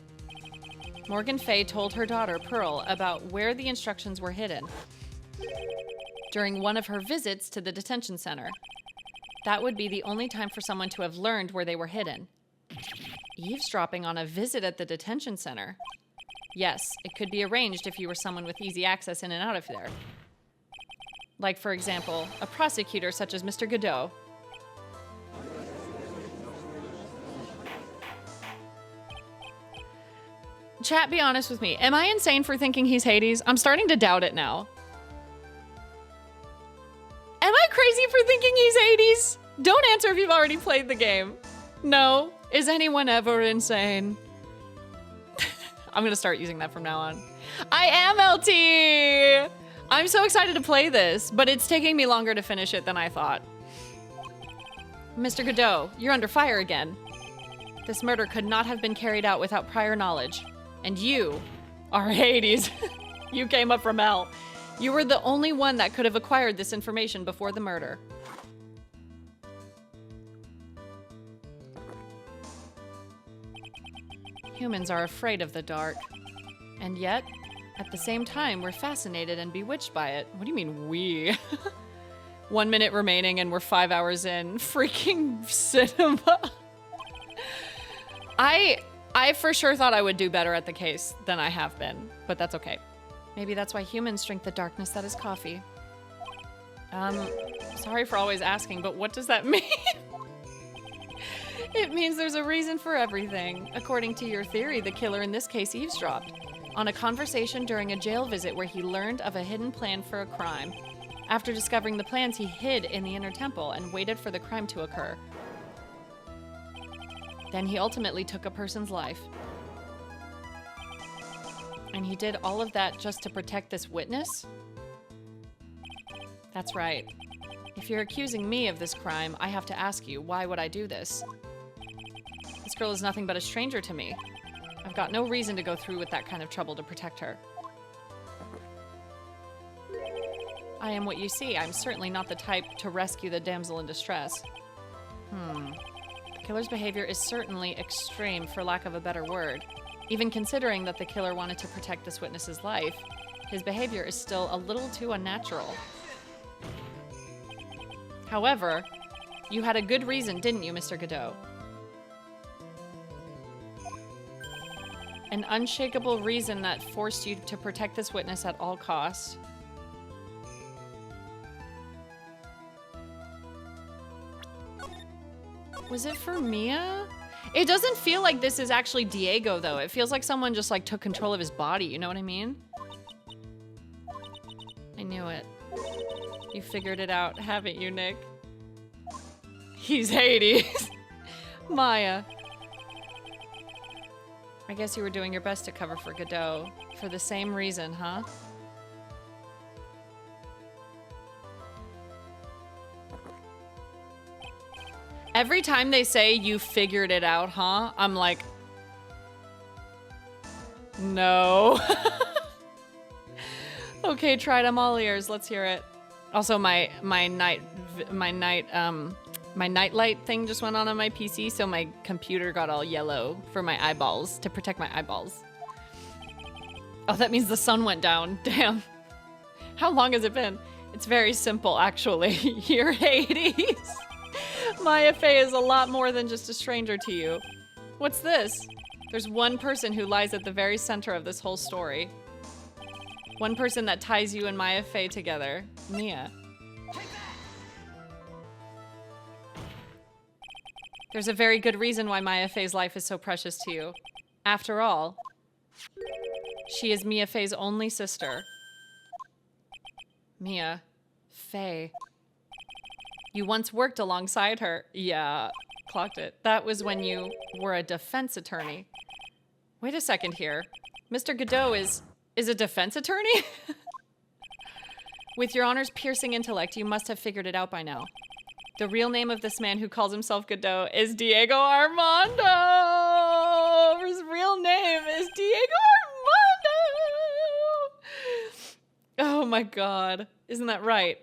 Morgan Fay told her daughter, Pearl, about where the instructions were hidden during one of her visits to the detention center. That would be the only time for someone to have learned where they were hidden. Eavesdropping on a visit at the detention center. Yes, it could be arranged if you were someone with easy access in and out of there. Like, for example, a prosecutor such as Mr. Godot. Chat, be honest with me. Am I insane for thinking he's Hades? I'm starting to doubt it now. Am I crazy for thinking he's Hades? Don't answer if you've already played the game. No. Is anyone ever insane? I'm gonna start using that from now on. I am LT! I'm so excited to play this, but it's taking me longer to finish it than I thought. Mr. Godot, you're under fire again. This murder could not have been carried out without prior knowledge. And you are Hades. You came up from hell. You were the only one that could have acquired this information before the murder. Humans are afraid of the dark. And yet, at the same time, we're fascinated and bewitched by it. What do you mean, we? 1 minute remaining and we're 5 hours in. Freaking cinema. I for sure thought I would do better at the case than I have been, but that's okay. Maybe that's why humans drink the darkness that is coffee. Sorry for always asking, but what does that mean? It means there's a reason for everything. According to your theory, the killer in this case eavesdropped on a conversation during a jail visit where he learned of a hidden plan for a crime. After discovering the plans, he hid in the Inner Temple and waited for the crime to occur. Then he ultimately took a person's life. And he did all of that just to protect this witness? That's right. If you're accusing me of this crime, I have to ask you, why would I do this? This girl is nothing but a stranger to me. I've got no reason to go through with that kind of trouble to protect her. I am what you see. I'm certainly not the type to rescue the damsel in distress. The killer's behavior is certainly extreme, for lack of a better word. Even considering that the killer wanted to protect this witness's life, his behavior is still a little too unnatural. However, you had a good reason, didn't you, Mr. Godot? An unshakable reason that forced you to protect this witness at all costs. Was it for Mia? It doesn't feel like this is actually Diego, though. It feels like someone just, like, took control of his body. You know what I mean? I knew it. You figured it out, haven't you, Nick? He's Hades. Maya. I guess you were doing your best to cover for Godot. For the same reason, huh? Every time they say you figured it out, huh? I'm like, no. Okay, tried. I'm all ears. Let's hear it. Also, my nightlight thing just went on my PC, so my computer got all yellow for my eyeballs to protect my eyeballs. Oh, that means the sun went down. Damn. How long has it been? It's very simple, actually. You're Hades. Maya Fey is a lot more than just a stranger to you. What's this? There's one person who lies at the very center of this whole story. One person that ties you and Maya Fey together. Mia. There's a very good reason why Maya Fey's life is so precious to you. After all, she is Mia Fey's only sister. Mia Fey. You once worked alongside her. Yeah, clocked it. That was when you were a defense attorney. Wait a second here. Mr. Godot is a defense attorney? With your honor's piercing intellect, you must have figured it out by now. The real name of this man who calls himself Godot is Diego Armando. His real name is Diego Armando. Oh my God. Isn't that right?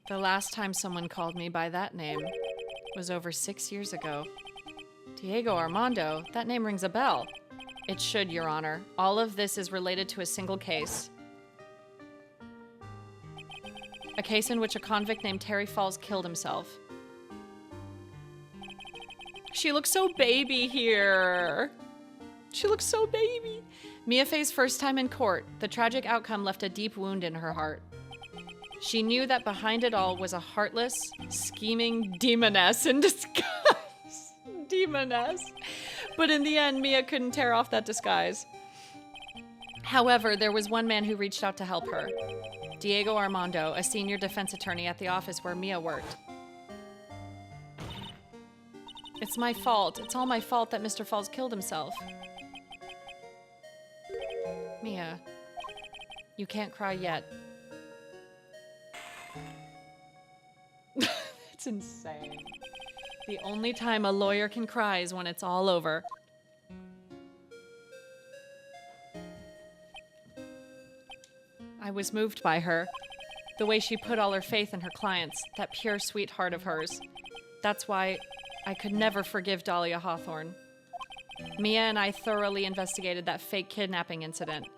The last time someone called me by that name was over 6 years ago. Diego Armando, that name rings a bell. It should, Your Honor. All of this is related to a single case. A case in which a convict named Terry Falls killed himself. She looks so baby here. She looks so baby. Mia Fey's first time in court, the tragic outcome left a deep wound in her heart. She knew that behind it all was a heartless, scheming demoness in disguise. Demoness. But in the end, Mia couldn't tear off that disguise. However, there was one man who reached out to help her. Diego Armando, a senior defense attorney at the office where Mia worked. It's my fault. It's all my fault that Mr. Falls killed himself. Mia, you can't cry yet. It's insane. The only time a lawyer can cry is when it's all over. I was moved by her. The way she put all her faith in her clients, that pure, sweet heart of hers. That's why I could never forgive Dahlia Hawthorne. Mia and I thoroughly investigated that fake kidnapping incident.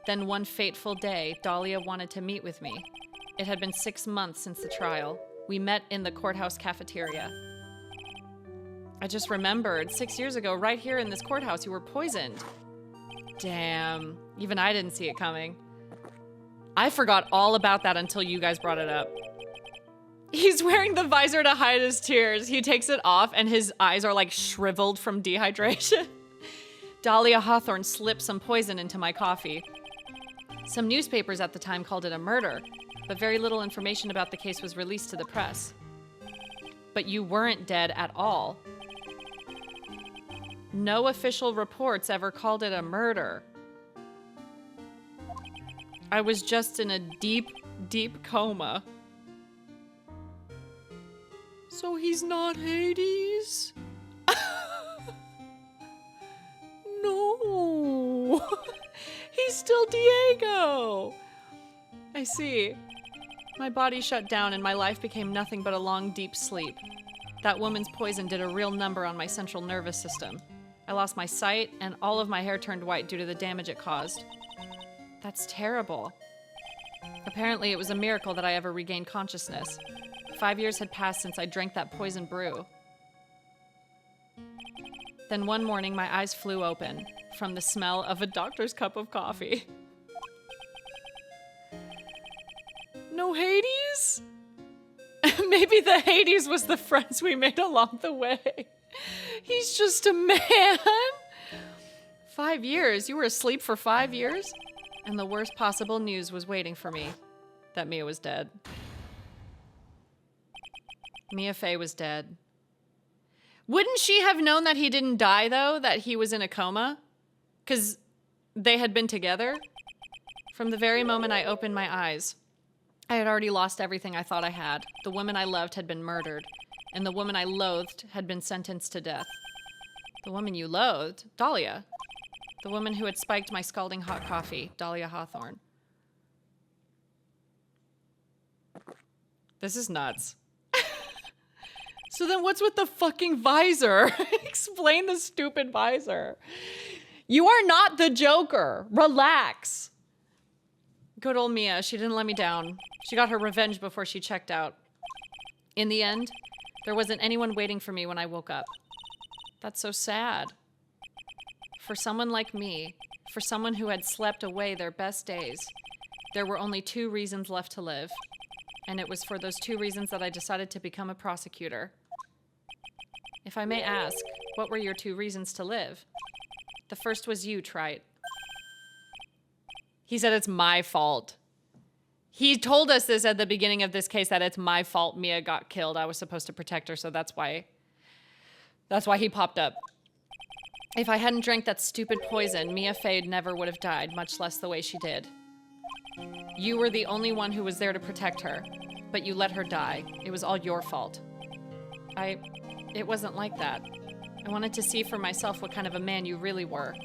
Then one fateful day, Dahlia wanted to meet with me. It had been 6 months since the trial. We met in the courthouse cafeteria. I just remembered 6 years ago, right here in this courthouse, you were poisoned. Damn, even I didn't see it coming. I forgot all about that until you guys brought it up. He's wearing the visor to hide his tears. He takes it off and his eyes are like shriveled from dehydration. Dahlia Hawthorne slipped some poison into my coffee. Some newspapers at the time called it a murder, but very little information about the case was released to the press. But you weren't dead at all. No official reports ever called it a murder. I was just in a deep, deep coma. So he's not Hades? No. He's still Diego. I see. My body shut down and my life became nothing but a long, deep sleep. That woman's poison did a real number on my central nervous system. I lost my sight and all of my hair turned white due to the damage it caused. That's terrible. Apparently, it was a miracle that I ever regained consciousness. 5 years had passed since I drank that poison brew. Then one morning, my eyes flew open from the smell of a doctor's cup of coffee. No Hades? Maybe the Hades was the friends we made along the way. He's just a man. 5 years? You were asleep for 5 years? And the worst possible news was waiting for me. That Mia was dead. Mia Fey was dead. Wouldn't she have known that he didn't die, though? That he was in a coma? Because they had been together? From the very moment I opened my eyes, I had already lost everything I thought I had. The woman I loved had been murdered, and the woman I loathed had been sentenced to death. The woman you loathed? Dahlia. The woman who had spiked my scalding hot coffee, Dahlia Hawthorne. This is nuts. So then what's with the fucking visor? Explain the stupid visor. You are not the Joker. Relax. Good old Mia, she didn't let me down. She got her revenge before she checked out. In the end, there wasn't anyone waiting for me when I woke up. That's so sad. For someone like me, for someone who had slept away their best days, there were only 2 reasons left to live. And it was for those 2 reasons that I decided to become a prosecutor. If I may ask, what were your 2 reasons to live? The first was you, Wright. He said it's my fault. He told us this at the beginning of this case, that it's my fault Mia got killed. I was supposed to protect her, so that's why he popped up. If I hadn't drank that stupid poison, Mia Fade never would have died, much less the way she did. You were the only one who was there to protect her, but you let her die. It was all your fault. It wasn't like that. I wanted to see for myself what kind of a man you really were.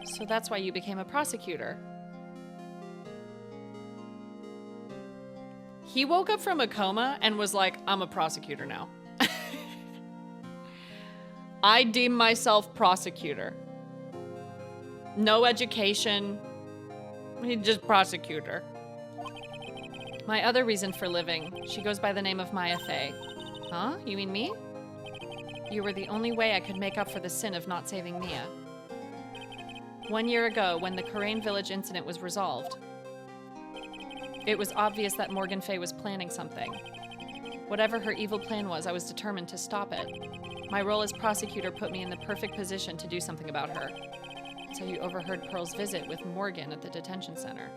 So that's why you became a prosecutor. He woke up from a coma and was like, I'm a prosecutor now. I deem myself prosecutor. No education. He's just prosecutor. My other reason for living, she goes by the name of Maya Fey. Huh? You mean me? You were the only way I could make up for the sin of not saving Mia. 1 year ago, when the Karain village incident was resolved, it was obvious that Morgan Fey was planning something. Whatever her evil plan was, I was determined to stop it. My role as prosecutor put me in the perfect position to do something about her. So you overheard Pearl's visit with Morgan at the detention center.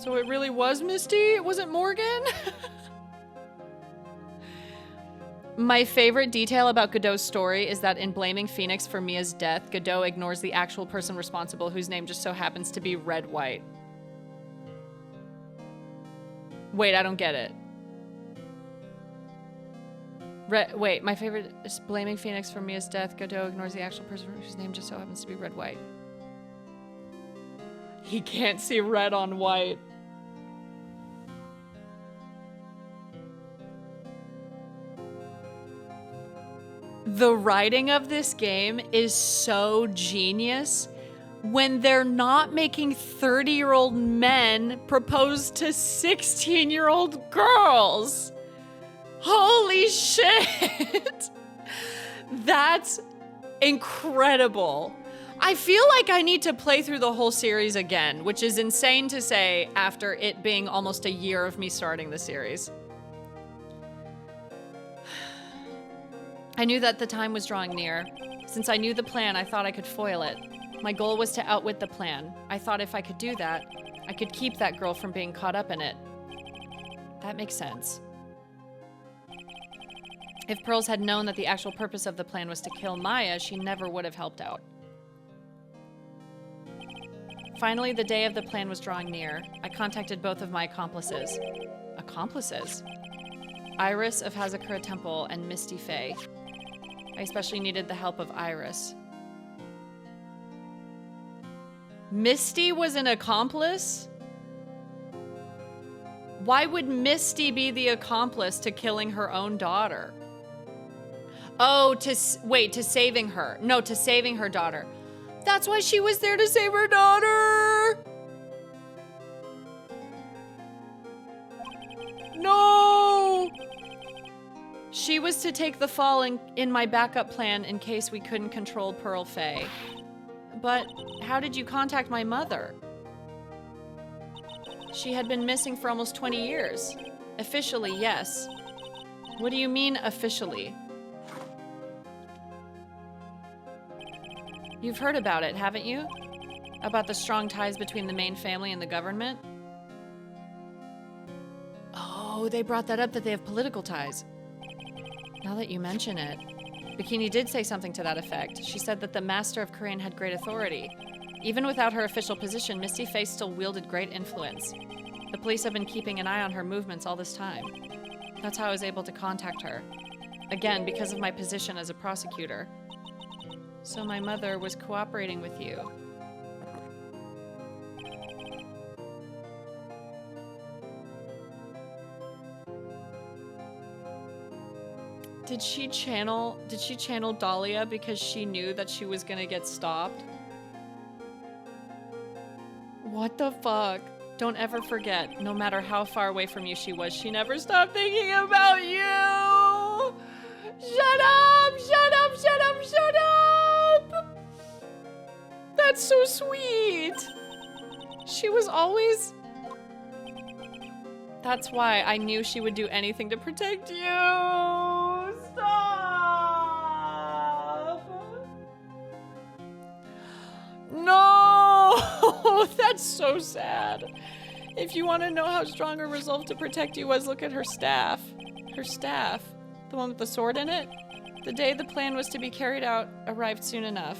So it really was Misty? It wasn't Morgan? My favorite detail about Godot's story is that in blaming Phoenix for Mia's death, Godot ignores the actual person responsible, whose name just so happens to be Red White. Wait, I don't get it. Wait, my favorite is blaming Phoenix for Mia's death. Godot ignores the actual person whose name just so happens to be Red White. He can't see red on white. The writing of this game is so genius when they're not making 30-year-old men propose to 16-year-old girls. Holy shit! That's incredible. I feel like I need to play through the whole series again, which is insane to say after it being almost a year of me starting the series. I knew that the time was drawing near. Since I knew the plan, I thought I could foil it. My goal was to outwit the plan. I thought if I could do that, I could keep that girl from being caught up in it. That makes sense. If Pearls had known that the actual purpose of the plan was to kill Maya, she never would have helped out. Finally, the day of the plan was drawing near. I contacted both of my accomplices. Accomplices? Iris of Hazakura Temple and Misty Fey. I especially needed the help of Iris. Misty was an accomplice? Why would Misty be the accomplice to killing her own daughter? Oh, to saving her. No, to saving her daughter. That's why she was there, to save her daughter. No! She was to take the fall in my backup plan in case we couldn't control Pearl Fey. But how did you contact my mother? She had been missing for almost 20 years. Officially, yes. What do you mean, officially? You've heard about it, haven't you? About the strong ties between the main family and the government? Oh, they brought that up, that they have political ties. Now that you mention it, Bikini did say something to that effect. She said that the Master of Karain had great authority. Even without her official position, Misty Fey still wielded great influence. The police have been keeping an eye on her movements all this time. That's how I was able to contact her. Again, because of my position as a prosecutor. So my mother was cooperating with you. Did she channel Dahlia because she knew that she was gonna get stopped? What the fuck? Don't ever forget, no matter how far away from you she was, she never stopped thinking about you! Shut up! Shut up! Shut up! Shut up! That's so sweet! She was always... That's why I knew she would do anything to protect you! Stop! No! sad. If you want to know how strong her resolve to protect you was, look at her staff. Her staff? The one with the sword in it? The day the plan was to be carried out arrived soon enough.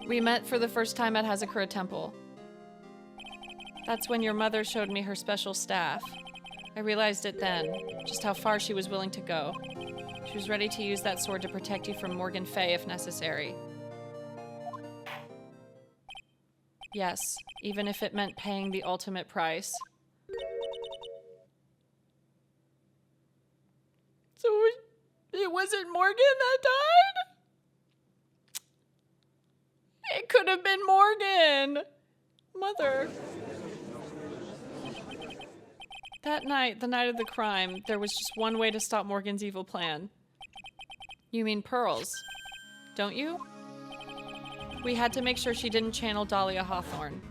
We met for the first time at Hazakura Temple. That's when your mother showed me her special staff. I realized it then, just how far she was willing to go. She was ready to use that sword to protect you from Morgan Fay if necessary. Yes, even if it meant paying the ultimate price. So it wasn't Morgan that died? It could have been Morgan! Mother. That night, the night of the crime, there was just one way to stop Morgan's evil plan. You mean pearls, don't you? We had to make sure she didn't channel Dahlia Hawthorne.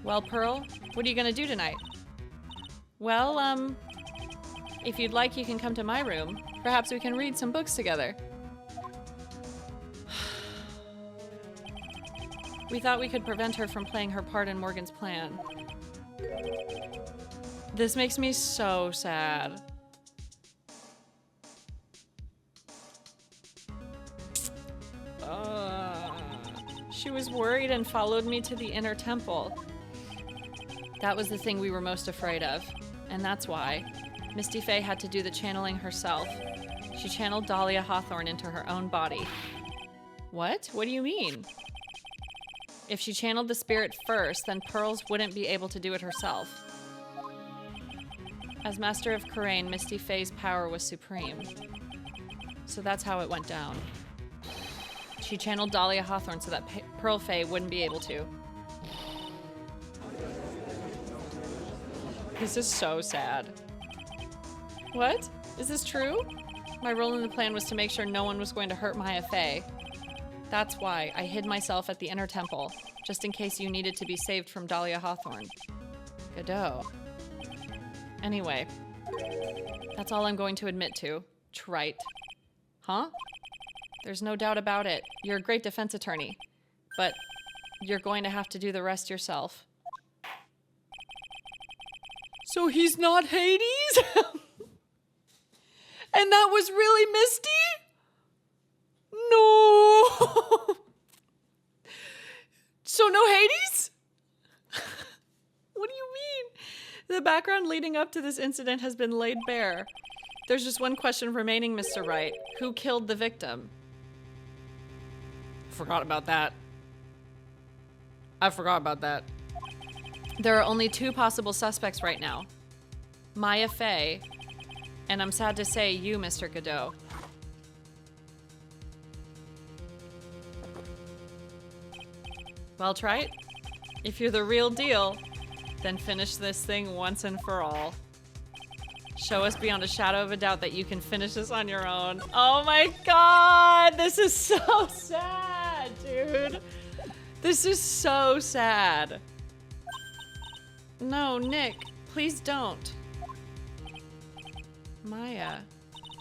Well, Pearl, what are you gonna do tonight? Well, if you'd like, you can come to my room. Perhaps we can read some books together. We thought we could prevent her from playing her part in Morgan's plan. This makes me so sad. She was worried and followed me to the inner temple. That was the thing we were most afraid of, and that's why Misty Fay had to do the channeling herself. She channeled Dahlia Hawthorne into her own body. What? What do you mean? If she channeled the spirit first, then Pearls wouldn't be able to do it herself. As Master of Kurain, Misty Fay's power was supreme. So that's how it went down. She channeled Dahlia Hawthorne so that Pearl Fay wouldn't be able to. This is so sad. What? Is this true? My role in the plan was to make sure no one was going to hurt Maya Fay. That's why I hid myself at the inner temple, just in case you needed to be saved from Dahlia Hawthorne. Godot. Anyway, that's all I'm going to admit to. Trite. Huh? There's no doubt about it. You're a great defense attorney, but you're going to have to do the rest yourself. So he's not Hades? And that was really Misty? No! So no Hades? What do you mean? The background leading up to this incident has been laid bare. There's just one question remaining, Mr. Wright. Who killed the victim? Forgot about that. I forgot about that. There are only two possible suspects right now. Maya Fay, and I'm sad to say you, Mr. Godot. Well, Trite, if you're the real deal, then finish this thing once and for all. Show us beyond a shadow of a doubt that you can finish this on your own. Oh my god, this is so sad, dude. This is so sad. No, Nick, please don't. Maya,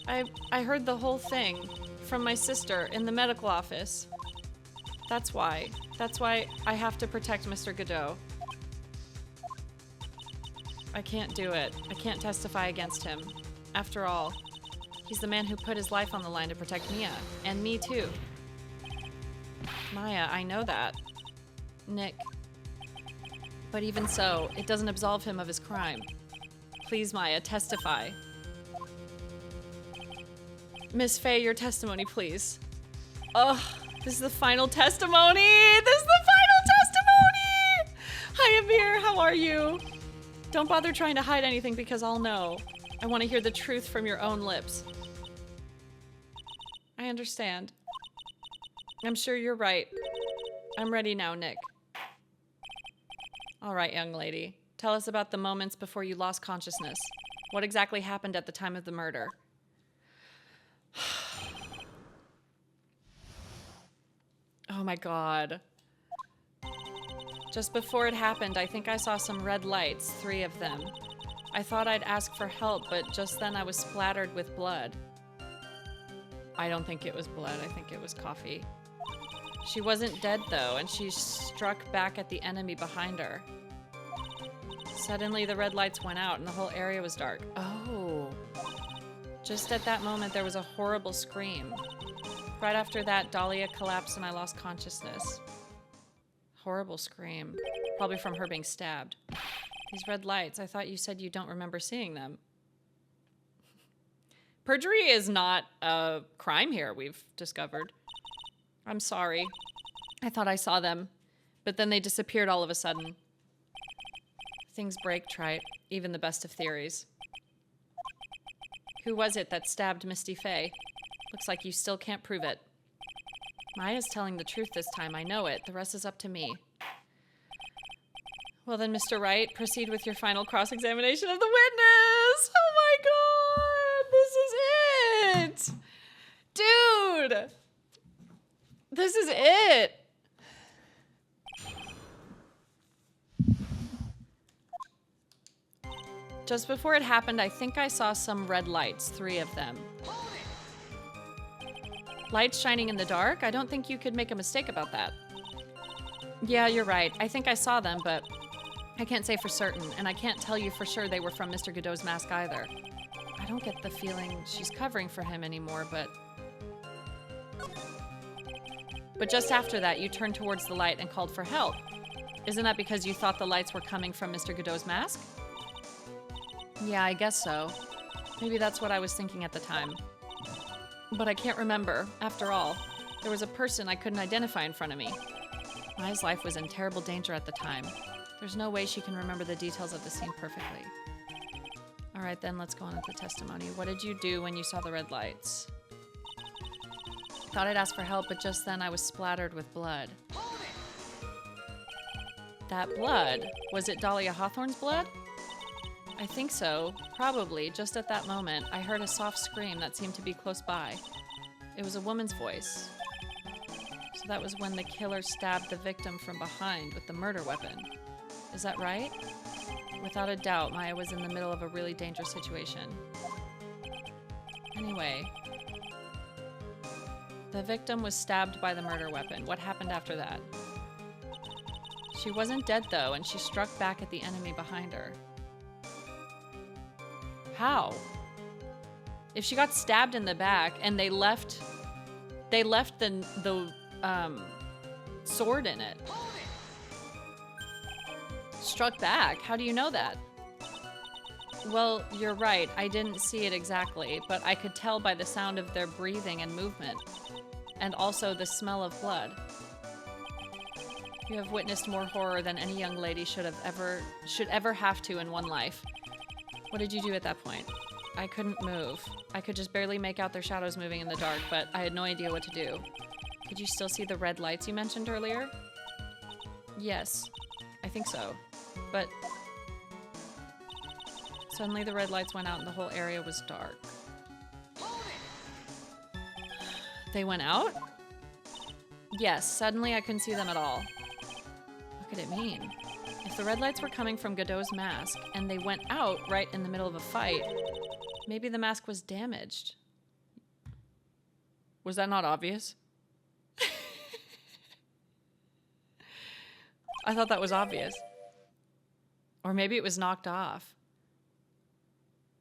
I heard the whole thing from my sister in the medical office. That's why I have to protect Mr. Godot. I can't do it. I can't testify against him. After all, he's the man who put his life on the line to protect Mia, and me too. Maya, I know that. Nick. But even so, it doesn't absolve him of his crime. Please, Maya, testify. Miss Fay, your testimony, please. Ugh, this is the final testimony! This is the final testimony! Hi, Amir, how are you? Don't bother trying to hide anything because I'll know. I want to hear the truth from your own lips. I understand. I'm sure you're right. I'm ready now, Nick. All right, young lady. Tell us about the moments before you lost consciousness. What exactly happened at the time of the murder? Oh my god. Just before it happened, I think I saw some red lights, 3 of them. I thought I'd ask for help, but just then I was splattered with blood. I don't think it was blood, I think it was coffee. She wasn't dead though, and she struck back at the enemy behind her. Suddenly the red lights went out and the whole area was dark. Oh. Just at that moment there was a horrible scream. Right after that, Dahlia collapsed and I lost consciousness. Horrible scream. Probably from her being stabbed. These red lights, I thought you said you don't remember seeing them. Perjury is not a crime here, we've discovered. I'm sorry. I thought I saw them, but then they disappeared all of a sudden. Things break, Trite, even the best of theories. Who was it that stabbed Misty Faye? Looks like you still can't prove it. Maya's telling the truth this time, I know it. The rest is up to me. Well then, Mr. Wright, proceed with your final cross-examination of the witness! Oh my god! This is it! Dude! This is it! Just before it happened, I think I saw some red lights, 3 of them. Lights shining in the dark? I don't think you could make a mistake about that. Yeah, you're right. I think I saw them, but I can't say for certain, and I can't tell you for sure they were from Mr. Godot's mask either. I don't get the feeling she's covering for him anymore, but just after that, you turned towards the light and called for help. Isn't that because you thought the lights were coming from Mr. Godot's mask? Yeah, I guess so. Maybe that's what I was thinking at the time. But I can't remember. After all, there was a person I couldn't identify in front of me. Maya's life was in terrible danger at the time. There's no way she can remember the details of the scene perfectly. All right, then let's go on with the testimony. What did you do when you saw the red lights? Thought I'd ask for help, but just then I was splattered with blood. That blood? Was it Dahlia Hawthorne's blood? I think so. Probably. Just at that moment, I heard a soft scream that seemed to be close by. It was a woman's voice. So that was when the killer stabbed the victim from behind with the murder weapon. Is that right? Without a doubt, Maya was in the middle of a really dangerous situation. Anyway, the victim was stabbed by the murder weapon. What happened after that? She wasn't dead though, and she struck back at the enemy behind her. How? If she got stabbed in the back and they left the sword in it. Struck back? How do you know that? Well, you're right. I didn't see it exactly, but I could tell by the sound of their breathing and movement, and also the smell of blood. You have witnessed more horror than any young lady should ever have to in one life. What did you do at that point? I couldn't move. I could just barely make out their shadows moving in the dark, but I had no idea what to do. Could you still see the red lights you mentioned earlier? Yes, I think so. But suddenly the red lights went out and the whole area was dark. They went out? Yes, suddenly I couldn't see them at all. What could it mean? If the red lights were coming from Godot's mask and they went out right in the middle of a fight, maybe the mask was damaged. Was that not obvious? I thought that was obvious. Or maybe it was knocked off.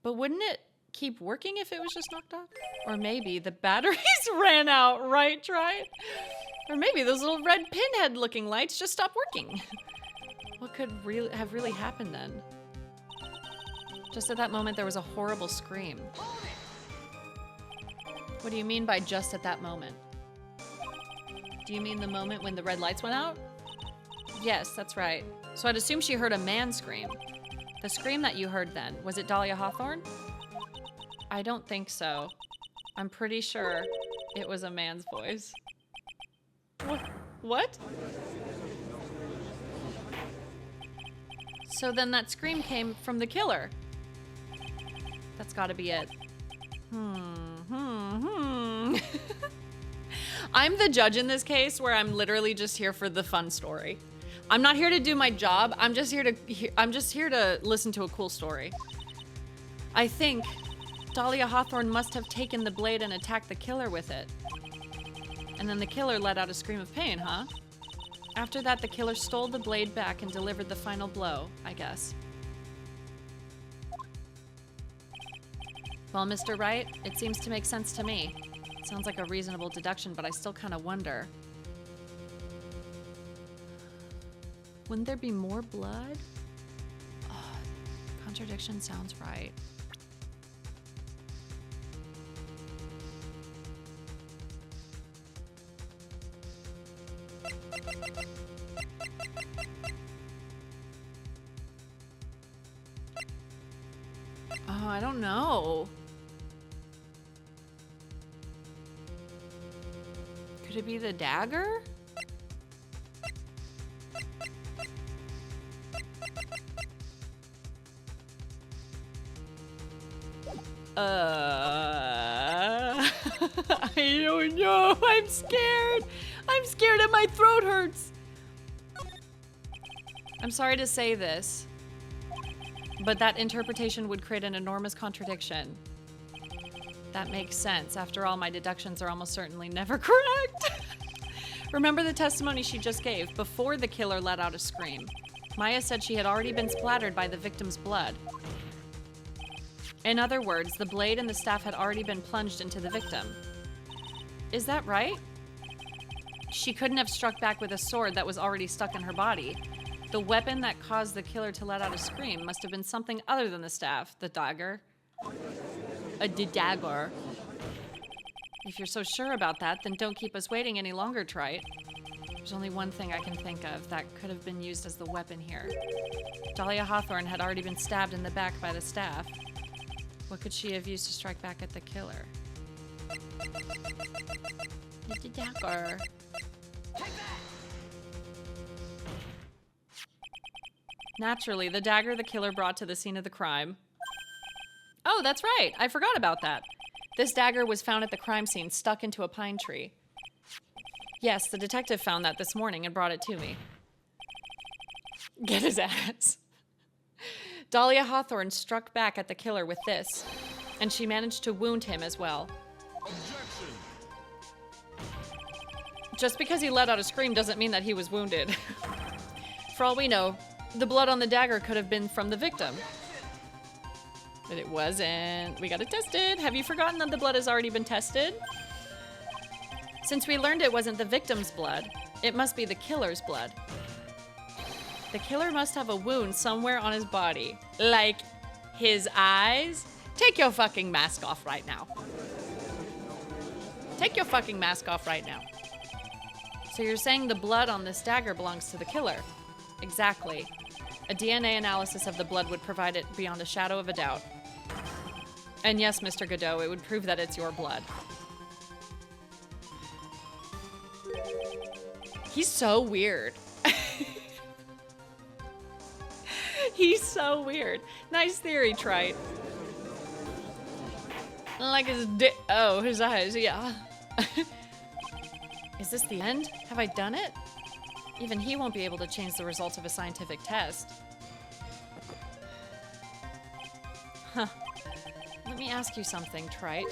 But wouldn't it keep working if it was just knocked off? Or maybe the batteries ran out, right? Or maybe those little red pinhead looking lights just stopped working. What could have really happened then? Just at that moment, there was a horrible scream. What do you mean by just at that moment? Do you mean the moment when the red lights went out? Yes, that's right. So I'd assume she heard a man scream. The scream that you heard then, was it Dahlia Hawthorne? I don't think so. I'm pretty sure it was a man's voice. What? So then that scream came from the killer. That's gotta be it. I'm the judge in this case where I'm literally just here for the fun story. I'm not here to do my job. I'm just here to listen to a cool story. I think Dahlia Hawthorne must have taken the blade and attacked the killer with it. And then the killer let out a scream of pain, huh? After that, the killer stole the blade back and delivered the final blow, I guess. Well, Mr. Wright, it seems to make sense to me. Sounds like a reasonable deduction, but I still kind of wonder. Wouldn't there be more blood? Oh, contradiction sounds right. Oh, I don't know. Could it be the dagger? I don't know. I'm scared. I'm scared and my throat hurts. I'm sorry to say this, but that interpretation would create an enormous contradiction. That makes sense. After all, my deductions are almost certainly never correct. Remember the testimony she just gave before the killer let out a scream. Maya said she had already been splattered by the victim's blood. In other words, the blade and the staff had already been plunged into the victim. Is that right? She couldn't have struck back with a sword that was already stuck in her body. The weapon that caused the killer to let out a scream must have been something other than the staff, the dagger. A dagger. If you're so sure about that, then don't keep us waiting any longer, Trite. There's only one thing I can think of that could have been used as the weapon here. Dahlia Hawthorne had already been stabbed in the back by the staff. What could she have used to strike back at the killer? The dagger. Naturally, the dagger the killer brought to the scene of the crime. Oh, that's right. I forgot about that. This dagger was found at the crime scene, stuck into a pine tree. Yes, the detective found that this morning and brought it to me. Get his ass. Dahlia Hawthorne struck back at the killer with this, and she managed to wound him as well. Objection. Just because he let out a scream doesn't mean that he was wounded. For all we know, the blood on the dagger could have been from the victim. But it wasn't. We got it tested. Have you forgotten that the blood has already been tested? Since we learned it wasn't the victim's blood, it must be the killer's blood. The killer must have a wound somewhere on his body. Like his eyes. Take your fucking mask off right now. Take your fucking mask off right now. So you're saying the blood on this dagger belongs to the killer? Exactly. A DNA analysis of the blood would provide it beyond a shadow of a doubt. And yes, Mr. Godot, it would prove that it's your blood. He's so weird. He's so weird. Nice theory, Trite. Like his oh, his eyes, yeah. Is this the end? Have I done it? Even he won't be able to change the results of a scientific test. Huh. Let me ask you something, Trite.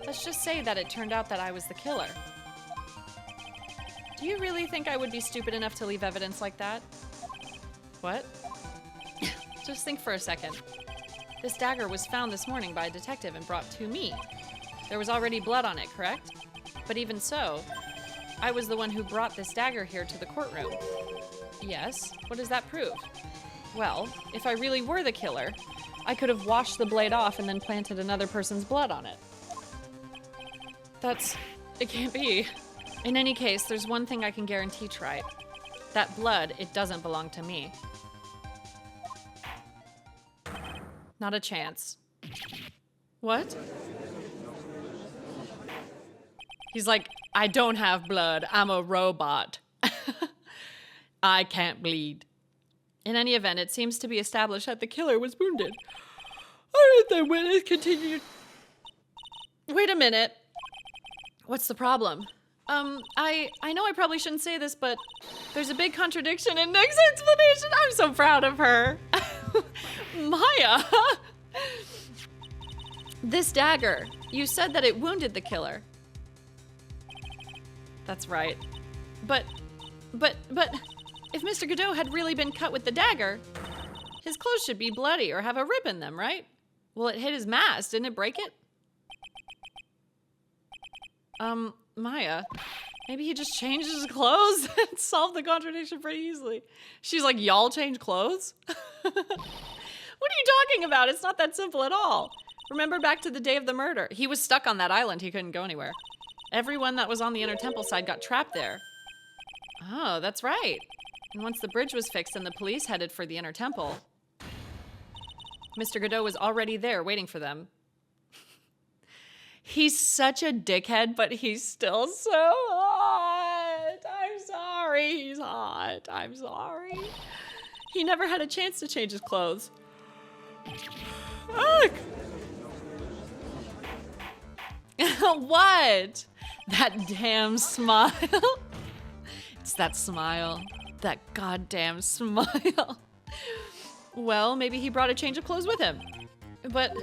Let's just say that it turned out that I was the killer. Do you really think I would be stupid enough to leave evidence like that? What? Just think for a second. This dagger was found this morning by a detective and brought to me. There was already blood on it, correct? But even so, I was the one who brought this dagger here to the courtroom. Yes, what does that prove? Well, if I really were the killer, I could have washed the blade off and then planted another person's blood on it. It can't be. In any case, there's one thing I can guarantee, Trite. That blood, it doesn't belong to me. Not a chance. What? He's like, I don't have blood. I'm a robot. I can't bleed. In any event, it seems to be established that the killer was wounded. Alright, the witness continued. Wait a minute. What's the problem? I know I probably shouldn't say this, but there's a big contradiction in Nick's explanation. I'm so proud of her. Maya! This dagger, you said that it wounded the killer. That's right. But, if Mr. Godot had really been cut with the dagger, his clothes should be bloody or have a rip in them, right? Well, it hit his mask. Didn't it break it? Maya, maybe he just changed his clothes and solved the contradiction pretty easily. She's like, y'all change clothes? What are you talking about? It's not that simple at all. Remember back to the day of the murder. He was stuck on that island. He couldn't go anywhere. Everyone that was on the inner temple side got trapped there. Oh, that's right. And once the bridge was fixed and the police headed for the inner temple, Mr. Godot was already there waiting for them. He's such a dickhead, but he's still so hot. I'm sorry, he's hot. I'm sorry. He never had a chance to change his clothes. Ugh. What? That damn smile. It's that smile. That goddamn smile. Well, maybe he brought a change of clothes with him. But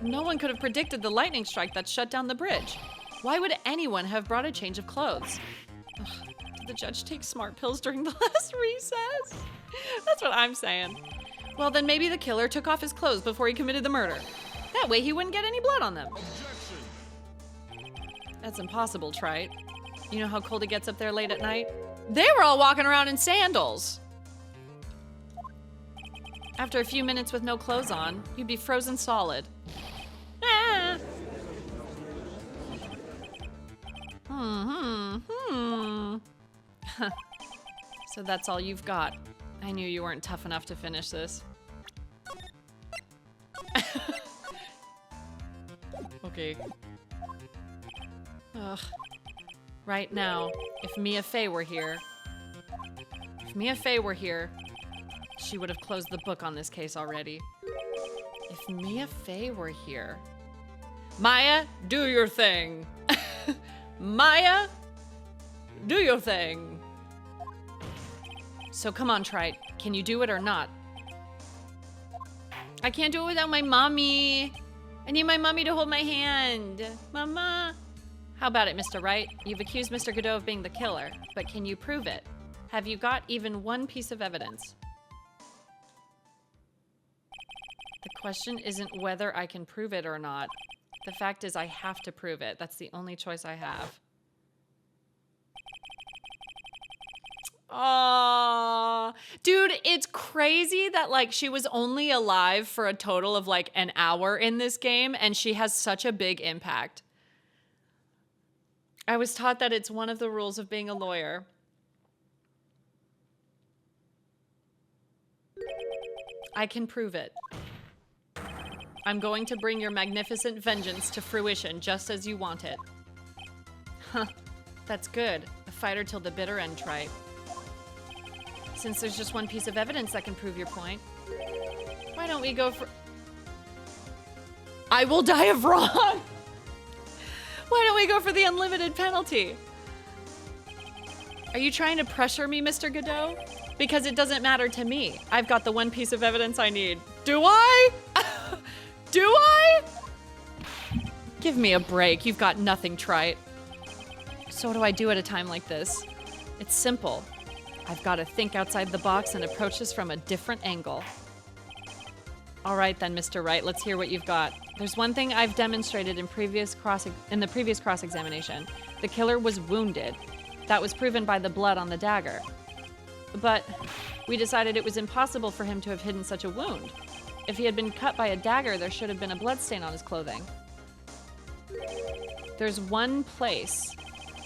no one could have predicted the lightning strike that shut down the bridge. Why would anyone have brought a change of clothes? Ugh, did the judge take smart pills during the last recess? That's what I'm saying. Well, then maybe the killer took off his clothes before he committed the murder. That way he wouldn't get any blood on them. Objection. That's impossible, Trite. You know how cold it gets up there late at night? They were all walking around in sandals. After a few minutes with no clothes on, you'd be frozen solid. Ah. So that's all you've got. I knew you weren't tough enough to finish this. Okay. Ugh. Right now, if Mia Fey were here, she would have closed the book on this case already. If Mia Fey were here. Maya, do your thing. Maya, do your thing. So come on, Trite. Can you do it or not? I can't do it without my mommy. I need my mommy to hold my hand. Mama. How about it, Mr. Wright? You've accused Mr. Godot of being the killer, but can you prove it? Have you got even one piece of evidence? The question isn't whether I can prove it or not. The fact is I have to prove it. That's the only choice I have. Aww. Dude, it's crazy that like she was only alive for a total of like an hour in this game and she has such a big impact. I was taught that it's one of the rules of being a lawyer. I can prove it. I'm going to bring your magnificent vengeance to fruition just as you want it. Huh, that's good. A fighter till the bitter end, Trite. Since there's just one piece of evidence that can prove your point, why don't we go for... I will die of wrong! Why don't we go for the unlimited penalty? Are you trying to pressure me, Mr. Godot? Because it doesn't matter to me. I've got the one piece of evidence I need. Do I? Do I? Give me a break. You've got nothing, Trite. So what do I do at a time like this? It's simple. I've got to think outside the box and approach this from a different angle. All right then, Mr. Wright, let's hear what you've got. There's one thing I've demonstrated in the previous cross-examination. The killer was wounded. That was proven by the blood on the dagger. But we decided it was impossible for him to have hidden such a wound. If he had been cut by a dagger, there should have been a bloodstain on his clothing. There's one place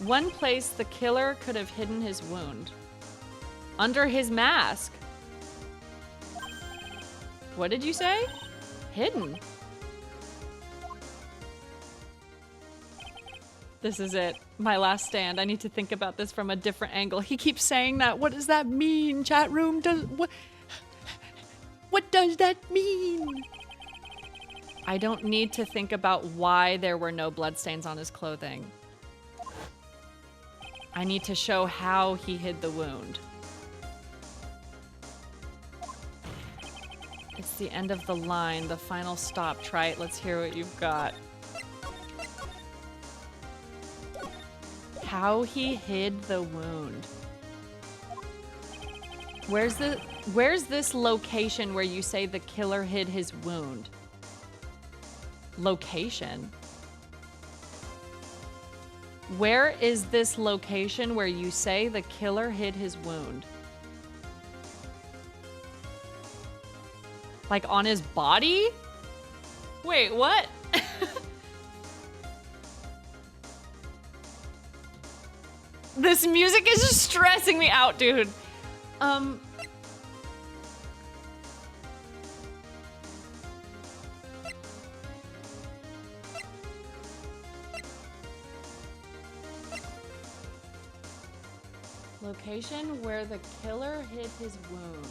the killer could have hidden his wound. Under his mask. What did you say? Hidden. This is it. My last stand. I need to think about this from a different angle. He keeps saying that. What does that mean, chat room? What does that mean? I don't need to think about why there were no bloodstains on his clothing. I need to show how he hid the wound. It's the end of the line, the final stop, Trite. Let's hear what you've got. How he hid the wound. Where's this location where you say the killer hid his wound? Location? Where is this location where you say the killer hid his wound? Like on his body? Wait, what? This music is just stressing me out, dude. Location where the killer hid his wound.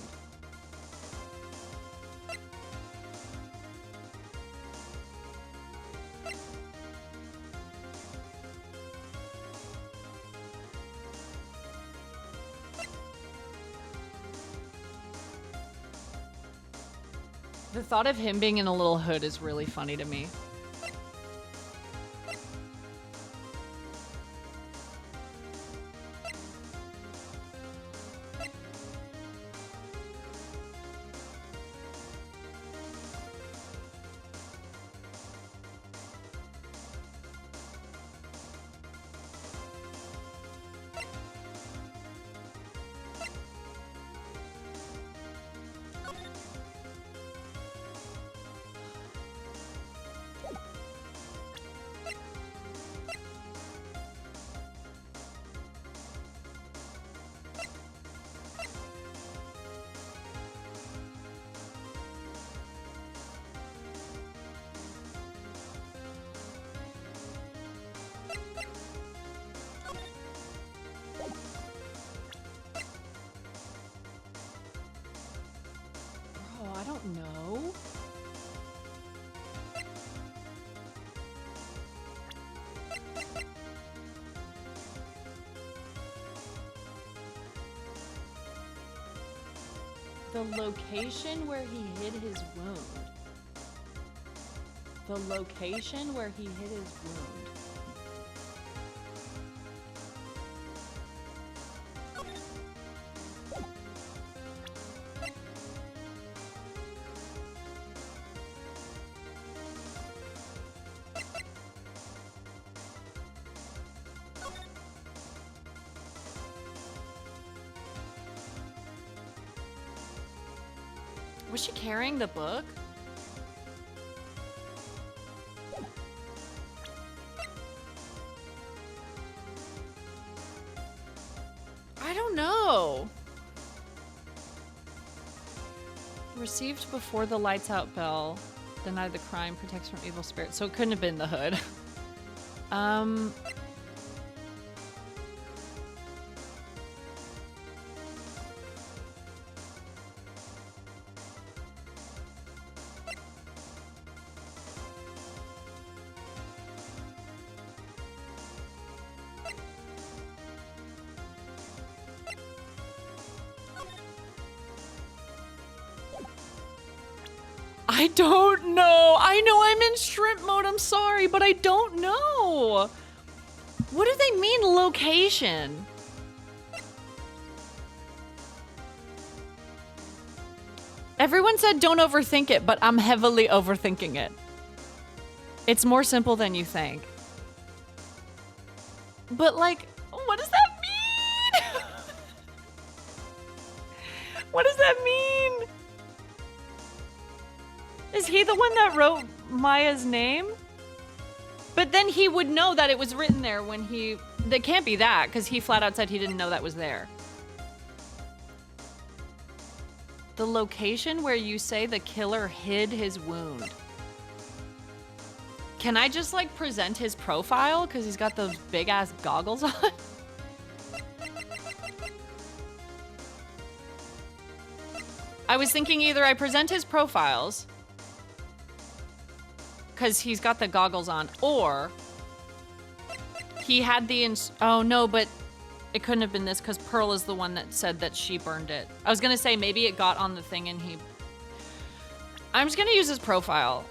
The thought of him being in a little hood is really funny to me. I don't know. The location where he hid his wound. The location where he hid his wound. Was she carrying the book? I don't know. Received before the lights out bell. Denied the crime, protects from evil spirits. So it couldn't have been the hood. I don't know. I know I'm in shrimp mode. I'm sorry, but I don't know. What do they mean, location? Everyone said don't overthink it, but I'm heavily overthinking it. It's more simple than you think. But like, what does that mean? What does that mean? Is he the one that wrote Maya's name? But then he would know that it was written there when he... That can't be that, because he flat out said he didn't know that was there. The location where you say the killer hid his wound. Can I just, like, present his profile? Because he's got those big-ass goggles on? I was thinking either I present his profiles... because he's got the goggles on, or he had the oh no, but it couldn't have been this because Pearl is the one that said that she burned it. I was gonna say maybe it got on the thing and he... I'm just gonna use his profile.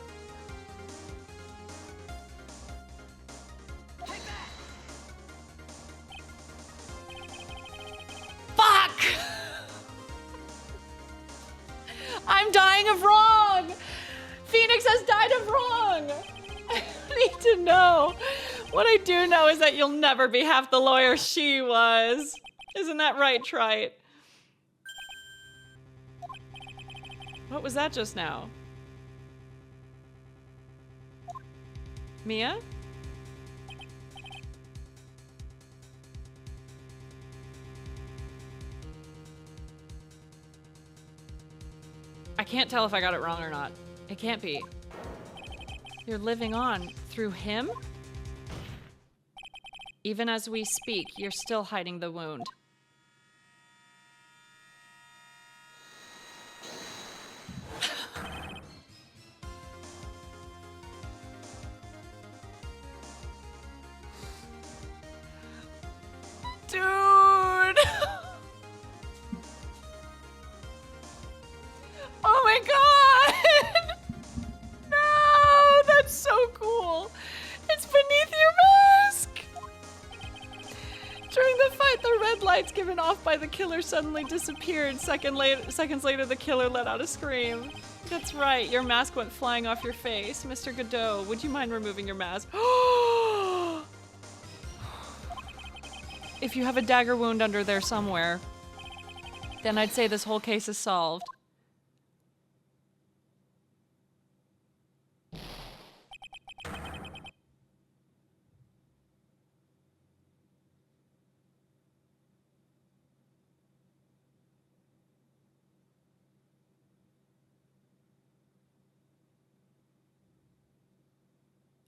know. What I do know is that you'll never be half the lawyer she was. Isn't that right, Trite? What was that just now? Mia? I can't tell if I got it wrong or not. It can't be. You're living on through him? Even as we speak, you're still hiding the wound. Dude! Oh my god! No, that's so cool. It's beneath your mask. During the fight, the red lights given off by the killer suddenly disappeared. Seconds later, the killer let out a scream. That's right, your mask went flying off your face. Mr. Godot, would you mind removing your mask? If you have a dagger wound under there somewhere, then I'd say this whole case is solved.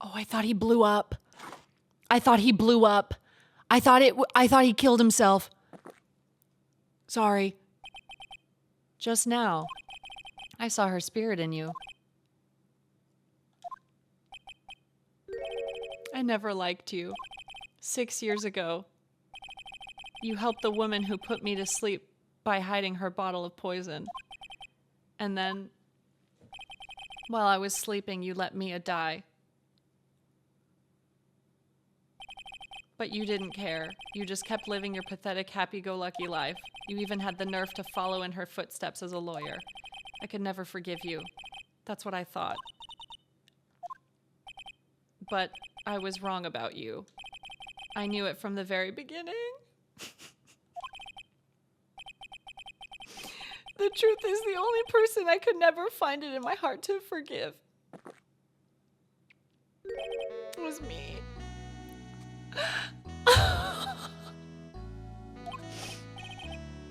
Oh, I thought he blew up. I thought he blew up. I thought he killed himself. Sorry. Just now, I saw her spirit in you. I never liked you. 6 years ago, you helped the woman who put me to sleep by hiding her bottle of poison. And then, while I was sleeping, you let Mia die. But you didn't care. You just kept living your pathetic, happy-go-lucky life. You even had the nerve to follow in her footsteps as a lawyer. I could never forgive you. That's what I thought. But I was wrong about you. I knew it from the very beginning. The truth is, the only person I could never find it in my heart to forgive was me.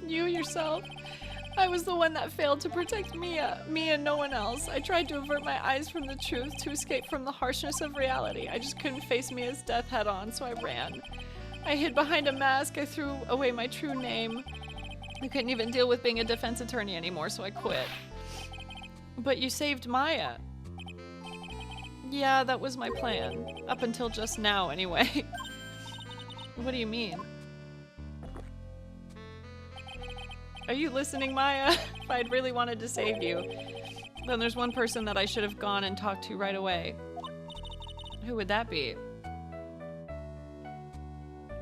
You yourself. I was the one that failed to protect Mia. Me and no one else. I tried to avert my eyes from the truth, to escape from the harshness of reality. I just couldn't face Mia's death head on, so I ran. I hid behind a mask. I threw away my true name. I couldn't even deal with being a defense attorney anymore, so I quit. But you saved Maya. Yeah, that was my plan. Up until just now, anyway. What do you mean? Are you listening, Maya? If I'd really wanted to save you, then there's one person that I should have gone and talked to right away. Who would that be?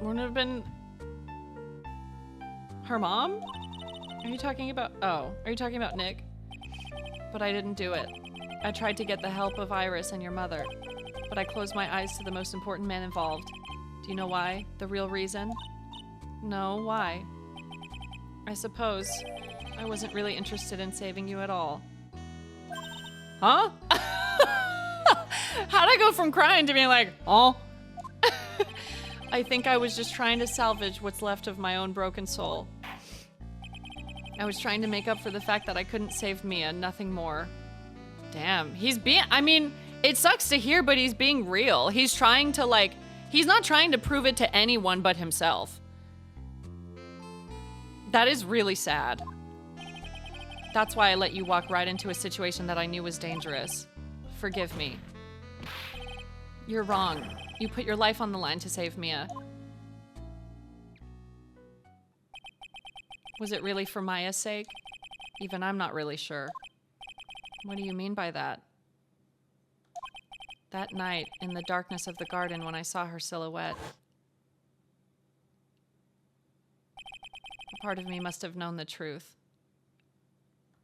Wouldn't it have been her mom? Are you talking about... Oh, are you talking about Nick? But I didn't do it. I tried to get the help of Iris and your mother, but I closed my eyes to the most important man involved. Do you know why? The real reason? No, why? I suppose I wasn't really interested in saving you at all. Huh? How'd I go from crying to being like, oh? I think I was just trying to salvage what's left of my own broken soul. I was trying to make up for the fact that I couldn't save Mia, nothing more. Damn, he's being, I mean, it sucks to hear, but he's being real. He's trying to, like, he's not trying to prove it to anyone but himself. That is really sad. That's why I let you walk right into a situation that I knew was dangerous. Forgive me. You're wrong. You put your life on the line to save Mia. Was it really for Maya's sake? Even I'm not really sure. What do you mean by that? That night, in the darkness of the garden when I saw her silhouette, a part of me must have known the truth.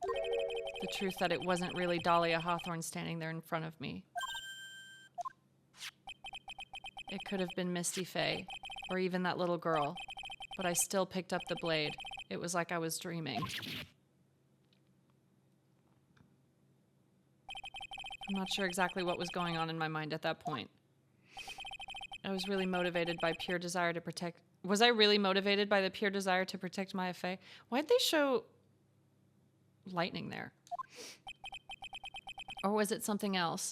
The truth that it wasn't really Dahlia Hawthorne standing there in front of me. It could have been Misty Faye, or even that little girl, but I still picked up the blade. It was like I was dreaming. I'm not sure exactly what was going on in my mind at that point. I was really motivated by pure desire to protect... Was I really motivated by the pure desire to protect Maya Faye? Why'd they show lightning there? Or was it something else?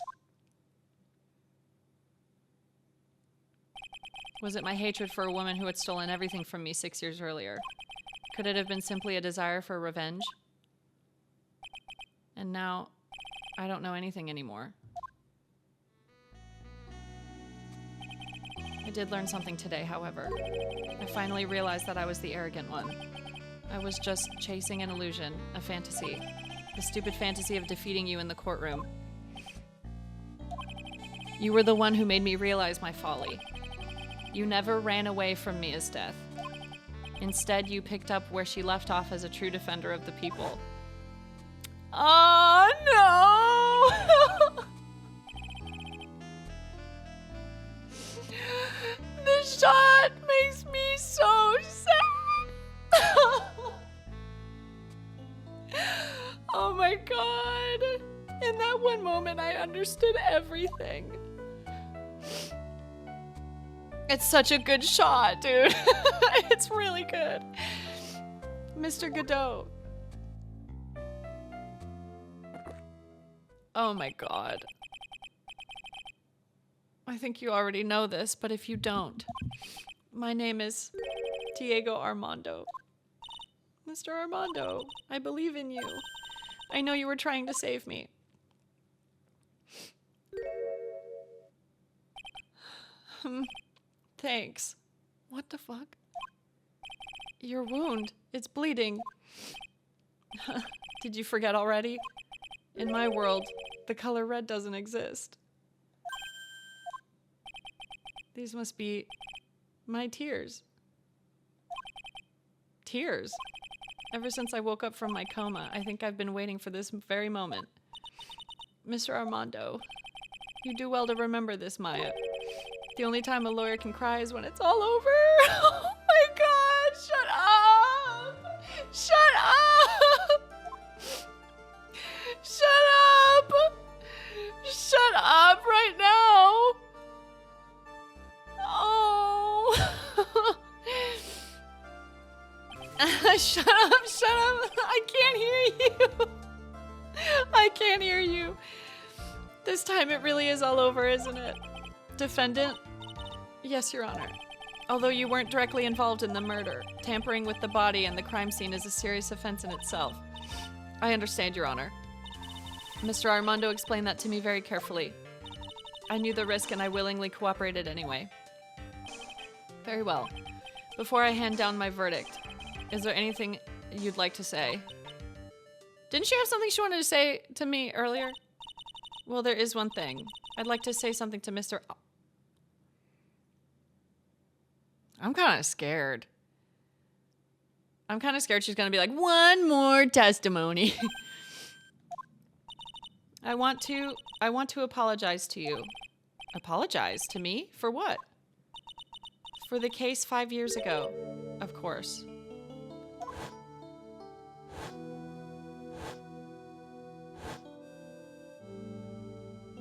Was it my hatred for a woman who had stolen everything from me 6 years earlier? Could it have been simply a desire for revenge? And now, I don't know anything anymore. I did learn something today, however. I finally realized that I was the arrogant one. I was just chasing an illusion, a fantasy. The stupid fantasy of defeating you in the courtroom. You were the one who made me realize my folly. You never ran away from Mia's death. Instead, you picked up where she left off as a true defender of the people. Oh, no! This shot makes me so sad. Oh my god. In that one moment, I understood everything. It's such a good shot, dude. It's really good. Mr. Godot. Oh my god. I think you already know this, but if you don't, my name is Diego Armando. Mr. Armando, I believe in you. I know you were trying to save me. Thanks. What the fuck? Your wound. It's bleeding. Did you forget already? In my world, the color red doesn't exist. These must be my tears. Tears? Ever since I woke up from my coma, I think I've been waiting for this very moment. Mr. Armando, you do well to remember this, Maya. The only time a lawyer can cry is when it's all over. Oh my god, shut up! Shut up! Shut up! Shut up right now! Oh! Shut up, shut up! I can't hear you! I can't hear you. This time it really is all over, isn't it? Defendant? Yes, Your Honor. Although you weren't directly involved in the murder, tampering with the body and the crime scene is a serious offense in itself. I understand, Your Honor. Mr. Armando explained that to me very carefully. I knew the risk and I willingly cooperated anyway. Very well. Before I hand down my verdict, is there anything you'd like to say? Didn't she have something she wanted to say to me earlier? Well, there is one thing. I'd like to say something to Mr. I'm kind of scared. I'm kind of scared she's going to be like, one more testimony. I want to apologize to you. Apologize to me? For what? For the case 5 years ago, of course.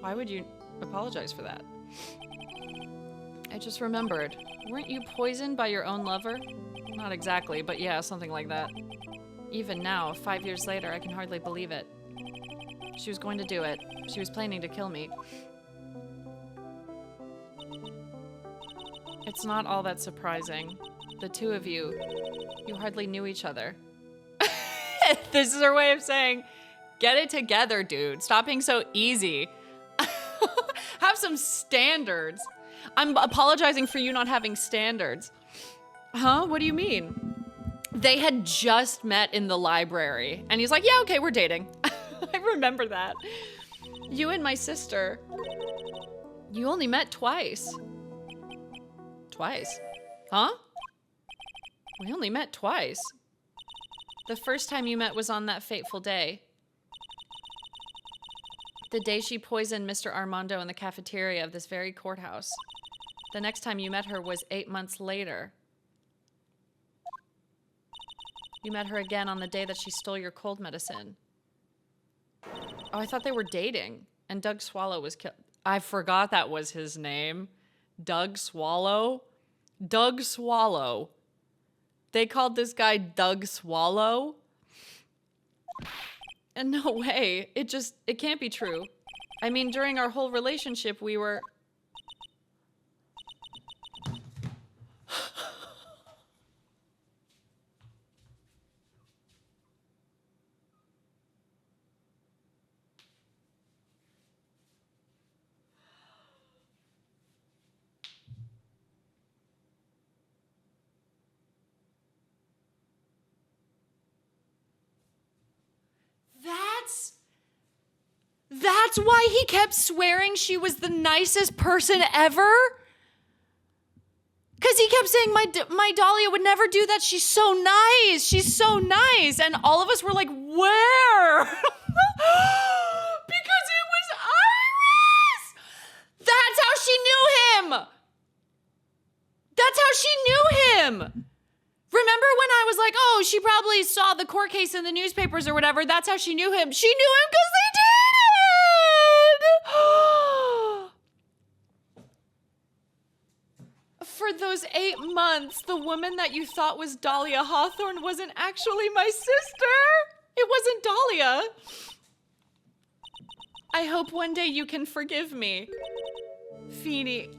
Why would you apologize for that? I just remembered. Weren't you poisoned by your own lover? Not exactly, but yeah, something like that. Even now, 5 years later, I can hardly believe it. She was going to do it. She was planning to kill me. It's not all that surprising. The two of you hardly knew each other. This is her way of saying, get it together, dude. Stop being so easy. Have some standards. I'm apologizing for you not having standards. Huh? What do you mean? They had just met in the library. And he's like, yeah, okay, we're dating. I remember that. You and my sister, you only met twice. Twice? Huh? We only met twice. The first time you met was on that fateful day. The day she poisoned Mr. Armando in the cafeteria of this very courthouse. The next time you met her was 8 months later. You met her again on the day that she stole your cold medicine. Oh, I thought they were dating. And Doug Swallow was killed. I forgot that was his name. Doug Swallow? Doug Swallow. They called this guy Doug Swallow? And no way. It can't be true. I mean, during our whole relationship, we were... That's why he kept swearing she was the nicest person ever? Because he kept saying, my Dahlia would never do that. She's so nice. She's so nice. And all of us were like, where? Because it was Iris. That's how she knew him. That's how she knew him. Remember when I was like, oh, she probably saw the court case in the newspapers or whatever. That's how she knew him. She knew him because they dated. For those 8 months, the woman that you thought was Dahlia Hawthorne wasn't actually my sister. It wasn't Dahlia. I hope one day you can forgive me. Feeny.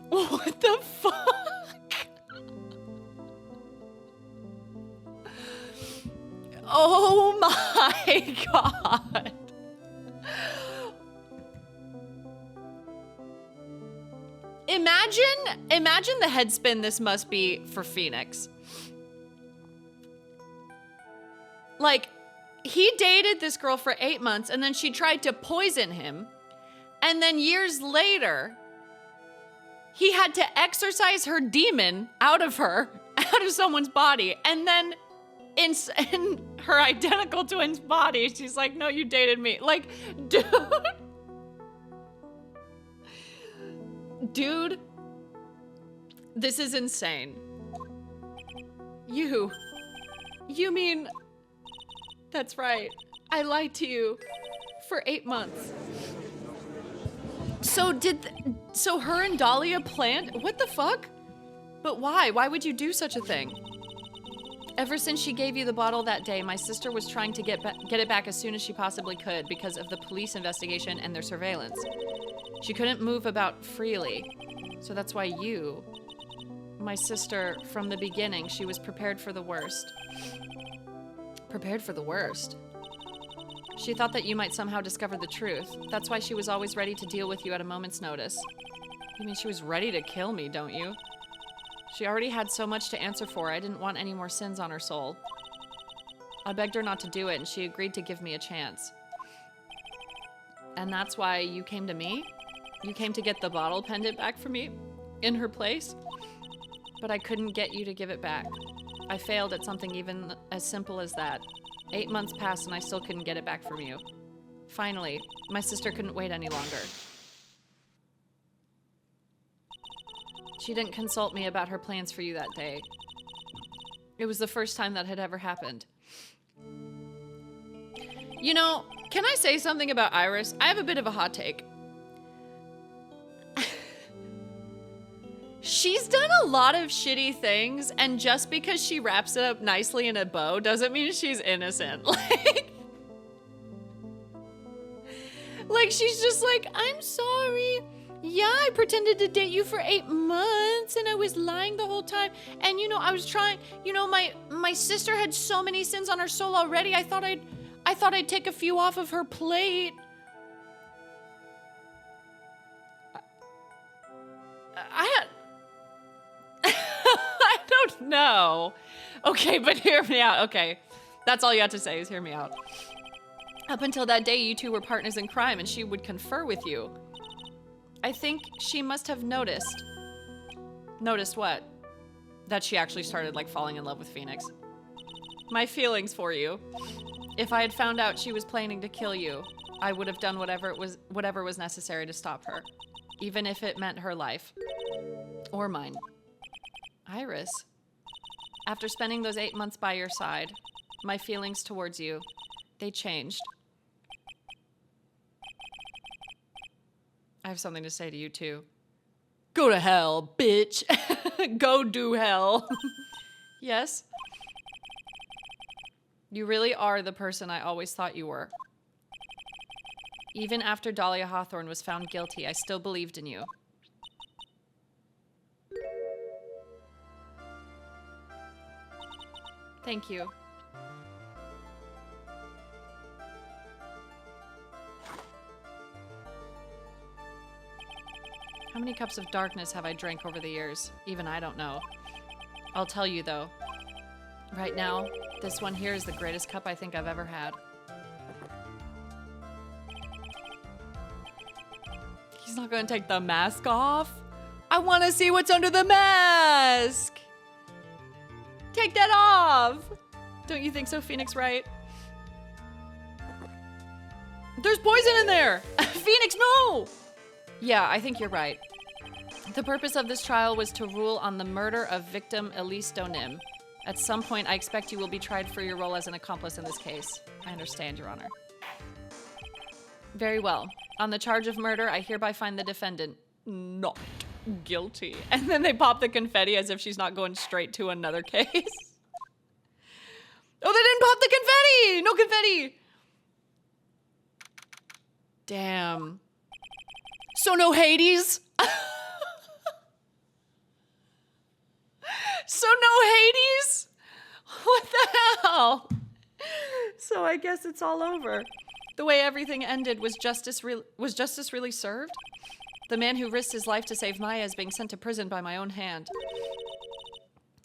What the fuck? Oh my god. Imagine the headspin this must be for Phoenix. Like, he dated this girl for 8 months and then she tried to poison him. And then years later, he had to exorcise her demon out of someone's body. And then in her identical twin's body, she's like, no, you dated me. Like, dude, this is insane. You mean, that's right. I lied to you for 8 months. So her and Dahlia planned, what the fuck? But why? Why would you do such a thing? Ever since she gave you the bottle that day, my sister was trying to get it back as soon as she possibly could because of the police investigation and their surveillance. She couldn't move about freely. So that's why you, my sister, from the beginning, she was prepared for the worst. Prepared for the worst? She thought that you might somehow discover the truth. That's why she was always ready to deal with you at a moment's notice. You mean she was ready to kill me, don't you? She already had so much to answer for. I didn't want any more sins on her soul. I begged her not to do it, and she agreed to give me a chance. And that's why you came to me? You came to get the bottle pendant back for me? In her place? But I couldn't get you to give it back. I failed at something even as simple as that. 8 months passed and I still couldn't get it back from you. Finally, my sister couldn't wait any longer. She didn't consult me about her plans for you that day. It was the first time that had ever happened. You know, can I say something about Iris? I have a bit of a hot take. She's done a lot of shitty things, and just because she wraps it up nicely in a bow doesn't mean she's innocent. Like she's just like, I'm sorry. Yeah, I pretended to date you for 8 months, and I was lying the whole time. And, you know, I was trying, you know, my sister had so many sins on her soul already. I thought I'd take a few off of her plate. I don't know. Okay, but hear me out. Okay, that's all you have to say is hear me out. Up until that day, you two were partners in crime, and she would confer with you. I think she must have noticed. Noticed what? that she actually started like falling in love with Phoenix. My feelings for you. If I had found out she was planning to kill you, I would have done whatever was necessary to stop her, even if it meant her life or mine. Iris, after spending those 8 months by your side, my feelings towards you, they changed. I have something to say to you too. Go to hell, bitch. Go do hell. Yes? You really are the person I always thought you were. Even after Dahlia Hawthorne was found guilty, I still believed in you. Thank you. How many cups of darkness have I drank over the years? Even I don't know. I'll tell you though. Right now, this one here is the greatest cup I think I've ever had. He's not gonna take the mask off? I wanna see what's under the mask! Take that off! Don't you think so, Phoenix Wright? There's poison in there! Phoenix, no! Yeah, I think you're right. The purpose of this trial was to rule on the murder of victim Elise Donim. At some point, I expect you will be tried for your role as an accomplice in this case. I understand, Your Honor. Very well. On the charge of murder, I hereby find the defendant not guilty. And then they pop the confetti as if she's not going straight to another case. Oh, they didn't pop the confetti! No confetti! Damn. So no Hades? So no Hades? What the hell? So I guess it's all over. The way everything ended, was justice really served? The man who risked his life to save Maya is being sent to prison by my own hand.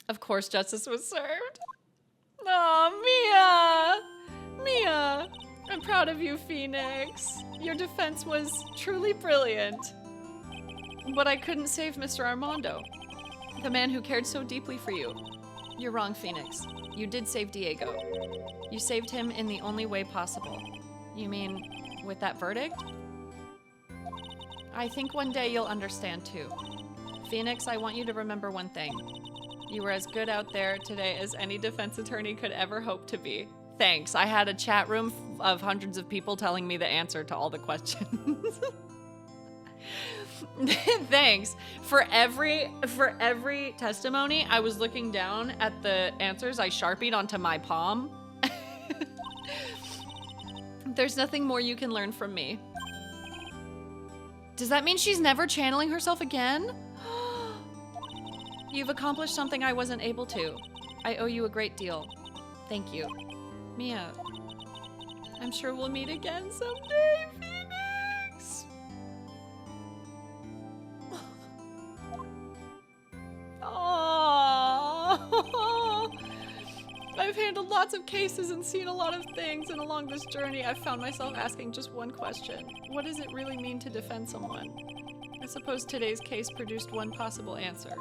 Of course justice was served. Oh, Mia! Mia! I'm proud of you, Phoenix. Your defense was truly brilliant. But I couldn't save Mr. Armando, the man who cared so deeply for you. You're wrong, Phoenix. You did save Diego. You saved him in the only way possible. You mean with that verdict? I think one day you'll understand too. Phoenix, I want you to remember one thing. You were as good out there today as any defense attorney could ever hope to be. Thanks. I had a chat room of hundreds of people telling me the answer to all the questions. Thanks. For every testimony, I was looking down at the answers I Sharpied onto my palm. There's nothing more you can learn from me. Does that mean she's never channeling herself again? You've accomplished something I wasn't able to. I owe you a great deal. Thank you. Mia, I'm sure we'll meet again someday, Phoenix. Aww. I've handled lots of cases and seen a lot of things, and along this journey, I've found myself asking just one question. What does it really mean to defend someone? I suppose today's case produced one possible answer.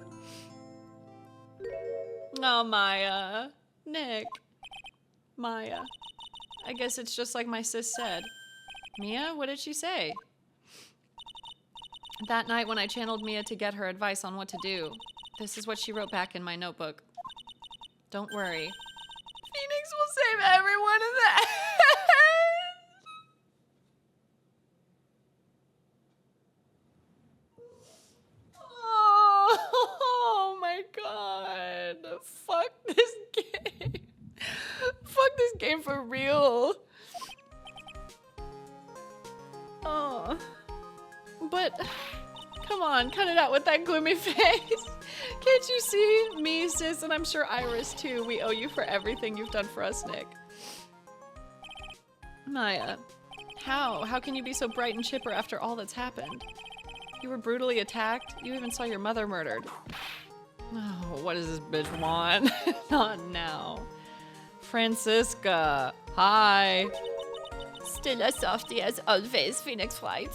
Oh, Maya. Nick. Maya. I guess it's just like my sis said. Mia, what did she say? That night when I channeled Mia to get her advice on what to do, this is what she wrote back in my notebook. Don't worry. Phoenix will save everyone in the end. Oh my god. Fuck this game. Fuck this game for real. Oh. But, come on, cut it out with that gloomy face. Can't you see? Me, sis, and I'm sure Iris too. We owe you for everything you've done for us, Nick. Maya, how? How can you be so bright and chipper after all that's happened? You were brutally attacked. You even saw your mother murdered. Oh, what does this bitch want? Not now. Francisca, hi. Still a softie as always, Phoenix Wright.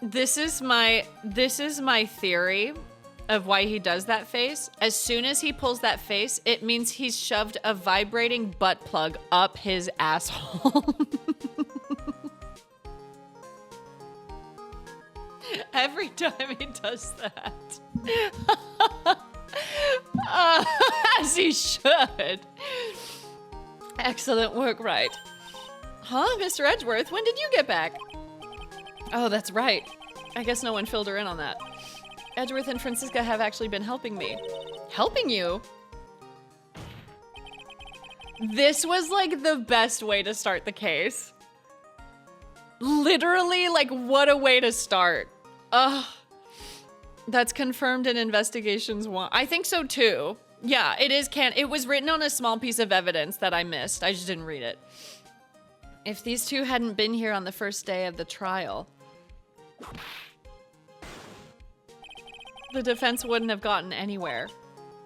This is my theory of why he does that face. As soon as he pulls that face, it means he's shoved a vibrating butt plug up his asshole. Every time he does that. As he should. Excellent work, Wright. Huh, Mr. Edgeworth, when did you get back? Oh, that's right. I guess no one filled her in on that. Edgeworth and Francisca have actually been helping me. Helping you? This was like the best way to start the case. Literally, like, what a way to start. Ugh. That's confirmed in Investigations 1. I think so too. Yeah, it is it was written on a small piece of evidence that I missed. I just didn't read it. If these two hadn't been here on the first day of the trial, the defense wouldn't have gotten anywhere.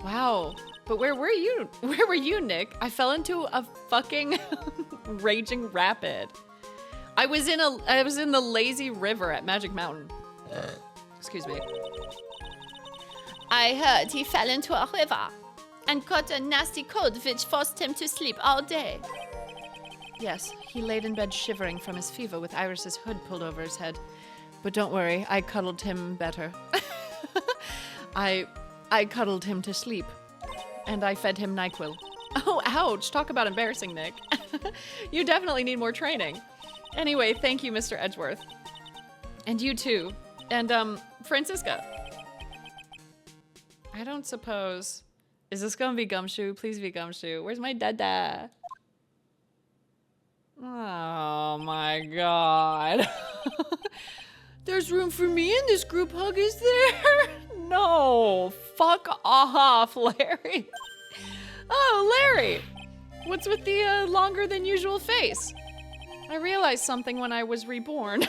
Wow. But where were you? Where were you, Nick? I fell into a fucking raging rapid. I was in the lazy river at Magic Mountain. Excuse me. I heard he fell into a river and caught a nasty cold which forced him to sleep all day. Yes, he laid in bed shivering from his fever with Iris's hood pulled over his head. But don't worry, I cuddled him better. I cuddled him to sleep. And I fed him NyQuil. Oh, ouch. Talk about embarrassing, Nick. You definitely need more training. Anyway, thank you, Mr. Edgeworth. And you too. And, Francisca. I don't suppose... Is this gonna be Gumshoe? Please be Gumshoe. Where's my dada? Oh my god. There's room for me in this group hug, is there? No. Fuck off, Larry. Oh, Larry. What's with the longer than usual face? I realized something when I was reborn.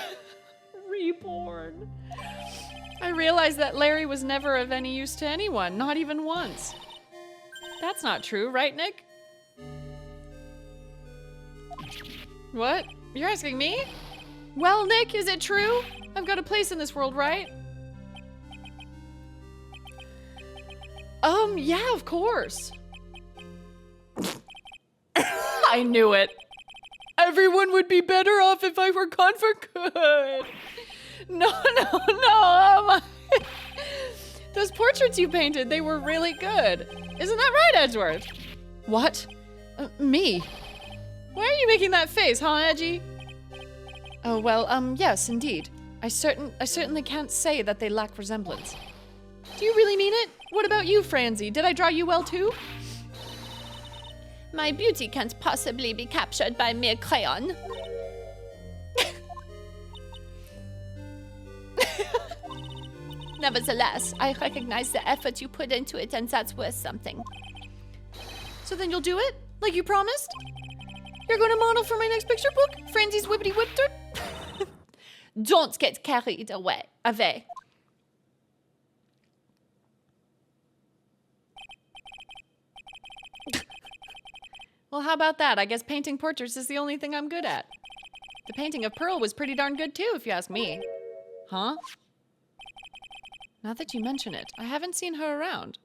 Reborn. I realized that Larry was never of any use to anyone, not even once. That's not true, right, Nick? What? You're asking me? Well, Nick, is it true? I've got a place in this world, right? Yeah, of course. I knew it. Everyone would be better off if I were gone for good. No. Those portraits you painted, they were really good. Isn't that right, Edgeworth? What? Me? Why are you making that face, huh, Edgy? Oh, well, yes, indeed. I certainly can't say that they lack resemblance. Do you really mean it? What about you, Franzi? Did I draw you well, too? My beauty can't possibly be captured by mere crayon. Nevertheless, I recognize the effort you put into it, and that's worth something. So then you'll do it? Like you promised? You're going to model for my next picture book? Franzi's Whippity Whipter? Don't get carried away. Well, how about that? I guess painting portraits is the only thing I'm good at. The painting of Pearl was pretty darn good too, if you ask me. Huh? Now that you mention it, I haven't seen her around.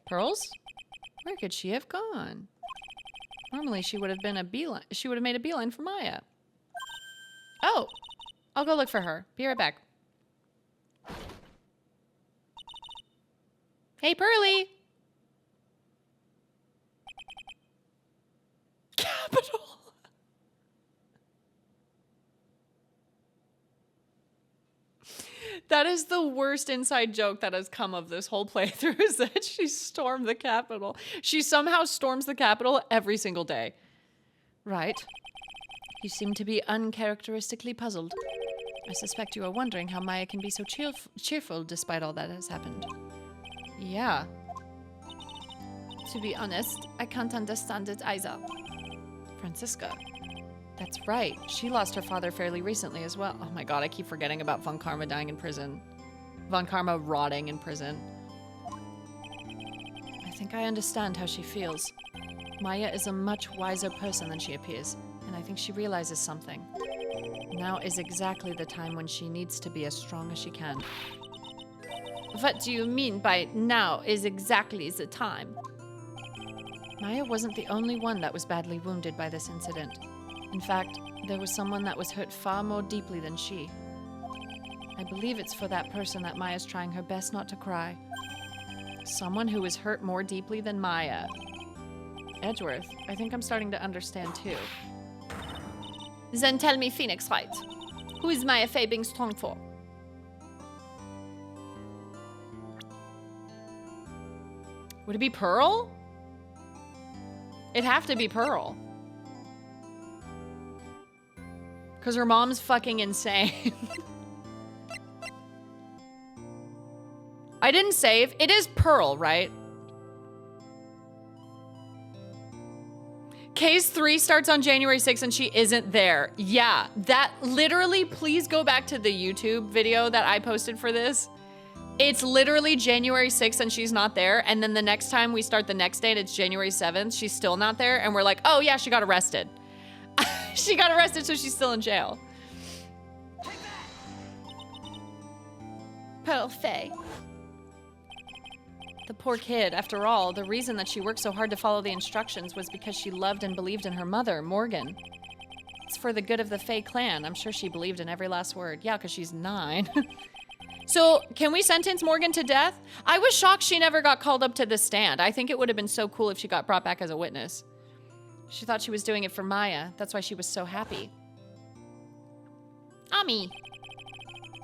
Pearls? Where could she have gone? Normally she would have made a beeline for Maya. Oh, I'll go look for her. Be right back. Hey, Pearly! Capital! That is the worst inside joke that has come of this whole playthrough, is that she stormed the Capitol. She somehow storms the Capitol every single day. Right. You seem to be uncharacteristically puzzled. I suspect you are wondering how Maya can be so cheerful despite all that has happened. Yeah. To be honest, I can't understand it either. Francisca. That's right. She lost her father fairly recently as well. Oh my god, I keep forgetting about Von Karma dying in prison. Von Karma rotting in prison. I think I understand how she feels. Maya is a much wiser person than she appears, and I think she realizes something. Now is exactly the time when she needs to be as strong as she can. What do you mean by now is exactly the time? Maya wasn't the only one that was badly wounded by this incident. In fact, there was someone that was hurt far more deeply than she. I believe it's for that person that Maya's trying her best not to cry. Someone who was hurt more deeply than Maya. Edgeworth, I think I'm starting to understand too. Then tell me, Phoenix Wright, who is Maya Fey being strong for? Would it be Pearl? It'd have to be Pearl. Because her mom's fucking insane. I didn't save. It is Pearl, right? Case 3 starts on January 6th and she isn't there. Yeah, that literally, please go back to the YouTube video that I posted for this. It's literally January 6th and she's not there. And then the next time we start the next date, it's January 7th. She's still not there. And we're like, oh yeah, she got arrested. She got arrested, so she's still in jail. Pearl Fey. The poor kid, after all, the reason that she worked so hard to follow the instructions was because she loved and believed in her mother, Morgan. It's for the good of the Fey clan. I'm sure she believed in every last word. Yeah, because she's 9. So, can we sentence Morgan to death? I was shocked she never got called up to the stand. I think it would have been so cool if she got brought back as a witness. She thought she was doing it for Maya. That's why she was so happy. Ami.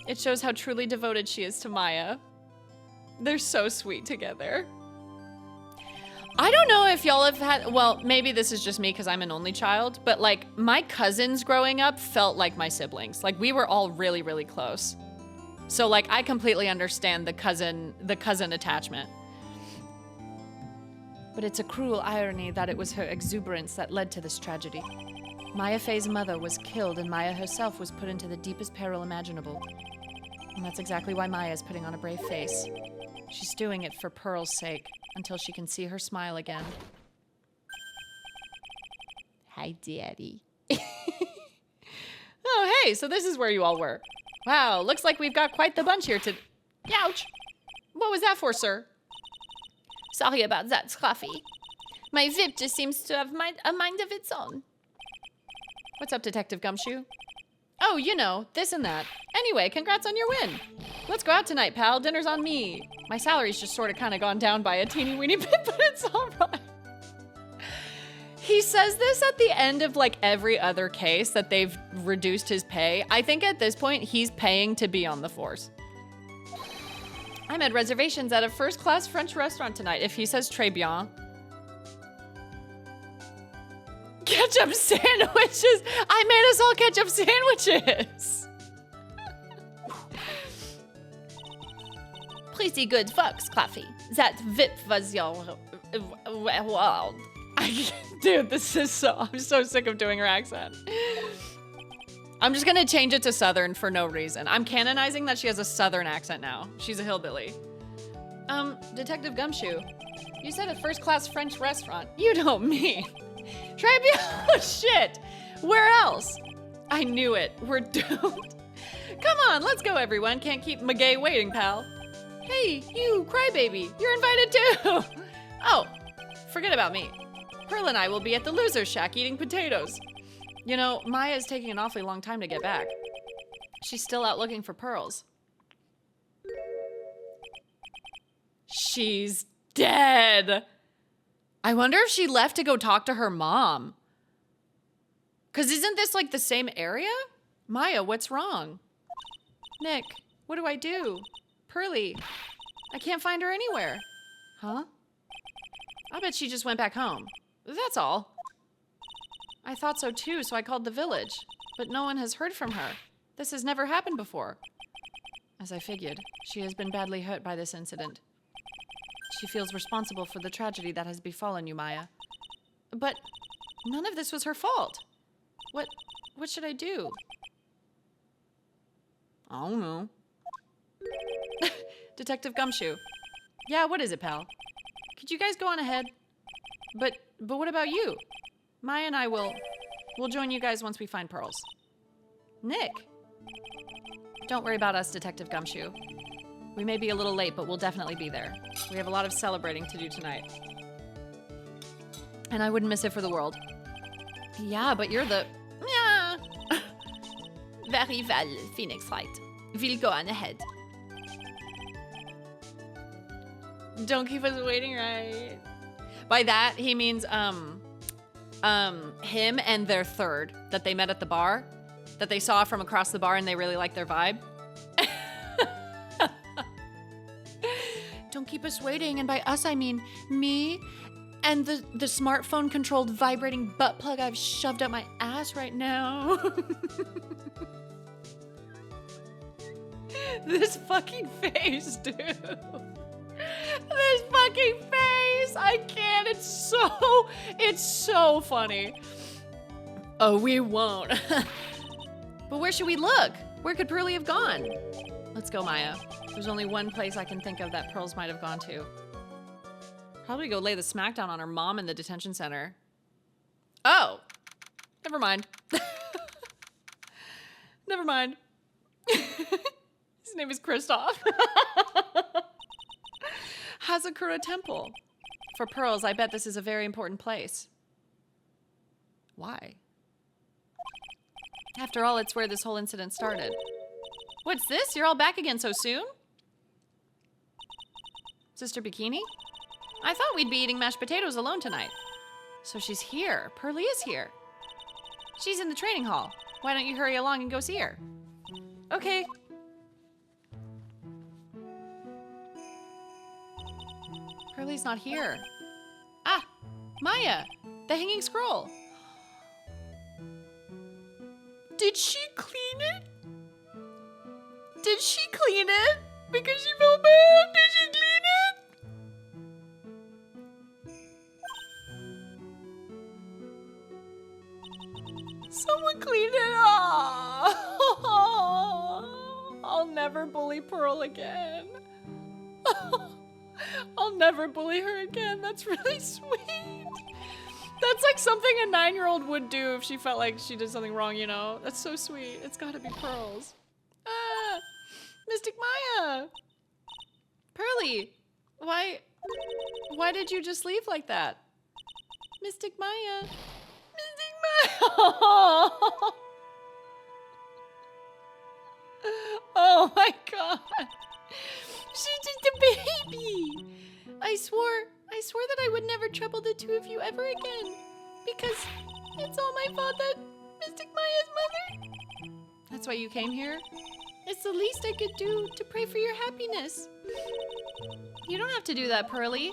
It shows how truly devoted she is to Maya. They're so sweet together. I don't know if y'all have had, well, maybe this is just me because I'm an only child, but like my cousins growing up felt like my siblings. Like we were all really, really close. So like I completely understand the cousin attachment. But it's a cruel irony that it was her exuberance that led to this tragedy. Maya Fey's mother was killed and Maya herself was put into the deepest peril imaginable. And that's exactly why Maya is putting on a brave face. She's doing it for Pearl's sake, until she can see her smile again. Hi, Daddy. Oh, hey, so this is where you all were. Wow, looks like we've got quite the bunch here to... Ouch! What was that for, sir? Sorry about that, Scruffy. My whip just seems to have a mind of its own. What's up, Detective Gumshoe? Oh, you know, this and that. Anyway, congrats on your win. Let's go out tonight, pal. Dinner's on me. My salary's just sort of kind of gone down by a teeny weeny bit, but it's all right. He says this at the end of like every other case that they've reduced his pay. I think at this point, he's paying to be on the force. I made reservations at a first-class French restaurant tonight. If he says très bien. Ketchup sandwiches. I made us all ketchup sandwiches. Pretty good work, Scruffy. That whip was your world. Dude, this is so... I'm so sick of doing her accent. I'm just gonna change it to Southern for no reason. I'm canonizing that she has a Southern accent now. She's a hillbilly. Detective Gumshoe, you said a first-class French restaurant. You don't mean... Oh, shit. Where else? I knew it. We're doomed. Come on, let's go, everyone. Can't keep McGay waiting, pal. Hey, you, crybaby. You're invited too. Oh, forget about me. Pearl and I will be at the Loser's Shack eating potatoes. You know, Maya's taking an awfully long time to get back. She's still out looking for pearls. She's dead. I wonder if she left to go talk to her mom. Because isn't this like the same area? Maya, what's wrong? Nick, what do I do? Pearly, I can't find her anywhere. Huh? I bet she just went back home. That's all. I thought so too, so I called the village. But no one has heard from her. This has never happened before. As I figured, she has been badly hurt by this incident. She feels responsible for the tragedy that has befallen you, Maya. But none of this was her fault. What should I do? I don't know. Detective Gumshoe. Yeah, what is it, pal? Could you guys go on ahead? But what about you? Maya and I we'll join you guys once we find pearls. Nick. Don't worry about us, Detective Gumshoe. We may be a little late, but we'll definitely be there. We have a lot of celebrating to do tonight. And I wouldn't miss it for the world. Yeah, but you're the... Yeah. Very well, Phoenix Wright. We'll go on ahead. Don't keep us waiting, right? By that, he means, him and their third that they met at the bar, that they saw from across the bar and they really liked their vibe. Don't keep us waiting, and by us, I mean me and the smartphone-controlled vibrating butt plug I've shoved up my ass right now. This fucking face, dude. This fucking face. I can't. It's so funny. Oh, we won't. But where should we look? Where could Pearlie have gone? Let's go, Maya. There's only one place I can think of that Pearls might have gone to. Probably go lay the smackdown on her mom in the detention center. Oh, never mind. Never mind. His name is Kristoff. Hazakura Temple. For pearls, I bet this is a very important place. Why? After all, it's where this whole incident started. What's this? You're all back again so soon? Sister Bikini? I thought we'd be eating mashed potatoes alone tonight. So she's here. Pearlie is here. She's in the training hall. Why don't you hurry along and go see her? Okay. Pearlie's not here. Ah, Maya, the hanging scroll. Did she clean it? Did she clean it? Because she felt bad. Did she clean it? Someone cleaned it up. I'll never bully Pearl again. I'll never bully her again. That's really sweet. That's like something a 9-year-old would do if she felt like she did something wrong, you know? That's so sweet. It's gotta be Pearls. Ah! Mystic Maya! Pearlie! Why did you just leave like that? Mystic Maya! Mystic Maya! Oh my god! She's just a baby! I swore that I would never trouble the two of you ever again. Because it's all my fault that Mystic Maya's mother... That's why you came here? It's the least I could do to pray for your happiness. You don't have to do that, Pearlie.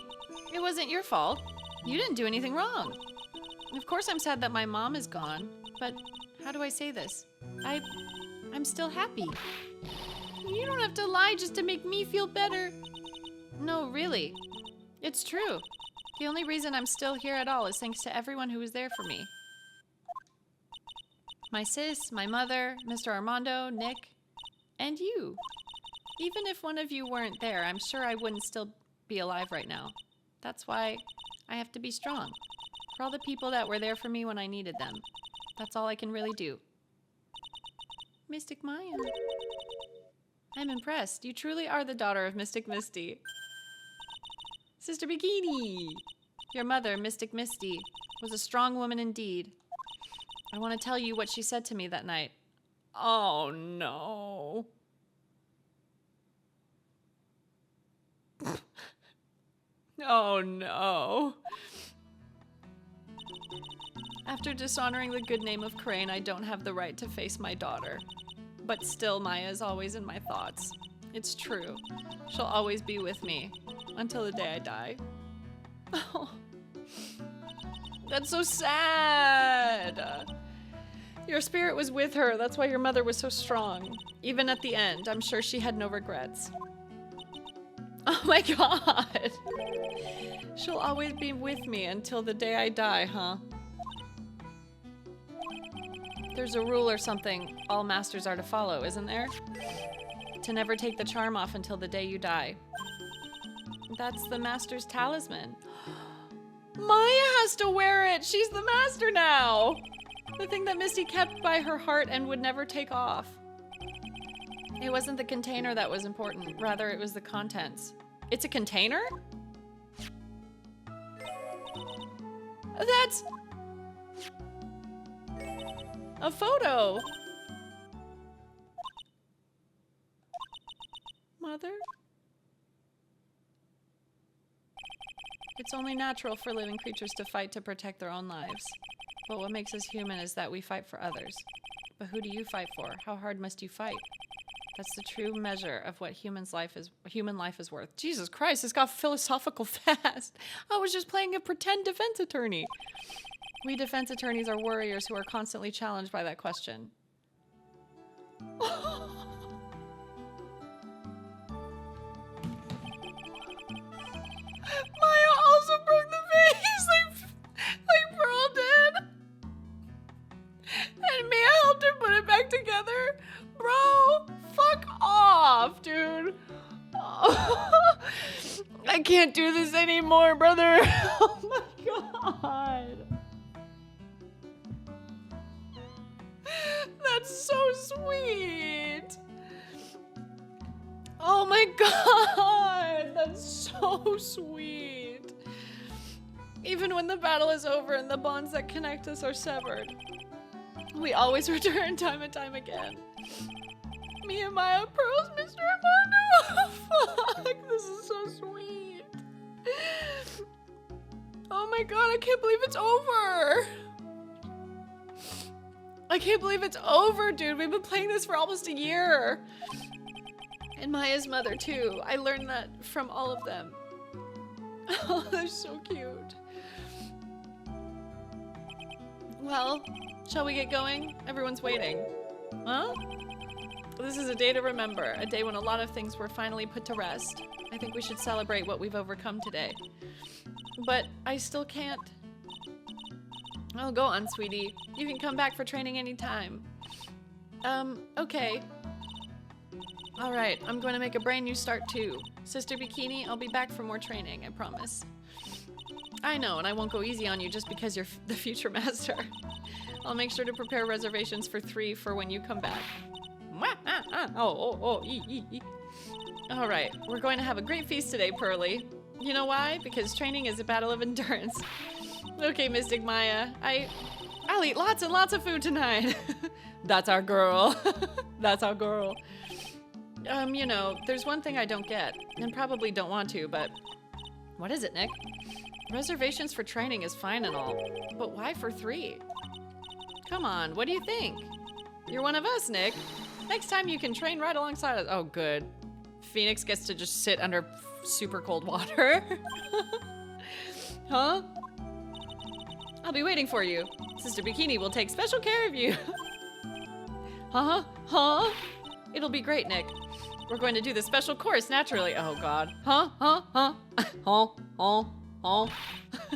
It wasn't your fault. You didn't do anything wrong. Of course I'm sad that my mom is gone, but how do I say this? I'm still happy. You don't have to lie just to make me feel better. No, really. It's true. The only reason I'm still here at all is thanks to everyone who was there for me. My sis, my mother, Mr. Armando, Nick, and you. Even if one of you weren't there, I'm sure I wouldn't still be alive right now. That's why I have to be strong. For all the people that were there for me when I needed them. That's all I can really do. Mystic Maya. I'm impressed. You truly are the daughter of Mystic Misty. Sister Bikini. Your mother, Mystic Misty, was a strong woman indeed. I want to tell you what she said to me that night. Oh, no. Oh, no. After dishonoring the good name of Crane, I don't have the right to face my daughter. But still, Maya is always in my thoughts. It's true. She'll always be with me until the day I die. Oh, that's so sad. Your spirit was with her. That's why your mother was so strong. Even at the end, I'm sure she had no regrets. Oh my god. She'll always be with me until the day I die, huh? There's a rule or something all masters are to follow, isn't there? To never take the charm off until the day you die. That's the master's talisman. Maya has to wear it! She's the master now! The thing that Misty kept by her heart and would never take off. It wasn't the container that was important. Rather, it was the contents. It's a container? That's a photo. Mother? It's only natural for living creatures to fight to protect their own lives. But what makes us human is that we fight for others. But who do you fight for? How hard must you fight? That's the true measure of what human life is worth. Jesus Christ, this got philosophical fast. I was just playing a pretend defense attorney. We defense attorneys are warriors who are constantly challenged by that question. Maya also broke the vase like Pearl did. And Mia helped her put it back together. Bro, fuck off, dude. Oh, I can't do this anymore, brother. Oh my god. That's so sweet. Oh my god, that's so sweet. Even when the battle is over and the bonds that connect us are severed, we always return time and time again. Me and Maya, Pearl's Mr. Armando. Fuck, this is so sweet. Oh my god, I can't believe it's over. I can't believe it's over, dude. We've been playing this for almost a year. And Maya's mother, too. I learned that from all of them. Oh, they're so cute. Well, shall we get going? Everyone's waiting. Huh? This is a day to remember. A day when a lot of things were finally put to rest. I think we should celebrate what we've overcome today. But I still can't. Oh, go on, sweetie. You can come back for training anytime. Okay. All right, I'm going to make a brand new start too. Sister Bikini, I'll be back for more training, I promise. I know, and I won't go easy on you just because you're the future master. I'll make sure to prepare reservations for 3 for when you come back. All right, we're going to have a great feast today, Pearly. You know why? Because training is a battle of endurance. Okay, Mystic Maya, I'll eat lots and lots of food tonight. That's our girl. That's our girl. You know, there's one thing I don't get, and probably don't want to, but what is it, Nick? Reservations for training is fine and all, but why for 3? Come on, what do you think? You're one of us, Nick. Next time you can train right alongside us. Oh, good. Phoenix gets to just sit under super cold water. Huh? I'll be waiting for you. Sister Bikini will take special care of you. Huh? Huh? It'll be great, Nick. We're going to do the special course naturally. Oh, God. Huh? Huh? Huh? Huh? Huh? Huh?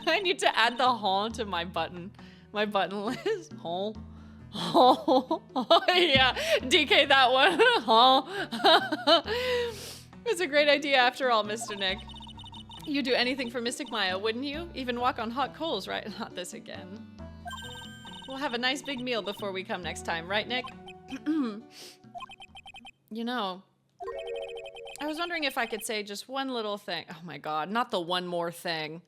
I need to add the huh to my button list. Huh? Oh, yeah, DK that one. Huh? It's a great idea after all, Mr. Nick. You'd do anything for Mystic Maya, wouldn't you? Even walk on hot coals, right? Not this again. We'll have a nice big meal before we come next time, right, Nick? You know, I was wondering if I could say just one little thing. Oh my God, not the one more thing.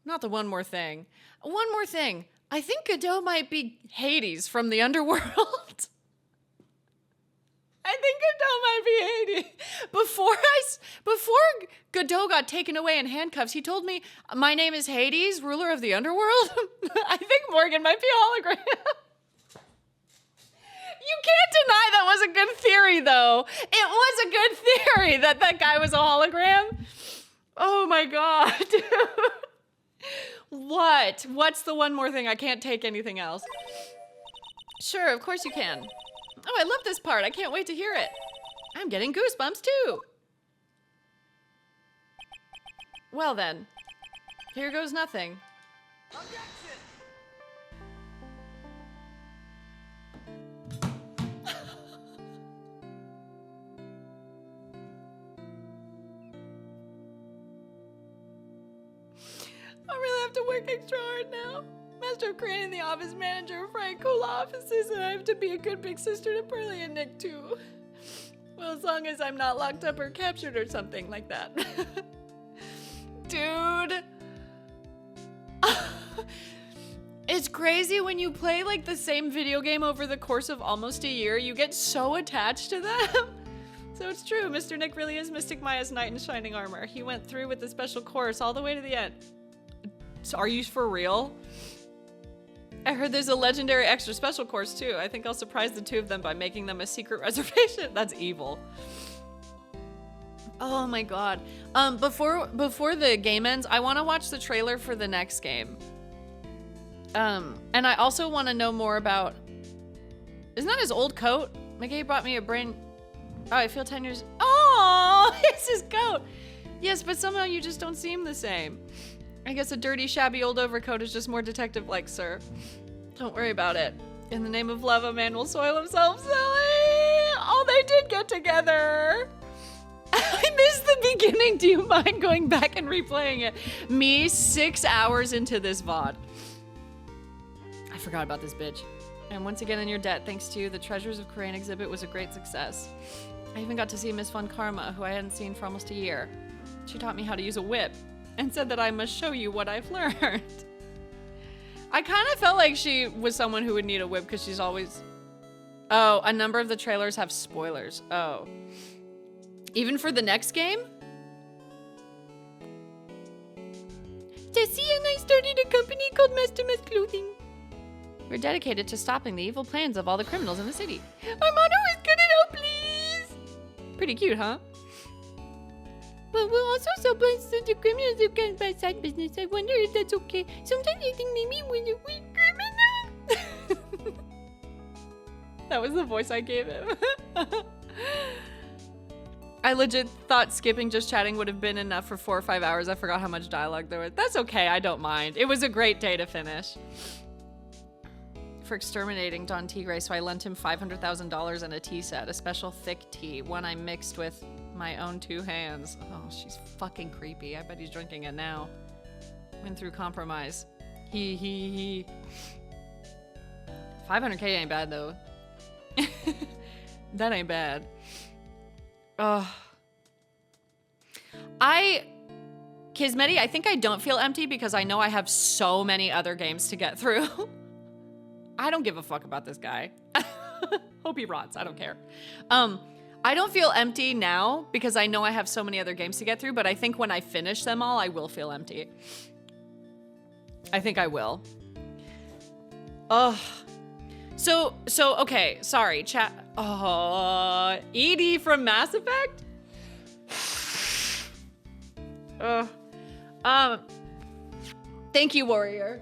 Not the one more thing. One more thing. I think Godot might be Hades from the underworld. I think Godot might be Hades. Before Godot got taken away in handcuffs, he told me, my name is Hades, ruler of the underworld. I think Morgan might be a hologram. You can't deny that was a good theory, though. It was a good theory that that guy was a hologram. Oh my God, dude. What? What's the one more thing? I can't take anything else. Sure, of course you can. Oh, I love this part. I can't wait to hear it. I'm getting goosebumps, too. Well then, here goes nothing. Objection! I really have to work extra hard now. Master of Crane and the office manager of Wright cool offices, and I have to be a good big sister to Pearlie and Nick too. Well, as long as I'm not locked up or captured or something like that. Dude. It's crazy when you play like the same video game over the course of almost a year, you get so attached to them. So it's true, Mr. Nick really is Mystic Maya's knight in shining armor. He went through with the special course all the way to the end. So are you for real? I heard there's a legendary extra special course too. I think I'll surprise the two of them by making them a secret reservation. That's evil. Oh my god. Before the game ends, I want to watch the trailer for the next game. And I also want to know more about... Isn't that his old coat? McGay brought me a brain... Oh, I feel 10 years... Oh, it's his coat! Yes, but somehow you just don't seem the same. I guess a dirty, shabby old overcoat is just more detective-like, sir. Don't worry about it. In the name of love, a man will soil himself silly! Oh, they did get together! I missed the beginning. Do you mind going back and replaying it? Me, 6 hours into this VOD. I forgot about this bitch. And once again in your debt, thanks to you, the Treasures of Crane exhibit was a great success. I even got to see Miss Von Karma, who I hadn't seen for almost a year. She taught me how to use a whip and said that I must show you what I've learned. I kind of felt like she was someone who would need a whip because she's always... Oh, a number of the trailers have spoilers. Oh. Even for the next game? Dusky and I started a company called Master Math Clothing. We're dedicated to stopping the evil plans of all the criminals in the city. Our motto is "Cut it out, please." Pretty cute, huh? But we'll also suppress the criminals who can buy side business. I wonder if that's okay. Sometimes I think maybe we're a weak criminal. That was the voice I gave him. I legit thought skipping just chatting would have been enough for 4 or 5 hours. I forgot how much dialogue there was. That's okay, I don't mind. It was a great day to finish. For exterminating Don Tigre, so I lent him $500,000 and a tea set, a special thick tea, one I mixed with my own 2 hands. Oh, she's fucking creepy. I bet he's drinking it now. Went through compromise. He. 500K ain't bad though. That ain't bad. Ugh. Kismeti, I think I don't feel empty because I know I have so many other games to get through. I don't give a fuck about this guy. Hope he rots. I don't care. I don't feel empty now because I know I have so many other games to get through, but I think when I finish them all, I will feel empty. I think I will. Ugh. So, okay, sorry, chat. Oh, Edie from Mass Effect? Thank you, Warrior.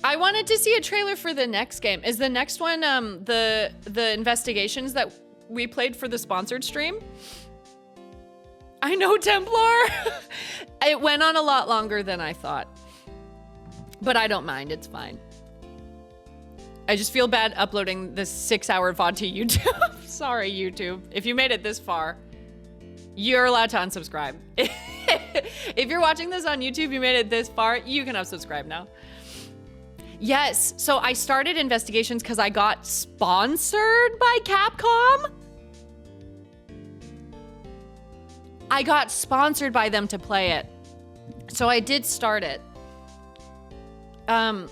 I wanted to see a trailer for the next game. Is the next one the investigations that we played for the sponsored stream? I know, Templar. It went on a lot longer than I thought. But I don't mind, it's fine. I just feel bad uploading this 6-hour VOD to YouTube. Sorry, YouTube. If you made it this far, you're allowed to unsubscribe. If you're watching this on YouTube, you made it this far, you can unsubscribe now. Yes, so I started investigations because I got sponsored by Capcom. I got sponsored by them to play it. So I did start it. Aww.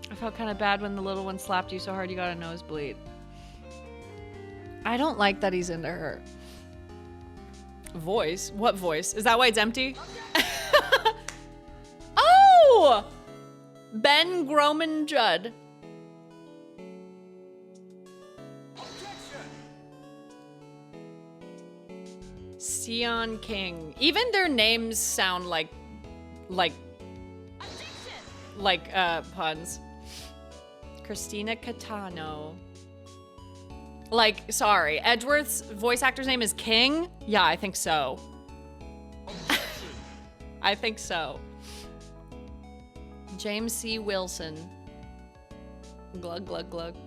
I felt kind of bad when the little one slapped you so hard you got a nosebleed. I don't like that he's into her. Voice? What voice? Is that why it's empty? Oh! Ben Groman Judd. Sion King. Even their names sound like puns. Christina Catano. Like, sorry, Edgeworth's voice actor's name is King? Yeah, I think so. I think so. James C. Wilson. Glug, glug, glug.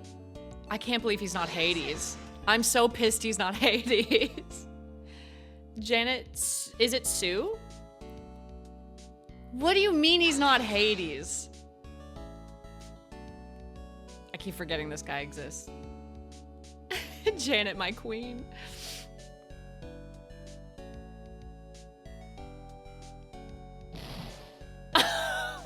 I can't believe he's not Hades. I'm so pissed he's not Hades. Janet, is it Sue? What do you mean he's not Hades? I keep forgetting this guy exists. Janet, my queen.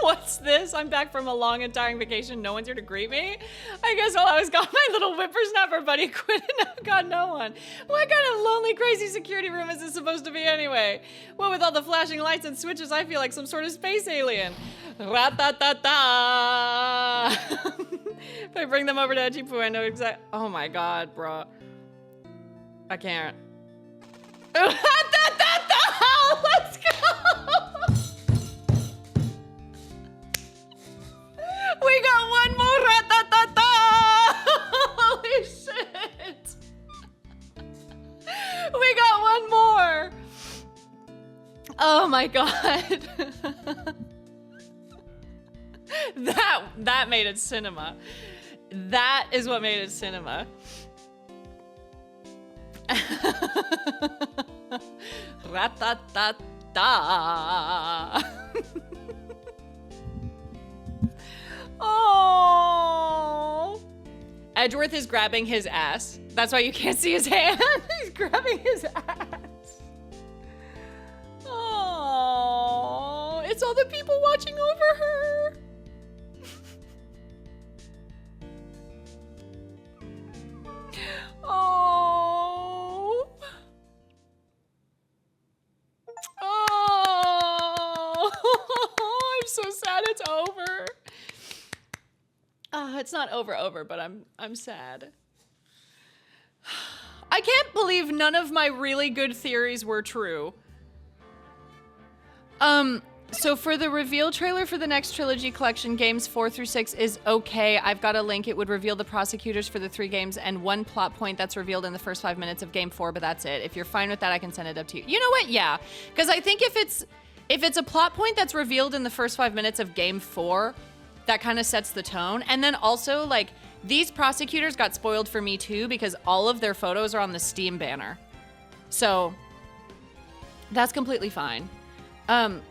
What's this? I'm back from a long and tiring vacation. No one's here to greet me? I guess while I was gone, my little whippersnapper buddy quit and now got no one. What kind of lonely, crazy security room is this supposed to be anyway? What with all the flashing lights and switches, I feel like some sort of space alien. Ra-ta-ta-ta! If I bring them over to Echipu, I know exactly. Oh my god, bro. I can't. Ra-ta-ta-ta! Let's go! We got one more ra-ta-ta-ta! Holy shit! We got one more! Oh my god. That made it cinema. That is what made it cinema. Ra-ta-ta-ta! Oh, Edgeworth is grabbing his ass. That's why you can't see his hand. He's grabbing his ass. Oh, it's all the people watching over her. Oh. Oh. I'm so sad it's over. It's not over, but I'm sad. I can't believe none of my really good theories were true. So for the reveal trailer for the next Trilogy collection, games 4 through 6 is okay. I've got a link. It would reveal the prosecutors for the 3 games and one plot point that's revealed in the first 5 minutes of game 4, but that's it. If you're fine with that, I can send it up to you. You know what? Yeah, because I think if it's a plot point that's revealed in the first 5 minutes of game 4, that kind of sets the tone. And then also, like, these prosecutors got spoiled for me too because all of their photos are on the Steam banner. So that's completely fine.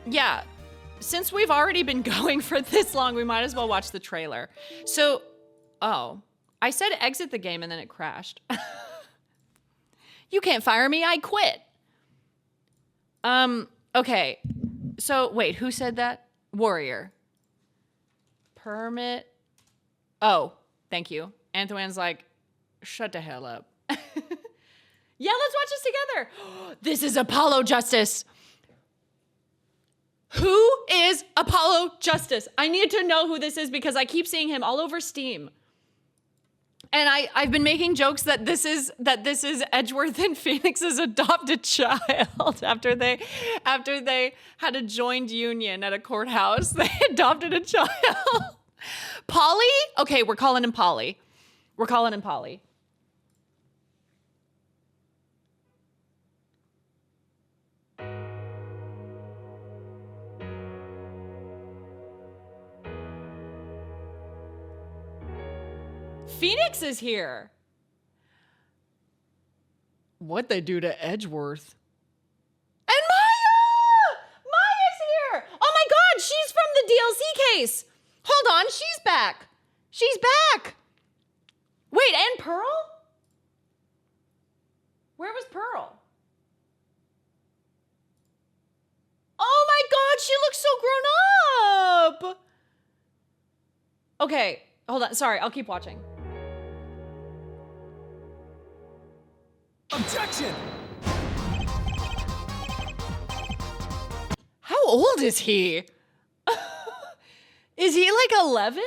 Yeah, since we've already been going for this long, we might as well watch the trailer. So, oh, I said exit the game and then it crashed. You can't fire me, I quit. Okay, so wait, who said that? Warrior. Permit. Oh, thank you. Antoine's like, shut the hell up. Yeah, let's watch this together. This is Apollo Justice. Who is Apollo Justice? I need to know who this is because I keep seeing him all over Steam. And I've been making jokes that this is Edgeworth and Phoenix's adopted child after they had a joined union at a courthouse. They adopted a child. Polly? Okay, we're calling him Polly. We're calling him Polly. Phoenix is here. What'd they do to Edgeworth? And Maya! Maya's here! Oh my god, she's from the DLC case! Hold on, she's back! She's back! Wait, and Pearl? Where was Pearl? Oh my god, she looks so grown up! Okay, hold on, sorry, I'll keep watching. Objection! How old is he? Is he like 11?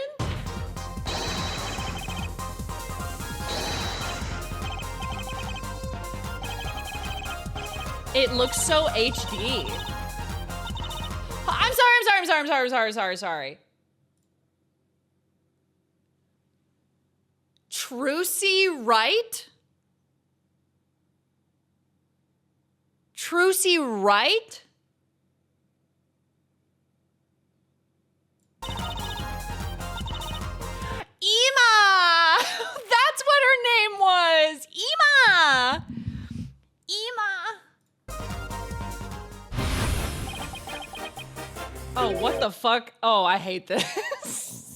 It looks so HD. I'm sorry. Trucy Wright? Trucy Wright? Ema! That's what the fuck? Oh, I hate this.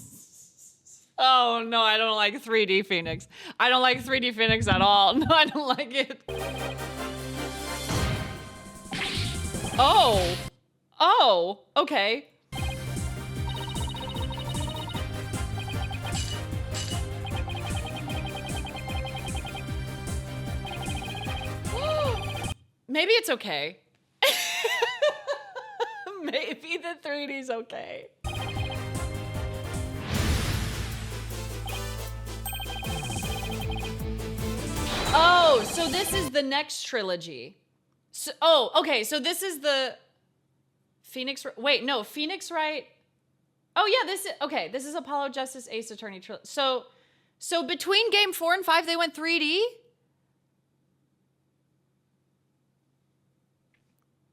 Oh, no, I don't like 3D Phoenix. I don't like 3D Phoenix at all. No, I don't like it. Oh. Oh, okay. Maybe it's okay. Maybe the 3D's okay. Oh, so this is the next trilogy. So, oh, okay, so this is the Phoenix, wait, no, Phoenix Wright. Oh yeah, this is Apollo Justice Ace Attorney trilogy. So between game 4 and 5, they went 3D?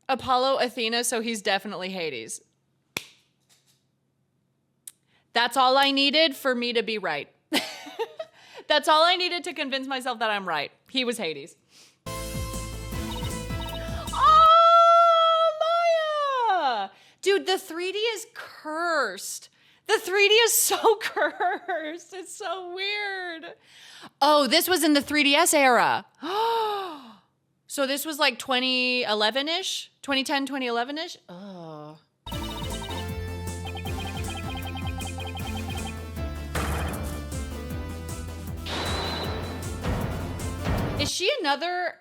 Apollo Athena, so he's definitely Hades. That's all I needed for me to be right. That's all I needed to convince myself that I'm right. He was Hades. Oh, Maya! Dude, the 3D is cursed. The 3D is so cursed. It's so weird. Oh, this was in the 3DS era. So this was like 2011-ish? 2010, 2011-ish? Oh. Is she another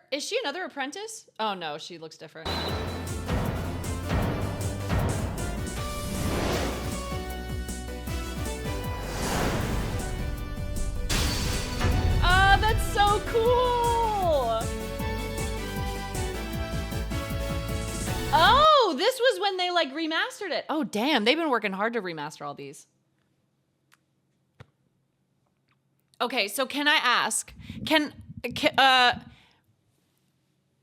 apprentice? Oh no, she looks different. Ah, that's so cool. Oh, this was when they like remastered it. Oh damn, they've been working hard to remaster all these. Okay, so can I ask,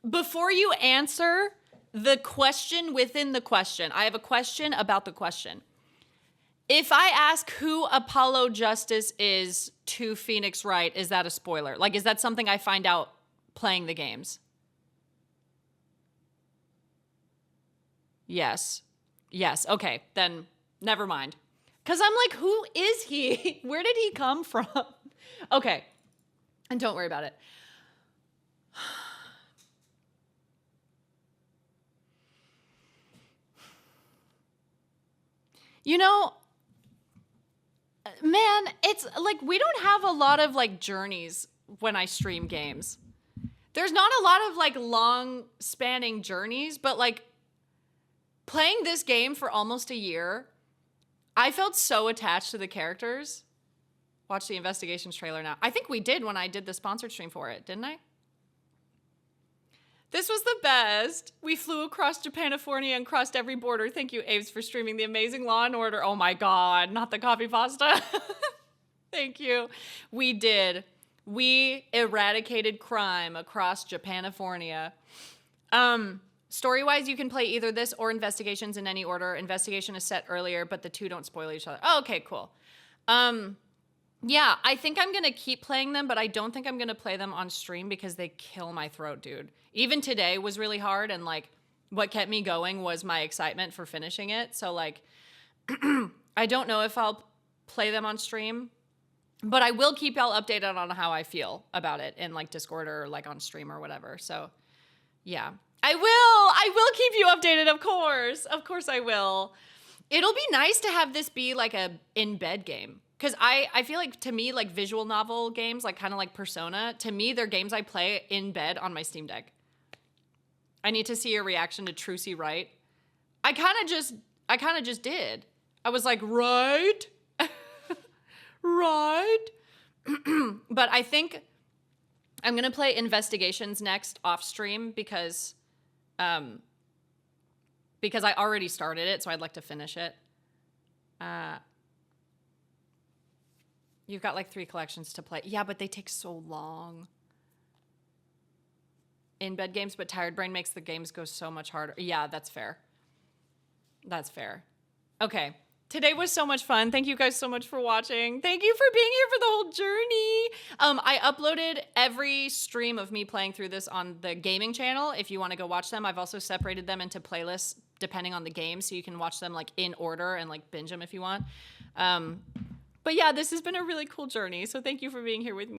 before you answer the question within the question, I have a question about the question. If I ask who Apollo Justice is to Phoenix Wright, is that a spoiler? Like, is that something I find out playing the games? Yes. Yes. Okay, then never mind. Because I'm like, who is he? Where did he come from? Okay. And don't worry about it. You know, man, it's like we don't have a lot of like journeys when I stream games. There's not a lot of like long spanning journeys, but like playing this game for almost a year, I felt so attached to the characters. Watch the Investigations trailer now. I think we did when I did the sponsored stream for it, didn't I? This was the best. We flew across Japanifornia and crossed every border. Thank you, Aves, for streaming the amazing Law and Order. Oh my God, not the copy pasta. Thank you. We did. We eradicated crime across Japanifornia. Story-wise, you can play either this or Investigations in any order. Investigation is set earlier, but the two don't spoil each other. Oh, okay, cool. Yeah, I think I'm going to keep playing them, but I don't think I'm going to play them on stream because they kill my throat, dude. Even today was really hard, and, like, what kept me going was my excitement for finishing it. So, like, I don't know if I'll play them on stream, but I will keep y'all updated on how I feel about it in, like, Discord or, like, on stream or whatever. So, yeah. I will keep you updated, of course. Of course I will. It'll be nice to have this be, like, a in-bed game. Because I feel like, to me, like, visual novel games, like, kind of like Persona, to me, they're games I play in bed on my Steam Deck. I need to see your reaction to Trilogy Wright. I kind of just did. I was like, right? Right? But I think I'm going to play Investigations next off stream because I already started it, so I'd like to finish it. You've got like 3 collections to play. Yeah, but they take so long. In-bed games, but Tired Brain makes the games go so much harder. Yeah, that's fair. That's fair. Okay. Today was so much fun. Thank you guys so much for watching. Thank you for being here for the whole journey. I uploaded every stream of me playing through this on the gaming channel. If you want to go watch them, I've also separated them into playlists depending on the game, so you can watch them like in order and like binge them if you want. But yeah, this has been a really cool journey. So thank you for being here with me.